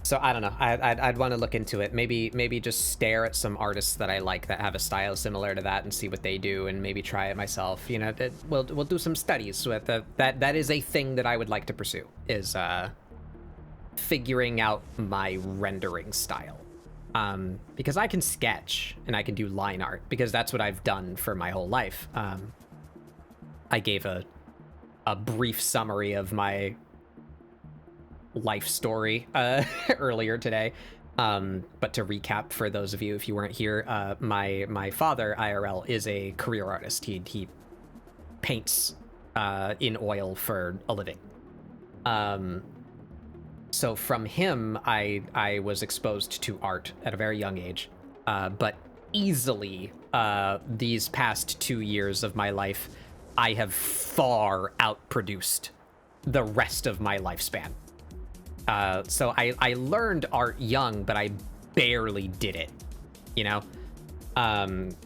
So I don't know, I'd want to look into it, maybe just stare at some artists that I like that have a style similar to that and see what they do, and maybe try it myself, you know. We'll do some studies with that is a thing that I would like to pursue, is figuring out my rendering style, because I can sketch and I can do line art because that's what I've done for my whole life. I gave a brief summary of my life story earlier today, but to recap for those of you if you weren't here, my father IRL is a career artist. He paints in oil for a living. So from him, I was exposed to art at a very young age, but easily these past 2 years of my life, I have far outproduced the rest of my lifespan. So I learned art young, but I barely did it, you know?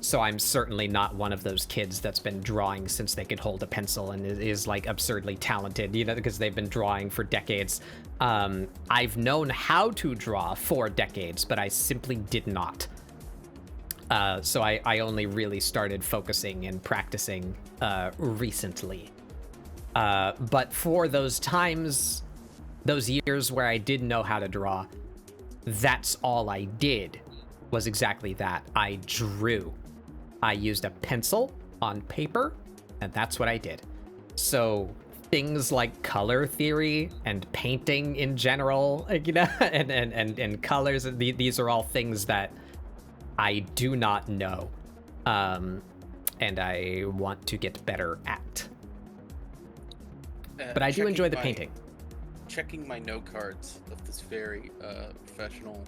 So I'm certainly not one of those kids that's been drawing since they could hold a pencil and is like absurdly talented, you know, because they've been drawing for decades. I've known how to draw for decades, but I simply did not. So I only really started focusing and practicing recently. But for those times, those years where I did know how to draw, that's all I did, was exactly that. I drew. I used a pencil on paper, and that's what I did. So things like color theory and painting in general, you know, and colors, these are all things that I do not know, and I want to get better at. But I do enjoy the painting. Checking my note cards of this very professional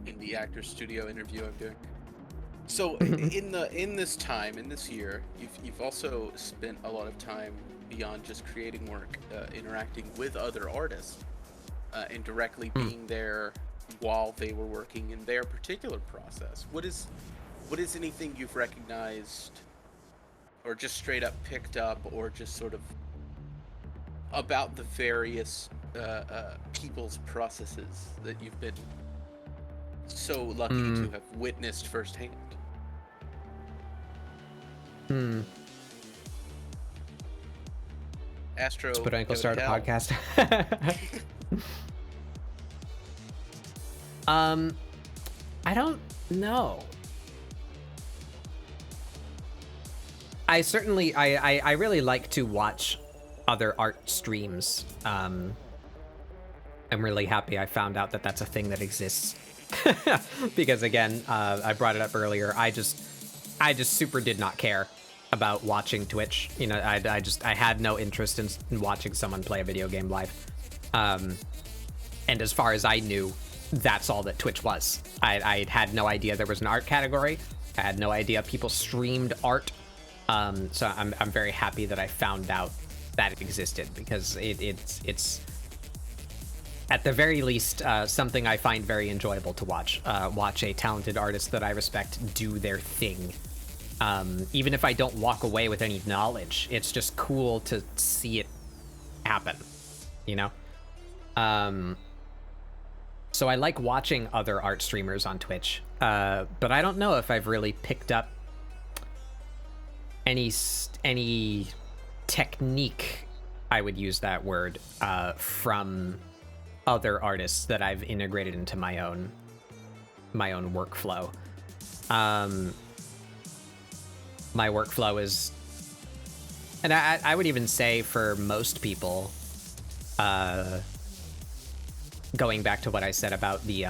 indie actor studio interview I'm doing. So in this year, you've also spent a lot of time beyond just creating work, interacting with other artists, and directly being there while they were working in their particular process. What is anything you've recognized, or just straight up picked up, or just sort of about the various people's processes that you've been so lucky to have witnessed firsthand? Astro. Let's put Uncle start a podcast. I don't know. I certainly, I really like to watch other art streams. I'm really happy I found out that that's a thing that exists. Because again, I brought it up earlier. I just super did not care about watching Twitch. You know, I had no interest in watching someone play a video game live. And as far as I knew, that's all that Twitch was. I had no idea there was an art category. I had no idea people streamed art. So I'm very happy that I found out that it existed, because it's at the very least something I find very enjoyable to watch. Watch a talented artist that I respect do their thing. Even if I don't walk away with any knowledge, it's just cool to see it happen, you know? So I like watching other art streamers on Twitch, but I don't know if I've really picked up any technique, I would use that word, from other artists that I've integrated into my own workflow. My workflow is, and I would even say for most people, going back to what I said about the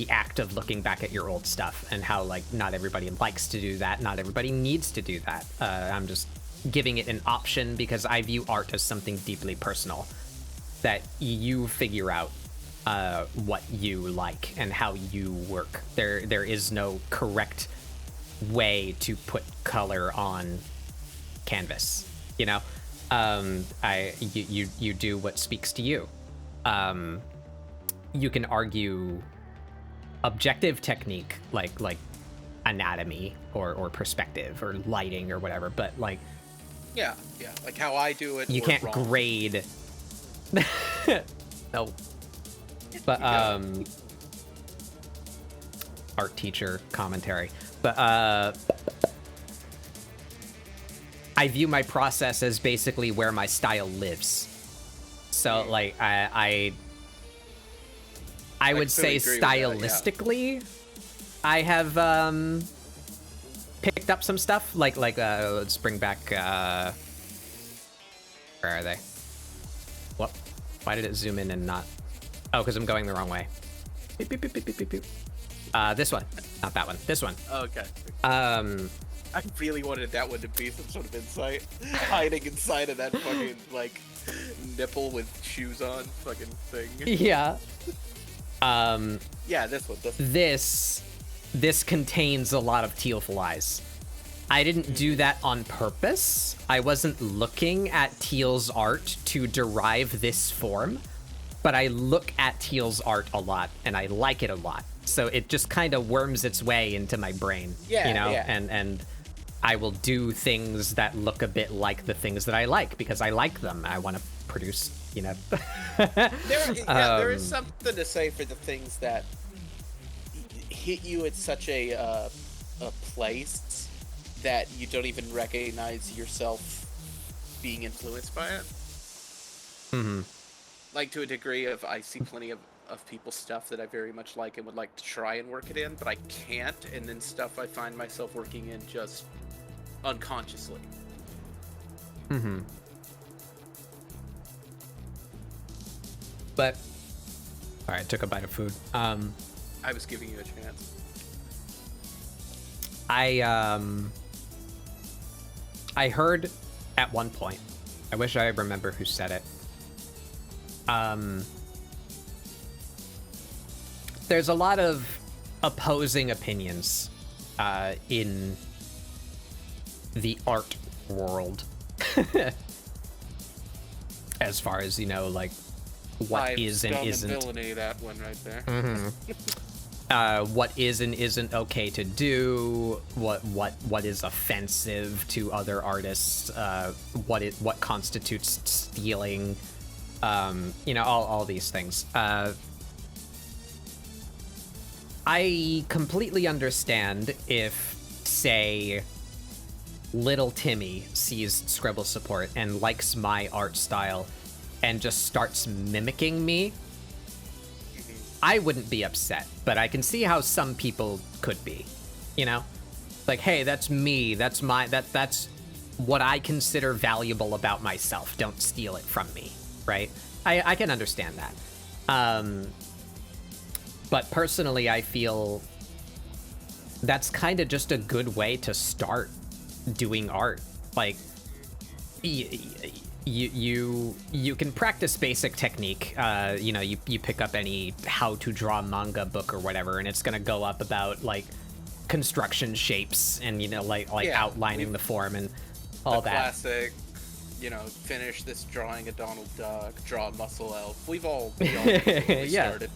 act of looking back at your old stuff and how, like, not everybody likes to do that, not everybody needs to do that. I'm just giving it an option because I view art as something deeply personal, that you figure out what you like and how you work. There is no correct way to put color on canvas, you know? You do what speaks to you. You can argue objective technique, like anatomy or perspective or lighting or whatever, but like, yeah, like how I do it. You can't wrong. grade. No. But art teacher commentary. But I view my process as basically where my style lives. So like I would say stylistically, I have picked up some stuff. Like let's bring back where are they? What? Why did it zoom in and not? Oh, because I'm going the wrong way. Beep, beep, beep, beep, beep, beep, beep. This one, not that one. This one. Okay. I really wanted that one to be some sort of insight, hiding inside of that fucking like nipple with shoes on fucking thing. Yeah. Yeah, this one. This contains a lot of tealful eyes. I didn't do that on purpose. I wasn't looking at Teal's art to derive this form, but I look at Teal's art a lot and I like it a lot. So it just kind of worms its way into my brain, yeah, you know, yeah. And I will do things that look a bit like the things that I like because I like them. I want to produce, you know. There is something to say for the things that hit you at such a place that you don't even recognize yourself being influenced by it. Mm-hmm. Like, to a degree of, I see plenty of people's stuff that I very much like and would like to try and work it in, but I can't, and then stuff I find myself working in just unconsciously. Mm-hmm. But, alright, I took a bite of food. I was giving you a chance. I heard at one point, I wish I remember who said it. There's a lot of opposing opinions in the art world. As far as, you know, like, what is and isn't. Villainy, that one right there. Mm-hmm. What is and isn't okay to do, what is offensive to other artists, what constitutes stealing, you know, all these things. I completely understand if, say, little Timmy sees ScribbleSupport and likes my art style and just starts mimicking me, I wouldn't be upset, but I can see how some people could be, you know? Like, hey, that's me, that's what I consider valuable about myself. Don't steal it from me, right? I can understand that. But personally, I feel that's kind of just a good way to start doing art. Like, you can practice basic technique. You know, you pick up any how to draw manga book or whatever, and it's gonna go up about like construction shapes and, you know, like outlining the form and all that. Classic, you know, finish this drawing a Donald Duck, draw a muscle elf. We've all started.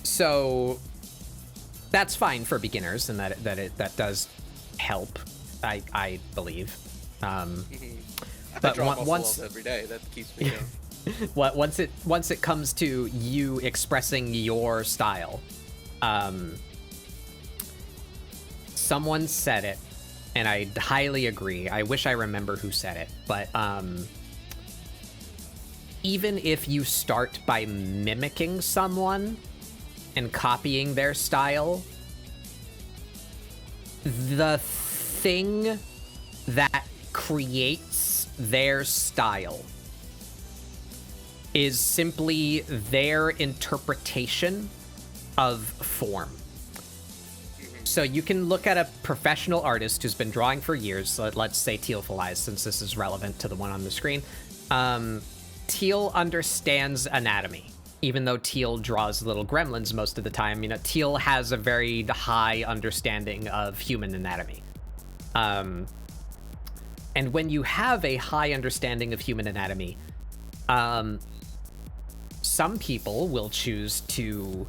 So that's fine for beginners, and that does help, I believe. But once every day, that keeps me going. once it comes to you expressing your style, someone said it, and I highly agree. I wish I remember who said it, but even if you start by mimicking someone and copying their style, the thing that creates their style is simply their interpretation of form. So you can look at a professional artist who's been drawing for years, let's say Teal Felice, since this is relevant to the one on the screen. Teal understands anatomy. Even though Teal draws little gremlins most of the time, you know, Teal has a very high understanding of human anatomy. And when you have a high understanding of human anatomy, some people will choose to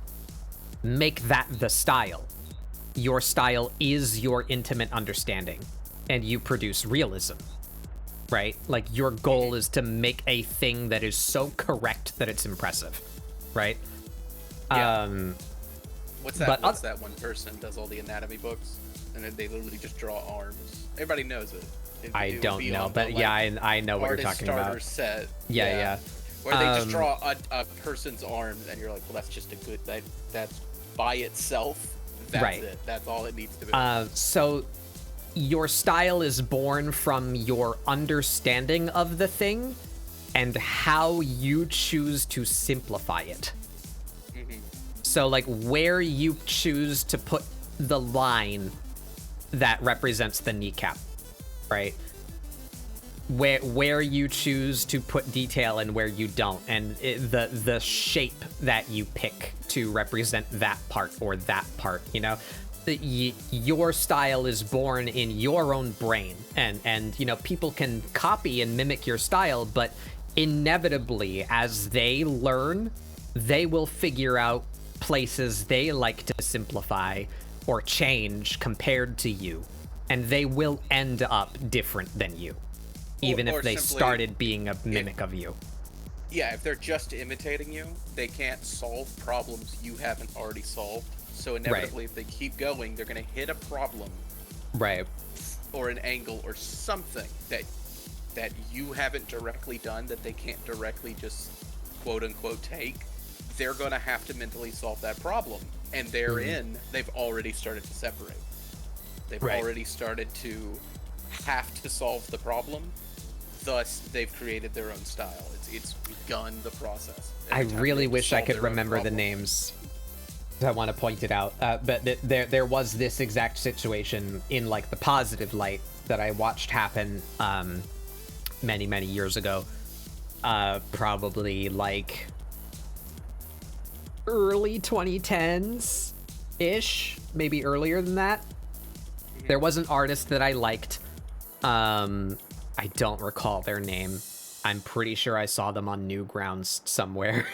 make that the style. Your style is your intimate understanding, and you produce realism, right? Like, your goal is to make a thing that is so correct that it's impressive, right? Yeah. What's that one person does all the anatomy books, and then they literally just draw arms? Everybody knows it. I don't know, but yeah, I know what you're talking about. Artist starter set. Yeah. Where they just draw a person's arms, and you're like, well, that's just a good, that's by itself. That's right. It. That's all it needs to be. So your style is born from your understanding of the thing and how you choose to simplify it. Mm-hmm. So, like, where you choose to put the line that represents the kneecap, right? Where you choose to put detail and where you don't, and the shape that you pick to represent that part or that part, you know? Your style is born in your own brain, and you know, people can copy and mimic your style, but inevitably, as they learn, they will figure out places they like to simplify or change compared to you, and they will end up different than you. Even if they started being a mimic of you. Yeah, if they're just imitating you, they can't solve problems you haven't already solved. So inevitably, if they keep going, they're going to hit a problem. Right. Or an angle or something that you haven't directly done, that they can't directly just quote-unquote take. They're going to have to mentally solve that problem. And therein, they've already started to separate. They've already started to have to solve the problem. Thus, they've created their own style. It's begun the process. I really wish I could remember the names. I want to point it out. But there was this exact situation in, like, the positive light that I watched happen many, many years ago. Probably, like, early 2010s-ish. Maybe earlier than that. There was an artist that I liked. I don't recall their name. I'm pretty sure I saw them on Newgrounds somewhere.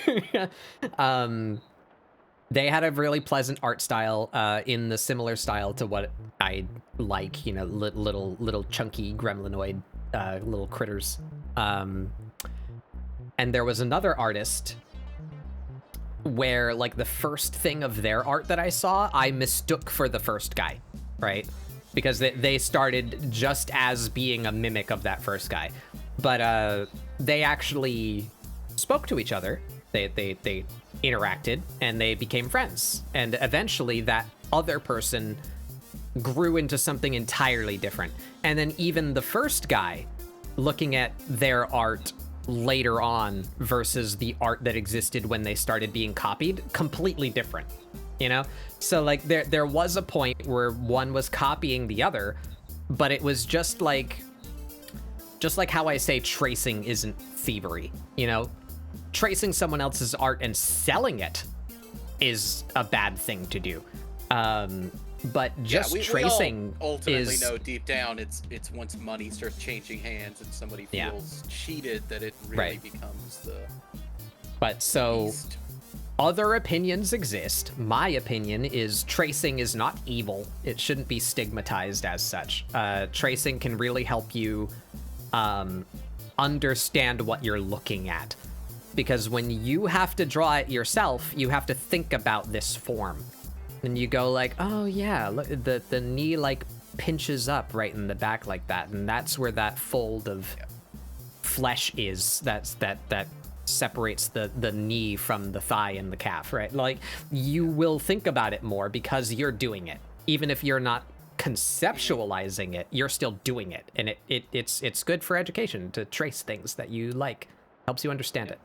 They had a really pleasant art style, in the similar style to what I like, you know, little chunky gremlinoid little critters. And there was another artist where, like, the first thing of their art that I saw, I mistook for the first guy, right? because they started just as being a mimic of that first guy. But they actually spoke to each other. They interacted, and they became friends. And eventually that other person grew into something entirely different. And then even the first guy, looking at their art later on versus the art that existed when they started being copied, completely different, you know? So like there was a point where one was copying the other, but it was just like how I say tracing isn't thievery, you know? Tracing someone else's art and selling it is a bad thing to do. But just tracing we all ultimately know deep down it's once money starts changing hands and somebody feels cheated that it really becomes the But so beast. Other opinions exist. My opinion is tracing is not evil. It shouldn't be stigmatized as such. Tracing can really help you understand what you're looking at. Because when you have to draw it yourself, you have to think about this form. And you go like, oh yeah, look, the knee like pinches up right in the back like that. And that's where that fold of flesh is. That separates the knee from the thigh and the calf, right? Like you will think about it more because you're doing it. Even if you're not conceptualizing it, you're still doing it. And it's good for education to trace things that you like. Helps you understand it.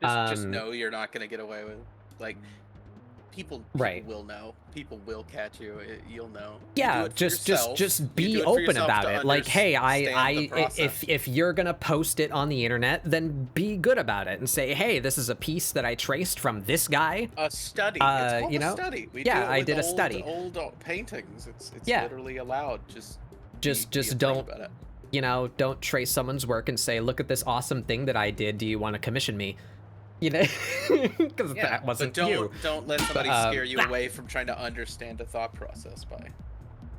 Just know you're not going to get away with, like, people will know. People will catch you. You'll know. Yeah, just be open about it. Like, hey, if you're gonna post it on the internet, then be good about it and say, hey, this is a piece that I traced from this guy. A study. It's called a study. I did a study. Old paintings. It's literally allowed. Just don't. Don't trace someone's work and say, look at this awesome thing that I did. Do you want to commission me? You know, because that wasn't you. Don't let somebody scare you away from trying to understand a thought process by.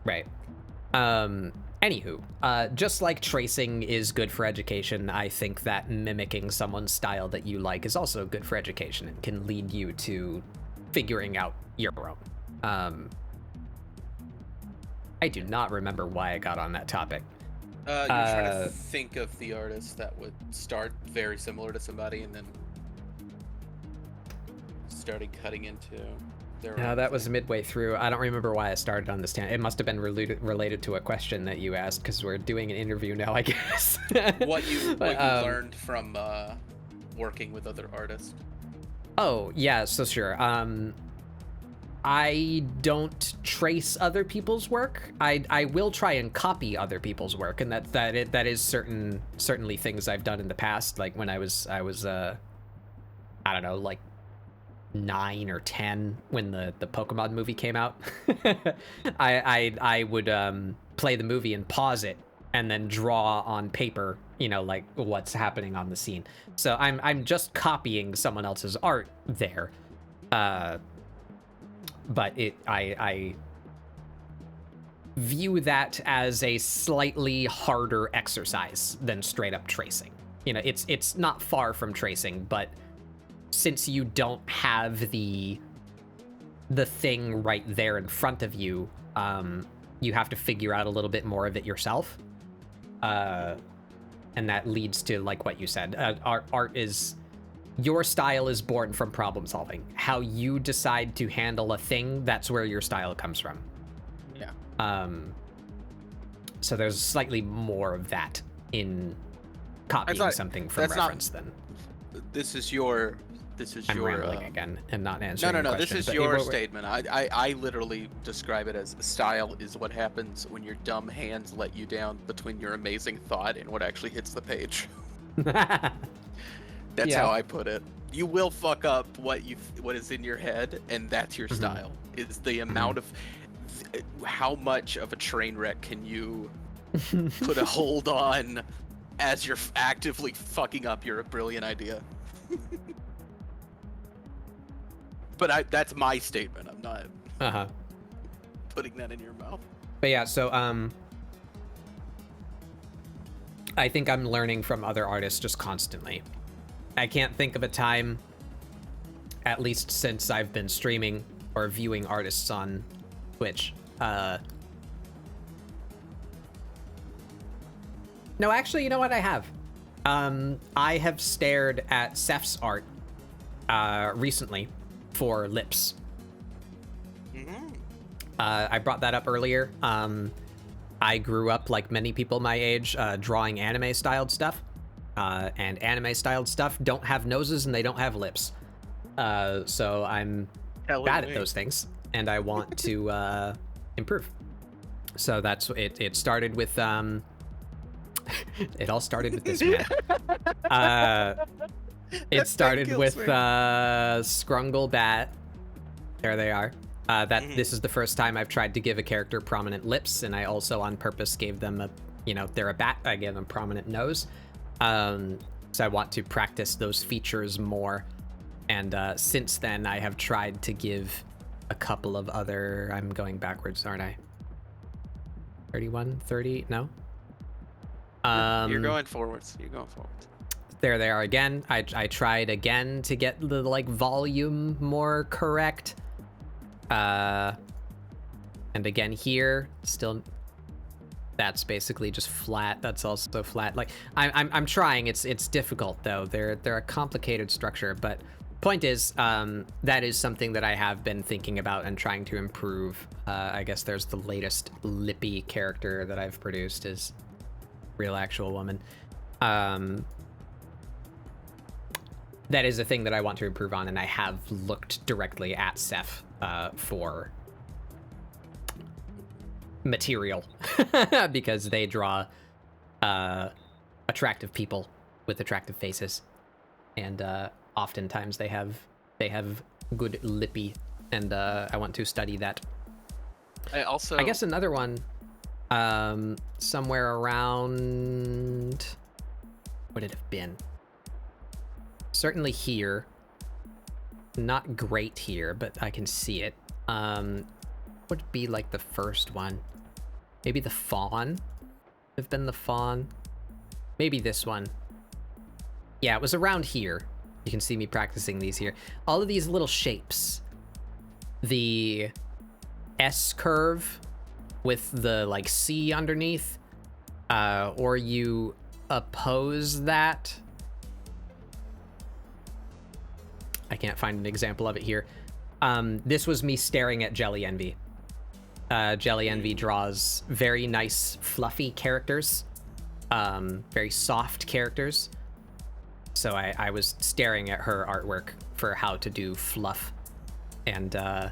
Right. Anywho, just like tracing is good for education, I think that mimicking someone's style that you like is also good for education and can lead you to figuring out your own. I do not remember why I got on that topipic. You're trying to think of the artist that would start very similar to somebody and then started cutting into their No, that was midway through. I don't remember why I started on this tangent. It must have been related to a question that you asked because we're doing an interview now, I guess. what you learned from working with other artists. Oh, yeah, so sure. I don't trace other people's work. I will try and copy other people's work, and that is certainly things I've done in the past. Like when I was I don't know, like 9 or 10 when the Pokemon movie came out. I would play the movie and pause it and then draw on paper, like what's happening on the scene. So I'm just copying someone else's art there. But I view that as a slightly harder exercise than straight up tracing. It's not far from tracing, but since you don't have the thing right there in front of you, you have to figure out a little bit more of it yourself. And that leads to, like what you said, art is... Your style is born from problem solving. How you decide to handle a thing, that's where your style comes from. Yeah. So there's slightly more of that in copying something from reference than... This is your... I'm rambling again and not answering the question. This is your statement. I literally describe it as style is what happens when your dumb hands let you down between your amazing thought and what actually hits the page. That's how I put it. You will fuck up what is in your head, and that's your style. It's the amount of how much of a train wreck can you put a hold on as you're actively fucking up your brilliant idea. But that's my statement. I'm not putting that in your mouth. But yeah, so I think I'm learning from other artists just constantly. I can't think of a time, at least since I've been streaming or viewing artists on Twitch, No, actually, you know what I have? I have stared at Seph's art recently for lips. I brought that up earlier. I grew up, like many people my age, drawing anime-styled stuff. And anime-styled stuff don't have noses and they don't have lips. So I'm bad at those things, and I want to improve. So that's it. It started with it all started with this man. It started with Scrungle Bat. There they are. This is the first time I've tried to give a character prominent lips, and I also on purpose gave them they're a bat. I gave them prominent nose. So I want to practice those features more. And since then, I have tried to give a couple of other. I'm going backwards, aren't I? 31, 30, no? You're going forwards. There they are again. I tried again to get the volume more correct. And again here, still, that's basically just flat. That's also flat. Like I'm trying. It's difficult though. They're a complicated structure, but point is, that is something that I have been thinking about and trying to improve. I guess there's the latest lippy character that I've produced is Real Actual Woman. That is a thing that I want to improve on, and I have looked directly at Seph for material because they draw attractive people with attractive faces, and oftentimes they have good lippy, and I want to study that. I guess another one somewhere around, would it have been? Certainly here. Not great here, but I can see it. Would be like the first one. Maybe the fawn. Have been the fawn. Maybe this one. Yeah, it was around here. You can see me practicing these here. All of these little shapes. The S curve with the like C underneath. Or you oppose that. I can't find an example of it here. This was me staring at Jelly Envy. Jelly Envy draws very nice, fluffy characters. Very soft characters. So I was staring at her artwork for how to do fluff. And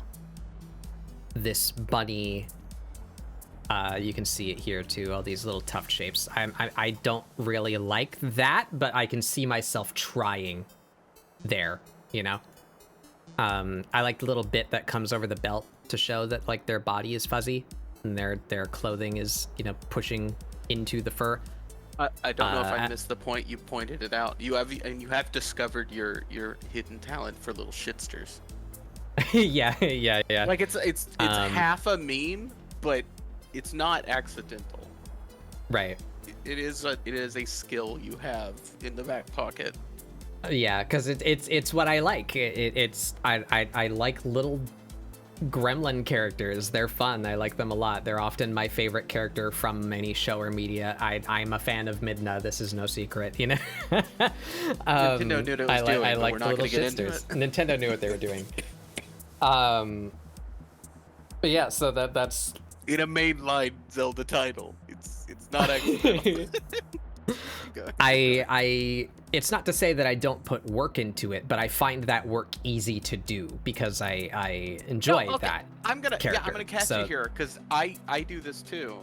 this bunny, you can see it here too, all these little tuft shapes. I don't really like that, but I can see myself trying there. You know, I like the little bit that comes over the belt to show that like their body is fuzzy and their clothing is, you know, pushing into the fur. I don't know if I missed the point. You pointed it out. You have discovered your hidden talent for little shitsters. yeah. Like it's half a meme, but it's not accidental. Right. It is a skill you have in the back pocket. Yeah, because it's what I like. I like little gremlin characters. They're fun. I like them a lot. They're often my favorite character from any show or media. I'm a fan of Midna. This is no secret, you know. Nintendo knew what it was doing. I like we're the not little gonna get into it. Nintendo knew what they were doing. But yeah, so that's in a mainline Zelda title. It's not accidental. It's not to say that I don't put work into it, but I find that work easy to do because I enjoy that. I'm gonna catch you here because I do this too,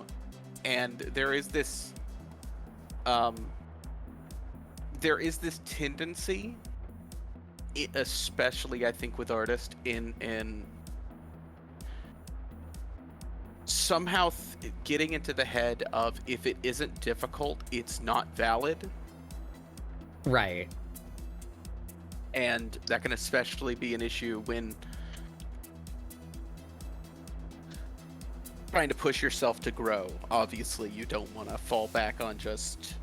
and there is this tendency, especially I think with artists in somehow getting into the head of if it isn't difficult, it's not valid. Right. And that can especially be an issue when trying to push yourself to grow. Obviously, you don't want to fall back on just...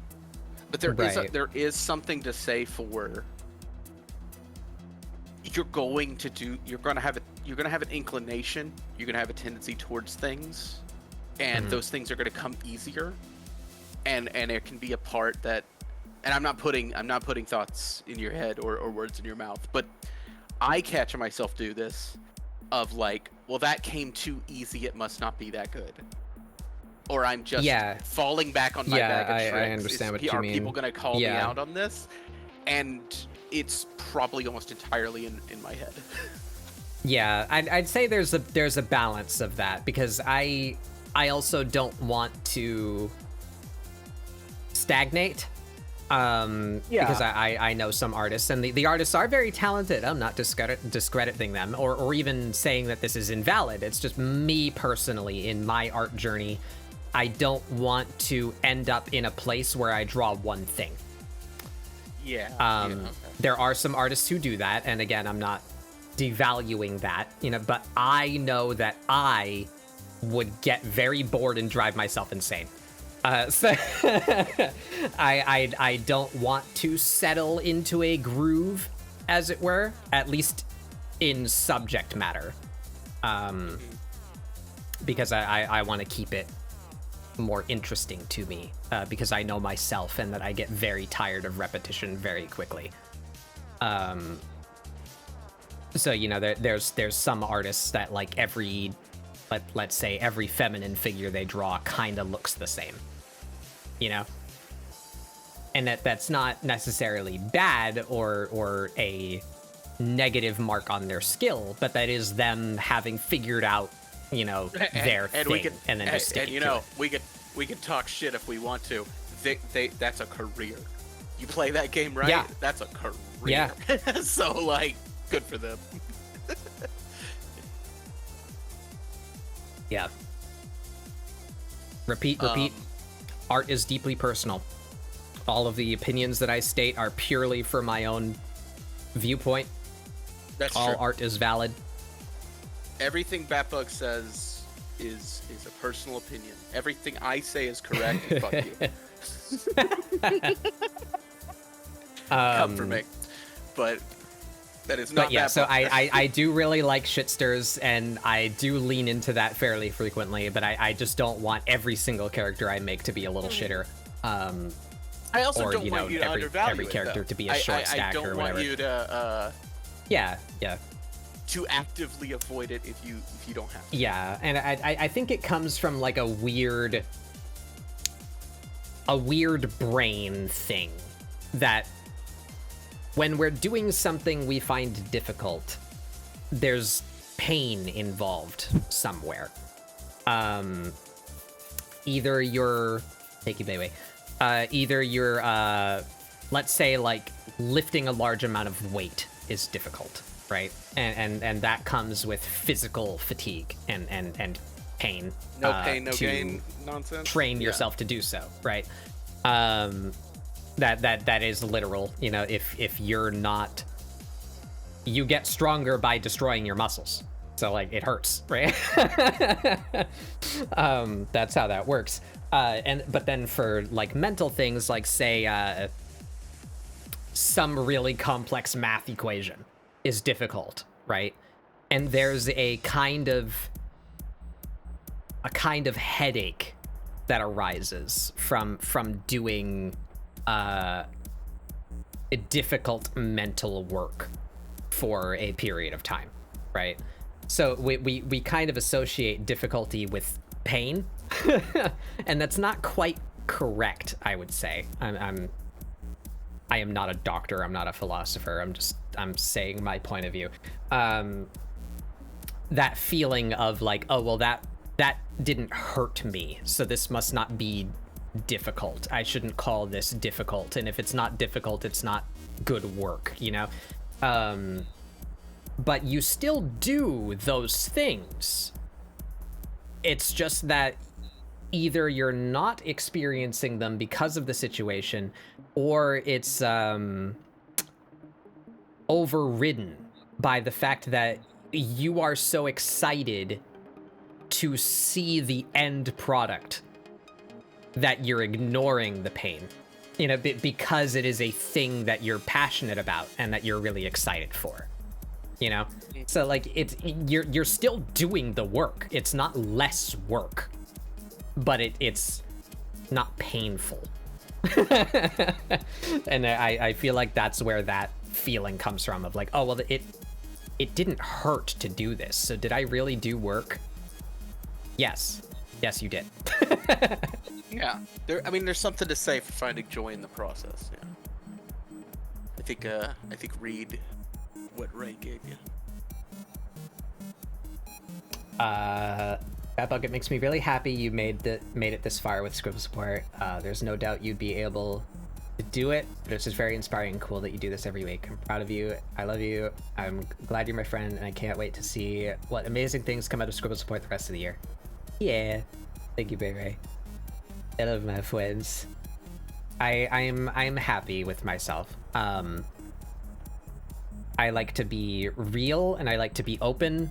But there is something to say for you're going to have an inclination, you're going to have a tendency towards things, and those things are going to come easier. and it can be a part that, and I'm not putting thoughts in your head or words in your mouth, but I catch myself do this of like, well, that came too easy, it must not be that good. Or I'm just falling back on my bag of tricks. I understand what you mean. Are people going to call me out on this? And it's probably almost entirely in my head. Yeah, I'd say there's a balance of that, because I also don't want to stagnate. Because I know some artists, and the artists are very talented. I'm not discrediting them or even saying that this is invalid. It's just me personally in my art journey. I don't want to end up in a place where I draw one thing. There are some artists who do that, and again, I'm not devaluing that, but I know that I would get very bored and drive myself insane. So I don't want to settle into a groove, as it were, at least in subject matter, because I want to keep it more interesting to me, because I know myself and that I get very tired of repetition very quickly. So there's some artists that like let's say every feminine figure they draw kind of looks the same, and that's not necessarily bad or a negative mark on their skill, but that is them having figured out their thing, and then just sticking to it. We could talk shit if we want to. That's a career. You play that game right, that's a career. Yeah. So like, good for them. Yeah. Repeat. Art is deeply personal. All of the opinions that I state are purely for my own viewpoint. That's all true. Art is valid. Everything Batbug says is a personal opinion. Everything I say is correct. And fuck you. Come for me. But that is not. But yeah, Batbug. so I do really like shitsters, and I do lean into that fairly frequently. But I just don't want every single character I make to be a little shitter. I also don't want you to undervalue every character to be a short stack or whatever. I don't want you to. Yeah. To actively avoid it if you don't have to. Yeah, and I think it comes from like a weird brain thing that when we're doing something we find difficult, there's pain involved somewhere. Either you're let's say like lifting a large amount of weight is difficult, right? And that comes with physical fatigue and pain. No pain, no gain nonsense. Train yourself to do so, right? That is literal. If you're not, you get stronger by destroying your muscles. So like it hurts, right? That's how that works. But then for like mental things, like say some really complex math equation is difficult, right? And there's a kind of headache that arises from doing a difficult mental work for a period of time, right? So we kind of associate difficulty with pain, and that's not quite correct, I would say. I am not a doctor, I'm not a philosopher, I'm saying my point of view. That feeling of like, oh, well, that didn't hurt me, so this must not be difficult. I shouldn't call this difficult, and if it's not difficult, it's not good work, But you still do those things. It's just that either you're not experiencing them because of the situation, or it's overridden by the fact that you are so excited to see the end product that you're ignoring the pain, because it is a thing that you're passionate about and that you're really excited for, So like you're still doing the work. It's not less work, but it's not painful. And I feel like that's where that feeling comes from, of like, oh, well, it didn't hurt to do this, so did I really do work? Yes you did. Yeah, there's something to say for finding joy in the process. Yeah, I think read what Ray gave you. That bucket makes me really happy you made it this far with ScribbleSupport. There's no doubt you'd be able to do it, but it's just very inspiring and cool that you do this every week. I'm proud of you. I love you. I'm glad you're my friend, and I can't wait to see what amazing things come out of ScribbleSupport the rest of the year. Yeah. Thank you, Ray. I love my friends. I'm happy with myself. I like to be real, and I like to be open.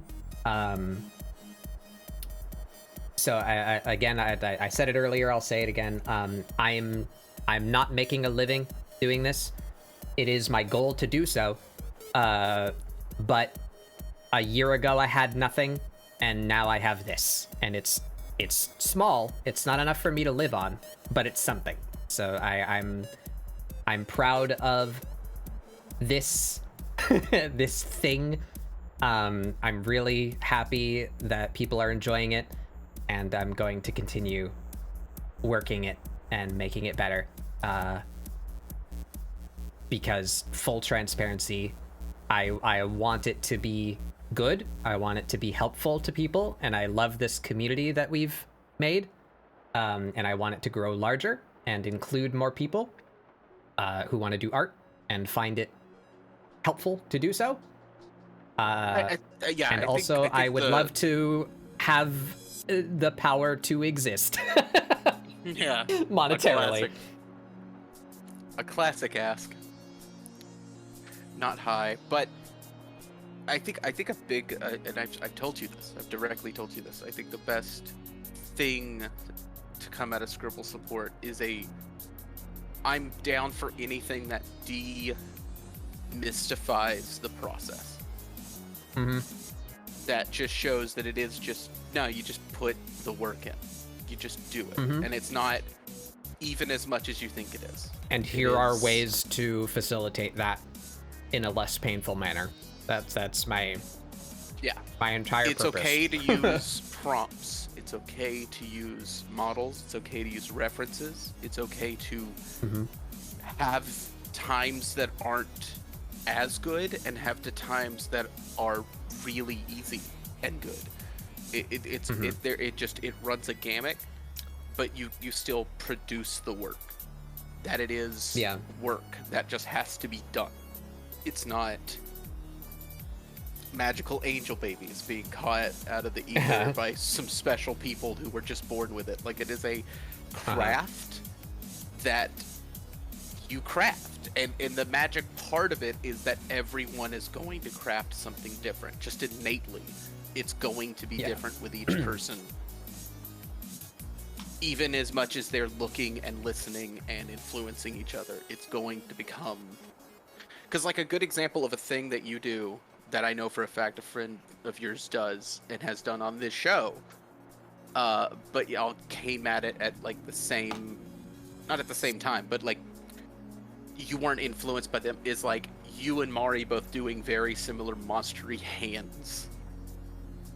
So I said it earlier, I'll say it again. I'm not making a living doing this. It is my goal to do so. But a year ago I had nothing, and now I have this, and it's small. It's not enough for me to live on, but it's something. So I'm proud of this this thing. I'm really happy that people are enjoying it, and I'm going to continue working it and making it better. Because full transparency, I want it to be good. I want it to be helpful to people, and I love this community that we've made. And I want it to grow larger and include more people who want to do art and find it helpful to do so. I would love to have the power to exist. Yeah, monetarily. A classic ask. Not high, but I think a big and I've told you this. I've directly told you this. I think the best thing to come out of ScribbleSupport is I'm down for anything that demystifies the process. Mm-hmm. That just shows that it is just, no, you just put the work in. You just do it. Mm-hmm. And it's not even as much as you think it is. And here are ways to facilitate that in a less painful manner. That's my entire purpose. It's okay to use prompts. It's okay to use models. It's okay to use references. It's okay to have times that aren't as good and have the times that are really easy and good. It runs a gamut, but you still produce the work. That it is work that just has to be done. It's not magical angel babies being caught out of the ether by some special people who were just born with it. Like, it is a craft that you craft, and the magic part of it is that everyone is going to craft something different. Just innately, it's going to be different with each person, even as much as they're looking and listening and influencing each other. It's going to become, because like a good example of a thing that you do that I know for a fact a friend of yours does and has done on this show, but y'all came at it at like the same, not at the same time, but like you weren't influenced by them, is like you and Mari both doing very similar monstery hands.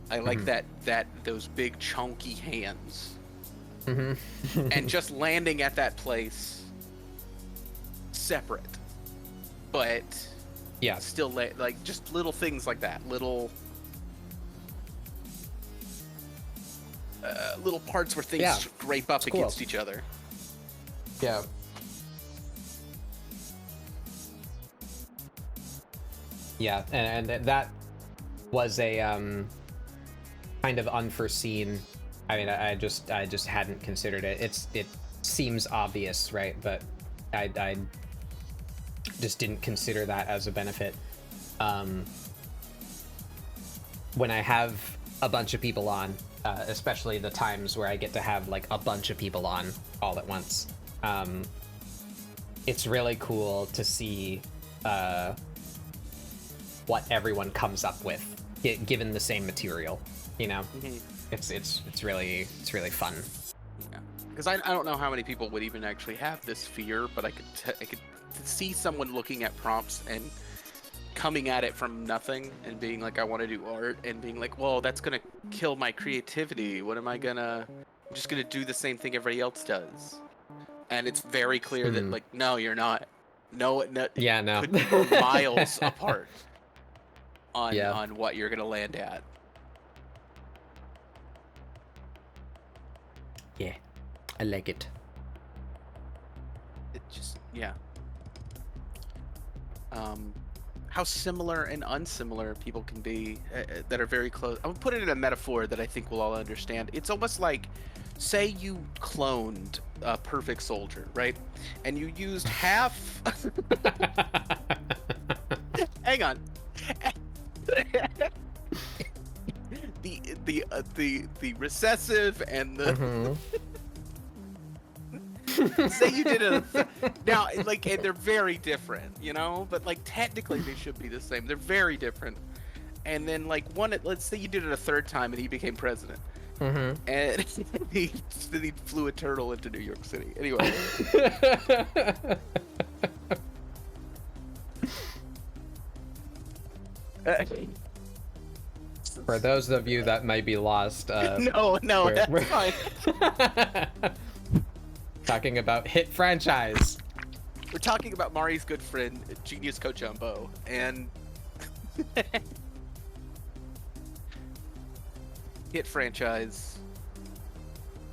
I like that those big chunky hands. And just landing at that place separate, but still like just little things like that, little parts where things scrape up against each other. And that was a kind of unforeseen. I mean, I just hadn't considered it. It seems obvious, right? But I just didn't consider that as a benefit. When I have a bunch of people on, especially the times where I get to have like a bunch of people on all at once, it's really cool to see what everyone comes up with, given the same material. You know, it's really fun. Yeah. because I don't know how many people would even actually have this fear, but I could see someone looking at prompts and coming at it from nothing and being like, I want to do art, and being like, well, that's gonna kill my creativity. What am I gonna? I'm just gonna do the same thing everybody else does. And it's very clear that like, no, you're not. No, yeah, no. Could be miles apart on what you're gonna land at. Yeah, I like it. It just, yeah. How similar and unsimilar people can be that are very close. I'm gonna put it in a metaphor that I think we'll all understand. It's almost like, say you cloned a perfect soldier, right? And you used half. Hang on. the recessive and the. Say you did it now, like, and they're very different, you know, but like technically they should be the same. They're very different. And then like let's say you did it a third time and he became president. And he flew a turtle into New York City. Anyway. For those of you that might be lost, no, that's fine. Talking about hit franchise. We're talking about Mari's good friend, Genius Kojumbo, and hit franchise.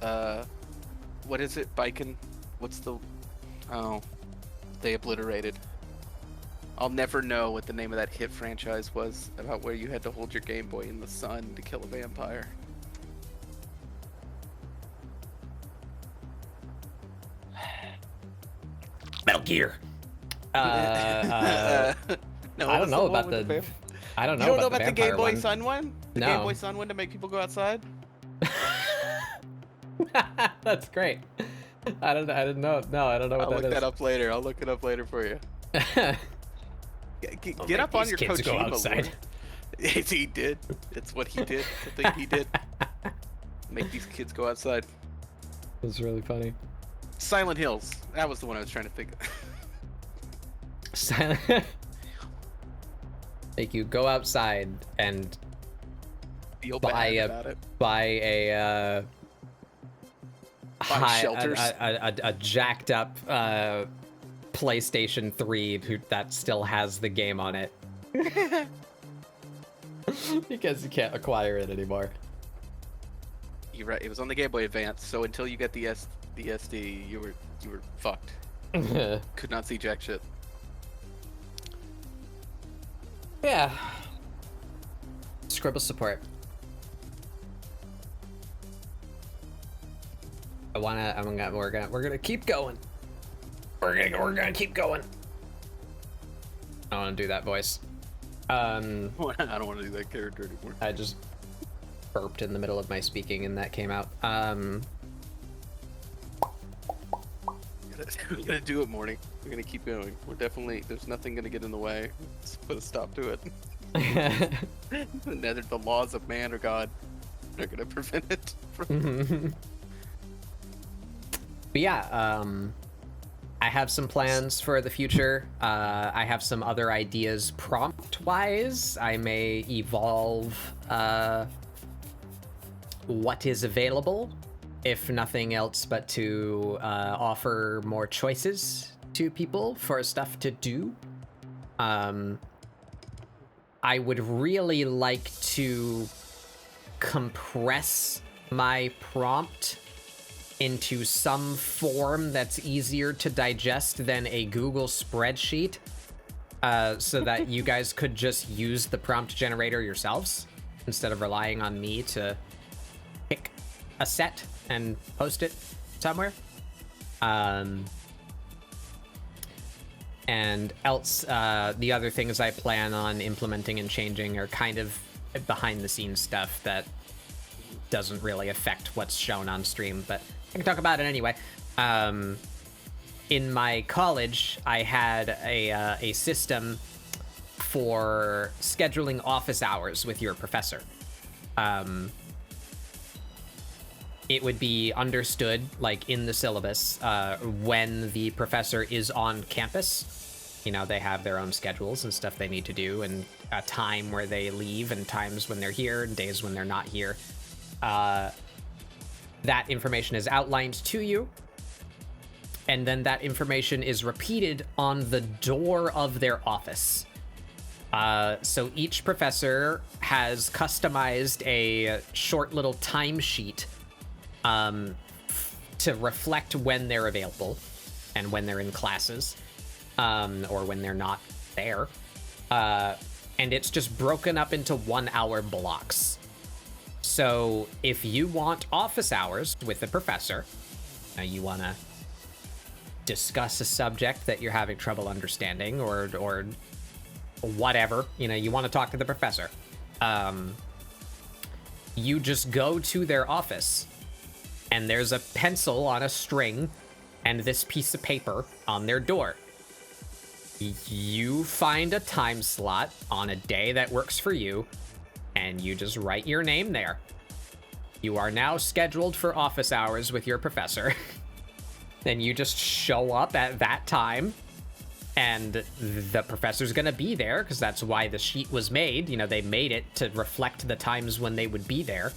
What is it? Biken? What's the? Oh, they obliterated. I'll never know what the name of that hit franchise was about where you had to hold your Game Boy in the sun to kill a vampire. Metal Gear. No, I don't know about the. I don't know. You don't know about the vampire Game Boy one. Sun one? The No. Game Boy Sun one to make people go outside? That's great. I didn't know. No, I don't know what I'll that look is. that up later. I'll look it up later for you. Get up on your kids go Kojima outside. lord. He did. It's what he did. The thing he did. Make these kids go outside. That's really funny. Silent Hills. That was the one I was trying to think of. Silent. Make you go outside and Feel bad about it. buy a shelters. a jacked up PlayStation 3 that still has the game on it. Because you can't acquire it anymore. You're right. It was on the Game Boy Advance, so until you get the SD, you were fucked. Could not see jack shit. Yeah. ScribbleSupport. We're gonna keep going. We're gonna keep going. I don't want to do that voice. I don't want to do that character anymore. I just burped in the middle of my speaking and that came out. We're gonna do it, Morning. We're gonna keep going. There's nothing gonna get in the way. Let's put a stop to it. Neither the laws of man or God are gonna prevent it from... But yeah, I have some plans for the future. I have some other ideas prompt-wise. I may evolve what is available, if nothing else but to offer more choices to people for stuff to do. I would really like to compress my prompt into some form that's easier to digest than a Google spreadsheet, so that you guys could just use the prompt generator yourselves instead of relying on me to pick a set and post it somewhere. And else, the other things I plan on implementing and changing are kind of behind the scenes stuff that doesn't really affect what's shown on stream, but I can talk about it anyway. In my college, I had a system for scheduling office hours with your professor. it would be understood, like in the syllabus, when the professor is on campus. You know, they have their own schedules and stuff they need to do, and a time where they leave, and times when they're here, and days when they're not here. That information is outlined to you, and then that information is repeated on the door of their office. So each professor has customized a short little timesheet to reflect when they're available and when they're in classes, or when they're not there. And it's just broken up into 1 hour blocks. So if you want office hours with the professor, you want to discuss a subject that you're having trouble understanding, or whatever, you know, you want to talk to the professor, you just go to their office, and there's a pencil on a string and this piece of paper on their door. You find a time slot on a day that works for you, and you just write your name there. You are now scheduled for office hours with your professor. Then you just show up at that time, and the professor's gonna be there, because that's why the sheet was made. You know, they made it to reflect the times when they would be there.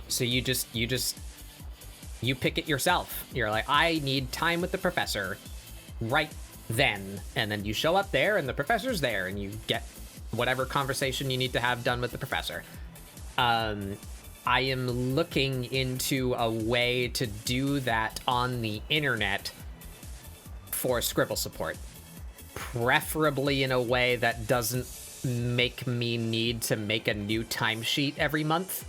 So you pick it yourself. You're like, I need time with the professor right then. And then you show up there, and the professor's there, and you get whatever conversation you need to have done with the professor. I am looking into a way to do that on the internet for ScribbleSupport, preferably in a way that doesn't make me need to make a new timesheet every month.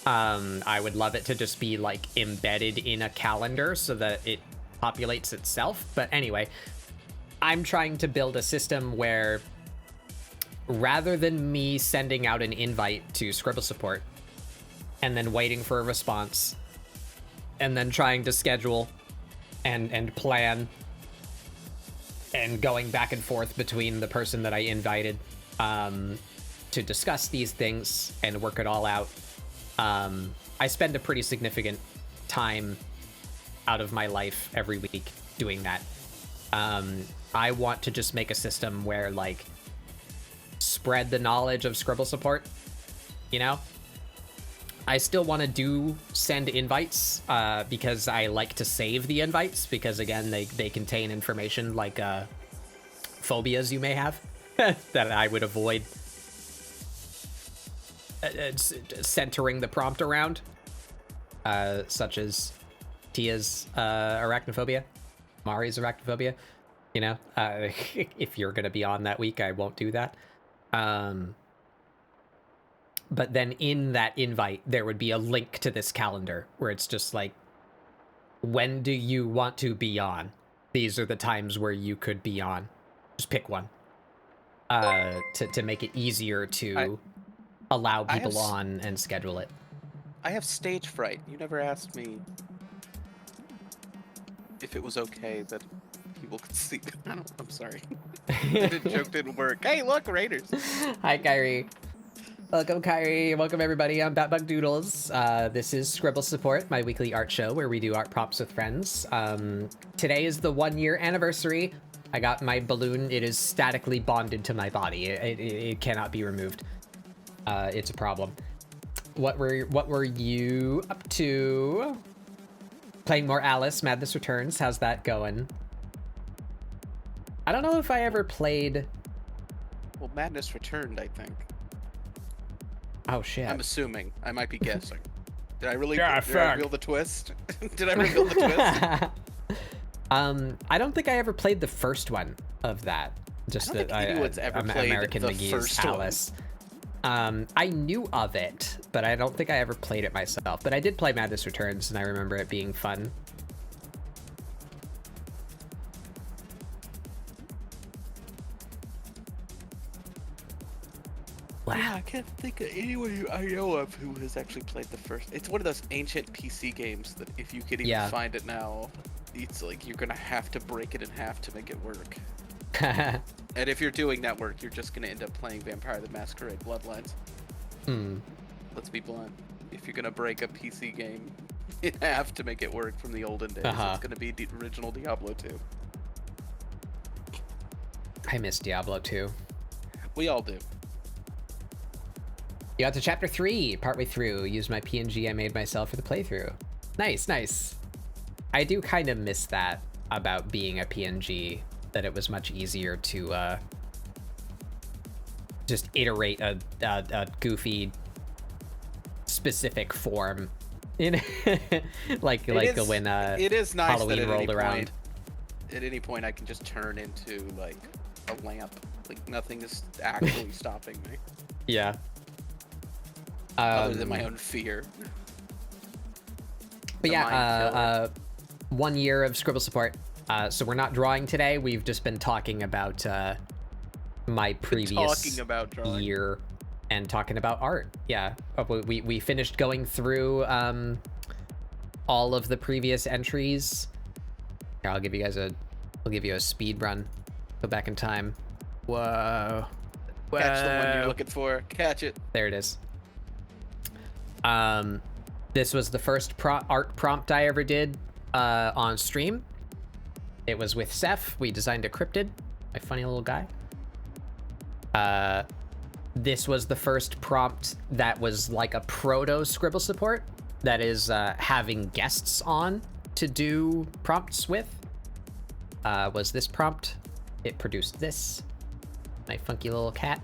I would love it to just be like embedded in a calendar so that it populates itself. But anyway, I'm trying to build a system where, rather than me sending out an invite to ScribbleSupport and then waiting for a response, and then trying to schedule and plan and going back and forth between the person that I invited to discuss these things and work it all out, I spend a pretty significant time out of my life every week doing that. I want to just make a system where, like, spread the knowledge of ScribbleSupport, you know? I still want to send invites, because I like to save the invites, because again, they contain information like phobias you may have that I would avoid centering the prompt around, such as Tia's arachnophobia, Mari's arachnophobia. You know, if you're going to be on that week, I won't do that. But then in that invite, there would be a link to this calendar where it's just like, when do you want to be on? These are the times where you could be on. Just pick one. To make it easier to allow people on and schedule it. I have stage fright. You never asked me if it was okay that people could see. I'm sorry. The joke didn't work. Hey, look, Raiders. Hi, Kyrie. Welcome, Kyrie. Welcome, everybody. I'm Batbug Doodles. This is ScribbleSupport, my weekly art show where we do art prompts with friends. Today is the 1-year anniversary. I got my balloon. It is statically bonded to my body. It cannot be removed. It's a problem. What were you up to? Playing more Alice, Madness Returns. How's that going? I don't know if I ever played... Well, Madness Returned, I think. Oh, shit. I'm assuming. I might be guessing. Did I really reveal the twist? Did I reveal the twist? I don't think I ever played the first one of that. Just I don't think anyone's ever played American the McGee's first Alice. I knew of it, but I don't think I ever played it myself. But I did play Madness Returns, and I remember it being fun. Wow. Yeah, I can't think of anyone I know of who has actually played the first. It's one of those ancient PC games that if you could even find it now, it's like you're gonna have to break it in half to make it work. And if you're doing that work, you're just gonna end up playing Vampire the Masquerade Bloodlines. let's be blunt. If you're gonna break a PC game in half to make it work from the olden days, it's gonna be the original Diablo 2. I miss Diablo 2. We all do. You got to chapter 3, partway through. Used my PNG I made myself for the playthrough. Nice, nice. I do kind of miss that about being a PNG, that it was much easier to just iterate a goofy specific form in like when it is nice Halloween that rolled around. At any point I can just turn into like a lamp. Like nothing is actually stopping me. Yeah. Other than my own fear. But yeah, 1 year of ScribbleSupport. So we're not drawing today. We've just been talking about my previous year and talking about art. Yeah, we finished going through all of the previous entries. Here, I'll give you a speed run. Go back in time. Whoa. Catch the one you're looking for. Catch it. There it is. This was the first art prompt I ever did on stream. It was with Seth. We designed a cryptid, my funny little guy. This was the first prompt that was like a proto ScribbleSupport, that is having guests on to do prompts with. Was this prompt. It produced this, my funky little cat.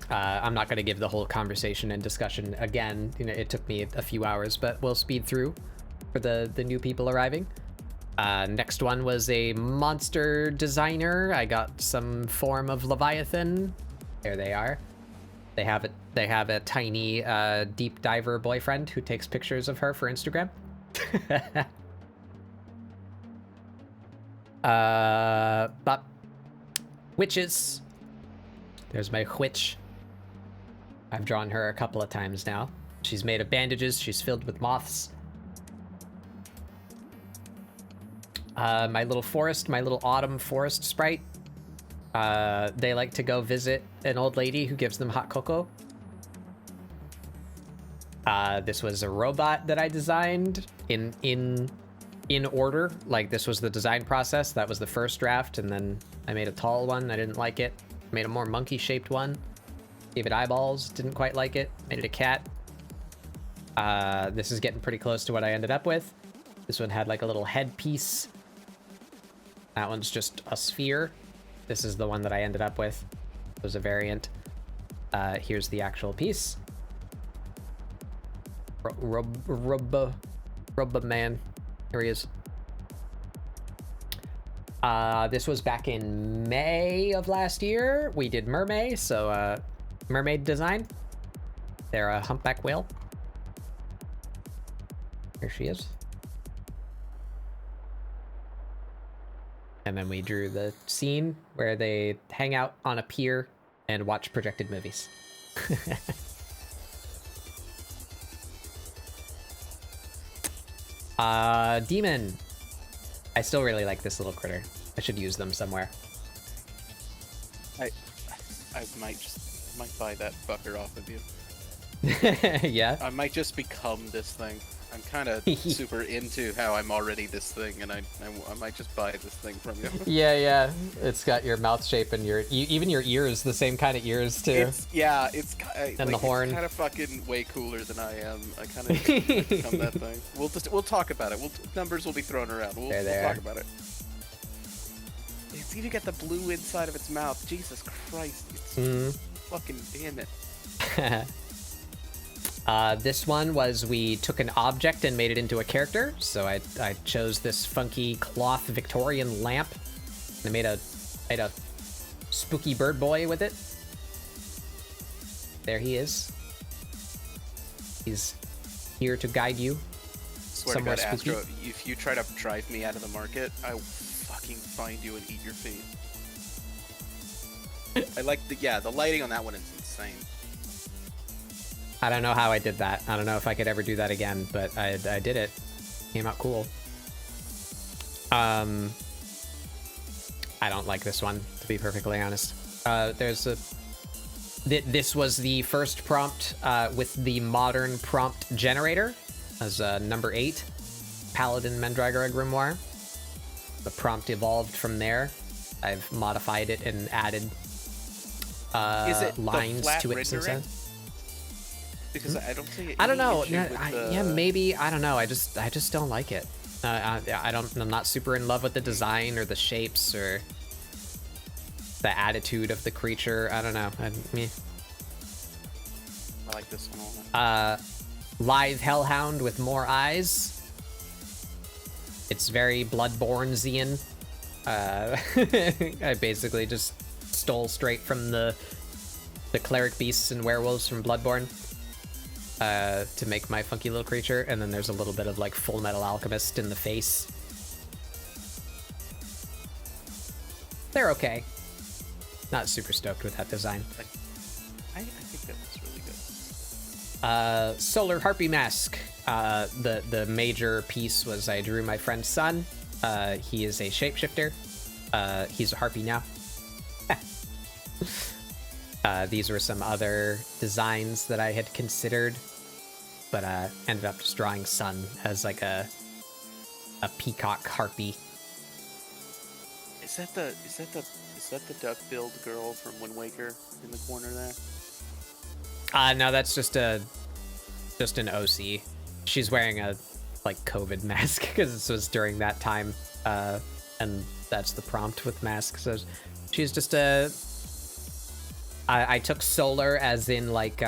I'm not going to give the whole conversation and discussion again. You know, it took me a few hours, but we'll speed through for the new people arriving. Next one was a monster designer. I got some form of Leviathan. There they are. They have a tiny deep diver boyfriend who takes pictures of her for Instagram. But witches. There's my witch. I've drawn her a couple of times now. She's made of bandages. She's filled with moths. My little forest, my little autumn forest sprite. They like to go visit an old lady who gives them hot cocoa. This was a robot that I designed in order. Like, this was the design process. That was the first draft, and then I made a tall one. I didn't like it. Made a more monkey-shaped one. Gave it eyeballs. Didn't quite like it. Made it a cat. This is getting pretty close to what I ended up with. This one had like a little headpiece. That one's just a sphere. This is the one that I ended up with. It was a variant. Here's the actual piece. Rubba man. Here he is. This was back in May of last year. We did mermaid, so mermaid design. They're a humpback whale. Here she is. And then we drew the scene where they hang out on a pier and watch projected movies. Demon. I still really like this little critter. I should use them somewhere. I might buy that fucker off of you. Yeah? I might just become this thing. I'm kind of super into how I'm already this thing, and I might just buy this thing from you. Yeah. It's got your mouth shape and even your ears, the same kind of ears too. And like, the horn. It's kind of fucking way cooler than I am. I kind of become that thing. We'll talk about it. Numbers will be thrown around. We'll talk about it. It's even got the blue inside of its mouth. Jesus Christ! It's fucking damn it. This one was, we took an object and made it into a character. So I chose this funky cloth Victorian lamp. And I made a spooky bird boy with it. There he is. He's here to guide you. Swear to God, Astro, if you try to drive me out of the market, I will fucking find you and eat your feet. I like the lighting on that one is insane. I don't know how I did that. I don't know if I could ever do that again, but I did it. Came out cool. I don't like this one, to be perfectly honest. There's This was the first prompt with the modern prompt generator as number 8, Paladin Mandragora Grimoire. The prompt evolved from there. I've modified it and added lines to it since then. Because I don't see. I don't know. Yeah, maybe. I don't know. I just don't like it. I'm not super in love with the design or the shapes or the attitude of the creature. I don't know. I like this one a lot. Live Hellhound with more eyes. It's very Bloodborne-ian. I basically just stole straight from the cleric beasts and werewolves from Bloodborne to make my funky little creature, and then there's a little bit of like Full Metal Alchemist in the face. They're okay. Not super stoked with that design. I think that looks really good. Solar Harpy Mask. The major piece was I drew my friend's son. He is a shapeshifter. He's a harpy now. These were some other designs that I had considered, but ended up just drawing Sun as like a peacock harpy. Is that the duck-billed girl from Wind Waker in the corner there? No, that's just an OC. She's wearing a like COVID mask because this was during that time, and that's the prompt with mask. So she's just I took solar as in like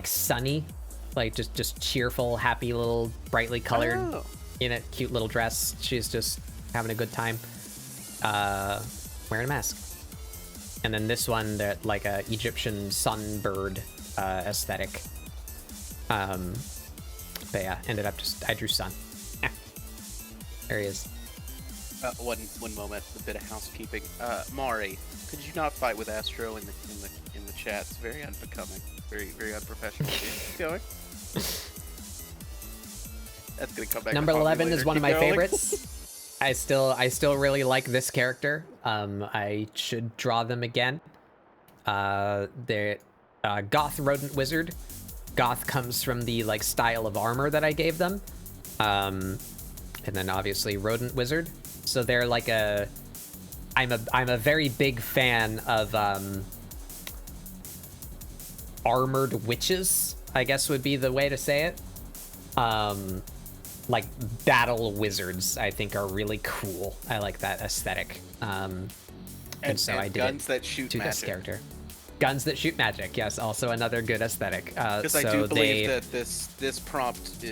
sunny, like just cheerful, happy, little brightly colored, in a cute little dress. She's just having a good time, wearing a mask. And then this one, that like a Egyptian sunbird aesthetic. But yeah, ended up I drew Sun. There he is. One moment, a bit of housekeeping. Mari, could you not fight with Astro in the chat? It's very unbecoming, very unprofessional. Keep going. That's gonna come back. Number 11 is one of my favorites. I still really like this character. I should draw them again. They're Goth Rodent Wizard. Goth comes from the like style of armor that I gave them. And then obviously Rodent Wizard. So they're like I'm a very big fan of armored witches, I guess would be the way to say it. Like battle wizards, I think are really cool. I like that aesthetic. And so I did guns that shoot to magic. This character. Guns that shoot magic, yes, also another good aesthetic. Because I do believe that this prompt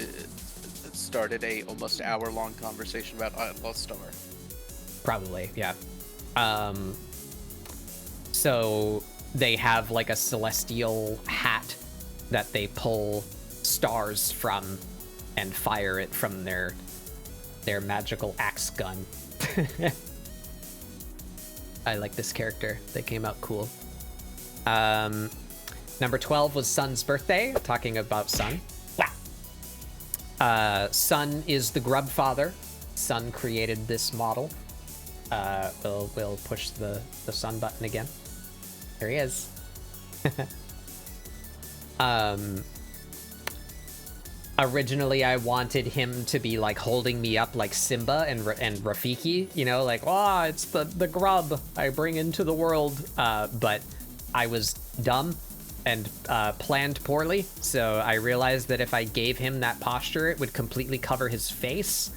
started a almost hour-long conversation about Outlaw Star. Probably, yeah. So they have like a celestial hat that they pull stars from and fire it from their magical axe gun. I like this character. They came out cool. Number 12 was Sun's birthday, talking about Sun. Wow. Sun is the grub father. Sun created this model. We'll push the Sun button again. There he is. Originally, I wanted him to be like holding me up like Simba and Rafiki, you know, like, oh, it's the grub I bring into the world. But I was dumb and planned poorly, so I realized that if I gave him that posture, it would completely cover his face,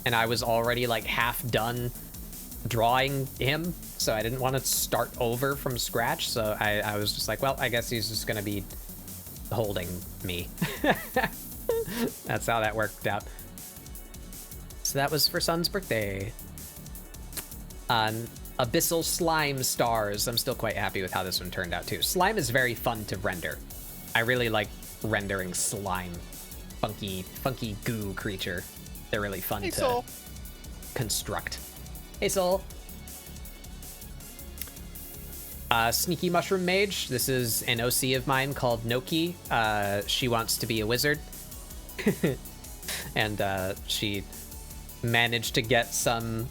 and I was already like half done drawing him, so I didn't want to start over from scratch. So I was just like, well, I guess he's just gonna be holding me. That's how that worked out. So that was for Sun's birthday. Abyssal Slime Stars. I'm still quite happy with how this one turned out too. Slime is very fun to render. I really like rendering slime. Funky goo creature. They're really fun to construct. Hey, Soul. Sneaky Mushroom Mage. This is an OC of mine called Noki. She wants to be a wizard. And she managed to get some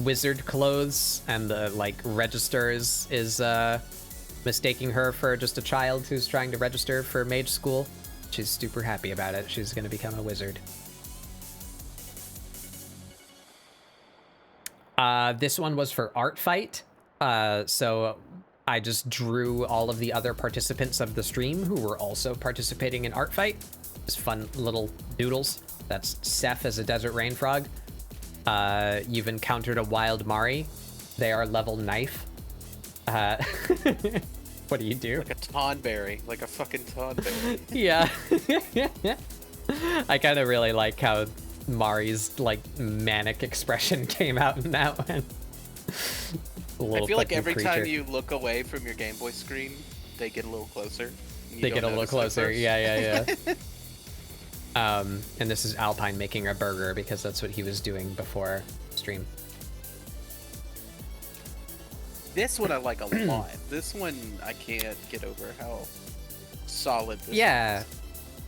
wizard clothes, and the like registers is mistaking her for just a child who's trying to register for mage school. She's super happy about it. She's gonna become a wizard. This one was for art fight. So I just drew all of the other participants of the stream who were also participating in art fight. Just fun little doodles. That's Seth as a desert rain frog. You've encountered a wild Mari. They are level knife. What do you do? Like a tonberry, like a fucking tonberry. Yeah. I kind of really like how Mari's like manic expression came out in that one. I feel like every time you look away from your Game Boy screen, they get a little closer. They get a little closer. Yeah. And this is Alpine making a burger because that's what he was doing before stream. This one I like a lot. This one I can't get over how solid this is.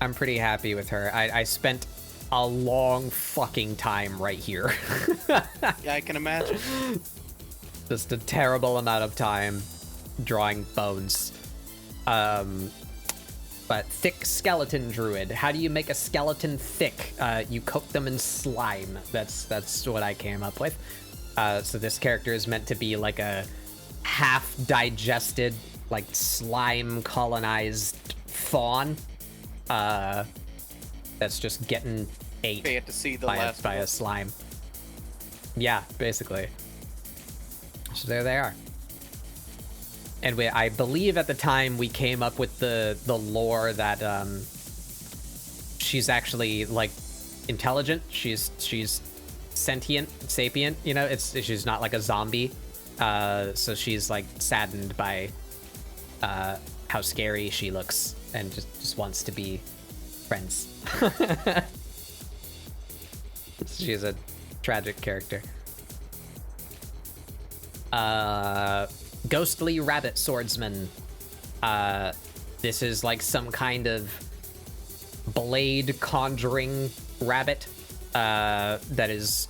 I'm pretty happy with her. I spent a long fucking time right here. Yeah, I can imagine. Just a terrible amount of time drawing bones. But thick skeleton druid. How do you make a skeleton thick? You coat them in slime. That's what I came up with. So this character is meant to be like a half digested, like slime colonized fawn. That's just getting ate by a slime. Yeah, basically. So there they are. And I believe at the time we came up with the lore that she's actually like intelligent. She's sentient, sapient. You know, she's not like a zombie. So she's like saddened by how scary she looks and just wants to be friends. She's a tragic character. Ghostly rabbit swordsman. This is like some kind of blade conjuring rabbit that is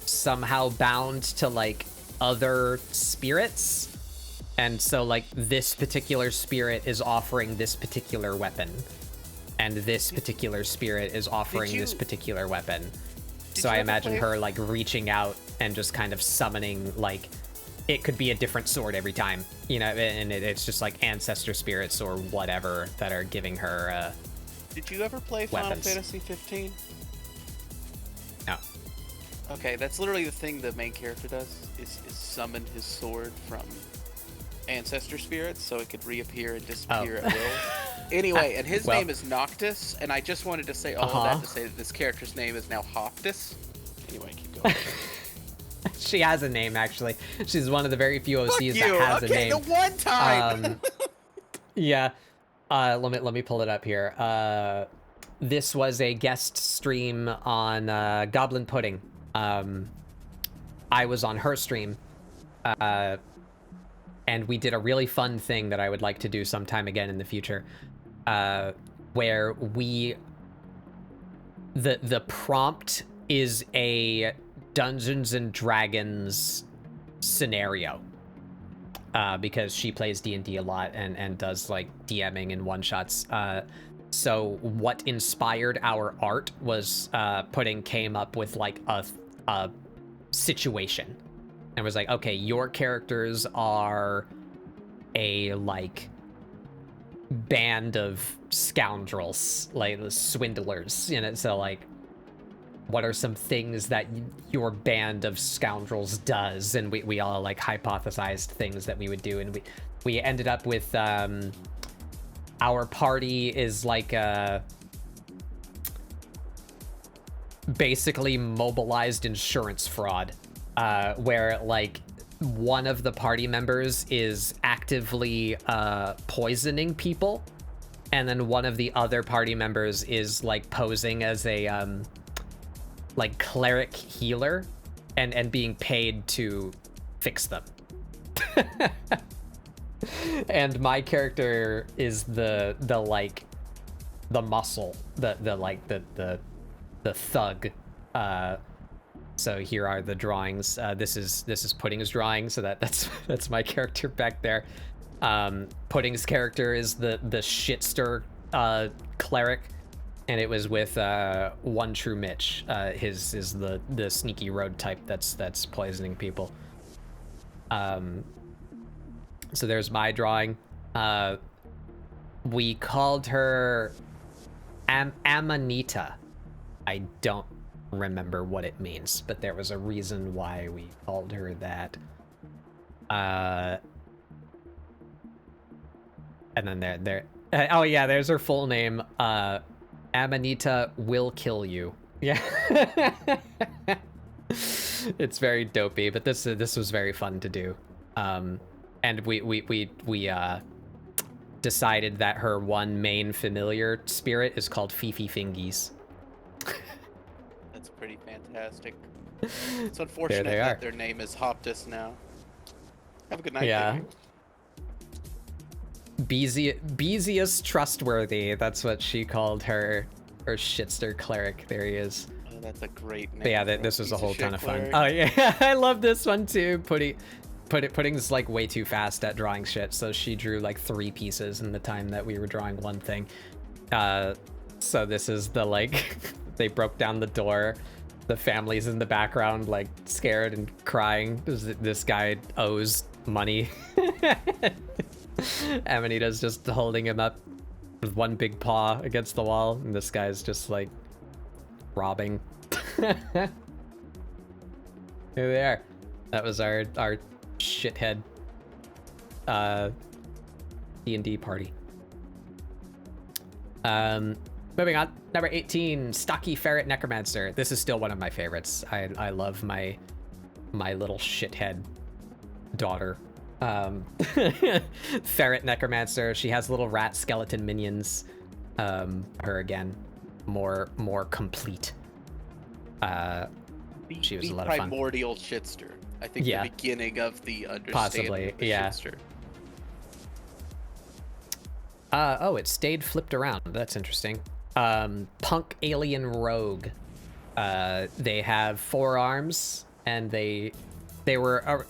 somehow bound to like other spirits, and so like this particular spirit is offering this particular weapon, and this particular spirit is offering this particular weapon. So I imagine her like reaching out and just kind of summoning, like it could be a different sword every time, you know, and it's just like ancestor spirits or whatever that are giving her Did you ever play Final Fantasy 15? No. Okay, that's literally the thing the main character does, is summon his sword from ancestor spirits so it could reappear and disappear at will. Anyway, and his name is Noctis, and I just wanted to say all of that to say that this character's name is now Hoptis. Anyway, keep going. She has a name, actually. She's one of the very few OCs that has a name. Okay, the one time! Yeah. Let me pull it up here. This was a guest stream on Goblin Pudding. I was on her stream. And we did a really fun thing that I would like to do sometime again in the future. Where the prompt is a Dungeons and Dragons scenario. Because she plays D&D a lot and does like DMing and one-shots. So what inspired our art was came up with like a situation. And was like, okay, your characters are a like band of scoundrels, like the swindlers, you know, so like what are some things that your band of scoundrels does? And we all like hypothesized things that we would do, and we ended up with our party is like basically mobilized insurance fraud, where like one of the party members is actively poisoning people, and then one of the other party members is like posing as a like cleric healer and being paid to fix them. And my character is the like the muscle, the thug, So here are the drawings. This is Pudding's drawing, so that's my character back there. Pudding's character is the shitster cleric, and it was with One True Mitch. His is the sneaky road type that's poisoning people. So there's my drawing. We called her Amanita. I don't remember what it means, but there was a reason why we called her that. And then oh yeah, there's her full name. Amanita will kill you. Yeah. It's very dopey, but this was very fun to do. And we decided that her one main familiar spirit is called Fifi Fingies. That's pretty fantastic. It's unfortunate that their name is Hoptus now. Have a good night. Yeah. Bezius Trustworthy. That's what she called her shitster cleric. There he is. Oh, that's a great name. But yeah, this was a whole ton of fun. Oh yeah, I love this one too. Pudding's like way too fast at drawing shit, so she drew like 3 pieces in the time that we were drawing one thing. So this is the like they broke down the door. The family's in the background, like scared and crying. This guy owes money. Amanita's just holding him up with one big paw against the wall, and this guy's just like robbing. Here they are. That was our shithead D&D party. Moving on, number 18, Stocky Ferret Necromancer. This is still one of my favorites. I love my little shithead daughter. Ferret Necromancer. She has little rat skeleton minions. Her again, more complete. She was a lot of fun. Primordial shitster. I think the beginning of the understanding possibly, of the yeah. shitster. Oh, it stayed flipped around. That's interesting. Punk Alien Rogue. They have 4 arms, and they were...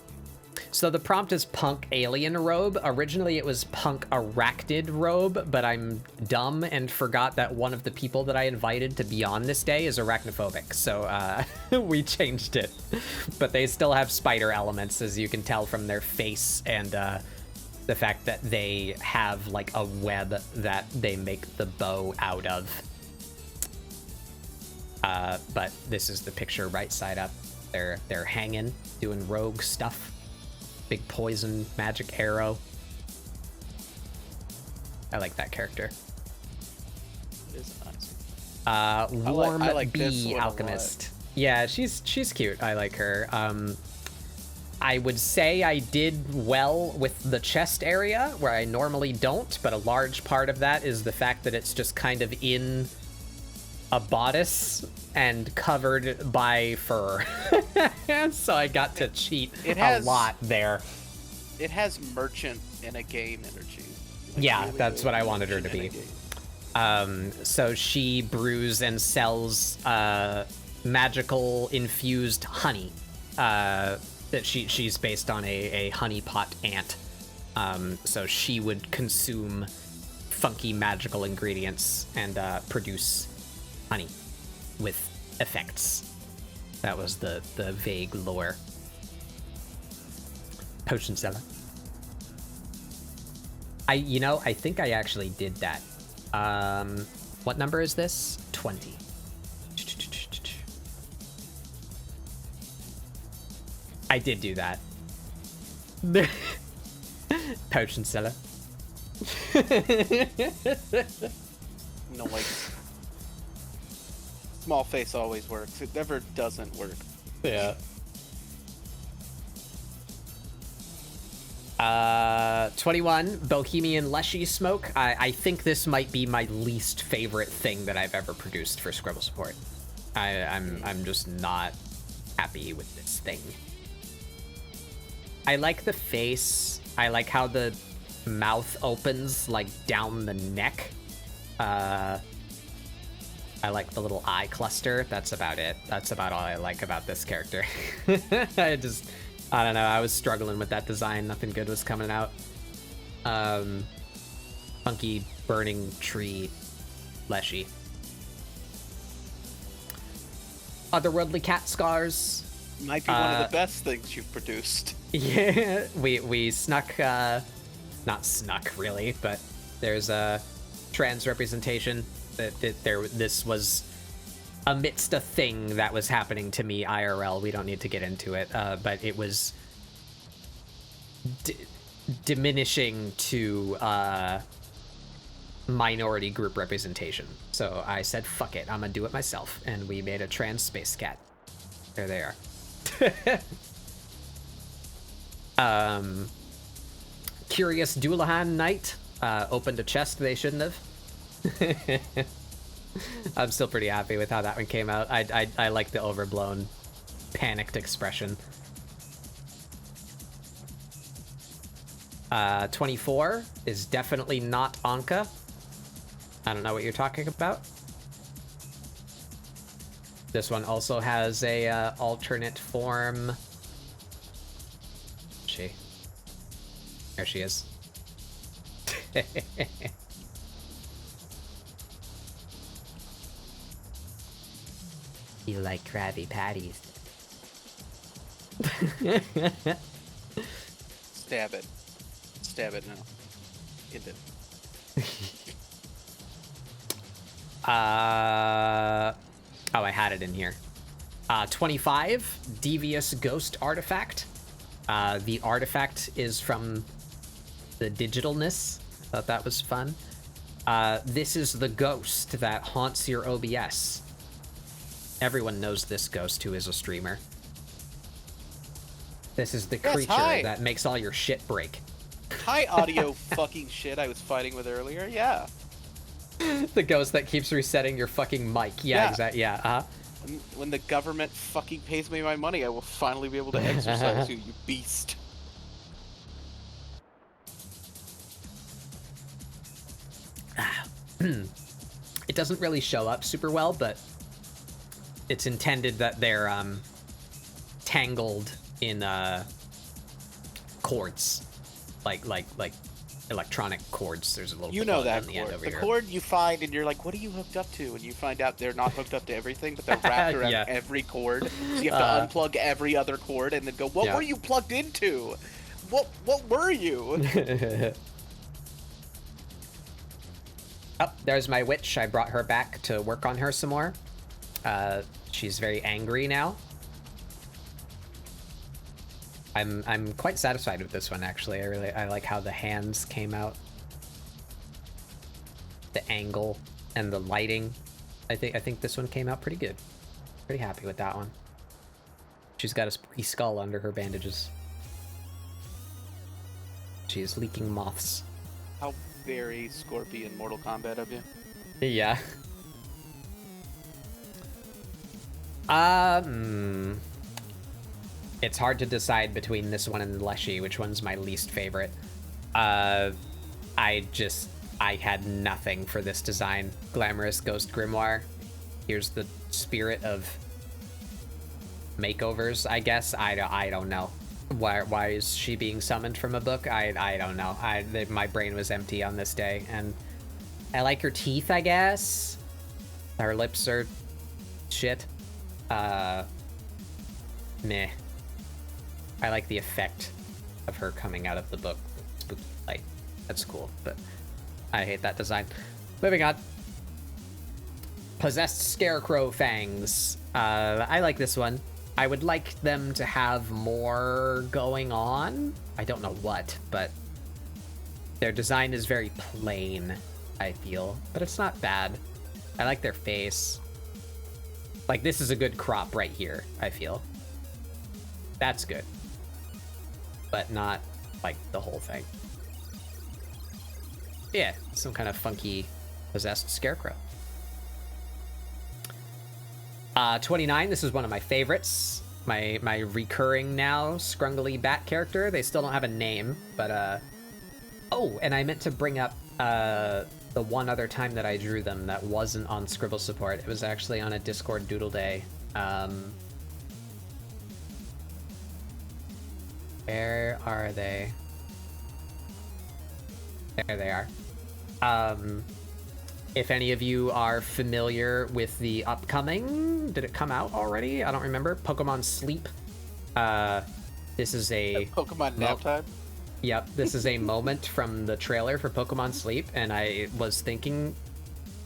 So the prompt is Punk Alien Robe. Originally it was Punk Arachnid Robe, but I'm dumb and forgot that one of the people that I invited to be on this day is arachnophobic, so we changed it. But they still have spider elements, as you can tell from their face, and the fact that they have like a web that they make the bow out of. But this is the picture right side up. They're hanging, doing rogue stuff. Big poison magic arrow. I like that character. It is nice. Warm I like Bee Alchemist. Yeah, she's cute. I like her. I would say I did well with the chest area, where I normally don't, but a large part of that is the fact that it's just kind of in a bodice and covered by fur. So I got to cheat a lot there. It has merchant in a game energy. Like, yeah, really that's what I wanted her to be. So she brews and sells magical infused honey. That she's based on a honeypot ant. So she would consume funky magical ingredients and produce honey with effects. That was the vague lore. Potion seller. I think I actually did that. What number is this? 20. I did do that. Potion seller. No, like, small face always works. It never doesn't work. Yeah. 21, Bohemian Leshy Smoke. I think this might be my least favorite thing that I've ever produced for ScribbleSupport. I'm just not happy with this thing. I like the face. I like how the mouth opens like down the neck. I like the little eye cluster. That's about it. That's about all I like about this character. I don't know. I was struggling with that design. Nothing good was coming out. Funky burning tree Leshy. Otherworldly cat scars. Might be one of the best things you've produced. Yeah, we snuck, not snuck really, but there's a trans representation that this was amidst a thing that was happening to me IRL. We don't need to get into it, but it was diminishing to minority group representation. So I said, fuck it, I'm gonna do it myself, and we made a trans space cat. There they are. Curious Doulahan Knight opened a chest they shouldn't have. I'm still pretty happy with how that one came out. I like the overblown, panicked expression. 24 is definitely not Anka. I don't know what you're talking about. This one also has a alternate form. There she is. You like Krabby Patties. Stab it. Stab it now. Get it. Oh, I had it in here. 25, Devious Ghost Artifact. The artifact is from the digitalness. I thought that was fun. This is the ghost that haunts your OBS. Everyone knows this ghost who is a streamer. This is the creature that makes all your shit break. Hi, audio fucking shit I was fighting with earlier, yeah. The ghost that keeps resetting your fucking mic. Yeah, exactly. Yeah, uh-huh. When the government fucking pays me my money, I will finally be able to exercise you beast. It doesn't really show up super well, but it's intended that they're tangled in cords, like electronic cords. There's a little you know that on the cord. end over the here. Cord you find and you're like, what are you hooked up to? And you find out they're not hooked up to everything, but they're wrapped around every cord. So you have to unplug every other cord and then go, what were you plugged into? What were you? Oh, there's my witch. I brought her back to work on her some more. She's very angry now. I'm quite satisfied with this one, actually. I like how the hands came out, the angle and the lighting. I think this one came out pretty good. Pretty happy with that one. She's got a spree skull under her bandages. She is leaking moths. How very Scorpion Mortal Kombat of you. Yeah. It's hard to decide between this one and Leshy, which one's my least favorite. I had nothing for this design. Glamorous Ghost Grimoire. Here's the spirit of makeovers, I guess. I don't know. Why is she being summoned from a book? I don't know. My brain was empty on this day, and I like her teeth, I guess. Her lips are shit. Meh. I like the effect of her coming out of the book. Spooky light. That's cool, but I hate that design. Moving on. Possessed Scarecrow Fangs. I like this one. I would like them to have more going on. I don't know what, but their design is very plain, I feel. But it's not bad. I like their face. Like, this is a good crop right here, I feel. That's good. But not, like, the whole thing. Yeah, some kind of funky possessed scarecrow. 29, this is one of my favorites. My recurring now scrungly bat character. They still don't have a name, but oh, and I meant to bring up the the one other time that I drew them that wasn't on ScribbleSupport. It was actually on a Discord Doodle Day. Where are they? There they are. If any of you are familiar with the upcoming, did it come out already? I don't remember. Pokemon Sleep. This is a Pokemon Nap Time. Yep, this is a moment from the trailer for Pokemon Sleep, and I was thinking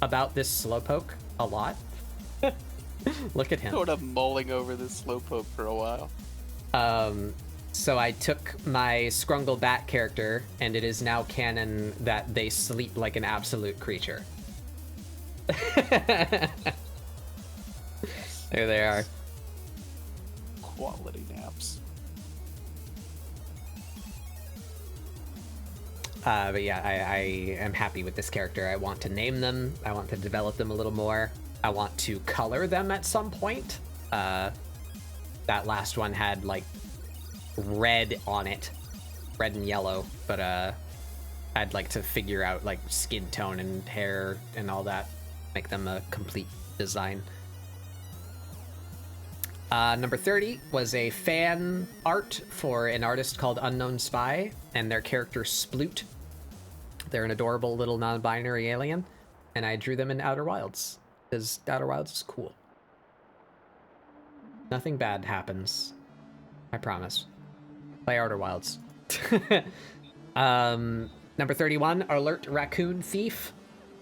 about this Slowpoke a lot. Look at him. Sort of mulling over this Slowpoke for a while. So I took my Scrungle Bat character, and it is now canon that they sleep like an absolute creature. There they are. Quality naps. But yeah, I am happy with this character. I want to name them. I want to develop them a little more. I want to color them at some point. That last one had like red on it, red and yellow, but I'd like to figure out like skin tone and hair and all that, make them a complete design. Number 30 was a fan art for an artist called Unknown Spy and their character Sploot. They're an adorable little non-binary alien, and I drew them in Outer Wilds because Outer Wilds is cool. Nothing bad happens, I promise. Play Outer Wilds. Number 31, Alert Raccoon Thief.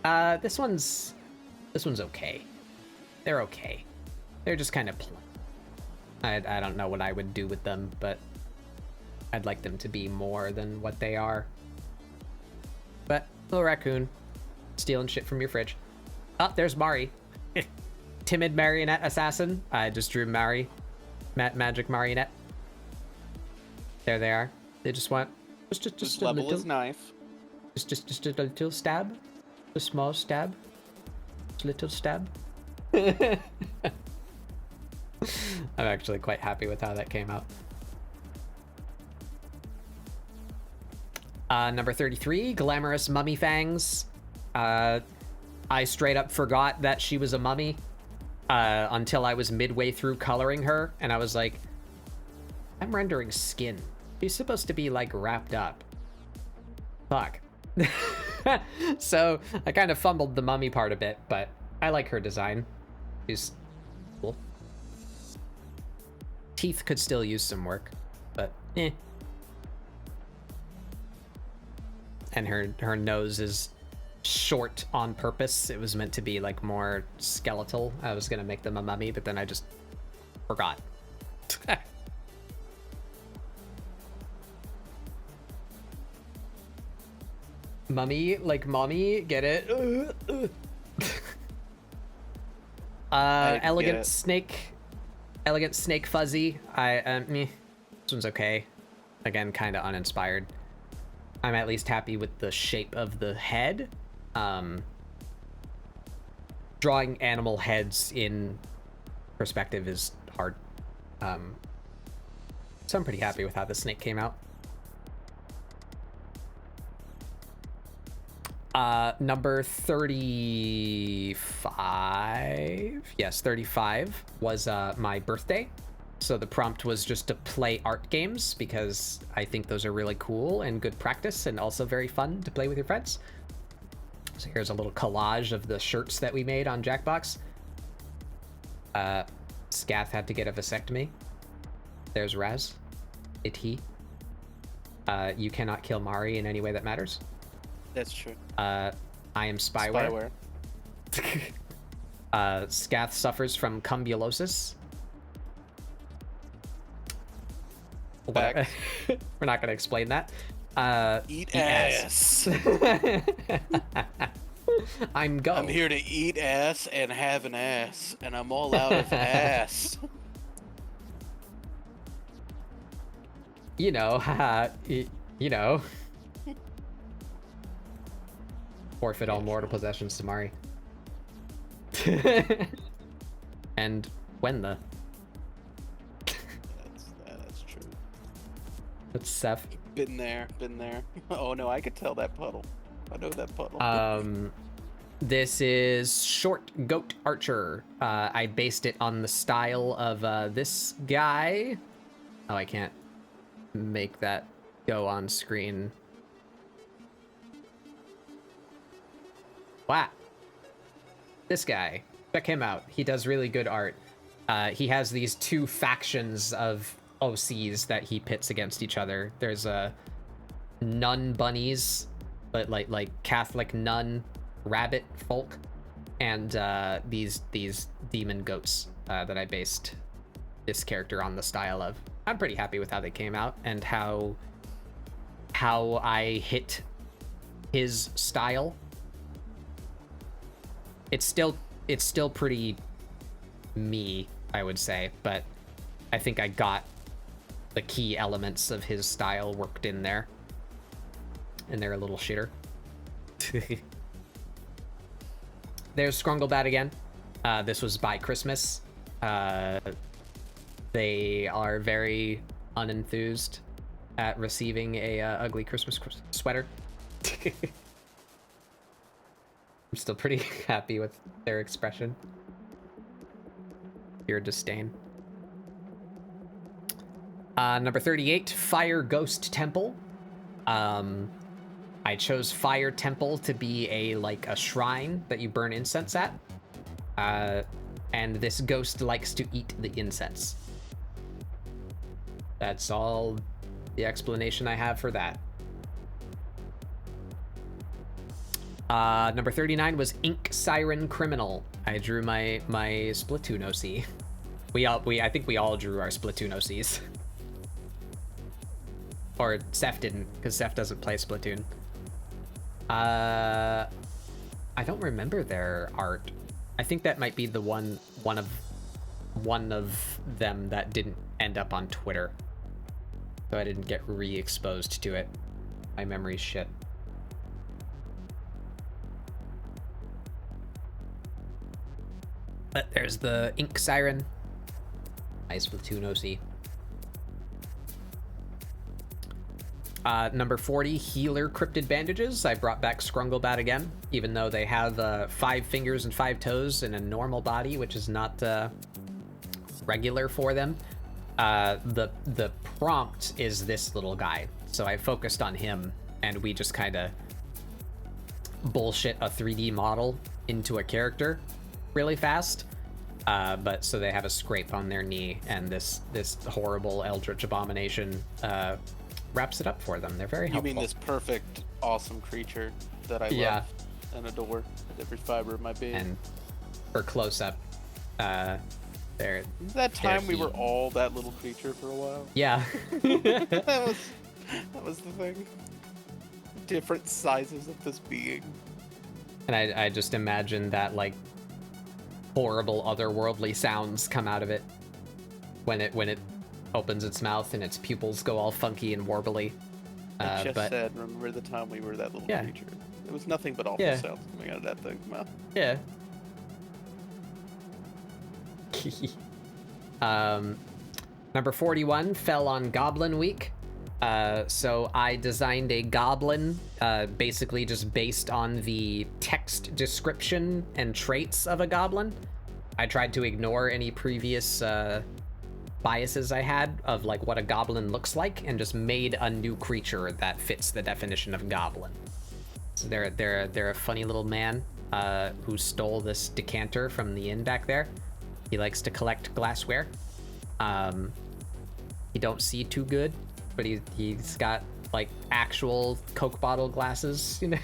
This one's okay. They're okay. They're just kind of plain. I don't know what I would do with them, but I'd like them to be more than what they are. But little raccoon stealing shit from your fridge. Oh, there's Mari. Timid marionette assassin. I just drew Mari. Magic marionette. There they are. They just want just a level little his knife. Just a little stab. A small stab. Just a little stab. I'm actually quite happy with how that came out. Number 33, Glamorous Mummy Fangs. I straight up forgot that she was a mummy until I was midway through coloring her, and I was like, I'm rendering skin. She's supposed to be like wrapped up. Fuck. So I kind of fumbled the mummy part a bit, but I like her design. She's cool. Teeth could still use some work, but eh. And her nose is short on purpose. It was meant to be like more skeletal. I was gonna make them a mummy, but then I just forgot. Mummy, like mommy, get it? Elegant Snake Fuzzy. This one's okay. Again, kind of uninspired. I'm at least happy with the shape of the head. Drawing animal heads in perspective is hard. So I'm pretty happy with how the snake came out. Number 35. Yes, 35 was my birthday. So the prompt was just to play art games because I think those are really cool and good practice and also very fun to play with your friends. So here's a little collage of the shirts that we made on Jackbox. Scath had to get a vasectomy. There's Raz. He. You cannot kill Mari in any way that matters. That's true. I am spyware. Scath suffers from cumbulosis. We're not going to explain that. Eat ass. I'm here to eat ass and have an ass, and I'm all out of ass. You know, you know. Forfeit all mortal possessions to Mari. And when the... That's true. That's Seth. Been there. Oh no, I could tell that puddle. I know that puddle. This is Short Goat Archer. I based it on the style of this guy. Oh, I can't make that go on screen. Wow. This guy. Check him out. He does really good art. He has these two factions of OCs that he pits against each other. There's nun bunnies, but like Catholic nun rabbit folk, and these demon goats that I based this character on the style of. I'm pretty happy with how they came out and how I hit his style. It's still pretty me, I would say, but I think I got the key elements of his style worked in there, and they're a little shitter. There's Scrunglebat again. This was by Christmas. They are very unenthused at receiving a ugly Christmas sweater. I'm still pretty happy with their expression. Pure disdain. Number 38, Fire Ghost Temple. I chose Fire Temple to be a shrine that you burn incense at. And this ghost likes to eat the incense. That's all the explanation I have for that. Number 39 was Ink Siren Criminal. I drew my Splatoon OC. I think we all drew our Splatoon OCs. Or Seth didn't, because Seth doesn't play Splatoon. I don't remember their art. I think that might be the one of them that didn't end up on Twitter. So I didn't get re-exposed to it. My memory's shit. But there's the Ink Siren. Nice Splatoon OC. Number 40, Healer Cryptid Bandages. I brought back Scrunglebat again, even though they have 5 fingers and 5 toes and a normal body, which is not regular for them. The prompt is this little guy, so I focused on him, and we just kind of bullshit a 3D model into a character really fast. But so they have a scrape on their knee, and this horrible Eldritch Abomination wraps it up for them. They're very helpful. You mean this perfect, awesome creature that I love and adore with every fiber of my being. And for close-up, there. That time we were all that little creature for a while. Yeah. that was the thing. Different sizes of this being. And I just imagine that horrible otherworldly sounds come out of it when it opens its mouth and its pupils go all funky and warbly. I just said, remember the time we were that little creature? It was nothing but awful sounds coming out of that thing's mouth. Yeah. Number 41 fell on Goblin Week. So I designed a goblin, basically just based on the text description and traits of a goblin. I tried to ignore any previous biases I had of what a goblin looks like, and just made a new creature that fits the definition of goblin. So they're a funny little man who stole this decanter from the inn back there. He likes to collect glassware. He don't see too good, but he's got actual Coke bottle glasses, you know.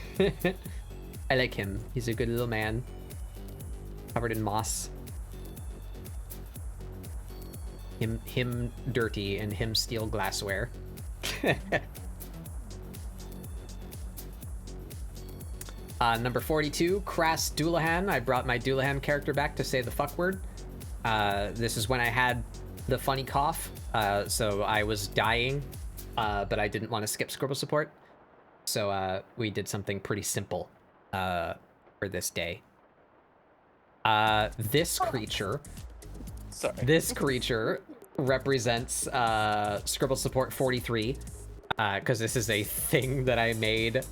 I like him. He's a good little man, covered in moss. Him dirty and him steal glassware. Number 42, Crass Doulahan. I brought my Doulahan character back to say the fuck word. This is when I had the funny cough, so I was dying, but I didn't want to skip ScribbleSupport, so we did something pretty simple for this day. This creature represents ScribbleSupport 43, because this is a thing that I made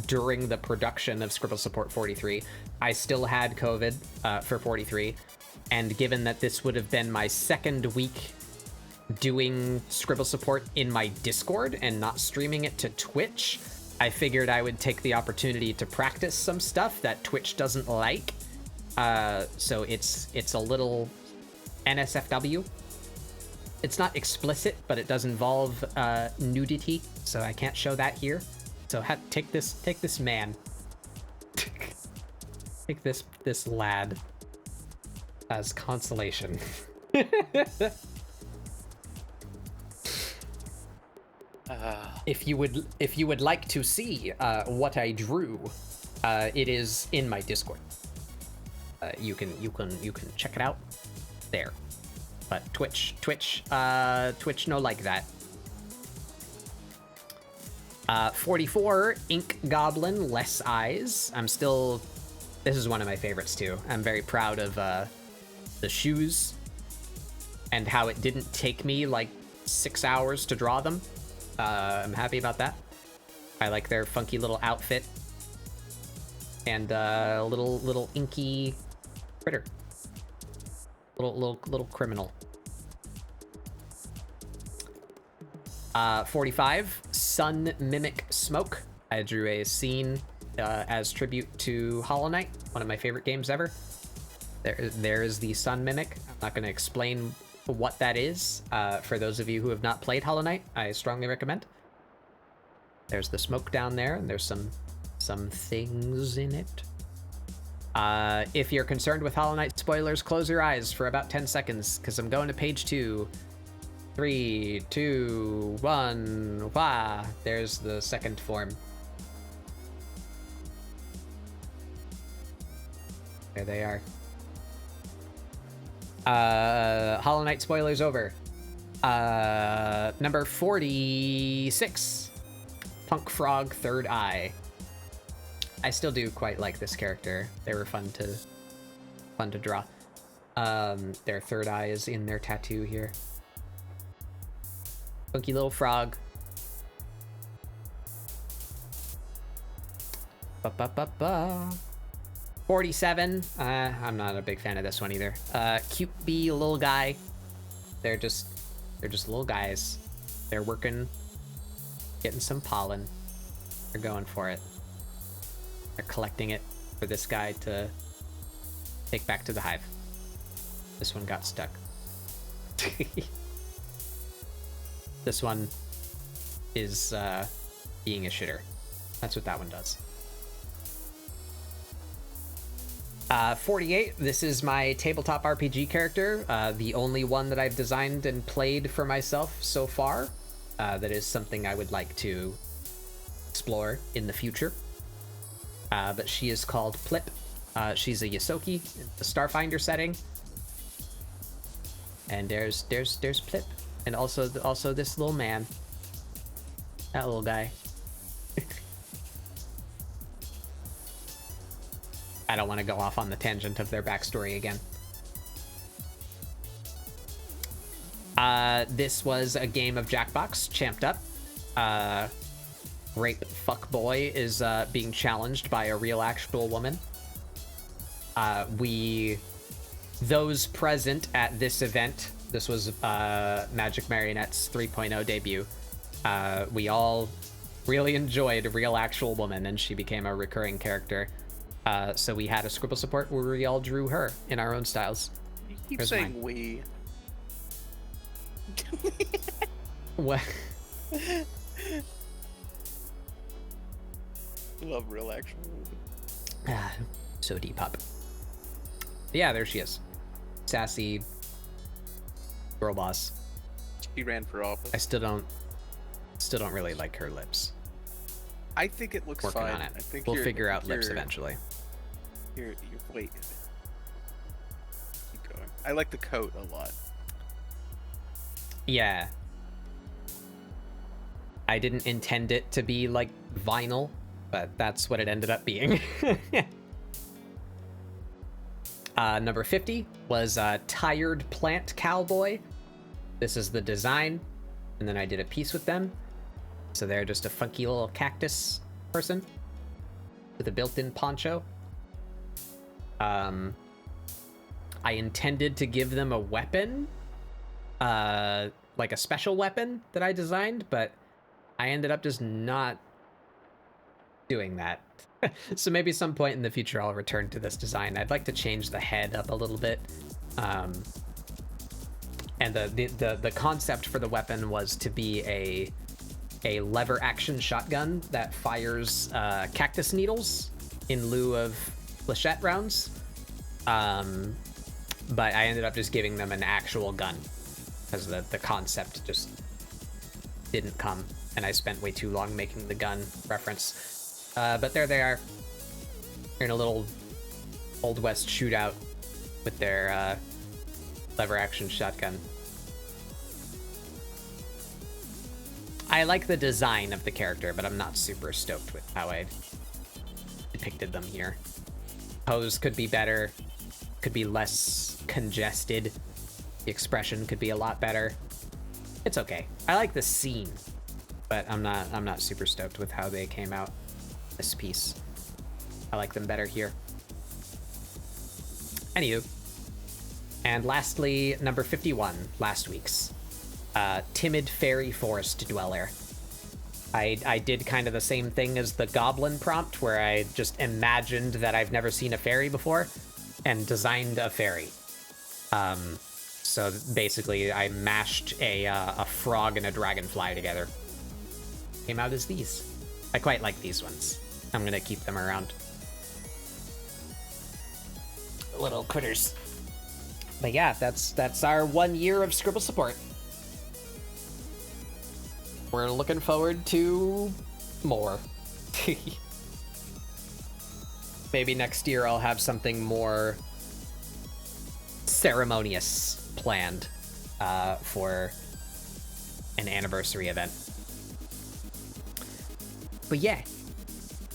during the production of ScribbleSupport 43. I still had COVID for 43, and given that this would have been my second week doing ScribbleSupport in my Discord and not streaming it to Twitch, I figured I would take the opportunity to practice some stuff that Twitch doesn't like. So it's a little NSFW. It's not explicit, but it does involve nudity, so I can't show that here. So take this man. Take this lad as consolation. If you would like to see what I drew, it is in my Discord. You can check it out there. But Twitch no like that. 44, Ink Goblin, Less Eyes. This is one of my favorites too. I'm very proud of the shoes and how it didn't take me like 6 hours to draw them. I'm happy about that. I like their funky little outfit and little inky critter. Little criminal. 45, Sun Mimic Smoke. I drew a scene as tribute to Hollow Knight, one of my favorite games ever. There is the Sun Mimic. I'm not going to explain what that is. For those of you who have not played Hollow Knight, I strongly recommend. There's the smoke down there, and there's some things in it. If you're concerned with Hollow Knight spoilers, close your eyes for about 10 seconds, because I'm going to page 2. 3, 2, 1, wah! There's the second form. There they are. Hollow Knight spoilers over. Number 46, Punk Frog Third Eye. I still do quite like this character. They were fun to draw. Their third eye is in their tattoo here. Funky little frog. 47. I'm not a big fan of this one either. Cute bee little guy. They're just little guys. They're working, getting some pollen. They're going for it. They're collecting it for this guy to take back to the hive. This one got stuck. This one is being a shitter. That's what that one does. 48, this is my tabletop RPG character, the only one that I've designed and played for myself so far. That is something I would like to explore in the future. But she is called Plip. She's a Yosoki in the Starfinder setting. And there's Plip. And also this little man. That little guy. I don't want to go off on the tangent of their backstory again. This was a game of Jackbox, Champed Up. Rape Fuckboy is being challenged by a real actual woman. Those present at this event, this was Magic Marionette's 3.0 debut. We all really enjoyed a real actual woman, and she became a recurring character. So we had a ScribbleSupport where we all drew her in our own styles. You keep saying we. What? Love real actual. So deep up. Yeah, there she is. Sassy girl boss. She ran for office. I still don't really like her lips. I think it looks Working fine. on it. I think We'll figure out lips eventually. You're wait. Keep going. I like the coat a lot. Yeah. I didn't intend it to be like vinyl, but that's what it ended up being. Number 50 was Tired Plant Cowboy. This is the design, and then I did a piece with them. So they're just a funky little cactus person. with a built-in poncho. I intended to give them a weapon, like a special weapon that I designed, but I ended up just not doing that. So maybe some point in the future I'll return to this design. I'd like to change the head up a little bit. And the concept for the weapon was to be a lever action shotgun that fires cactus needles in lieu of flechette rounds. But I ended up just giving them an actual gun because the concept just didn't come, and I spent way too long making the gun reference. But there they are. They're in a little Old West shootout with their lever action shotgun. I like the design of the character, but I'm not super stoked with how I depicted them here. Pose could be better, could be less congested. The expression could be a lot better. It's okay. I like the scene, but I'm not super stoked with how they came out this piece. I like them better here. Anywho. And lastly, number 51, last week's. Timid Fairy Forest Dweller. I did kind of the same thing as the Goblin prompt, where I just imagined that I've never seen a fairy before, and designed a fairy. So basically, I mashed a frog and a dragonfly together. Came out as these. I quite like these ones. I'm gonna keep them around. Little critters. But yeah, that's our 1 year of ScribbleSupport. We're looking forward to more. Maybe next year I'll have something more ceremonious planned for an anniversary event. But yeah,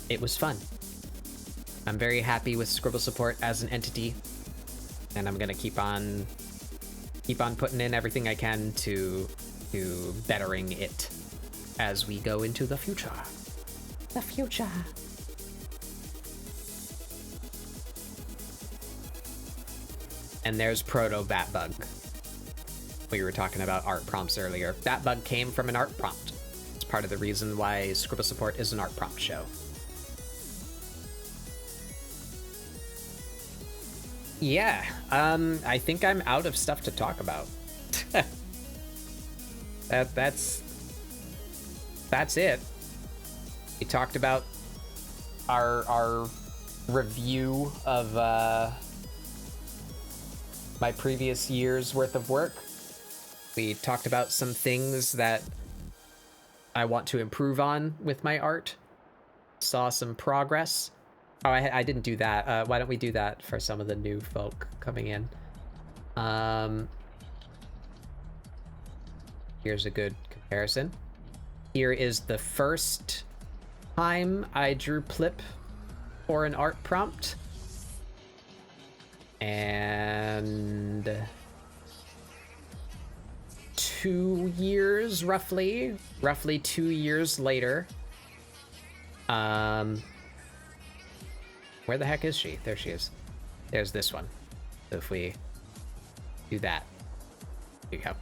it was fun. I'm very happy with ScribbleSupport as an entity, and I'm gonna keep on putting in everything I can to bettering it as we go into the future. The future. And there's Proto Batbug. We were talking about art prompts earlier. Batbug came from an art prompt. It's part of the reason why ScribbleSupport is an art prompt show. Yeah, I think I'm out of stuff to talk about. That's it. We talked about our review of my previous year's worth of work. We talked about some things that I want to improve on with my art. Saw some progress. Oh, I didn't do that. Why don't we do that for some of the new folk coming in? Here's a good comparison. Here is the first time I drew Plip for an art prompt. And 2 years, roughly 2 years later. Where the heck is she? There she is. There's this one. So if we do that, there you go.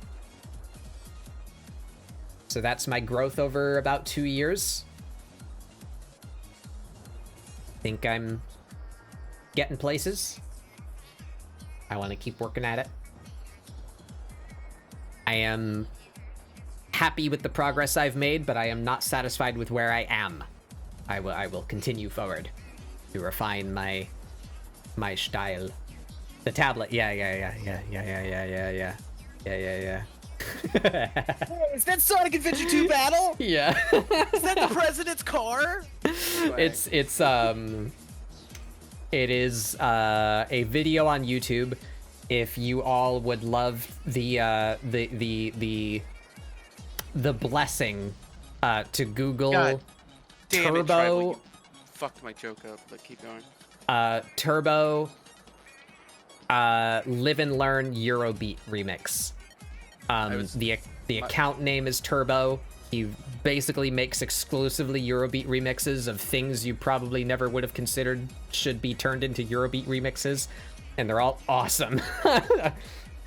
So that's my growth over about 2 years. Think I'm getting places. I want to keep working at it. I am happy with the progress I've made, but I am not satisfied with where I am. I will continue forward to refine my style. The tablet, yeah. Hey, is that Sonic Adventure 2 Battle? Yeah. Is that the president's car? It is a video on YouTube. If you all would love the blessing to Google God damn Turbo. it, Tribal, you fucked my joke up, but keep going. Turbo Live and Learn Eurobeat remix. The account name is Turbo. He basically makes exclusively Eurobeat remixes of things you probably never would have considered should be turned into Eurobeat remixes, and they're all awesome.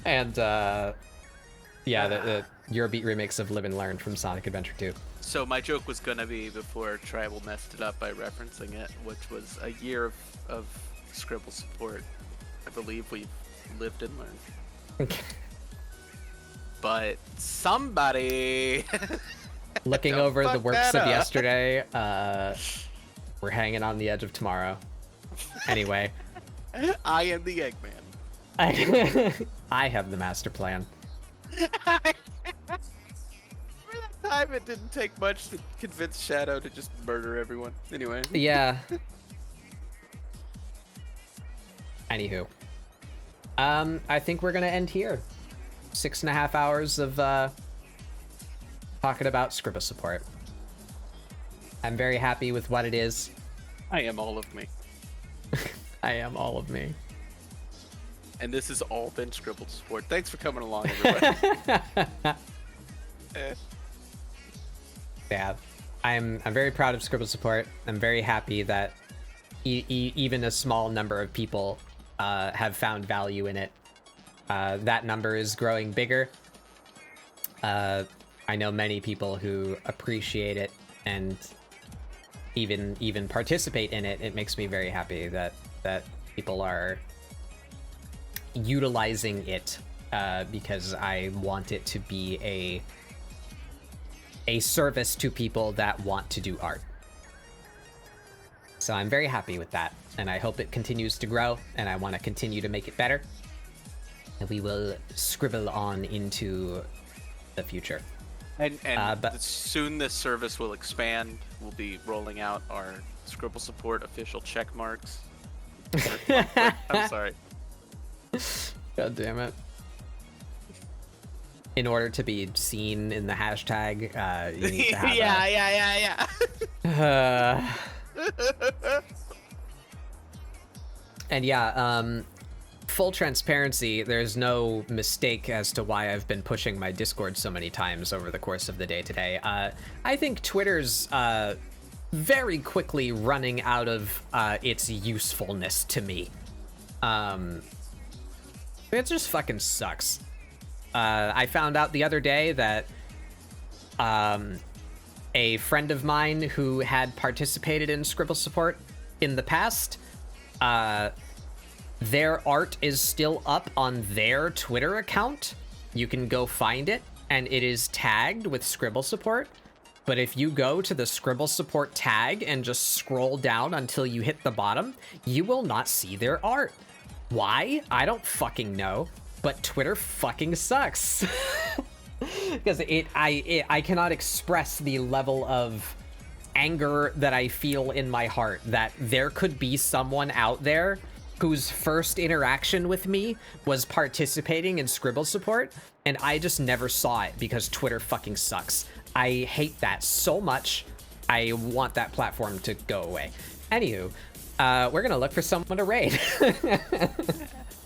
And yeah, the Eurobeat remix of Live and Learn from Sonic Adventure 2. So my joke was gonna be, before Tribal messed it up by referencing it, which was a year of Scribble support. I believe we've lived and learned. But somebody looking over the works of yesterday, we're hanging on the edge of tomorrow. Anyway. I am the Eggman. I have the master plan. For that time, it didn't take much to convince Shadow to just murder everyone. Anyway. Yeah. Anywho. I think we're gonna end here. 6.5 hours of talking about ScribbleSupport. I'm very happy with what it is. I am all of me. I am all of me. And this has all been ScribbleSupport. Thanks for coming along, everybody. Yeah, I'm very proud of ScribbleSupport. I'm very happy that even a small number of people have found value in it. That number is growing bigger. I know many people who appreciate it and even participate in it. It makes me very happy that people are utilizing it, because I want it to be a service to people that want to do art. So I'm very happy with that, and I hope it continues to grow, and I want to continue to make it better. And we will scribble on into the future. But soon this service will expand. We'll be rolling out our ScribbleSupport official check marks. I'm sorry. God damn it. In order to be seen in the hashtag, you need to have yeah. And yeah, full transparency, there's no mistake as to why I've been pushing my Discord so many times over the course of the day today. I think Twitter's very quickly running out of its usefulness to me. It just fucking sucks. I found out the other day that a friend of mine who had participated in ScribbleSupport in the past, their art is still up on their Twitter account. You can go find it, and it is tagged with ScribbleSupport. But if you go to the ScribbleSupport tag and just scroll down until you hit the bottom, you will not see their art. Why? I don't fucking know. But Twitter fucking sucks. Because I cannot express the level of anger that I feel in my heart that there could be someone out there whose first interaction with me was participating in ScribbleSupport, and I just never saw it because Twitter fucking sucks. I hate that so much. I want that platform to go away. Anywho, we're gonna look for someone to raid.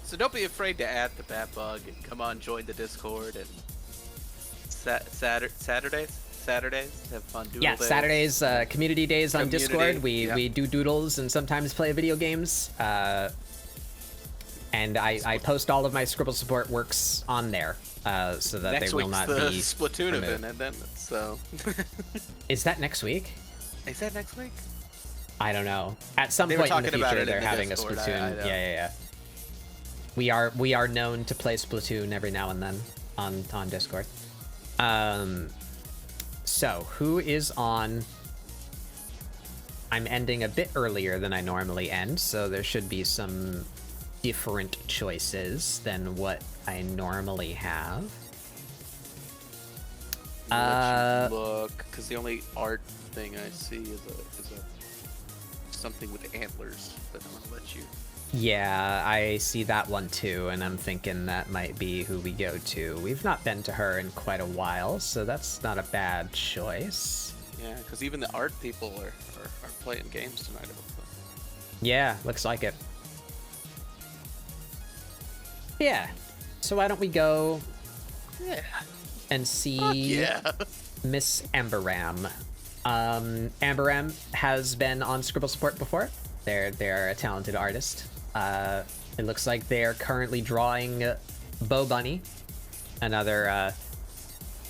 So don't be afraid to add the Bat Bug and come on, join the Discord. And Saturdays have fun doodle days. Saturdays, community days on Discord. We do doodles and sometimes play video games. And I post all of my ScribbleSupport works on there, so that they will not be Splatoon event, and then so. Is that next week? Is that next week? I don't know. At some point in the future, they're having a Splatoon. Yeah. We are known to play Splatoon every now and then on Discord. So who is on? I'm ending a bit earlier than I normally end, so there should be some different choices than what I normally have. Look, because the only art thing I see is a something with antlers, but I want to let you. Yeah, I see that one too, and I'm thinking that might be who we go to. We've not been to her in quite a while, so that's not a bad choice. Yeah, because even the art people are playing games tonight. Yeah, looks like it. Yeah, so why don't we go and see Miss Amberam. Amberam has been on ScribbleSupport before. They're a talented artist. It looks like they're currently drawing Bo Bunny, another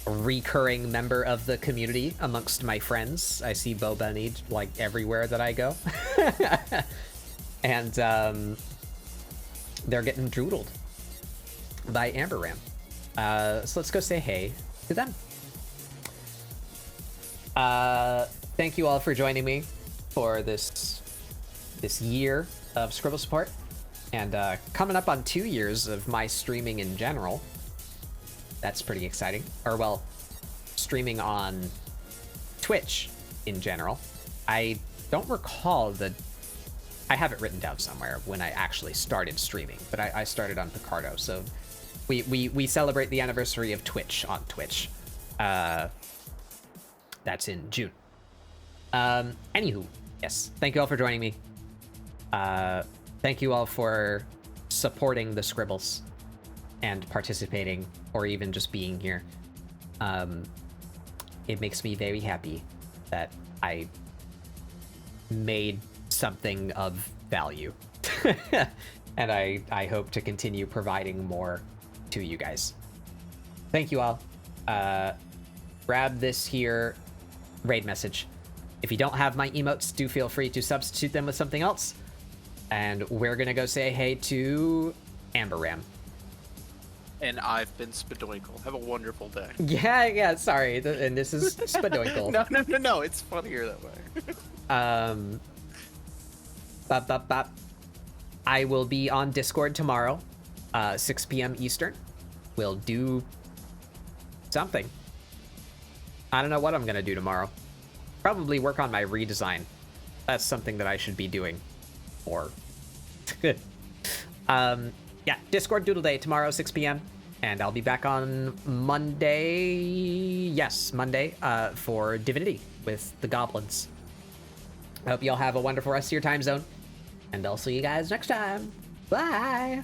recurring member of the community amongst my friends. I see Bo Bunny like everywhere that I go. And they're getting droodled by Amberam. So let's go say hey to them. Thank you all for joining me for this year of ScribbleSupport, and coming up on 2 years of my streaming in general. That's pretty exciting. Or, well, streaming on Twitch in general. I don't recall I have it written down somewhere when I actually started streaming, but I started on Picardo, so we celebrate the anniversary of Twitch on Twitch. That's in June. Anywho, yes, thank you all for joining me. Thank you all for supporting the Scribbles and participating, or even just being here. It makes me very happy that I made something of value. And I hope to continue providing more to you guys. Thank you all. Grab this here raid message. If you don't have my emotes, do feel free to substitute them with something else. And we're gonna go say hey to Amberam. And I've been Spadoinkle. Have a wonderful day. Yeah, sorry. And this is Spadoinkle. No, it's funnier that way. I will be on Discord tomorrow, 6 p.m. Eastern. We'll do something. I don't know what I'm gonna do tomorrow. Probably work on my redesign. That's something that I should be doing more. Yeah, Discord Doodle Day tomorrow, 6 p.m. And I'll be back on Monday. Yes, Monday, for Divinity with the Goblins. I hope you all have a wonderful rest of your time zone. And I'll see you guys next time. Bye!